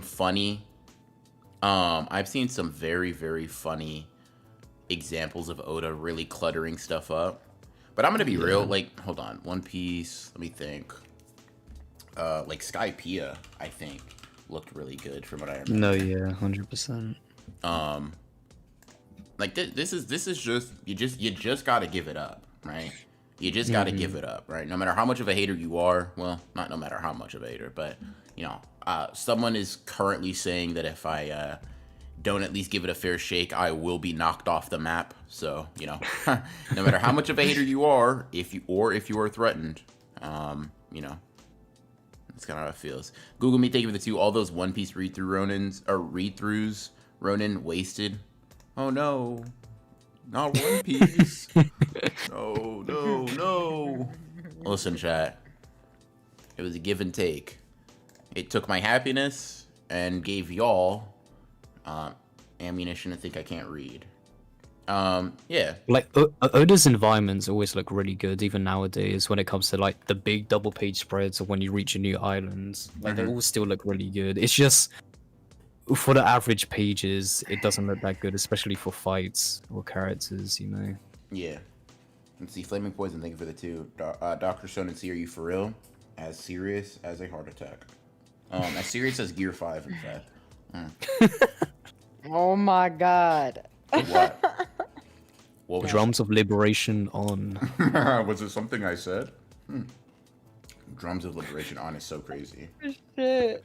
funny. I've seen some very, very funny examples of Oda really cluttering stuff up. But I'm gonna be real. Like, hold on, One Piece. Let me think. Like Skypiea, I think looked really good from what I remember. No, yeah, 100%. Like this is just you just gotta give it up, right? You just gotta give it up, right? No matter how much of a hater you are, well, not no matter how much of a hater, but you know, someone is currently saying that if I don't at least give it a fair shake, I will be knocked off the map. So you know, no matter how much of a hater you are, if you are threatened, you know, that's kind of how it feels. Google me, thank you for the 2. All those One Piece read-throughs, Ronin wasted. Oh no, not One Piece. No. Listen, chat. It was a give and take. It took my happiness and gave y'all ammunition to think I can't read. Yeah. Like Oda's environments always look really good, even nowadays when it comes to like the big double page spreads or when you reach a new island. Like they all still look really good. It's just for the average pages, it doesn't look that good, especially for fights or characters, you know. Yeah. Let's see. Flaming Poison, thank you for the 2. Dr. Stone and C, are you for real? As serious as a heart attack. As serious as Gear 5, in fact. Oh my god. What? What was Drums of Liberation on. Was it something I said? Drums of Liberation on is so crazy. Shit.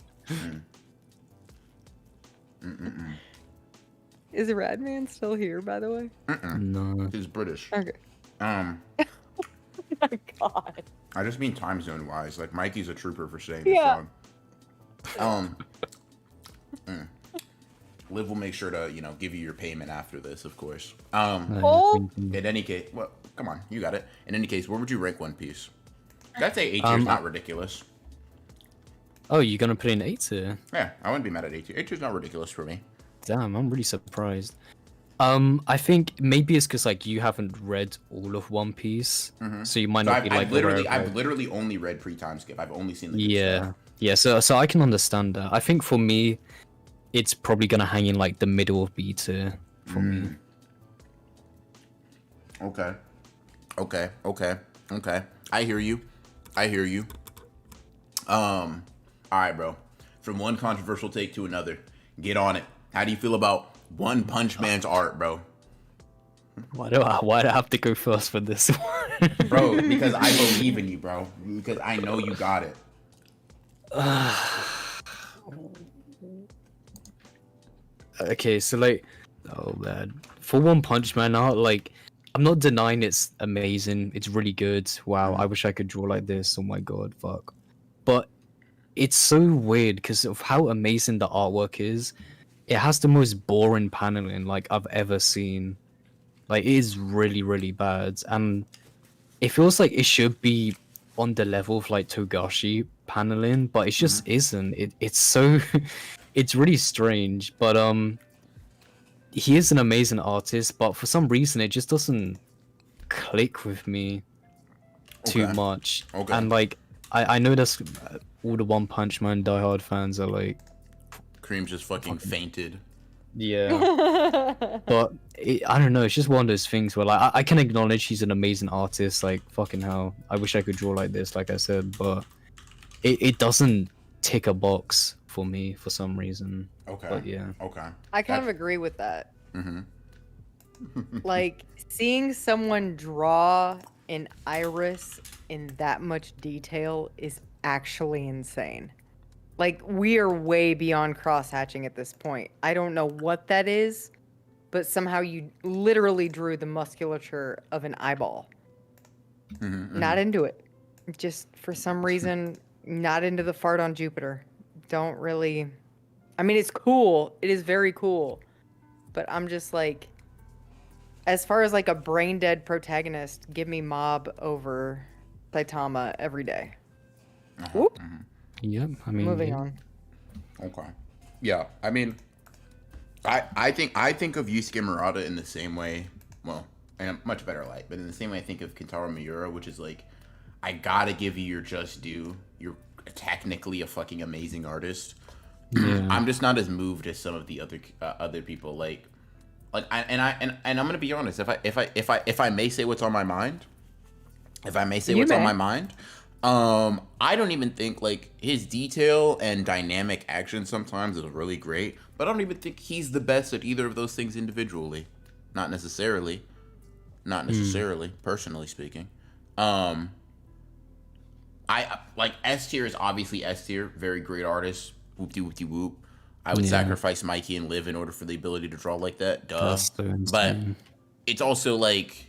Is Radman still here, by the way? No. He's British. Okay. Oh my god. I just mean time zone wise. Like Mikey's a trooper for saying Yeah. this song. Liv will make sure to, you know, give you your payment after this, of course. Oh. In any case, well, come on, you got it. In any case, where would you rank One Piece? I'd say 8 tiers, not ridiculous. Oh, you're gonna put in 8 tier? Yeah, I wouldn't be mad at 8 tier. 8 tier's not ridiculous for me. Damn, I'm really surprised. I think maybe it's because like you haven't read all of One Piece, so you might So not be like aware of, I've like- literally only read pre-time skip. I've only seen the good Yeah, stuff. yeah. So I can understand that. I think for me, it's probably gonna hang in like the middle of B tier for me. Okay. I hear you. All right, bro. From one controversial take to another. Get on it. How do you feel about One Punch Man's art, bro? Why do I have to go first for this one? Bro, because I believe in you, bro. Because I know you got it. Okay, so like, oh man, for One Punch Man art, like, I'm not denying it's amazing. It's really good. Wow, I wish I could draw like this. Oh my god, fuck. But it's so weird because of how amazing the artwork is. It has the most boring paneling like I've ever seen. Like, it is really, really bad, and it feels like it should be on the level of like Togashi paneling, but it just isn't. It's so it's really strange. But he is an amazing artist, but for some reason it just doesn't click with me too Okay. much. Okay. And like I know that's all the One Punch Man diehard fans are like, Cream just fucking fainted. yeah. But I don't know. It's just one of those things where like I can acknowledge he's an amazing artist. Like, fucking hell, I wish I could draw like this, like I said, but it doesn't tick a box for me for some reason. Okay. But yeah. Okay. I kind of agree with that. Mm-hmm. Like, seeing someone draw an iris in that much detail is actually insane. Like, we are way beyond cross-hatching at this point. I don't know what that is, but somehow you literally drew the musculature of an eyeball. Not into it. Just for some reason, not into the fart on Jupiter. Don't really... I mean, it's cool. It is very cool. But I'm just like... As far as like a brain-dead protagonist, give me Mob over Saitama every day. Whoop. Yep. I mean, Moving yeah. on. Okay. Yeah, I mean, I think of Yusuke Murata in the same way, well, in a much better light, but in the same way I think of Kentaro Miura, which is like, I gotta give you your just due. You're technically a fucking amazing artist. Yeah. I'm just not as moved as some of the other people. I'm gonna be honest. If I may say what's on my mind, on my mind, I don't even think like his detail and dynamic action sometimes is really great, but I don't even think he's the best at either of those things individually. Not necessarily, personally speaking. I like S tier is obviously S tier, very great artist. Whoop de whoop de whoop. I would sacrifice Mikey and Liv in order for the ability to draw like that. Duh. That's so But insane. it's also like,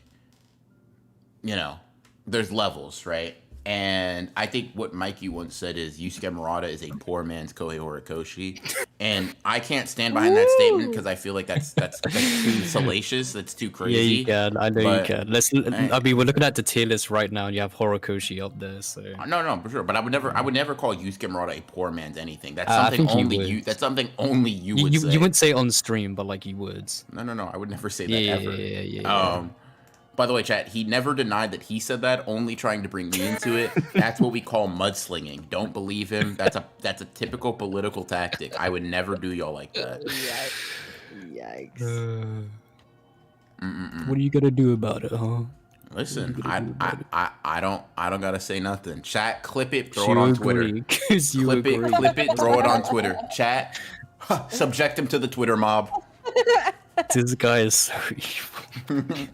you know, there's levels, right? And I think what Mikey once said is Yusuke Murata is a poor man's Kohei Horikoshi. And I can't stand behind that statement because I feel like that's too salacious. That's too crazy. Yeah, you can. I know But- you can. I mean, we're looking at the tier list right now, and you have Horikoshi up there. So No, for sure. But I would never call Yusuke Murata a poor man's anything. That's I something think you only would. you. That's something only you would say. you wouldn't say it on stream, but like you would. No. I would never say that Yeah, ever. yeah. By the way, chat, he never denied that he said that, only trying to bring me into it. That's what we call mudslinging. Don't believe him. That's a typical political tactic. I would never do y'all like that. Yikes. What are you gonna do about it, huh? Listen, I don't gotta say nothing. Chat, clip it, throw it on Twitter. Because you Clip agree. it, throw it on Twitter. Chat, subject him to the Twitter mob. This guy is so evil.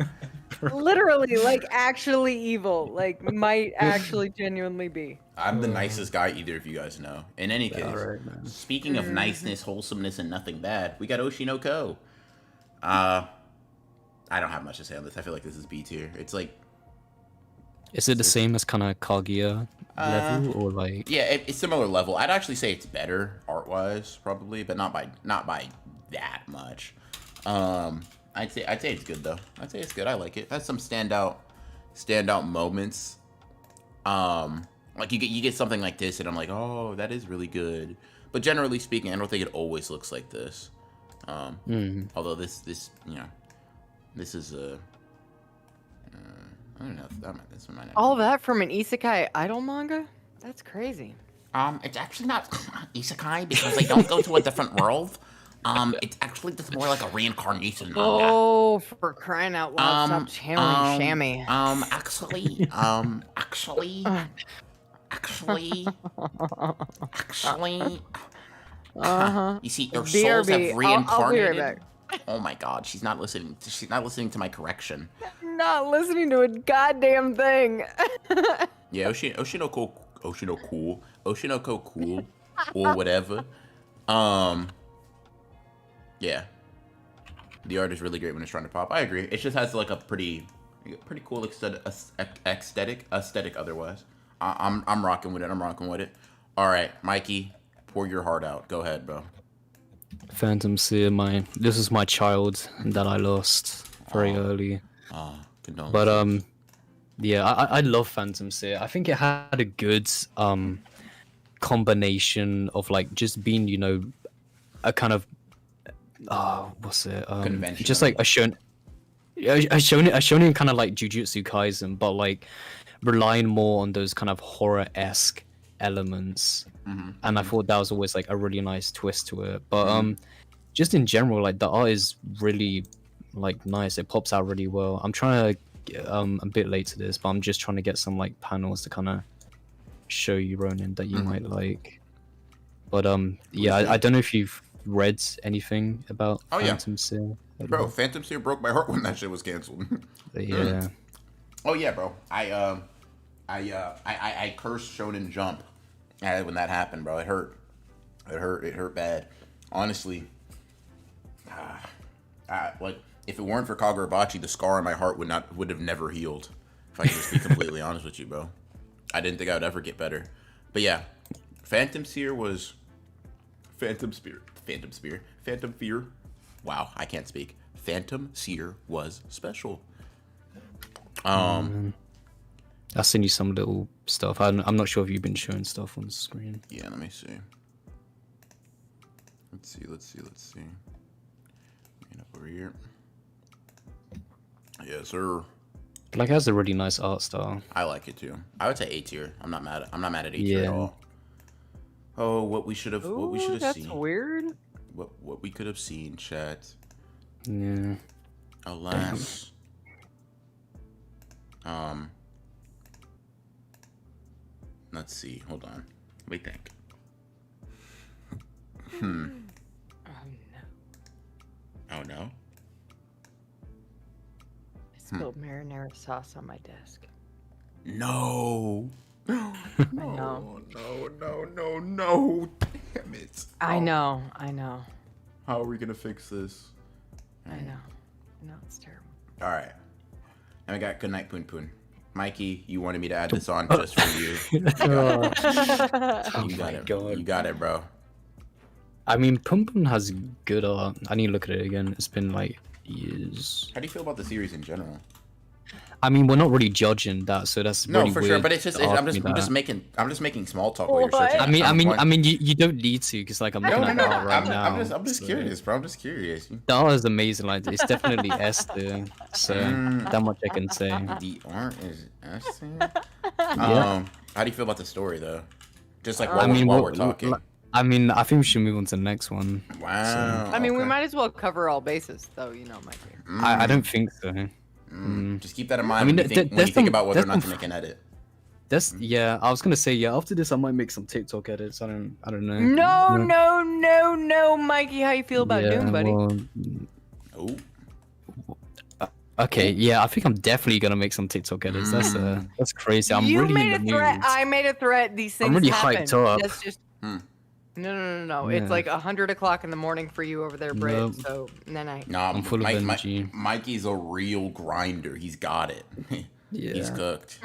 Literally, like, actually evil. Like, might actually genuinely be. I'm the nicest guy either of you guys know. In any case, Alright, man. speaking of niceness, wholesomeness, and nothing bad, we got Oshinoko. I don't have much to say on this. I feel like this is B tier. It's like, Is it the same as kind of Kaguya level, or like? yeah, it's similar level. I'd actually say it's better art wise, probably, but not by that much. I'd say it's good though. I'd say it's good. I like it. It has some standout moments. Like you get something like this, and I'm like, oh, that is really good. But generally speaking, I don't think it always looks like this. Although this you know, this is a. I don't know if this one might not. All that from an isekai idol manga? That's crazy. It's actually not isekai because they don't go to a different world. It's actually just more like a reincarnation manga. Oh, for crying out loud, stop channeling Shammy. You see, their souls have BRB. I'll be reincarnated. right Oh my God, she's not listening. She's not listening to my correction. Not listening to a goddamn thing. Yeah, Oshinoko cool, or whatever. Yeah, the art is really great when it's trying to pop. I agree. It just has like a pretty cool aesthetic. Otherwise, I'm rocking with it. I'm rocking with it. All right, Mikey, pour your heart out. Go ahead, bro. Phantom Seer, this is my child that I lost very early. Condolences. But yeah, I love Phantom Seer. I think it had a good combination of like just being, you know, a kind of what's it? Just like a shonen kind of like Jujutsu Kaisen, but like relying more on those kind of horror-esque elements. And I thought that was always like a really nice twist to it. But just in general, like the art is really like nice. It pops out really well. I'm trying to a bit late to this, but I'm just trying to get some like panels to kind of show you, Ronan, that you might like. But yeah, I don't know if you've read anything about Phantom Seer. Bro, Phantom Seer broke my heart when that shit was canceled. Yeah. Oh yeah, bro. I cursed Shonen Jump when that happened, bro. It hurt. It hurt bad. Honestly, like if it weren't for Kagurabachi, the scar on my heart would have never healed. If I can just be completely honest with you, bro. I didn't think I would ever get better. But yeah, Phantom Fear. Wow, I can't speak. Phantom Seer was special. I'll send you some little stuff. I'm not sure if you've been showing stuff on the screen. Yeah, let me see. Let's see. Get up over here. Yes, sir. Like, it has a really nice art style. I like it too. I would say A tier. I'm not mad at A tier at all. Oh, what we should have seen. That's weird. What we could have seen, chat. Yeah. Alas. Let's see. Hold on. Let me think. Oh no. Oh no. I spilled marinara sauce on my desk. No. I know. No. Damn it. I know. How are we gonna fix this? I know. No, it's terrible. All right. And I got good night, Poon Poon. Mikey, you wanted me to add this on just for you. You got it. God. You got it, bro. I mean, Pum Pum has good art. I need to look at it again. It's been like years. How do you feel about the series in general? I mean, we're not really judging that, so that's No, really for weird sure. But it's just to ask I'm me just that. making small talk while you're searching. I mean, you don't need to, because like I'm looking at art right now. I'm just curious, bro. I'm just curious. The art is amazing. Like, it's definitely S tier. So that much I can say. The art is S tier. Yeah. How do you feel about the story though? Just like I mean, while we're talking. I mean, I think we should move on to the next one. Wow. I mean, we okay. might as well cover all bases, though. You know, Mikey. I don't think so. Just keep that in mind I mean, when you think about whether or not to make an edit. Yeah, I was gonna say, yeah, after this I might make some TikTok edits. I don't know. No, Mikey. How you feel about Doom, buddy? Well, Oh. okay, yeah, I think I'm definitely gonna make some TikTok edits. That's crazy. I'm You really made in the a threat. mood. I made a threat. These things I'm really happen. hyped up. That's just. No. Yeah. It's like 100 o'clock in the morning for you over there, Brit. Nope. So then Nah, I'm full of energy. Mikey's a real grinder. He's got it. He's Yeah. cooked.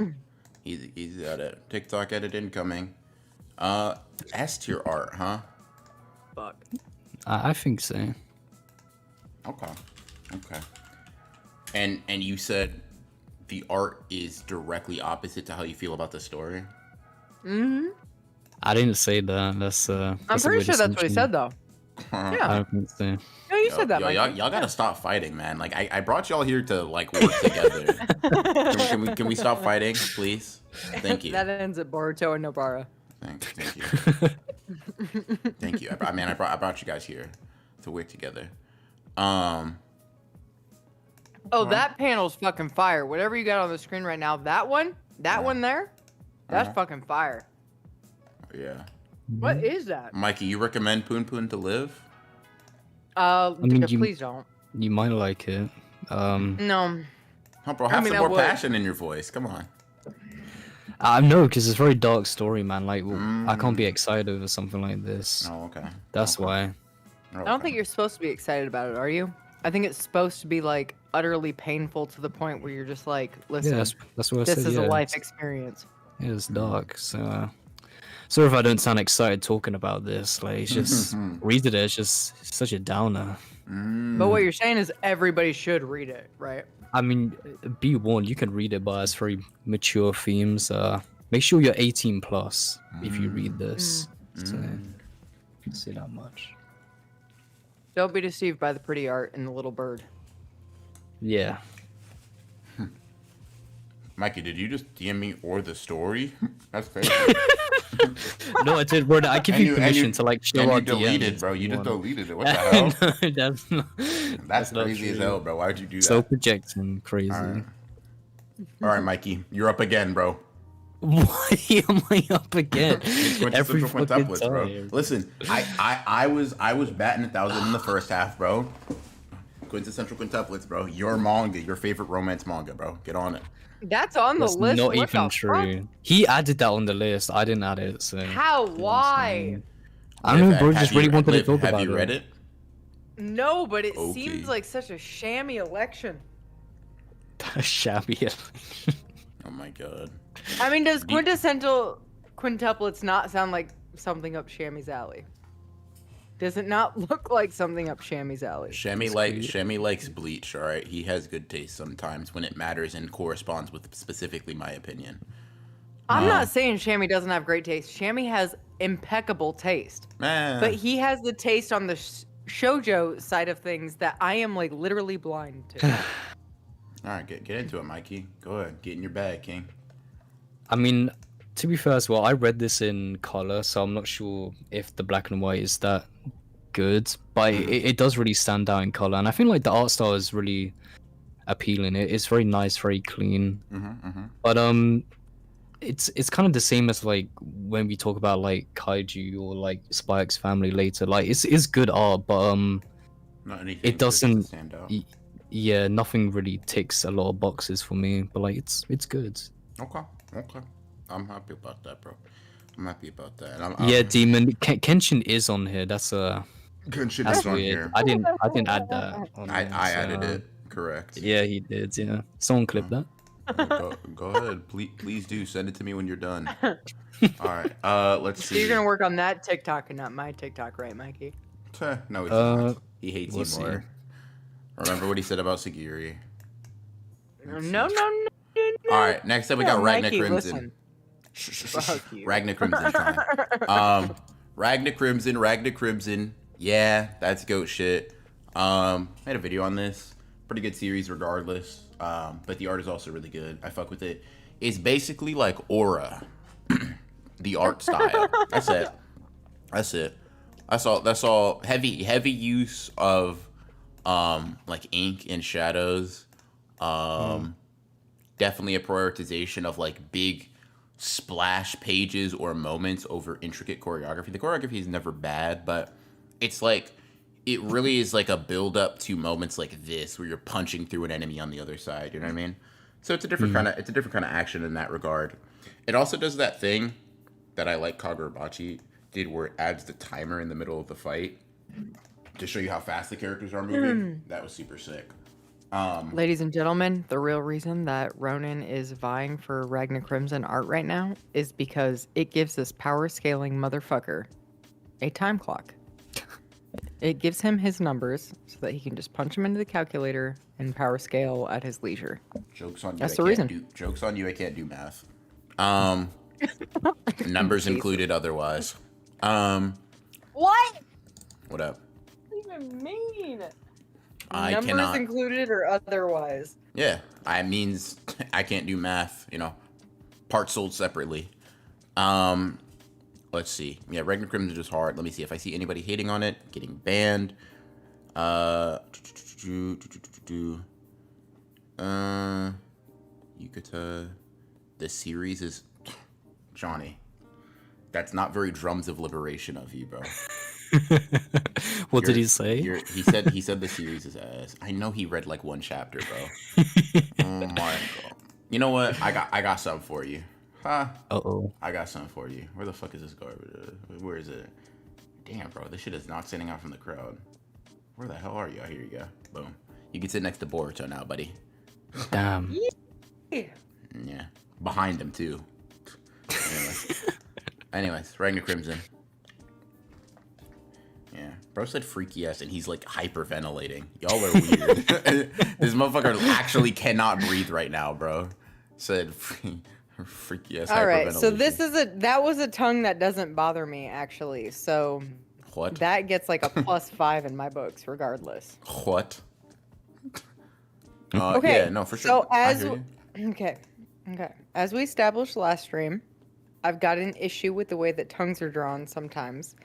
He's got it. TikTok edit incoming. S tier art, huh? Fuck. I think so. Okay. And you said the art is directly opposite to how you feel about the story? I didn't say that. That's I'm that's a pretty weird sure that's what he assumption. said, though. I Yeah. don't think so. No, you said that, Mikey. Y'all gotta stop fighting, man. Like I brought y'all here to like work together. can we stop fighting, please? Thank you. That ends at Boruto and Nobara. Thank you. Thank you. I brought you guys here to work together. Oh, that panel's fucking fire. Whatever you got on the screen right now, that one there, that's fucking fire. Yeah. What is that? Mikey, you recommend Poon Poon to live? mean, Please don't. You might like it. No. Oh, bro, have mean, some I more would. passion in your voice. Come on. I know, because it's a very dark story, man. Like, I can't be excited over something like this. Oh, okay. That's Okay. why. I don't think you're supposed to be excited about it, are you? I think it's supposed to be like utterly painful to the point where you're just like, listen, Yeah, that's what I this said. is Yeah, a life experience. it's dark. So, sorry if I don't sound excited talking about this. Like, it's just read it. It's just such a downer. But what you're saying is everybody should read it, right? I mean, be warned, you can read it, but it's very mature themes. Make sure you're 18 plus if you read this. So, say that much. Don't be deceived by the pretty art and the little bird. Yeah. Mikey, did you just DM me or the story? That's fair. No, I did. Bro, I give And you permission to like show and you out deleted, DMs bro. You if just want. deleted it. What the hell? No, that's not, That's not crazy as true. hell, bro. Why'd you do that? So projecting crazy. All right, Mikey, you're up again, bro. Why am I up again? Every Quintessential fucking quintuplets, bro. time. Listen, I was batting 1,000 in the first half, bro. Quintessential quintuplets, bro. Your manga, your favorite romance manga, bro. Get on it. That's on the That's list. not What even the true. fuck? He added that on the list. I didn't add it. So How? Why? I don't know, bro. Have Just you- really wanted to Liv, talk about Have you read it? No, but it Okay. seems like such a shammy election. Shabby. Oh my god. I mean, does quintessential quintuplets not sound like something up Shammy's alley? Does it not look like something up Shammy's alley? Shemi likes Bleach, all right? He has good taste sometimes when it matters and corresponds with specifically my opinion. I'm not saying Shammy doesn't have great taste. Shammy has impeccable taste. But he has the taste on the shoujo side of things that I am like literally blind to. All right, get into it, Mikey. Go ahead. Get in your bag, King. I mean, to be fair as well, I read this in color, so I'm not sure if the black and white is that good, but it does really stand out in color, and I feel like the art style is really appealing. It's very nice, very clean. But it's kind of the same as like when we talk about like Kaiju or like Spy X Family later. Like it's good art, but Not anything it doesn't stand out. yeah, nothing really ticks a lot of boxes for me. But like it's good. Okay. I'm happy about that, bro. I'm happy about that. And Yeah, Demon Kenshin is on here. That's Genshin that's is on weird. here. I didn't add that. On I here, added so- it. Correct. Yeah, he did. Yeah, someone clip that. Go ahead. Please do. Send it to me when you're done. All right. Let's So see. you're gonna work on that TikTok and not my TikTok, right, Mikey? No, he's not. He hates we'll you see. more. Remember what he said about Sagiri. No. All right. Next up, we got Ragnar Mikey, Crimson. listen. Fuck you. Ragnar Crimson time. Ragnar Crimson. Yeah, that's goat shit. I had a video on this. Pretty good series regardless. But the art is also really good. I fuck with it. It's basically like Aura. The art style. That's it. That's all heavy use of like ink and shadows. Definitely a prioritization of like big splash pages or moments over intricate choreography. The choreography is never bad, but it's like it really is like a build up to moments like this where you're punching through an enemy on the other side, you know what I mean? So it's a different kind of action in that regard. It also does that thing that I like Kagurabachi did where it adds the timer in the middle of the fight to show you how fast the characters are moving. That was super sick. Ladies and gentlemen, the real reason that Ronan is vying for Ragnar Crimson art right now is because it gives this power scaling motherfucker a time clock. It gives him his numbers so that he can just punch them into the calculator and power scale at his leisure. Jokes on you. That's I the can't reason. Jokes on you. I can't do math. Numbers included otherwise. What? What up? What do you even mean? I Numbers cannot. included or otherwise? Yeah, I means I can't do math. You know, parts sold separately. Let's see. Yeah, Ragnar Crimson is just hard. Let me see if I see anybody hating on it, getting banned. Yukata. The series is Johnny. That's not very drums of liberation of you, bro. What did he say? He said the series is ass. I know he read like one chapter, bro. Oh my god. You know what? I got something for you. Huh? Uh-oh. I got something for you. Where the fuck is this garbage? Where is it? Damn, bro. This shit is not standing out from the crowd. Where the hell are you? Here you go. Boom. You can sit next to Boruto now, buddy. Damn. Yeah. Behind him, too. Anyways, Ragnar Crimson. Yeah. Bro said freaky ass and he's like hyperventilating. Y'all are weird. This motherfucker actually cannot breathe right now, bro. Said freaky ass hyperventilation. All right, so that was a tongue that doesn't bother me actually. So what? That gets like a +5 in my books, regardless. What? Okay. Yeah, no, for sure. So as we established last stream, I've got an issue with the way that tongues are drawn sometimes.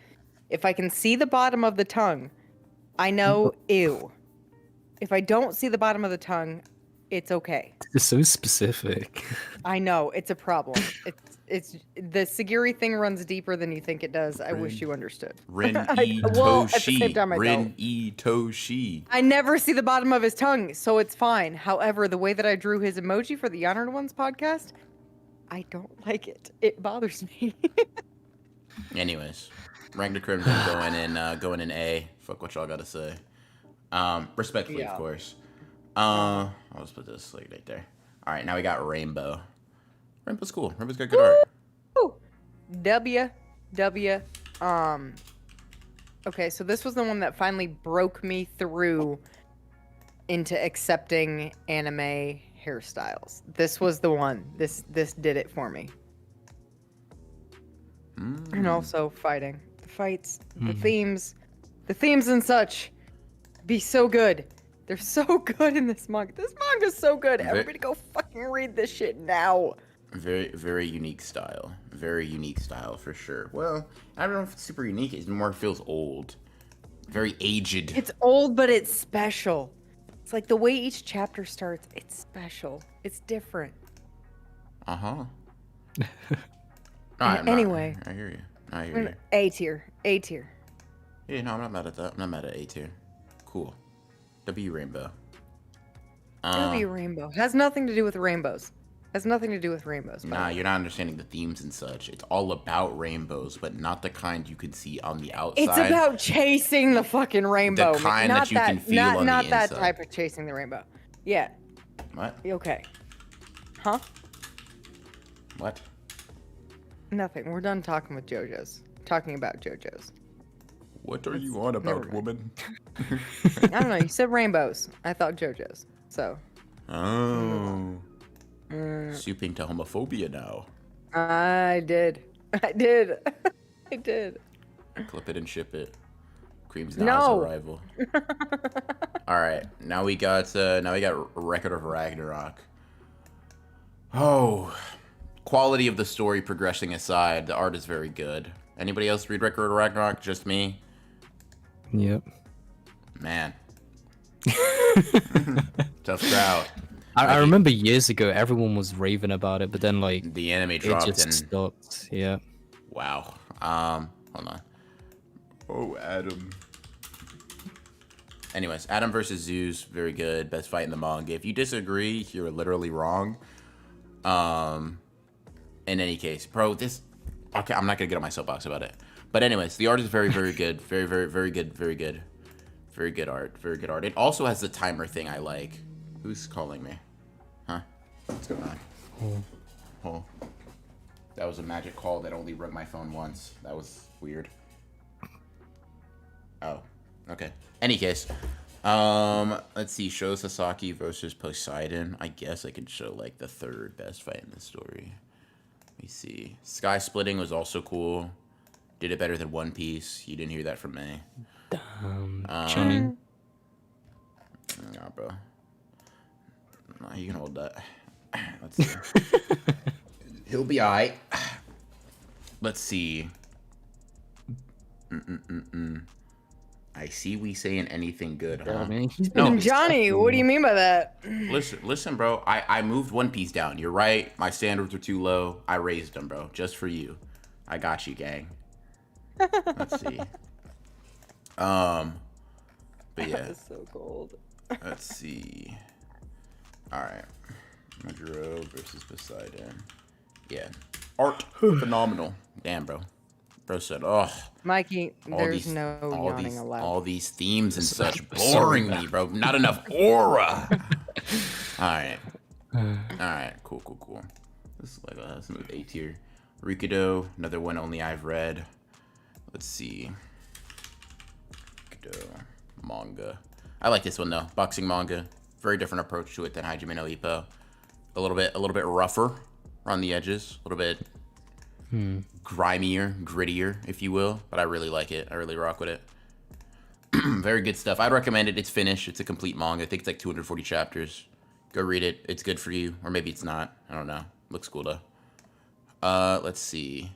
If I can see the bottom of the tongue, I know ew. If I don't see the bottom of the tongue, it's okay. It's so specific. I know, it's a problem. It's the Sagiri thing runs deeper than you think it does. I wish you understood. Ren-E well, at the same Toshi. time, I don't. Ren-E Toshi. I never see the bottom of his tongue, so it's fine. However, the way that I drew his emoji for the Honored Ones podcast, I don't like it. It bothers me. Anyways, Ragnar Crimson going in A. Fuck what y'all gotta say. Respectfully, of course. I'll just put this like right there. All right, now we got Rainbow. Rainbow's cool. Rainbow's got good art. Okay, so this was the one that finally broke me through into accepting anime hairstyles. This was the one. This did it for me. And also fighting. The fights, the themes and such be so good. They're so good in this manga. This manga's so good. Everybody go fucking read this shit now. Very, very unique style. Very unique style for sure. Well, I don't know if it's super unique. It more feels old. Very aged. It's old, but it's special. It's like the way each chapter starts, it's special. It's different. Uh-huh. Anyway. I hear you. A tier. A tier. Yeah, no, I'm not mad at that. I'm not mad at A tier. Cool. W Rainbow. W Rainbow. Has nothing to do with rainbows. Has nothing to do with rainbows. Nah, you're not understanding the themes and such. It's all about rainbows, but not the kind you can see on the outside. It's about chasing the fucking rainbow. The kind that you can feel on the Not that inside. type of chasing the rainbow. Yeah. What? Okay. Huh? What? Nothing. We're done talking with JoJo's. Talking about JoJo's. What are you on about, woman? I don't know. You said rainbows. I thought JoJo's. So. Oh. Stooping to homophobia now. I did. I did. Clip it and ship it. Cream's now his arrival. All right, now we got Record of Ragnarok. Oh, quality of the story progressing aside, the art is very good. Anybody else read Record of Ragnarok? Just me? Yep. Man. Tough crowd. I remember years ago everyone was raving about it, but then like the anime dropped it just stopped. Yeah. Wow. Hold on. Oh, Adam. Anyways, Adam versus Zeus, very good. Best fight in the manga. If you disagree, you're literally wrong. In any case, bro, this. Okay, I'm not gonna get on my soapbox about it. But anyways, the art is very, very good. Very, very, very good. Very good. Very good art. Very good art. It also has the timer thing I like. Who's calling me? Huh? What's going on? Oh. That was a magic call that only rung my phone once. That was weird. Oh. Okay. Any case. Let's see. Show Sasaki versus Poseidon. I guess I can show like the third best fight in the story. Let me see. Sky Splitting was also cool. Did it better than One Piece. You didn't hear that from me. Johnny. Nah, bro. Nah, you can hold that. Let's see. He'll be alright. Let's see. I see we saying anything good, huh? I mean, No, Johnny, what do you mean by that? Listen, bro. I moved One Piece down. You're right. My standards were too low. I raised them, bro, just for you. I got you, gang. Let's see. But yeah. That's so cold. Let's see. All right. Maduro versus Poseidon. Yeah. Art phenomenal. Damn, bro. Bro said, "Oh, Mikey, all there's these, no all yawning these, allowed. all these themes and such Sorry, boring man. me, bro. Not enough aura." All right. All right. Cool. This is like a smooth A tier. Rikido, another one only I've read. Let's see. Rikido manga. I like this one though. Boxing manga. Very different approach to it than Hajime no Ippo. A little bit rougher around the edges. A little bit grimier, grittier, if you will. But I really like it. I really rock with it. Very good stuff. I'd recommend it. It's finished. It's a complete manga. I think it's like 240 chapters. Go read it. It's good for you. Or maybe it's not. I don't know. Looks cool though. Let's see.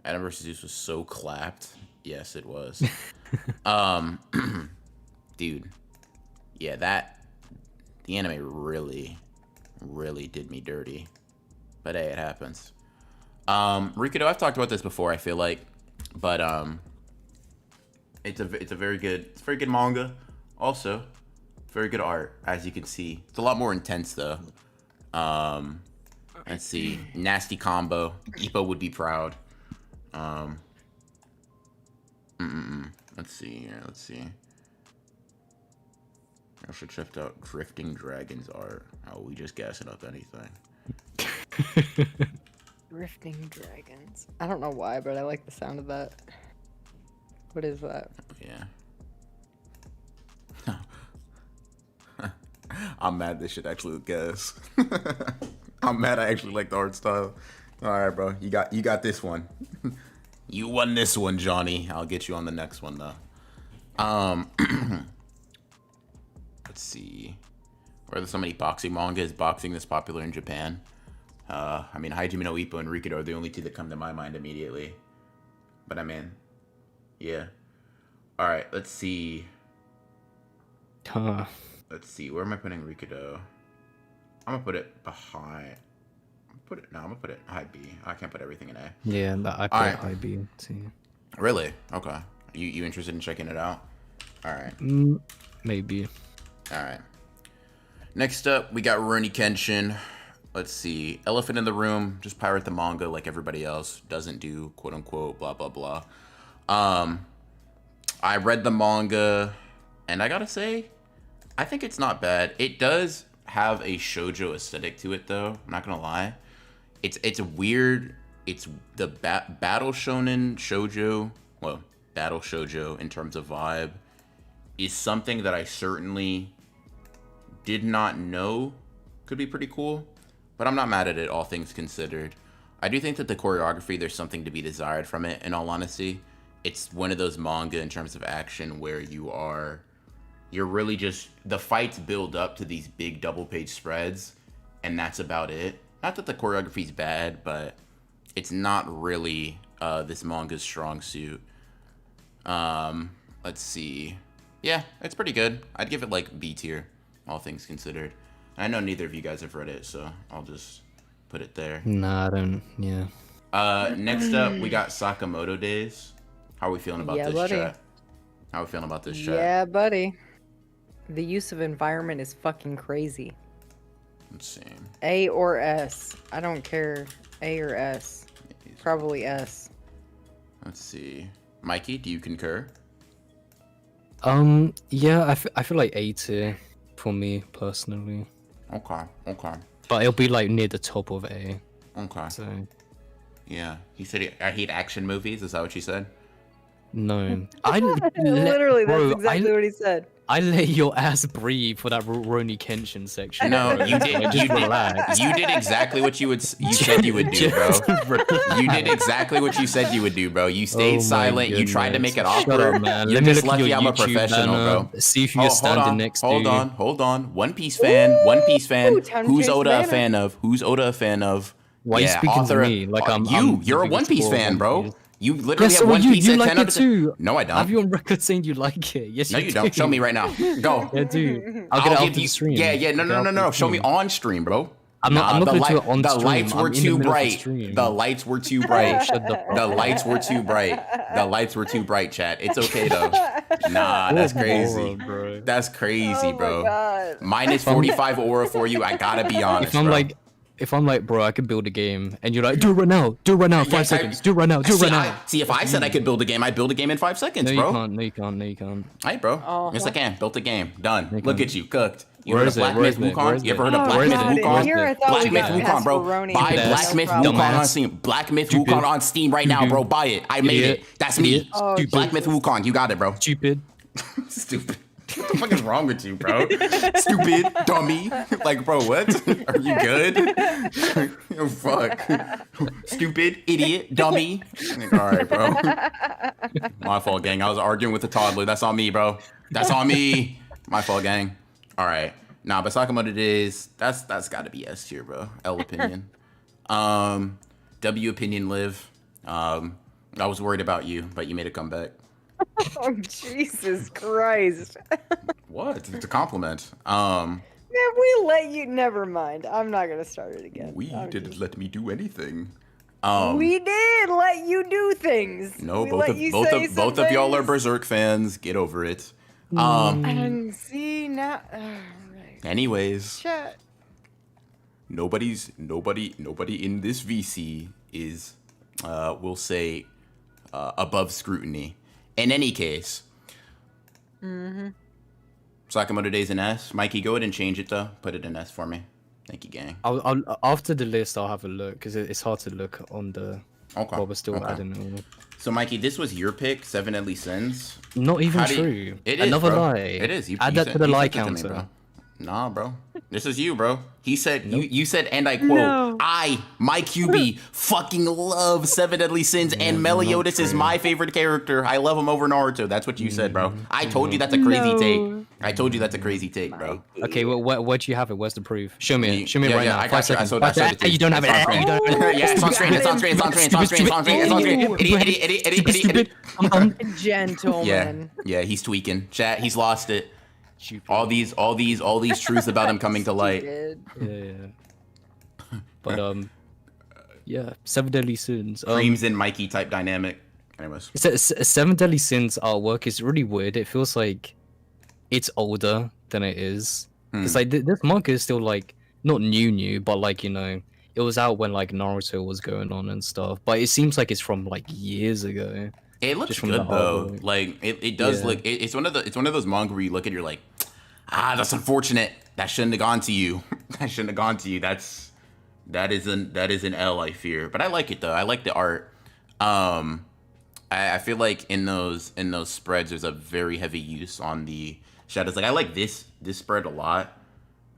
Adam vs. Zeus was so clapped. Yes, it was. Dude. Yeah, the anime really did me dirty. But hey, it happens. Rikido, I've talked about this before, I feel like. But it's a very good manga. Also, very good art, as you can see. It's a lot more intense though. Let's see. Nasty combo. Ippo would be proud. Let's see. I should check out Drifting Dragons art. Oh, we just gassing up anything. Drifting dragons. I don't know why, but I like the sound of that. What is that? Yeah. I'm mad this shit actually gas. I'm mad I actually like the art style. All right, bro. You got this one. You won this one, Johnny. I'll get you on the next one though. Let's see. Why are there so many boxing manga? Is boxing this popular in Japan? I mean, Hajime no Ippo and Rikido are the only two that come to my mind immediately. But I mean, yeah. All right, let's see. Let's see. Where am I putting Rikido? I'm gonna put it behind. I'm gonna put it high B. I can't put everything in A. Yeah, I put Alright. high B too. Really? Okay. You interested in checking it out? All right. Maybe. All right. Next up, we got Rurouni Kenshin. Let's see. Elephant in the Room. Just pirate the manga like everybody else. Doesn't do quote unquote blah blah blah. I read the manga, and I gotta say, I think it's not bad. It does have a shoujo aesthetic to it, though. I'm not gonna lie. It's weird. It's the battle shonen shoujo. Well, battle shoujo in terms of vibe is something that I certainly did not know could be pretty cool. But I'm not mad at it, all things considered. I do think that the choreography, there's something to be desired from it, in all honesty. It's one of those manga in terms of action where you're really just, the fights build up to these big double page spreads, and that's about it. Not that the choreography's bad, but it's not really this manga's strong suit. Let's see. Yeah, it's pretty good. I'd give it like B tier, all things considered. I know neither of you guys have read it, so I'll just put it there. Nah, I don't. Yeah. Next up, we got Sakamoto Days. How are we feeling about this buddy. chat? How are we feeling about this chat? Yeah, buddy. The use of environment is fucking crazy. Let's see. A or S. I don't care. A or S. Probably S. Let's see. Mikey, do you concur? Yeah, I feel like A tier for me personally, Okay. but it'll be like near the top of A. Okay. So Yeah. He said, I hate action movies. Is that what you said? no, Literally, bro, that's exactly what he said. I let your ass breathe for that Rurouni Kenshin section. No, bro. you did. Just relax. You did exactly what you said you would do, bro. You did exactly what you said you would do, bro. You stayed Oh my silent. You tried to make it goodness. Shut awkward. up, man. You're Let me just look at lucky your I'm a YouTube professional, banner, bro. see if you're standing next to. Hold on. One Piece fan. One Piece fan. time to Who's change Oda a banner. fan of? Who's Oda a fan of? Why are you speaking to me? Like I'm You're a the One biggest Piece fan of fan, One bro. Piece. You literally Yes, have so One you Piece at like 10 it out of 10. too. No, I Have don't. you on record saying you like it? Yes, No, you don't. Show me right now. Go. Yeah, dude. I'll get it give after the you- stream. Yeah. I'll get it No. after the Show me stream. on stream, bro. I'm not the gonna do it on the stream. lights were I'm in the too middle of the bright. stream. The lights were too bright. Shut the fuck The up. lights were too bright. The lights were too bright, chat. It's okay though. Nah, that's You're a crazy. moron, bro. That's crazy, Oh my bro. God. Minus 45 aura for you. I gotta be honest, If I'm like, bro, I could build a game, and you're like, do it right now, 5 seconds, do it right now, do it See, right now. see, if I said I could build a game, I'd build a game in 5 seconds, No, bro. you can't. No, you can't. No, you can't. All right, bro. Yes, I can. Built a game. Done. You Look can. at you, cooked. You Where heard is of it? Black Where Myth is it? Where Wukong? is You ever it? heard of Oh, Black Where is Myth it? God, Where Wukong? is here I it? thought Black we Myth got Wukong, bro. Pepperoni Buy and Black Myth no problem. Wukong on Dumbass. Steam. Black Myth Wukong on Steam right now, bro. Buy it. I made Idiot. it. That's me. Idiot. Oh, Stupid. Black Myth Wukong. You got it, bro. Stupid. Stupid. What the fuck is wrong with you, bro? Stupid, dummy. Like, bro, what? Are you good? Oh, fuck. Stupid, idiot, dummy. Like, all right, bro. My fault, gang. I was arguing with a toddler. That's on me, bro. That's on me. My fault, gang. All right. Nah, but Sakamoto is that's got to be S tier, bro. L opinion. W opinion live. I was worried about you, but you made a comeback. Oh, Jesus Christ. What? It's a compliment. Man, we let you. Never mind. I'm not gonna start it again. We I'm didn't just- let me do anything. We did let you do things. No, We both let of you both say of some both of y'all are things. Berserk fans. Get over it. And see now. Right. Anyways, Chat. nobody in this VC is, we'll say, above scrutiny. In any case, Sakamoto Day's an S. Mikey, go ahead and change it though. Put it in S for me. Thank you, gang. I'll after the list, I'll have a look because it's hard to look on the. Okay. While we're still Okay. adding it all. So, Mikey, this was your pick, 7 Deadly Sins. Not even How do you- true. It is, Another bro. lie. It is. Add that to the you lie sent it to me, counter. bro. Nah, bro. This is you, bro. He said you said, and I quote, Mike QB, fucking love 7 Deadly Sins, and Meliodas is my favorite character. I love him over Naruto. That's what you said, bro. I told you that's a crazy take. I told you that's a crazy take, bro. Okay, well, where do you have it? Where's the proof? Show me it. Show me it right now. I 5 got you. I seconds. showed it to you. You don't have it. It's on screen. You don't have it. Yeah, it's on screen. It's on screen. It's on screen. It's on screen. It's on screen. It's on screen. Idiot. Gentleman. Yeah, he's tweaking. Chat, he's lost it. All these truths about him coming to light. Yeah. But yeah, 7 Deadly Sins. Creams and Mikey type dynamic. Anyways. 7 Deadly Sins artwork is really weird. It feels like it's older than it is. It's like this manga is still like not new, but like, you know, it was out when like Naruto was going on and stuff. But it seems like it's from like years ago. It looks Just from good the though. artwork. Like it does Yeah. look. It's one of those manga where you look at it, you're like, that's unfortunate. That shouldn't have gone to you. That shouldn't have gone to you. That is an L, I fear. But I like it though. I like the art. I feel like in those spreads, there's a very heavy use on the shadows. Like I like this spread a lot.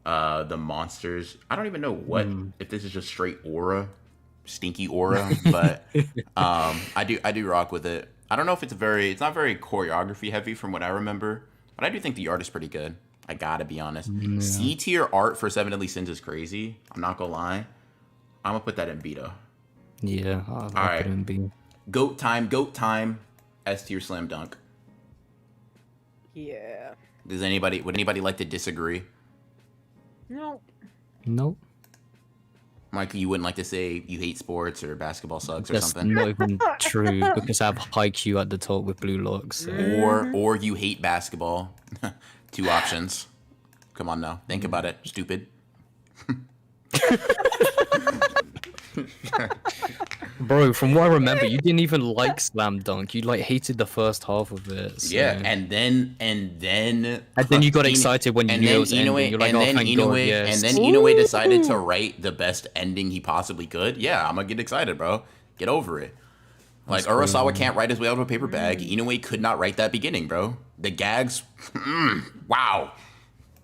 The monsters. I don't even know what if this is just straight aura, stinky aura, but I do rock with it. I don't know if it's not very choreography heavy from what I remember, but I do think the art is pretty good. I gotta be honest. C tier art for 7 Deadly Sins is crazy. I'm not gonna lie. I'm gonna put that in beta. Yeah. All right. Be. Goat time. S tier slam dunk. Yeah. Would anybody like to disagree? No. Nope. Mikey, you wouldn't like to say you hate sports or basketball sucks or That's something? not even true because I have high Q at the top with blue locks. So. Or you hate basketball. Two options. Come on now. Think about it. Stupid. Bro, from what I remember, you didn't even like Slam Dunk. You like hated the first half of it. So. Yeah, and then you got excited when you knew it was ending. You're like, oh, thank God, yes. And then Inoue decided to write the best ending he possibly could. Yeah, I'm gonna get excited, bro. Get over it. Like Urasawa can't write his way out of a paper bag. Inoue could not write that beginning, bro. The gags, wow.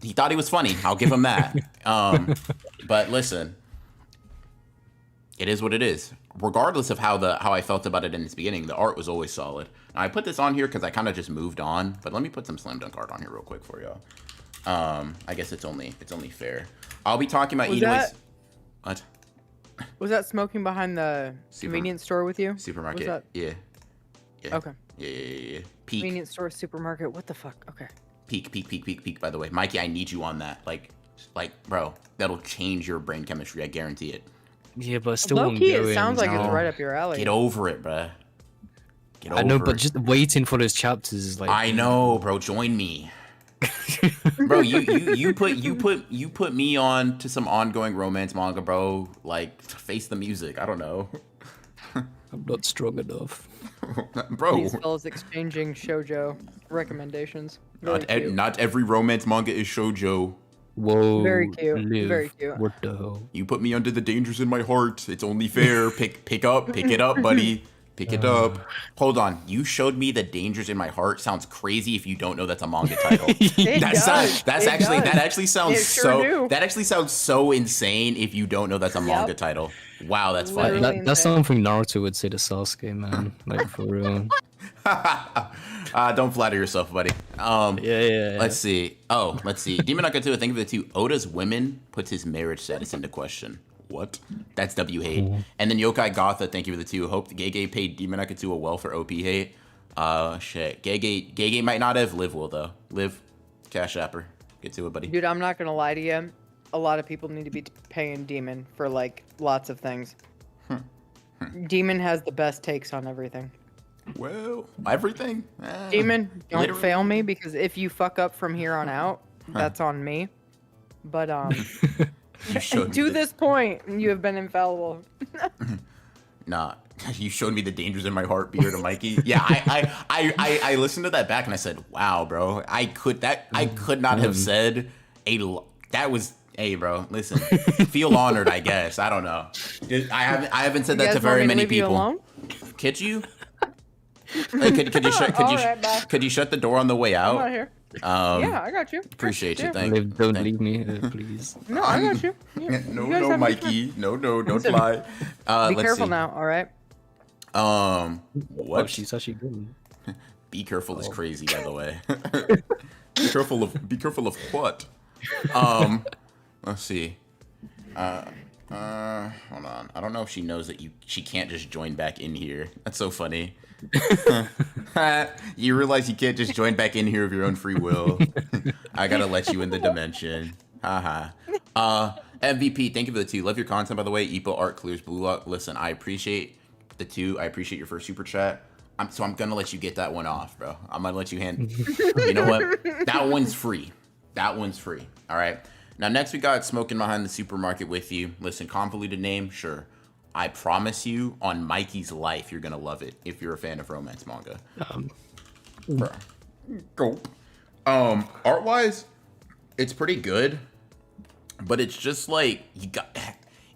He thought he was funny. I'll give him that. But listen, it is what it is. Regardless of how I felt about it in its beginning, the art was always solid. Now, I put this on here because I kind of just moved on, but let me put some Slam Dunk art on here real quick for y'all. I guess it's only fair. I'll be talking about Inoue's. What? Was that smoking behind the convenience store with you? Supermarket. Was that... Yeah. Okay. Yeah. Peak. Convenience store, supermarket. What the fuck? Okay. Peak. By the way, Mikey, I need you on that. Like, Like, bro, that'll change your brain chemistry. I guarantee it. Yeah, but I still Low won't key, go it in. sounds like it's No. right up your alley. Get over it, bruh. Get over I know, but it. just waiting for those chapters is like. I know, bro. Join me, bro. You put me on to some ongoing romance manga, bro. Like, face the music. I don't know, I'm not strong enough. bro. These fellas exchanging shoujo recommendations. Very cute. Not every romance manga is shoujo. Whoa. Very cute, Liv, very cute. What the hell? You put me under the dangers in my heart. It's only fair. Pick it up, buddy. Pick it up. Hold on. You showed me the dangers in my heart. Sounds crazy if you don't know that's a manga title. It does. That It actually does. sounds It sure do. that actually sounds so insane if you don't know that's a manga title. Wow, that's funny. Literally. That's something Naruto would say to Sasuke, man. Like, for real. Don't flatter yourself, buddy. Yeah. Let's see. Let's see. Demon Knight 2, think of the two. Oda's women puts his marriage status into question. What? That's W hate. And then Yokai Gotha, thank you for the 2. Hope the Gege paid Demon Knight 2 well for OP hate. Shit. Gege might not have. Liv will, though. Liv, cash apper. Get to it, buddy. Dude, I'm not gonna lie to you. A lot of people need to be paying Demon for like lots of things. Demon has the best takes on everything. Well, everything. Demon, don't literally. fail me because if you fuck up from here on out, that's on me. But You showed me to the- this point, you have been infallible. Nah, you showed me the dangers in my heart, Beard and Mikey. Yeah, I listened to that back and I said, "Wow, bro, I could not have said that was." Hey, bro, listen, feel honored, I guess. I don't know. I haven't said You that to guys want very me many leave you people. alone? Could you? Hey, Alright, bye. could you shut the door on the way I'm out? out here. Yeah, I got you. appreciate you. Yeah. Thank Liv, don't thank- leave me, please. No, I got you. Yeah. No, You guys no, have a good Mikey. No, don't Listen, lie. Be Let's careful see. now, all right? Oh, What? she's actually good. Be careful is crazy, by the way. Be careful of what? Let's see. Hold on. I don't know if she knows that she can't just join back in here. That's so funny. You realize you can't just join back in here of your own free will. I gotta let you in the dimension. Haha. MVP, thank you for the 2. Love your content, by the way. Epo Art clears blue lock. Listen, I appreciate the 2. I appreciate your first super chat. I'm gonna let you get that one off, bro. I'm gonna let you hand. You know what? That one's free. That one's free. All right. Now next we got Smoking Behind the Supermarket with you. Listen, convoluted name, sure. I promise you, on Mikey's life, you're gonna love it if you're a fan of romance manga. Bro. Gulp. Art wise, it's pretty good, but it's just like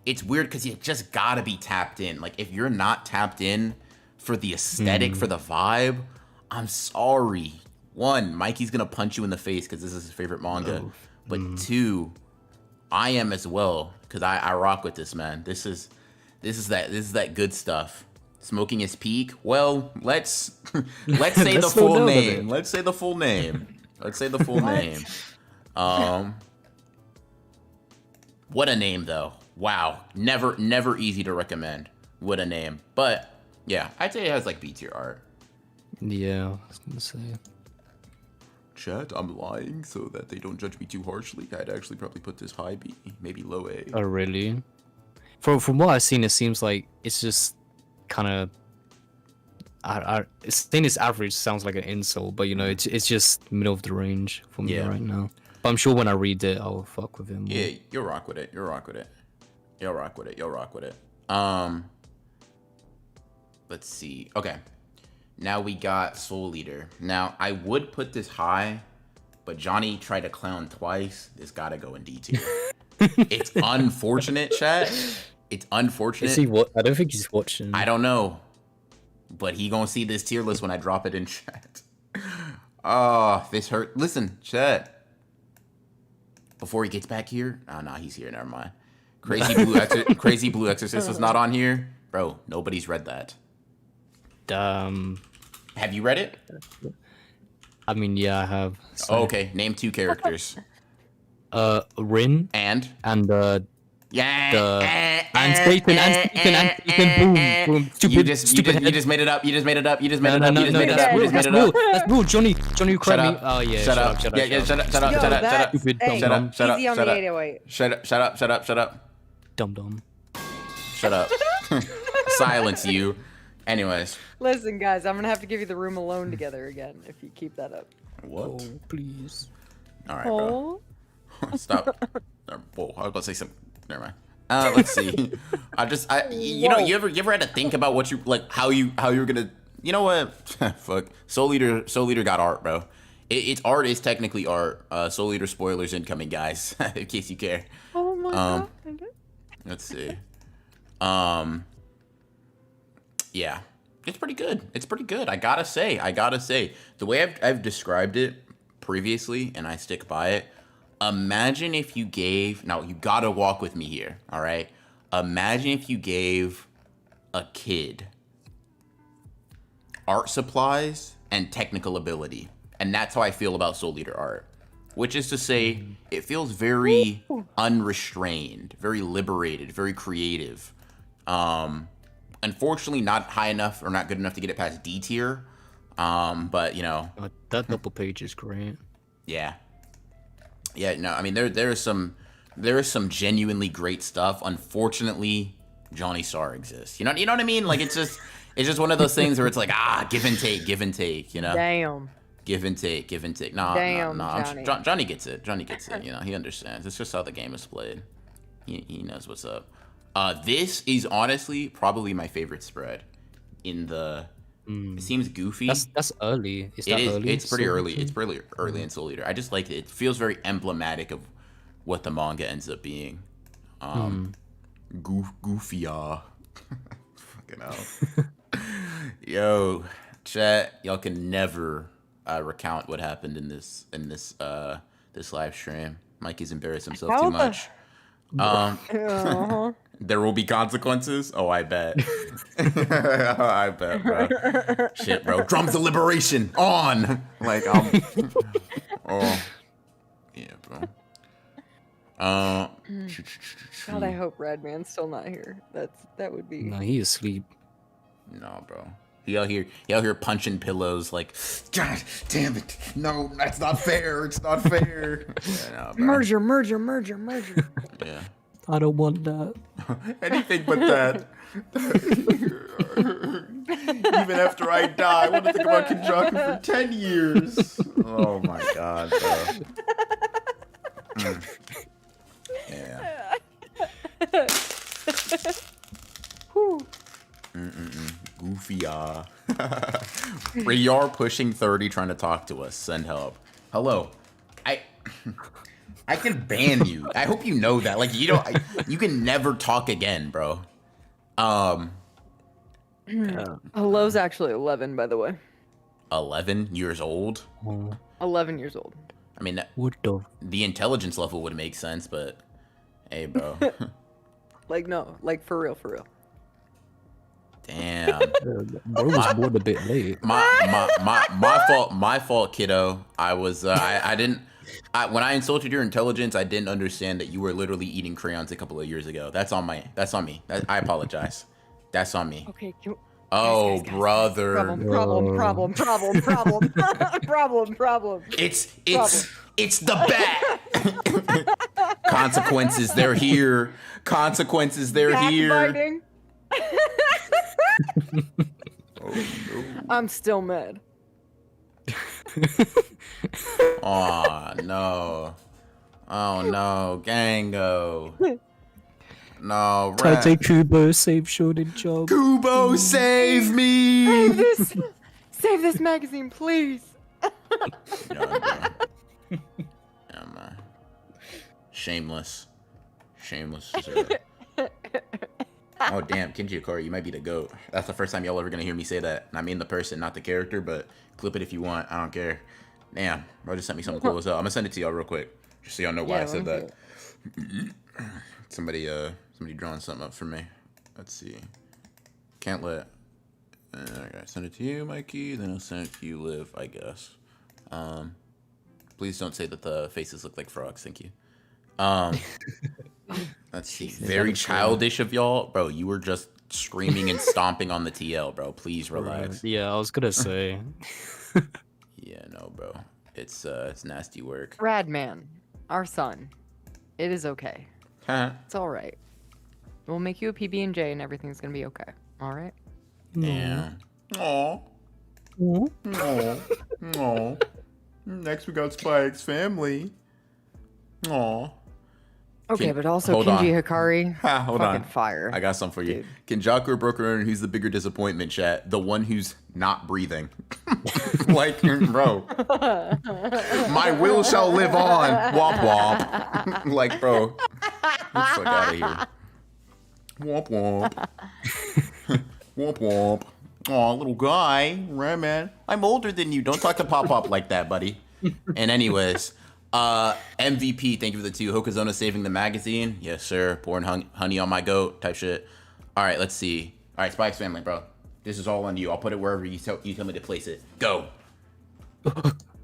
it's weird because you just gotta be tapped in. Like if you're not tapped in for the aesthetic, for the vibe, I'm sorry. 1, Mikey's gonna punch you in the face because this is his favorite manga. But 2, I am as well because I rock with this, man. This is that good stuff. Smoking his peak. Well, let's say the Let's slow full down a name. bit. Let's say the full name. Let's say the full name. What a name though. Wow. Never easy to recommend. What a name. But yeah, I'd say it has like B tier art. Yeah, I was gonna say. Chat, I'm lying so that they don't judge me too harshly. I'd actually probably put this high B, maybe low A. Oh, really? From what I've seen, it seems like it's just kind of. Saying it's average sounds like an insult, but you know, it's just middle of the range for me Yeah. right now. But I'm sure when I read it, I'll fuck with him. Yeah, you'll rock with it. You'll rock with it. Let's see. Okay. Now we got Soul Eater. Now, I would put this high, but Johnny tried to clown twice. This gotta go in D tier. It's unfortunate, chat. It's unfortunate. Is he what? I don't think he's watching. I don't know. But he gonna see this tier list when I drop it in chat. Oh, this hurt. Listen, chat. Before he gets back here. Oh, no, he's here. Never mind. Crazy Blue Exorcist was not on here. Bro, nobody's read that. Have you read it? I mean, yeah, I have. So, Oh, okay. Name 2 characters. Rin And and Yeah. And Satan, boom. Stupid, You just made it up. You just made it up. You just made it up. You just made it up. You just made it up. That's real. Johnny, you Shut correct me. up. Oh yeah. Shut up. Shut up. Yeah, shut up. Shut up. Yo, Shut up. Shut up. that's- Stupid hey, Shut up. Shut up. easy on Shut the up. 808. Shut up. Shut up. Shut up. Shut up. Dum. Shut up. Silence you. Anyways. Listen, guys, I'm gonna have to give you the room alone together again if you keep that up. What? Oh, please. All right, bro. Stop. Whoa, I was about to say something. Never mind. Let's see. You ever had to think about what you like, how you were gonna, you know what? Fuck. Soul Eater got art, bro. It's art is technically art. Soul Eater spoilers incoming, guys, in case you care. Oh my god. Let's see. Yeah, it's pretty good. It's pretty good. I gotta say, the way I've described it previously, and I stick by it. Imagine if you gave, now you gotta walk with me here, all right? Imagine if you gave a kid art supplies and technical ability. And that's how I feel about Soul Eater art. Which is to say, it feels very unrestrained, very liberated, very creative. Unfortunately, not high enough or not good enough to get it past D tier. But, you know. That double page is great. Yeah. Yeah, no, I mean there is some genuinely great stuff. Unfortunately, Johnny Starr exists. You know what I mean? Like it's just one of those things where it's like give and take, you know. Damn. Give and take. No, Damn, no. Johnny. Johnny gets it. You know, he understands. It's just how the game is played. He knows what's up. This is honestly probably my favorite spread in the. It seems goofy. That's early. Is that early? It's pretty early. It's pretty early in Soul Eater. I just like it. It feels very emblematic of what the manga ends up being. Goofy-ah. Fucking hell. Yo, chat. Y'all can never recount what happened in this live stream. Mikey's embarrassed himself too much. There will be consequences. Oh, I bet. I bet, bro. Shit, bro. Drums of Liberation on. Like, oh, yeah, bro. God, I hope Radman's still not here. That would be. Nah, he asleep. No, bro. He out here punching pillows like, God damn it. No, that's not fair. It's not fair. Yeah, no, Merger. Yeah. I don't want that. Anything but that. Even after I die, I want to think about Kenjaku for 10 years. Oh my god, bro. Yeah. Goofy-ah. We are pushing 30 trying to talk to us. Send help. Hello. I can ban you. I hope you know that. Like, you can never talk again, bro. Hello's actually 11, by the way. 11 years old? 11 years old. I mean, What the intelligence level would make sense, but hey, bro. Like, no. Like, for real. Damn. Bro was born a bit late. My fault, kiddo. I was I didn't. When I insulted your intelligence, I didn't understand that you were literally eating crayons a couple of years ago. That's on me. I apologize. That's on me. Okay. Oh, guys. brother. Problem. It's the bat. Consequences, they're here. Backbiting. Oh, no. I'm still mad. Oh no. Gango. No, Tate Kubo save Shonen Jump. Kubo, save me! Save this magazine, please. Yeah, man. Shameless. Sir. Oh damn, Kenji Okori, you might be the GOAT. That's the first time y'all ever gonna hear me say that. And I mean the person, not the character, but clip it if you want. I don't care. Damn, bro just sent me something cool as hell. I'm gonna send it to y'all real quick, just so y'all know why I said that. Somebody drawing something up for me. Let's see. Can't let. Okay, send it to you, Mikey. Then I'll send it to you, Liv, I guess. Please don't say that the faces look like frogs. Thank you. Let's see. Jesus, Very that looks childish of y'all, bro. You were just screaming and stomping on the TL, bro. Please relax. Yeah, I was gonna say. Yeah, no, bro. It's nasty work. Radman, our son. It is okay. Huh? It's all right. We'll make you a PB&J and everything's gonna be okay. All right. Damn. Aw. Aw. Aw. Next we got Spike's family. Aw. Okay, Can- but also hold on. Kenji Hikari. Ha, hold fucking on. fire. I got something for you. Dude. Kenjaku or Broken Runner, who's the bigger disappointment, chat? The one who's not breathing. Like, bro. My will shall live on. Womp womp. Like, bro. Get the fuck out of here. Womp womp. Womp womp. Aw, little guy. Right, man. I'm older than you. Don't talk to Pop Pop like that, buddy. And anyways, MVP, thank you for the 2. Hokazona saving the magazine. Yes, sir. Pouring honey on my goat type shit. All right, let's see. All right, Spike's family, bro. This is all on you. I'll put it wherever you tell me to place it. Go.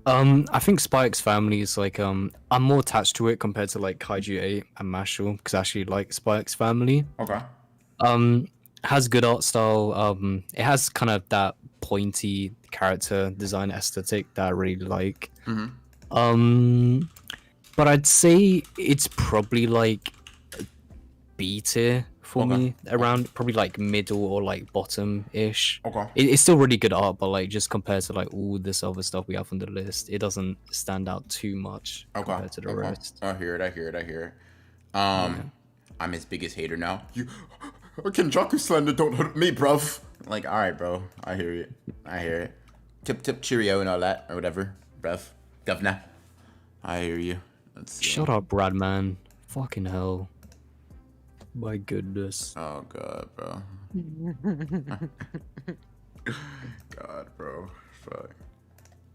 I think Spike's family is like I'm more attached to it compared to like Kaiju 8 and Mashle because I actually like Spike's family. Okay. Has good art style. It has kind of that pointy character design aesthetic that I really like. But I'd say it's probably like B tier for me, around probably like middle or like bottom ish. Okay. It's still really good art, but like just compared to like all this other stuff we have on the list, it doesn't stand out too much compared to the rest. I hear it. I'm his biggest hater now. You, Kenjaku slander, don't hurt me, bruv. Like, all right, bro. I hear it. Tip, cheerio, and all that, or whatever, bruv. Governor. I hear you. Let's see. Shut up, Bradman. Fucking hell. My goodness. Oh god, bro. God, bro. Fuck.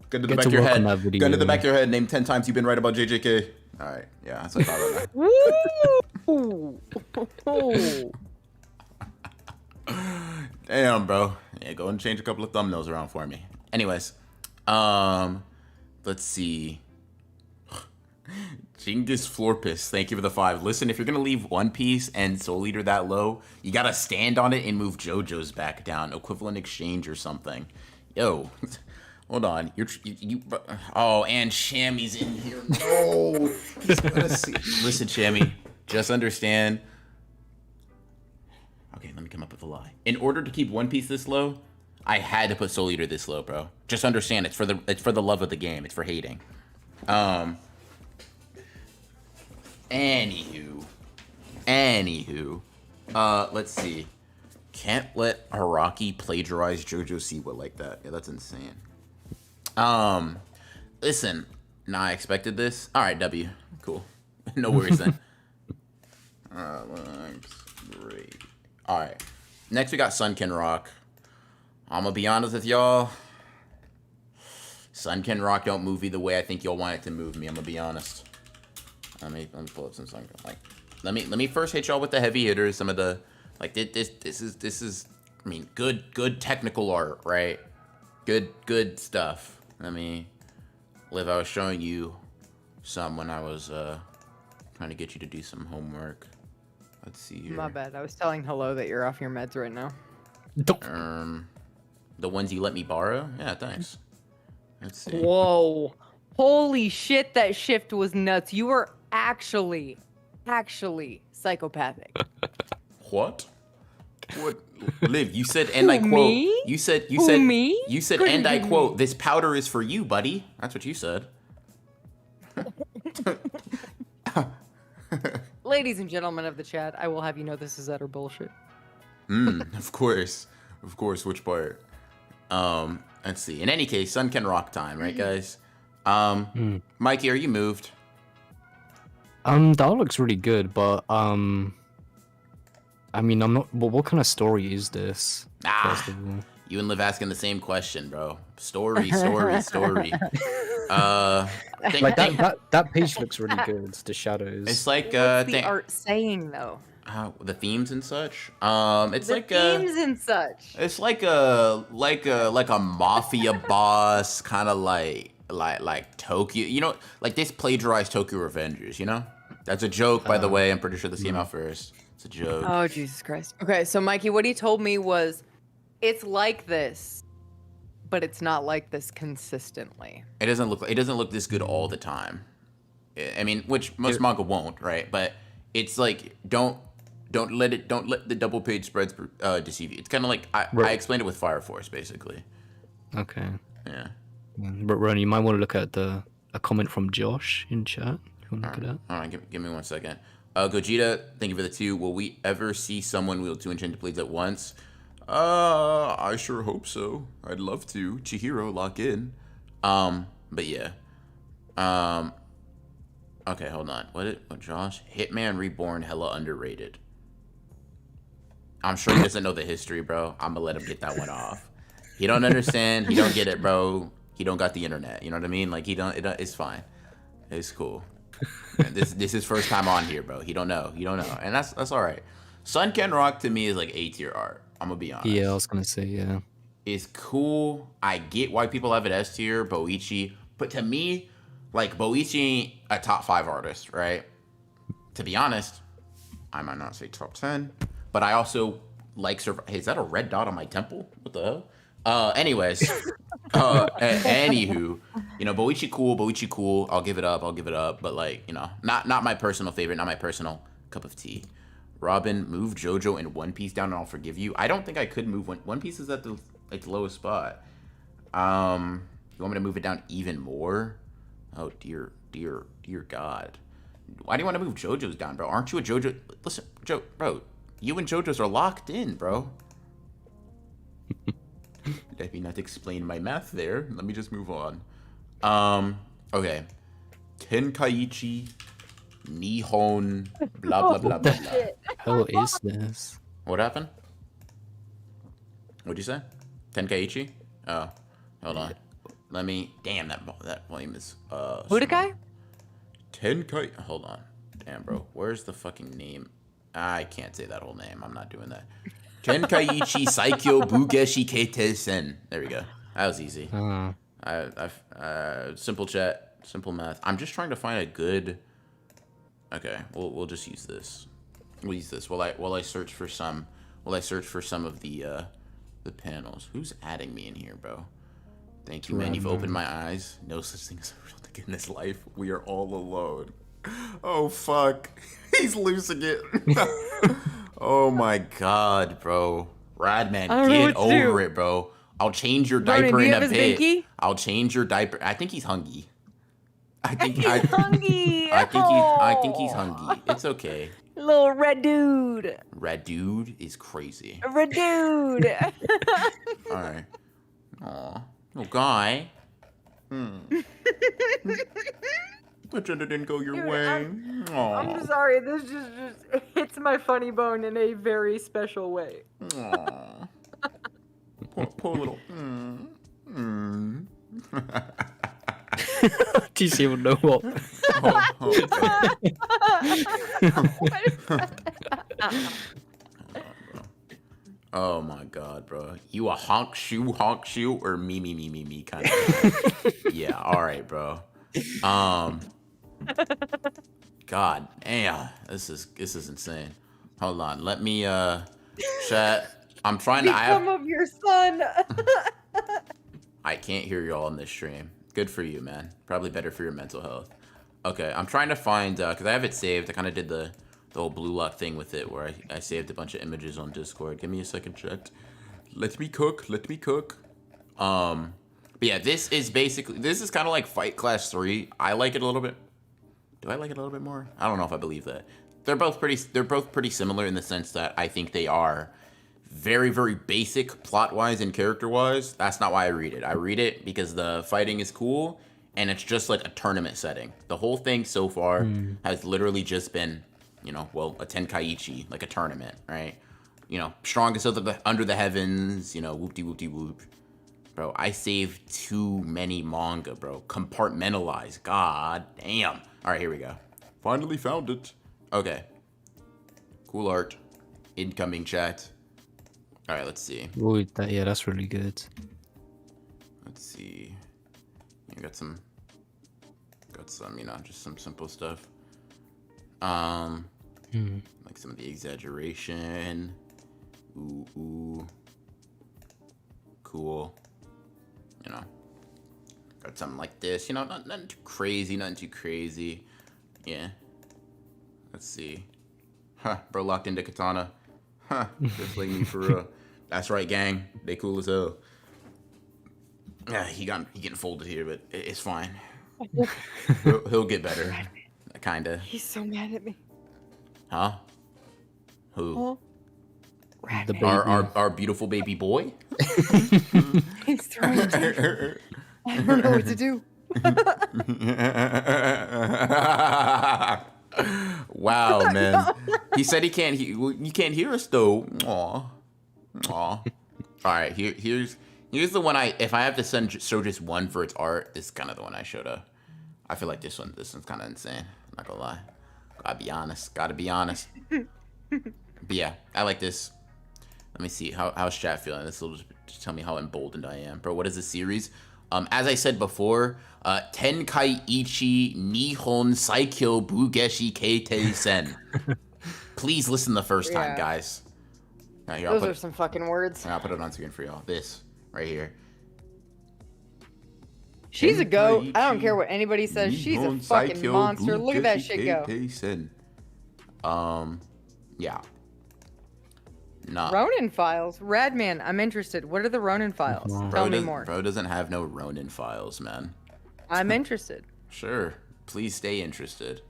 Gun to the Get back to of your work on head. that video. Gun to the back of your head. Name 10 times you've been right about JJK. All right. Yeah, that's what I thought about that. Damn, bro. Yeah, go and change a couple of thumbnails around for me. Anyways, let's see. Genghis Florpus, thank you for the 5. Listen, if you're gonna leave One Piece and Soul Eater that low, you gotta stand on it and move JoJo's back down, equivalent exchange or something. Yo, hold on, you oh, and Shammy's in here. No, listen, Shammy, just understand. Okay, let me come up with a lie. In order to keep One Piece this low, I had to put Soul Eater this low, bro. Just understand, it's for the love of the game. It's for hating. Anywho, let's see. Can't let Araki plagiarize JoJo Siwa like that. Yeah, that's insane. Listen, I expected this. All right, W, cool. No worries then. Great. All right, next we got Sunken Rock. I'm gonna be honest with y'all. Sunken Rock don't move me the way I think y'all want it to move me. I'm gonna be honest. Let me pull up some Sunken. Like, let me first hit y'all with the heavy hitters. Some of the like this is. I mean, good technical art, right? Good stuff. I mean, Liv, I was showing you some when I was trying to get you to do some homework. Let's see here. My bad. I was telling Hello that you're off your meds right now. The ones you let me borrow? Yeah, thanks. Let's see. Whoa. Holy shit, that shift was nuts. You were actually psychopathic. What? What? Liv, you said, and I quote. Me? You said, Me? You said, Couldn't and I be quote, me. this powder is for you, buddy. That's what you said. Ladies and gentlemen of the chat, I will have you know this is utter bullshit. Of course. Of course, which part? Let's see. In any case, Sunken Rock time, right, guys? Mikey, are you moved? That looks really good, but I mean, I'm not. What kind of story is this? First of all, You and Liv asking the same question, bro. Story. I think, like that page looks really good. The shadows. it's like What's the art saying though? the themes and such. It's The like themes and such. it's like a mafia boss, kind of like Tokyo. You know, like this plagiarized Tokyo Revengers. You know, That's a joke, by the way. I'm pretty sure this came out first. It's a joke. Oh, Jesus Christ. Okay, so Mikey, what he told me was, it's like this, but it's not like this consistently. It doesn't look this good all the time. I mean, which most manga won't, right? But it's like don't let the double page spreads deceive you. It's kind of like I explained it with Fire Force, basically. Okay. Yeah. But Ron, you might want to look at a comment from Josh in chat. If you want to look at that. All right, give me 1 second. Gogeta, thank you for the 2. Will we ever see someone wield 2 enchanted blades at once? I sure hope so. I'd love to. Chihiro, lock in. But yeah. Okay, hold on. What Josh? Hitman Reborn, hella underrated. I'm sure he doesn't know the history, bro. I'm gonna let him get that one off. He don't understand. He don't get it, bro. He don't got the internet. You know what I mean? Like it's fine. It's cool. This is first time on here, bro. He don't know. And that's all right. Sunken Rock to me is like A tier art. I'm gonna be honest. Yeah, I was gonna say yeah. It's cool. I get why people have it S tier, Boichi, but to me, like Boichi, a top 5 artist, right? To be honest, I might not say top 10, but I also like hey, is that a red dot on my temple? What the hell? Anyways, anywho, you know, Boichi cool. I'll give it up, but like, you know, not my personal favorite, not my personal cup of tea. Robin, move JoJo and One Piece down and I'll forgive you. I don't think I could move One Piece is at the like lowest spot. You want me to move it down even more? Oh dear God. Why do you want to move JoJo's down, bro? Aren't you a JoJo? Listen, bro, you and JoJo's are locked in, bro. Let me not explain my math there. Let me just move on. Okay. Tenkaichi, Nihon, blah, blah, blah, blah, blah. How is this? What happened? What'd you say? Tenkaichi? Oh, hold on. Let me... Damn, that volume is... Budokai? Tenkai... Hold on. Damn, bro. Where's the fucking name? I can't say that whole name. I'm not doing that. Tenkaichi Saikyo Bugeshi Keite Sen. There we go. That was easy. Simple chat, simple math. I'm just trying to find a good... Okay, we'll just use this. We'll use this while I search for some... While I search for some of the panels. Who's adding me in here, bro? Thank you, man. You've opened my eyes. No such thing as a real nigga in this life. We are all alone. Oh, fuck. He's losing it. Oh, my God, bro. Radman, get over it, bro. I'll change your diaper in a bit. I'll change your diaper. I think he's hungry. I think he's hungry. I think he's hungry. It's okay. Little red dude. Red dude is crazy. Red dude. All right. Aw. Little guy. Agenda didn't go your way. I'm sorry. This just hits my funny bone in a very special way. Aw. Poor little. Do you even know what? Oh my God, bro. You a honk shoe, or me kind of. Yeah, all right, bro. God damn, this is insane. Hold on, let me chat. I'm trying to. Become of your son. I can't hear you all in this stream. Good for you, man. Probably better for your mental health. Okay, I'm trying to find because I have it saved. I kind of did the whole blue lock thing with it, where I saved a bunch of images on Discord. Give me a second, chat. Let me cook. But yeah, this is kind of like Fight Class 3. I like it a little bit. Do I like it a little bit more? I don't know if I believe that. They're both pretty similar in the sense that I think they are very, very basic plot-wise and character-wise. That's not why I read it. I read it because the fighting is cool, and it's just like a tournament setting. The whole thing so far has literally just been, you know, well, a Tenkaichi, like a tournament, right? You know, strongest under the heavens, you know, whoop-de-whoop-de-whoop. Bro, I saved too many manga, bro. Compartmentalized. God damn. All right, here we go. Finally found it. Okay. Cool art. Incoming chat. All right, let's see. Ooh, that's really good. Let's see. You got some, you know, just some simple stuff. Like some of the exaggeration. Ooh. Cool. You know, got something like this. You know, nothing too crazy. Yeah. Let's see. Huh, bro locked into katana. Huh, just like me for real. That's right, gang. They cool as hell. Yeah, he getting folded here, but it's fine. he'll get better. Kinda. He's so mad at me. Huh? Who? Oh. The Ratman. baby. Our beautiful baby boy? He's throwing it. I don't know what to do. Wow, man. He said he can't. You can't hear us though. Aw. All right. Here's the one if I have to show just one for its art, this is kind of the one I showed up. I feel like this one's kind of insane. I'm not gonna lie. Gotta be honest. But yeah, I like this. Let me see how's chat feeling. This will just tell me how emboldened I am, bro. What is this series? As I said before, Tenkai Ichi Nihon Saikyo Bugeshi Keitei Sen. Please listen the first time, guys. Right, here, Those are some fucking words. I'll put it on screen for y'all. This right here. She's a goat. I don't care what anybody says. She's a fucking monster. Look at that shit go. Yeah. Nah. Ronin files. Radman, I'm interested. What are the Ronin files? Tell me more. Bro doesn't have no Ronin files, man. I'm interested. Sure. Please stay interested.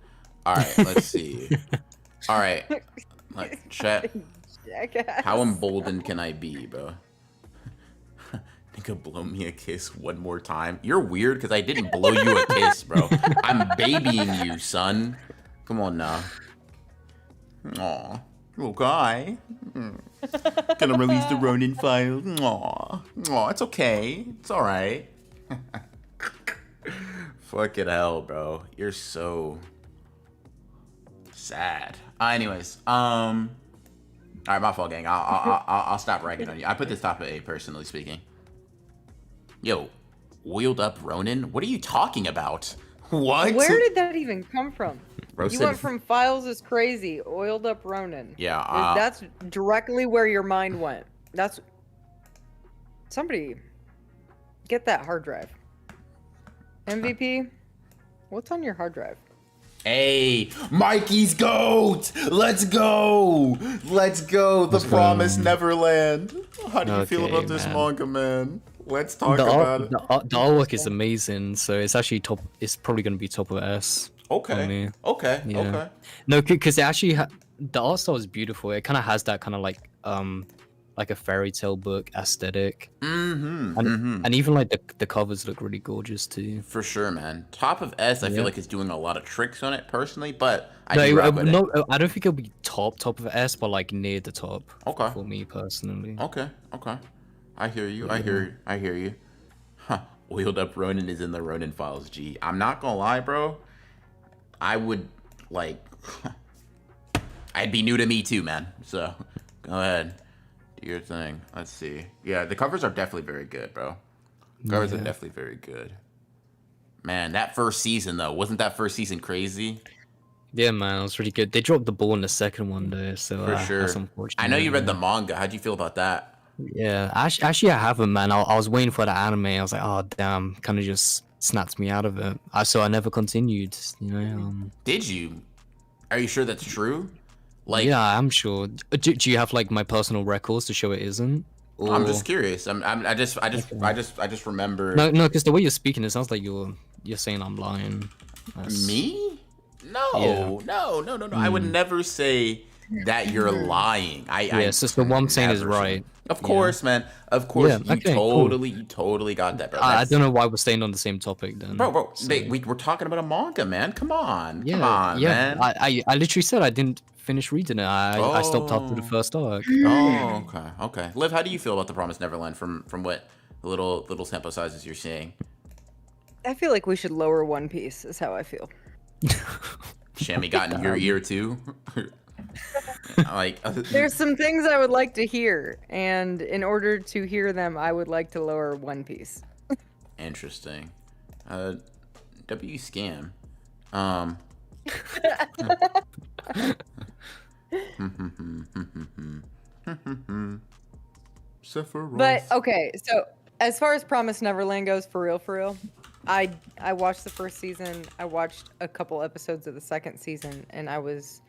All right, let's see. All right. Like, chat. How emboldened can I be, bro? Nigga, blow me a kiss one more time. You're weird because I didn't blow you a kiss, bro. I'm babying you, son. Come on now. Aw. Little guy. Gonna release the Ronin files. Aw. Aw, it's okay. It's alright. Fucking hell, bro. You're so sad. Anyways, alright, my fault, gang. I'll stop ragging on you. I put this top of A, personally speaking. Yo, oiled up Ronin? What are you talking about? What? Where did that even come from? Bro You said- went from files is crazy, oiled up Ronin. Yeah, that's directly where your mind went. That's somebody get that hard drive. MVP, what's on your hard drive? Hey, Mikey's GOAT! Let's go! Let's go! The Promised Neverland. How do you feel about this manga, man? Let's talk about it. The artwork is amazing, so it's actually top. It's probably going to be top of S. Okay. Okay. Yeah. Okay. No, because it actually the art style is beautiful. It kind of has that kind of like a fairy tale book aesthetic. And even like the covers look really gorgeous too. For sure, man. Top of S, I feel like it's doing a lot of tricks on it personally, but I No, do rock with it. I don't think it'll be top of S, but like near the top. Okay. For me personally. Okay. I hear you. I hear you. Huh. Oiled up Ronin is in the Ronin files, G. I'm not gonna lie, bro. I would like I'd be new to me too, man. So go ahead. Do your thing. Let's see. Yeah, the covers are definitely very good, bro. Covers are definitely very good. Man, that first season though, wasn't that first season crazy? Yeah, man, it was really good. They dropped the ball in the second one though, so For sure. that's unfortunate. I know you read the manga. How'd you feel about that? Yeah, actually, I haven't, man. I was waiting for the anime. I was like, oh damn, kind of just snapped me out of it. So I never continued. You know. Did you? Are you sure that's true? Like, yeah, I'm sure. Do you have like my personal records to show it isn't? Or... I'm just curious. I just remember. No, because the way you're speaking, it sounds like you're saying I'm lying. Me? No. I would never say that you're lying. So the one I'm saying is right. Of course, man. Of course, Yeah, okay, you totally got that, bro. I don't know why we're staying on the same topic then. Bro, we're talking about a manga, man. Come on, man. man. I literally said I didn't finish reading it. I stopped after the first arc. Oh, okay. Liv, how do you feel about The Promised Neverland from what little sample sizes you're seeing? I feel like we should lower One Piece. Is how I feel. Shammy got in your ear too. Like, there's some things I would like to hear, and in order to hear them, I would like to lower One Piece. Interesting. W scam. Sephiroth. But okay, so as far as Promise Neverland goes, for real, I watched the first season. I watched a couple episodes of the second season, and I was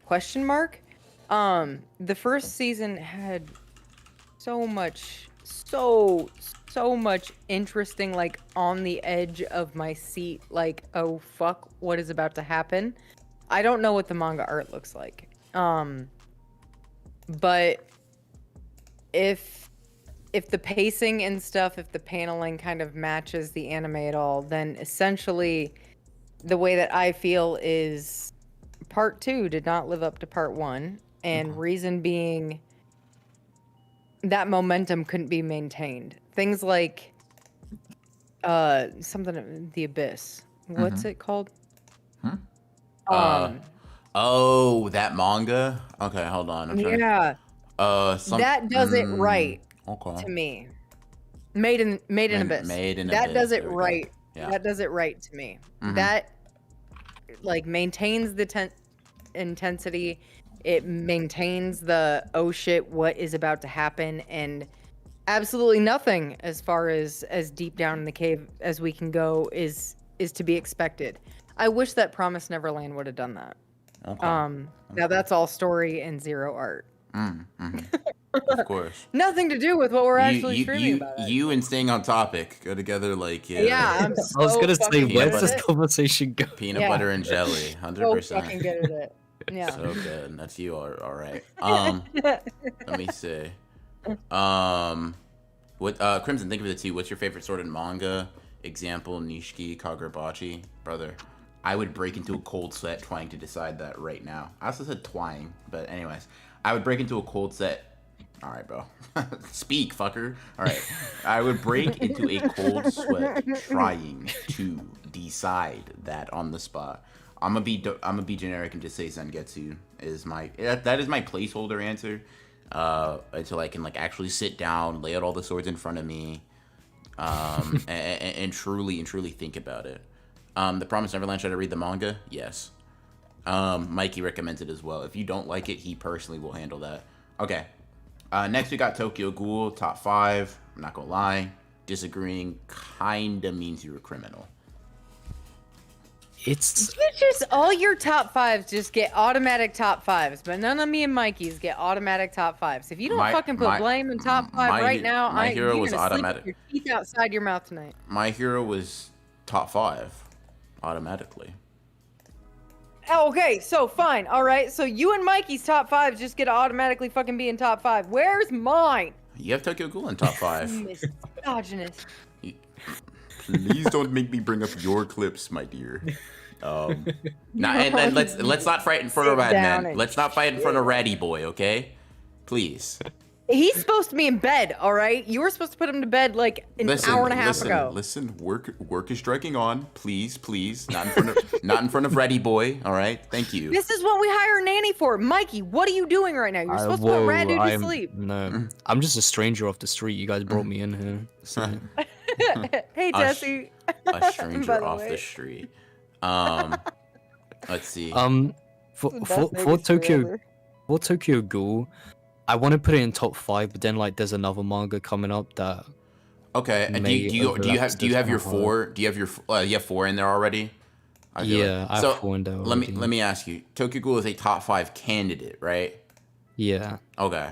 question mark. The first season had so much interesting, like on the edge of my seat, like, oh fuck, what is about to happen? I don't know what the manga art looks like. But if the pacing and stuff, if the paneling kind of matches the anime at all, then essentially the way that I feel is part 2 did not live up to part 1, and reason being that momentum couldn't be maintained. Things like something the Abyss. What's it called? Oh, that manga? Okay, hold on. Yeah. That does it right Okay. to me. Made in Abyss. Made in that Abyss, does it there we go. right. Yeah. That does it right to me. That like maintains the intensity. It maintains the oh shit, what is about to happen, and absolutely nothing as far as deep down in the cave as we can go is to be expected. I wish that Promise Neverland would have done that. Okay. Now that's all story and zero art. Of course. Nothing to do with what we're actually streaming about. You and staying on topic go together like Yeah, I'm so I was gonna say, fucking where's good this at it. conversation go? peanut Yeah. butter and jelly, So fucking 100%. good at it. Yeah. So good. That's you, all right. Let me see. What Crimson? Think of the two. What's your favorite sword in manga? Example: Nishiki, Kagurabachi. Brother, I would break into a cold sweat trying to decide that right now. I also said twine, but anyways, I would break into a cold sweat. All right, bro. Speak, fucker. All right. I would break into a cold sweat trying to decide that on the spot. I'm gonna be generic and just say Zangetsu is that is my placeholder answer. Until I can like actually sit down, lay out all the swords in front of me, and truly think about it. The Promised Neverland, should I read the manga? Yes. Mikey recommends it as well. If you don't like it, he personally will handle that. Okay. Next we got Tokyo Ghoul, top 5. I'm not gonna lie. Disagreeing kinda means you're a criminal. It's You just all your top 5s just get automatic top 5s, but none of me and Mikey's get automatic top 5s. If you don't fucking put Blame in top 5 right now, My Hero you're was gonna sleep automatic. with your teeth outside your mouth tonight. My Hero was top 5 automatically. Oh, okay, so fine, all right. So you and Mikey's top 5s just get to automatically fucking be in top 5. Where's mine? You have Tokyo Ghoul in top 5. Misogynist. Please don't make me bring up your clips, my dear. Nah, and then let's not fight in front of Sit down Radman. and Let's not fight in front of Ratty Boy, okay? Please. He's supposed to be in bed, all right? You were supposed to put him to bed like an hour and a half ago. Listen, work is dragging on. Please, not in front of Ratty Boy, all right? Thank you. This is what we hire a nanny for. Mikey, what are you doing right now? You're supposed to put Rad Dude to sleep. No, I'm just a stranger off the street. You guys brought me in here. So. Hey, Jesse. A stranger By the off way. the street. Let's see. For Tokyo Ghoul, I want to put it in top 5, but then like there's another manga coming up that. Okay, and do you have your 4? Do you have your 4 in there already? I feel Yeah, I have 4 in there already. Let me ask you. Tokyo Ghoul is a top 5 candidate, right? Yeah. Okay.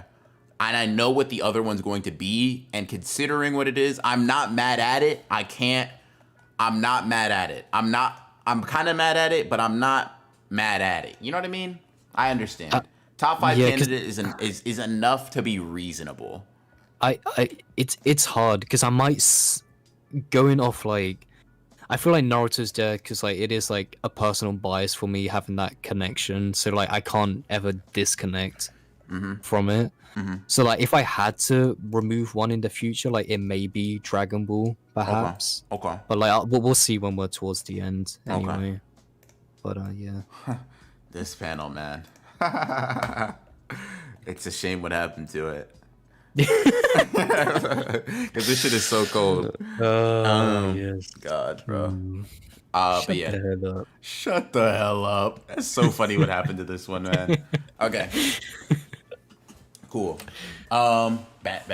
And I know what the other one's going to be, and considering what it is, I'm not mad at it. I'm not mad at it. I'm kind of mad at it, but I'm not mad at it. You know what I mean? I understand. Top 5 yeah, candidate is enough to be reasonable. It's hard because I might going off like I feel like Naruto's there because like it is like a personal bias for me having that connection, so like I can't ever disconnect from it. So like if I had to remove one in the future, like it may be Dragon Ball perhaps. Okay. But like we'll see when we're towards the end anyway. Okay. But yeah. This panel, man. It's a shame what happened to it. Because this shit is so cold. Yes. God, bro. But Shut yeah. the hell up. Shut the hell up. That's so funny what happened to this one, man. Okay. Cool. Bet.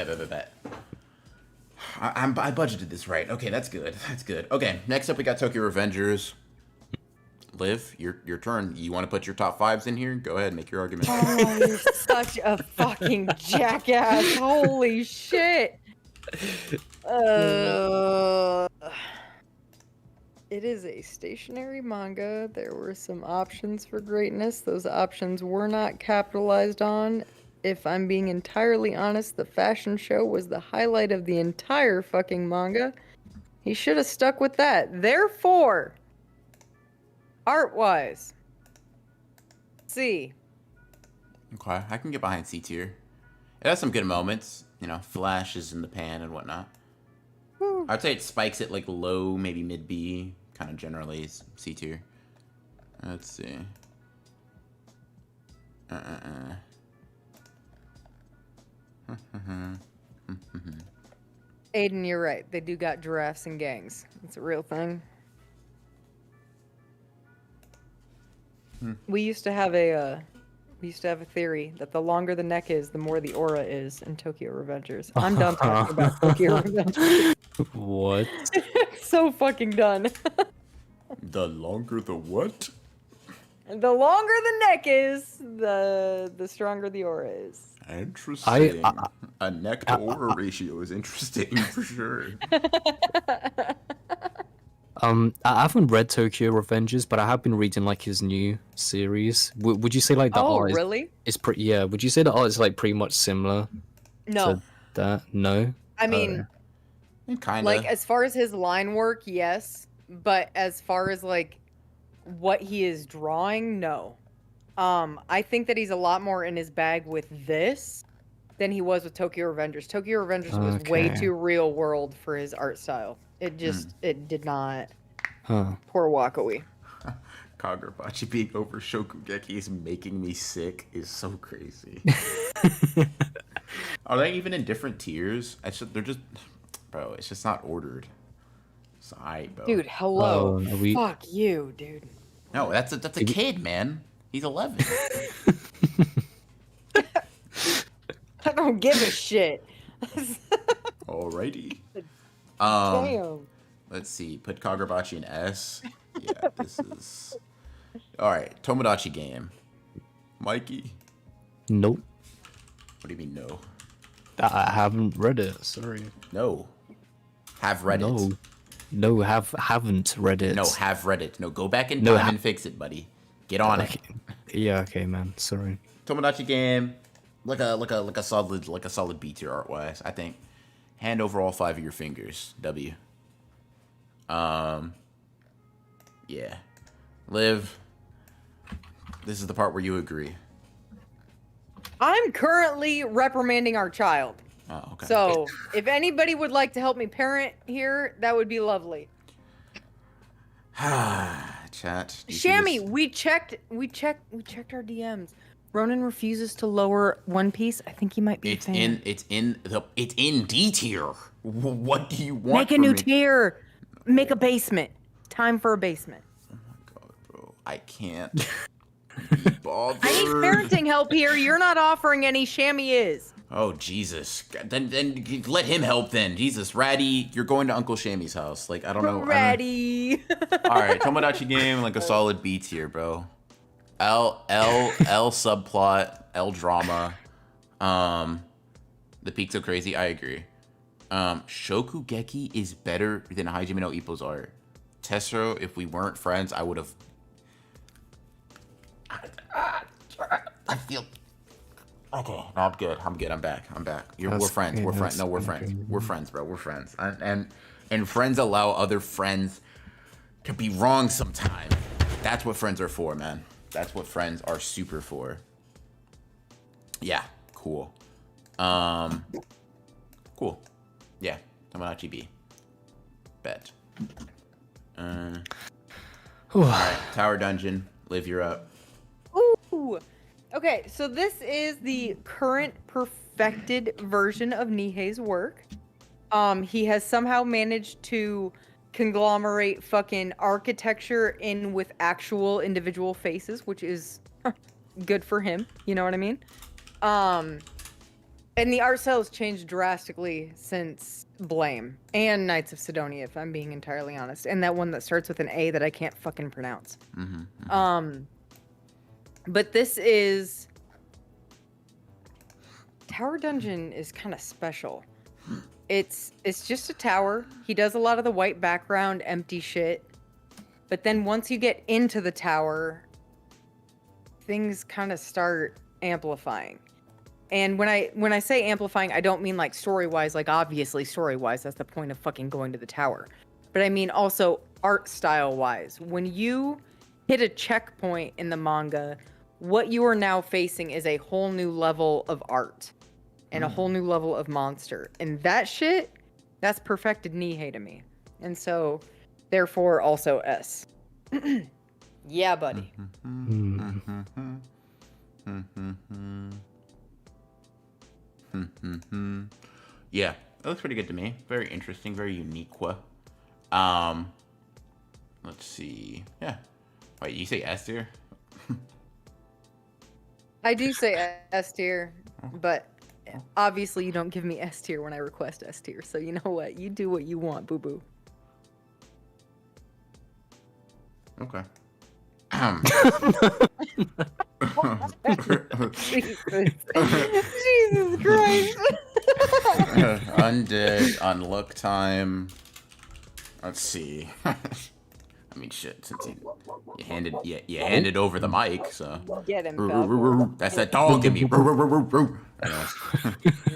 I budgeted this right. Okay, that's good. That's good. Okay, next up we got Tokyo Revengers. Liv, your turn. You want to put your top 5s in here? Go ahead, make your argument. Oh, you're such a fucking jackass. Holy shit. It is a stationary manga. There were some options for greatness. Those options were not capitalized on. If I'm being entirely honest, the fashion show was the highlight of the entire fucking manga. He should have stuck with that. Therefore, art-wise, C. Okay, I can get behind C tier. It has some good moments, you know, flashes in the pan and whatnot. Whew. I'd say it spikes at like low, maybe mid B, kind of generally is C tier. Let's see. Aiden, you're right. They do got giraffes and gangs. It's a real thing. We used to have a theory that the longer the neck is, the more the aura is in Tokyo Revengers. I'm done talking about Tokyo Revengers. What? So fucking done. The longer the what? The longer the neck is, the stronger the aura is. Interesting. A neck to aura ratio is interesting for sure. I haven't read Tokyo Revengers, but I have been reading like his new series. Would you say like the art really? is pretty? Yeah. Would you say the art is like pretty much similar No. to that? No. I mean, Kind of. like as far as his line work, yes, but as far as like what he is drawing, no. I think that he's a lot more in his bag with this than he was with Tokyo Revengers. Tokyo Revengers was way Okay. too real world for his art style. It just it did not. Huh. Poor Wakui. Kagurabachi being over Shokugeki is making me sick is so crazy. Are they even in different tiers? They're just, bro. It's just not ordered. It's alright, bro. Dude, hello. Oh, are we- Fuck you, dude. No, that's a kid, man. He's 11. I don't give a shit. Alrighty. Damn. Let's see. Put Kagurabachi in S. Yeah, this is. All right, Tomodachi game. Mikey. Nope. What do you mean no? I haven't read it. Sorry. No. Have read No. it. No, haven't read it. No, have read it. No, go back in No, time and fix it, buddy. Get on it. Yeah. Okay, man. Sorry. Tomodachi game, like a solid B tier art wise. I think. Hand over all 5 of your fingers. W. Yeah. Liv. This is the part where you agree. I'm currently reprimanding our child. Oh, okay. So, if anybody would like to help me parent here, that would be lovely. Chat. do you see Shammy, this? we checked our DMs. Ronan refuses to lower One Piece. I think he might be It's a fan. it's in D tier. What do you want? Make a from new me? tier. Make a basement. Time for a basement. Oh my god, bro. I can't be bothered. I need parenting help here. You're not offering any. Shammy is. Oh Jesus. Then let him help then. Jesus, Ratty, you're going to Uncle Shammy's house. Like I don't know. Ready. All right, Tomodachi game like a solid B tier, bro. L subplot, L drama. The peak so crazy. I agree. Shokugeki is better than Hajime no Ippo's art. Tessero, if we weren't friends, I would have. I feel. Okay, no, I'm good. I'm back. We're friends. We're friends. No, we're friends. We're friends, bro. We're friends. And friends allow other friends to be wrong sometimes. That's what friends are for, man. That's what friends are super for. Yeah, cool. Cool. Yeah, Tomodachi B. Bet. Alright, Tower Dungeon. Liv, you're up. Ooh. Okay, so this is the current perfected version of Nihei's work. He has somehow managed to conglomerate fucking architecture in with actual individual faces, which is good for him. You know what I mean? And the art style has changed drastically since Blame and Knights of Sidonia, if I'm being entirely honest. And that one that starts with an A that I can't fucking pronounce. But this is... Tower Dungeon is kind of special. It's just a tower. He does a lot of the white background, empty shit. But then once you get into the tower, things kind of start amplifying. And when I say amplifying, I don't mean like story-wise, like obviously story-wise, that's the point of fucking going to the tower. But I mean also art style-wise. When you hit a checkpoint in the manga, what you are now facing is a whole new level of art and a whole new level of monster. And that shit, that's perfected Nihei to me. And so, therefore, also S. Yeah, buddy. Yeah, that looks pretty good to me. Very interesting, very unique. Let's see. Yeah. Wait, you say S tier? I do say S tier, but obviously you don't give me S tier when I request S tier. So you know what? You do what you want, boo boo. Okay. Jesus. Jesus Christ. Undead, unlock time. Let's see. I mean, shit. Since you handed over the mic, so Get him, pal. that's that dog in me.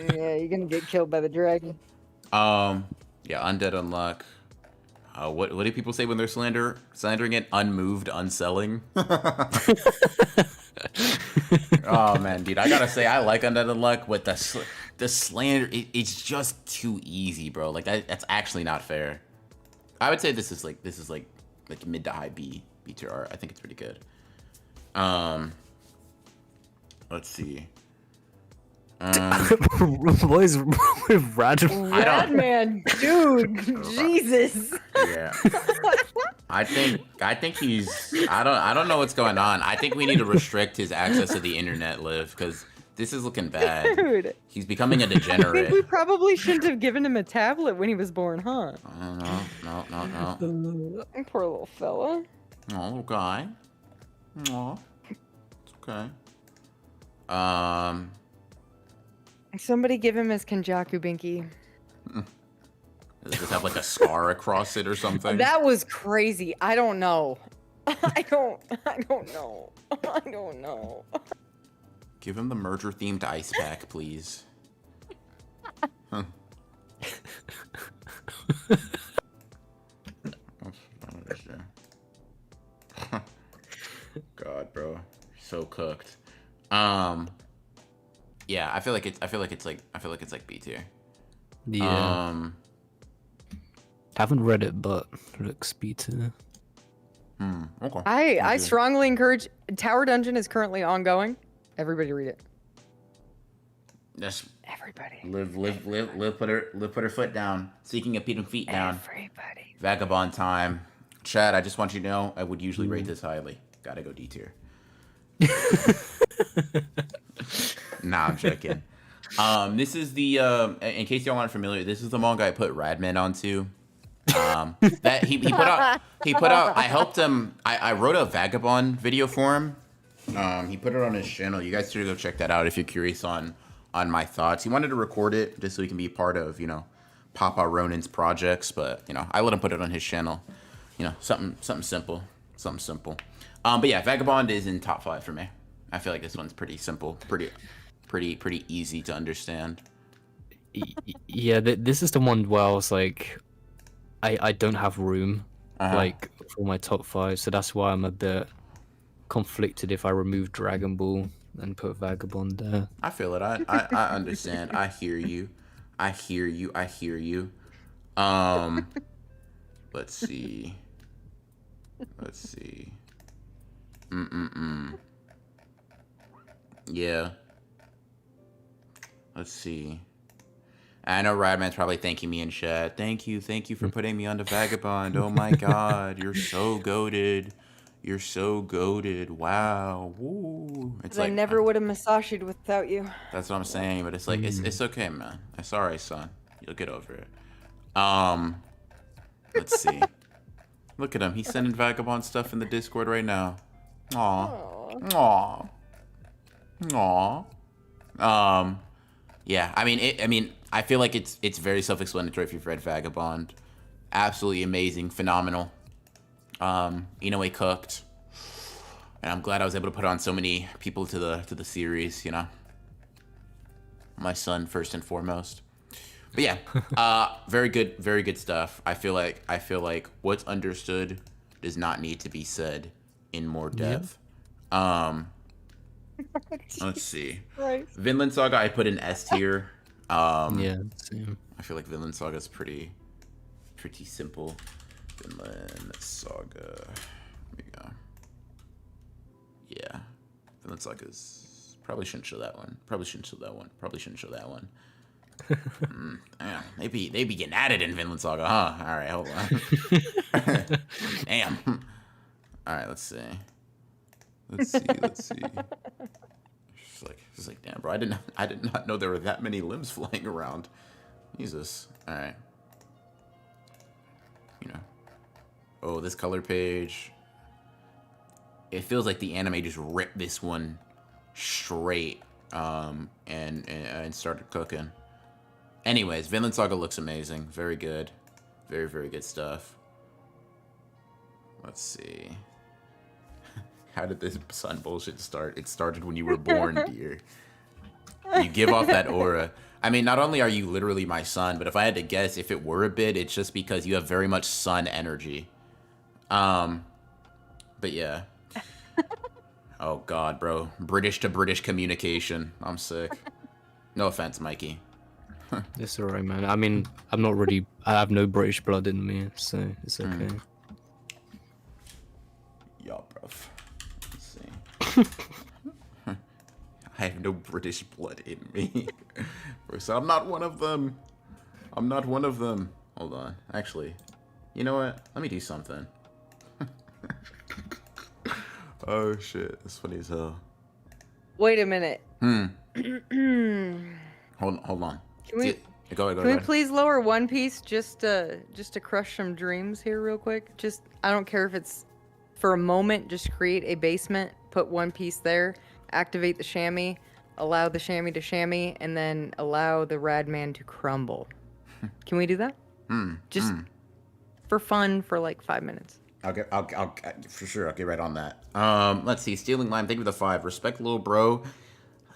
Yeah, you're gonna get killed by the dragon. Yeah, undead unlock. What do people say when they're slandering it? Unmoved, unselling. Oh man, dude, I gotta say I like undead unlock, but the slander it's just too easy, bro. Like that's actually not fair. I would say this is like mid to high B tier art. I think it's pretty good. Let's see. What is wrong with Rad? Man, dude, Jesus. Yeah. I think he's I don't know what's going on. I think we need to restrict his access to the internet, Liv, because this is looking bad. Dude. He's becoming a I think degenerate. we probably shouldn't have given him a tablet when he was born, huh? No. Poor little fella. Oh, little guy. Aw. It's okay. Somebody give him his Kenjaku Binky. Does this have like a scar across it or something? That was crazy. I don't know. I don't know. I don't know. Give him the merger themed ice pack, please. Huh. God, bro, so cooked. Yeah, I feel like it's like B tier. Yeah. Haven't read it, but it looks B tier. Okay. I strongly encourage. Tower Dungeon is currently ongoing. Everybody read it. Yes. Everybody. Live. Put her foot down. Seeking a feet down. Everybody. Vagabond time. Chad, I just want you to know I would usually rate this highly. Gotta go D tier. Nah, I'm joking. This is the in case y'all aren't familiar, this is the manga I put Radman onto. That he put out. I helped him. I wrote a Vagabond video for him. He put it on his channel. You guys should go check that out if you're curious on my thoughts. He wanted to record it just so he can be part of Papa Ronin's projects, but I let him put it on his channel. Something simple. But yeah, Vagabond is in top 5 for me. I feel like this one's pretty simple, pretty easy to understand. Yeah, this is the one where I was like, I don't have room like for my top 5, so that's why I'm a bit conflicted if I remove Dragon Ball and put Vagabond there. I feel it. I understand. I hear you. Let's see. Yeah. Let's see. I know Radman's probably thanking me in chat. Thank you for putting me on the Vagabond. Oh my god, you're so goated. You're so goated. Wow. Woo. It's I like never would have Masashi'd without you. that's what I'm saying, but it's like it's okay, man. It's alright, son. You'll get over it. Let's see. Look at him. He's sending Vagabond stuff in the Discord right now. Aw. Yeah, I mean, I feel like it's very self-explanatory if you've read Vagabond. Absolutely amazing, phenomenal. Inoue cooked, and I'm glad I was able to put on so many people to the series. You know, my son first and foremost. But yeah, very good stuff. I feel like what's understood does not need to be said in more depth. Let's see. Right. Vinland Saga, I put in S tier. Yeah, same. I feel like Vinland Saga is pretty simple. Vinland Saga. Here we go. Yeah. Vinland Saga is... Probably shouldn't show that one. Probably shouldn't show that one. Yeah, they be getting at it in Vinland Saga, huh? All right, hold on. Damn. All right, let's see. It's like, damn, bro. I did not know there were that many limbs flying around. Jesus. All right. You know. Oh, this color page. It feels like the anime just ripped this one straight and started cooking. Anyways, Vinland Saga looks amazing. Very good. Very, very good stuff. Let's see. How did this sun bullshit start? It started when you were born, dear. You give off that aura. I mean, not only are you literally my son, but if I had to guess, if it were a bit, it's just because you have very much sun energy. But yeah. Oh god, bro. British to British communication. I'm sick. No offense, Mikey. It's alright, man. I mean, I have no British blood in me, so it's okay. Yo, bruv. Let's see. I have no British blood in me. So I'm not one of them. Hold on. Actually, you know what? Let me do something. Oh shit, that's funny as hell. Wait a minute. Hold on. Can we Go Can ahead. we please lower One Piece just to crush some dreams here real quick? Just I don't care if it's for a moment. Just create a basement, put One Piece there, activate the chamois, allow the chamois to chamois, and then allow the Radman to crumble. Can we do that? Just for fun for like 5 minutes. I'll for sure. I'll get right on that. Let's see. Stealing Lime. Thank you for the 5. Respect little bro.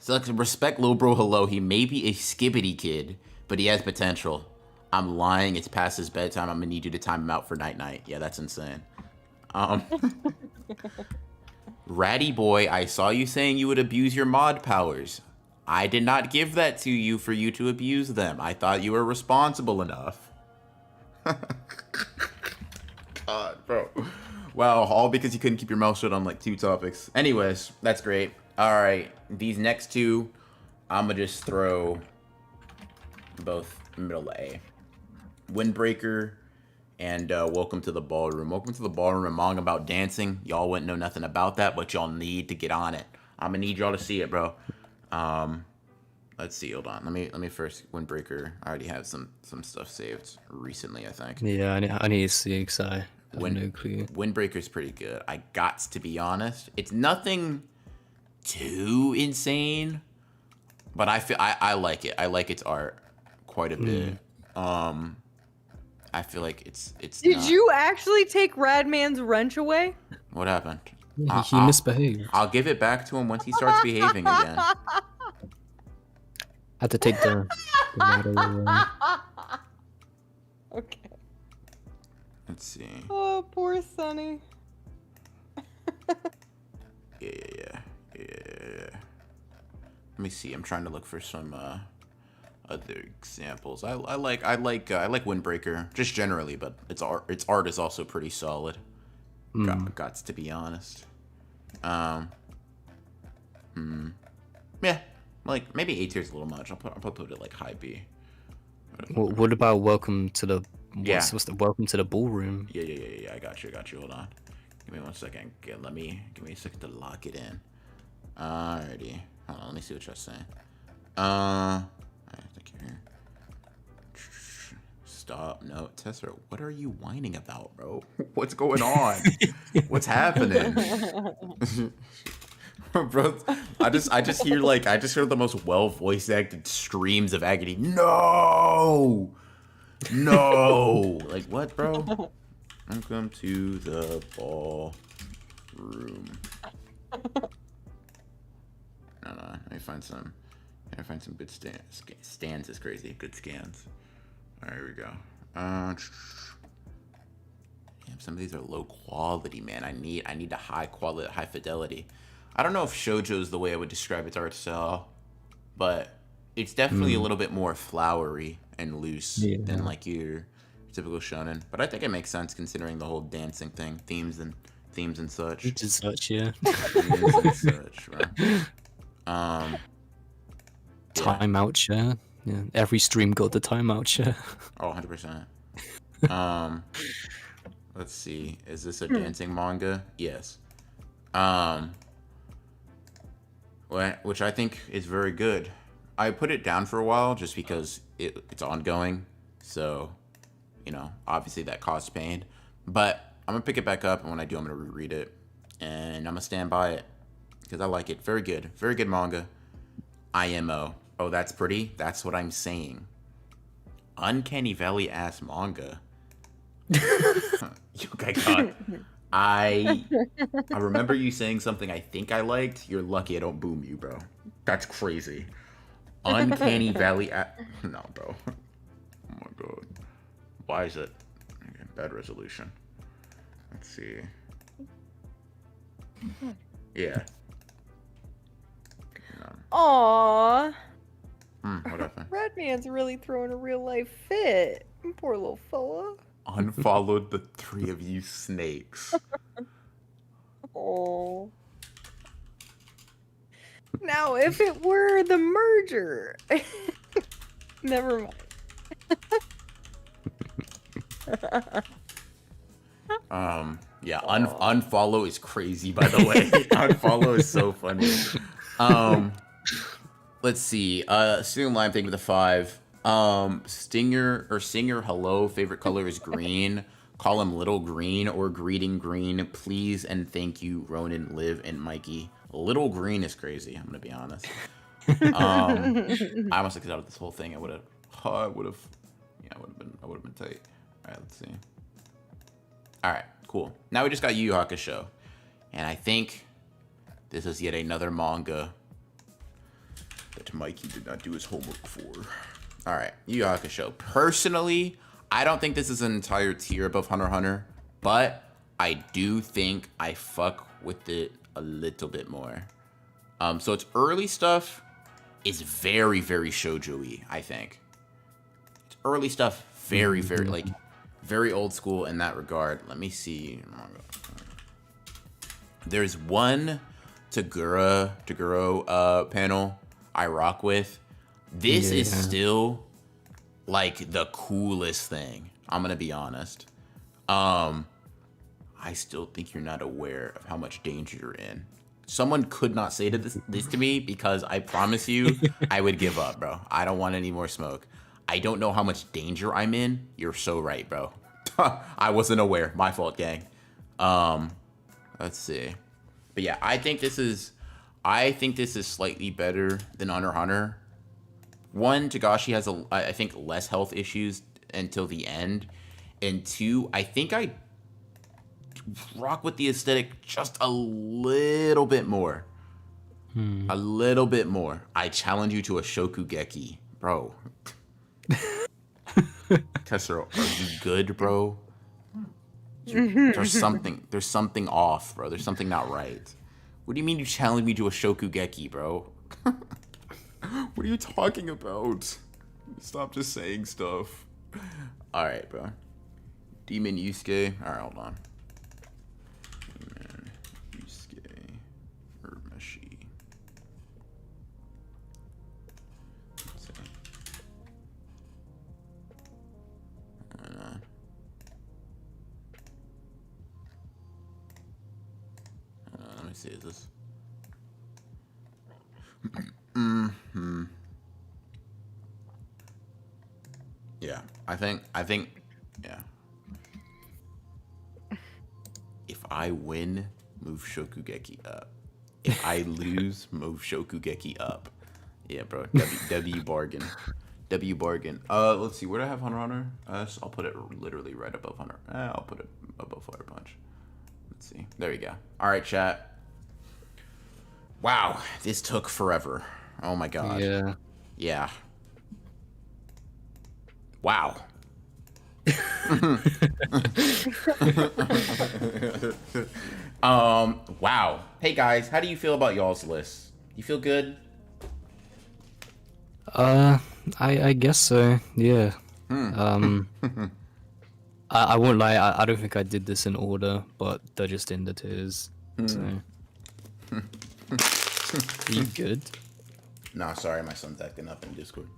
So like, respect little bro. Hello. He may be a skibbity kid, but he has potential. I'm lying. It's past his bedtime. I'm gonna need you to time him out for night. Yeah, that's insane. Ratty boy, I saw you saying you would abuse your mod powers. I did not give that to you for you to abuse them. I thought you were responsible enough. God, bro. Wow, all because you couldn't keep your mouth shut on like 2 topics. Anyways, that's great. All right, these next 2, I'm gonna just throw both middle A. Windbreaker and Welcome to the Ballroom. Welcome to the Ballroom, a manga about dancing. Y'all wouldn't know nothing about that, but y'all need to get on it. I'm gonna need y'all to see it, bro. Let's see. Hold on. Let me first. Windbreaker. I already have some stuff saved recently, I think. Yeah, I need to see it 'cause I have no clue. Windbreaker's pretty good. I got to be honest. It's nothing too insane, but I like it. I like its art quite a bit. I feel like it's. Did you actually take Radman's wrench away? What happened? He misbehaved. I'll give it back to him once he starts behaving again. Had to take the rattle away. Okay. Let's see. Oh, poor Sonny. Yeah. Let me see. I'm trying to look for some other examples. I like Windbreaker just generally, but its art is also pretty solid. Got to be honest. Yeah, like maybe A tier is a little much. I'll put it like high B. What about welcome to the Yeah. what's the welcome to the ballroom? Yeah. I got you. Hold on. Give me 1 second. Give me a second to lock it in. Alrighty. Hold on. Let me see what you're saying. I think you're here. Stop. No, Tessa. What are you whining about, bro? What's going on? What's happening? Bro, I just hear the most well voice acted screams of agony. No, like what, bro? Welcome to the ballroom. No, let me find some good stands. Stands is crazy. Good scans. All right, here we go. Damn, some of these are low quality, man. I need the high quality, high fidelity. I don't know if shoujo is the way I would describe its art style, but it's definitely a little bit more flowery and loose than like your typical shonen. But I think it makes sense considering the whole dancing thing, themes and such. It's just such, yeah. Themes and such, right? Timeout share. Yeah, every stream got the timeout share. Oh, 100%. Let's see. Is this a dancing manga? Yes. Which I think is very good. I put it down for a while just because it's ongoing. So, obviously that caused pain. But I'm going to pick it back up, and when I do, I'm going to reread it. And I'm going to stand by it because I like it. Very good. Very good manga. IMO. Oh, that's pretty? That's what I'm saying. Uncanny Valley ass manga. Okay, God. I remember you saying something I think I liked. You're lucky I don't boom you, bro. That's crazy. Uncanny Valley no, bro. Oh my God. Why is it? Okay, bad resolution. Let's see. Yeah. Aww. What happened? Redman's really throwing a real life fit. Poor little fella. Unfollowed the 3 of you snakes. Oh. Now, if it were the merger. Never mind. Yeah, unfollow is crazy, by the way. Unfollow is so funny. Let's see. Student line thing with a 5. Singer, hello, favorite color is green. Call him Little Green or Greeting Green. Please and thank you, Ronan, Liv, and Mikey. Little Green is crazy, I'm gonna be honest. I almost exited out of this whole thing. I would have been tight. Alright, let's see. Alright, cool. Now we just got Yu Yu Hakusho. And I think this is yet another manga that Mikey did not do his homework for. Alright, Yu Yu Hakusho. Personally, I don't think this is an entire tier above Hunter x Hunter, but I do think I fuck with it a little bit more. So its early stuff is very, very shoujo-y, I think. Its early stuff, very, very old school in that regard. Let me see. There's one Taguro panel I rock with. This is still like the coolest thing. I'm gonna be honest. I still think you're not aware of how much danger you're in. Someone could not say this to me because I promise you I would give up, bro. I don't want any more smoke. I don't know how much danger I'm in. You're so right, bro. I wasn't aware. My fault, gang. Let's see. But yeah, I think this is slightly better than Hunter x Hunter. One, Tagashi has I think less health issues until the end, and 2, I think I rock with the aesthetic just a little bit more. A little bit more. I challenge you to a Shokugeki, bro. Tessero, are you good, bro? There's something off, bro. There's something not right. What do you mean you challenge me to a Shokugeki, bro? What are you talking about? Stop just saying stuff. Alright, bro. Demon Yusuke. Alright, hold on. Demon Yusuke Urmeshi. Let's see. see. Is this? Yeah, I think, yeah. If I win, move Shokugeki up. If I lose, move Shokugeki up. Yeah, bro. W bargain. W bargain. Let's see. Where do I have Hunter x Hunter? I'll put it literally right above Hunter. I'll put it above Fire Punch. Let's see. There we go. All right, chat. Wow, this took forever. Oh my god. Yeah. Yeah. Wow. Wow. Hey guys, how do you feel about y'all's list? You feel good? I guess so. Yeah. I won't lie. I don't think I did this in order, but they're just in the tiers. So. Are you good? No, sorry, my son's acting up in Discord.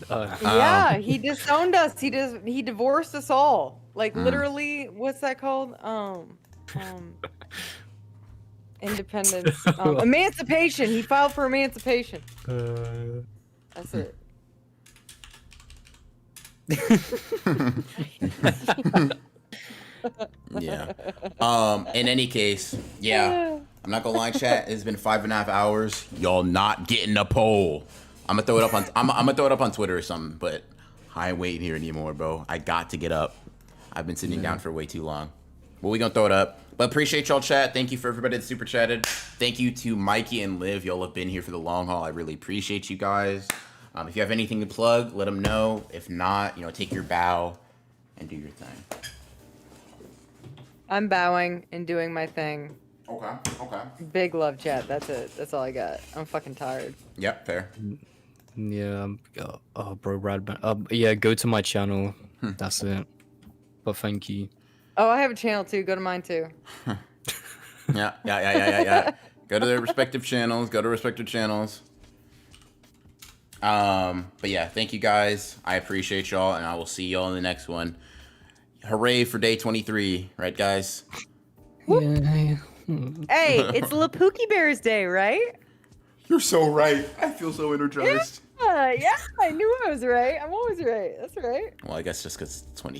Yeah, he disowned us. He divorced us all. Like literally, what's that called? Independence, emancipation. He filed for emancipation. That's it. Yeah. In any case, yeah. I'm not gonna lie, chat. It's been 5.5 hours. Y'all not getting a poll. I'm gonna throw it up on. I'm gonna throw it up on Twitter or something. But I ain't waiting here anymore, bro. I got to get up. I've been sitting down for way too long. But we gonna throw it up. But appreciate y'all, chat. Thank you for everybody that super chatted. Thank you to Mikey and Liv. Y'all have been here for the long haul. I really appreciate you guys. If you have anything to plug, let them know. If not, take your bow and do your thing. I'm bowing and doing my thing. Okay. Big love, chat. That's it. That's all I got. I'm fucking tired. Yep, fair. Yeah. Bro, Brad. Yeah. Go to my channel. That's it. But thank you. Oh, I have a channel too. Go to mine too. Yeah. Go to their respective channels. But yeah, thank you guys. I appreciate y'all, and I will see y'all in the next one. Hooray for day 23, right, guys? Yeah. Hey, it's La Pookie Bear's Day, right? You're so right. I feel so energized. Yeah, I knew I was right. I'm always right. That's right. Well, I guess just because it's 20.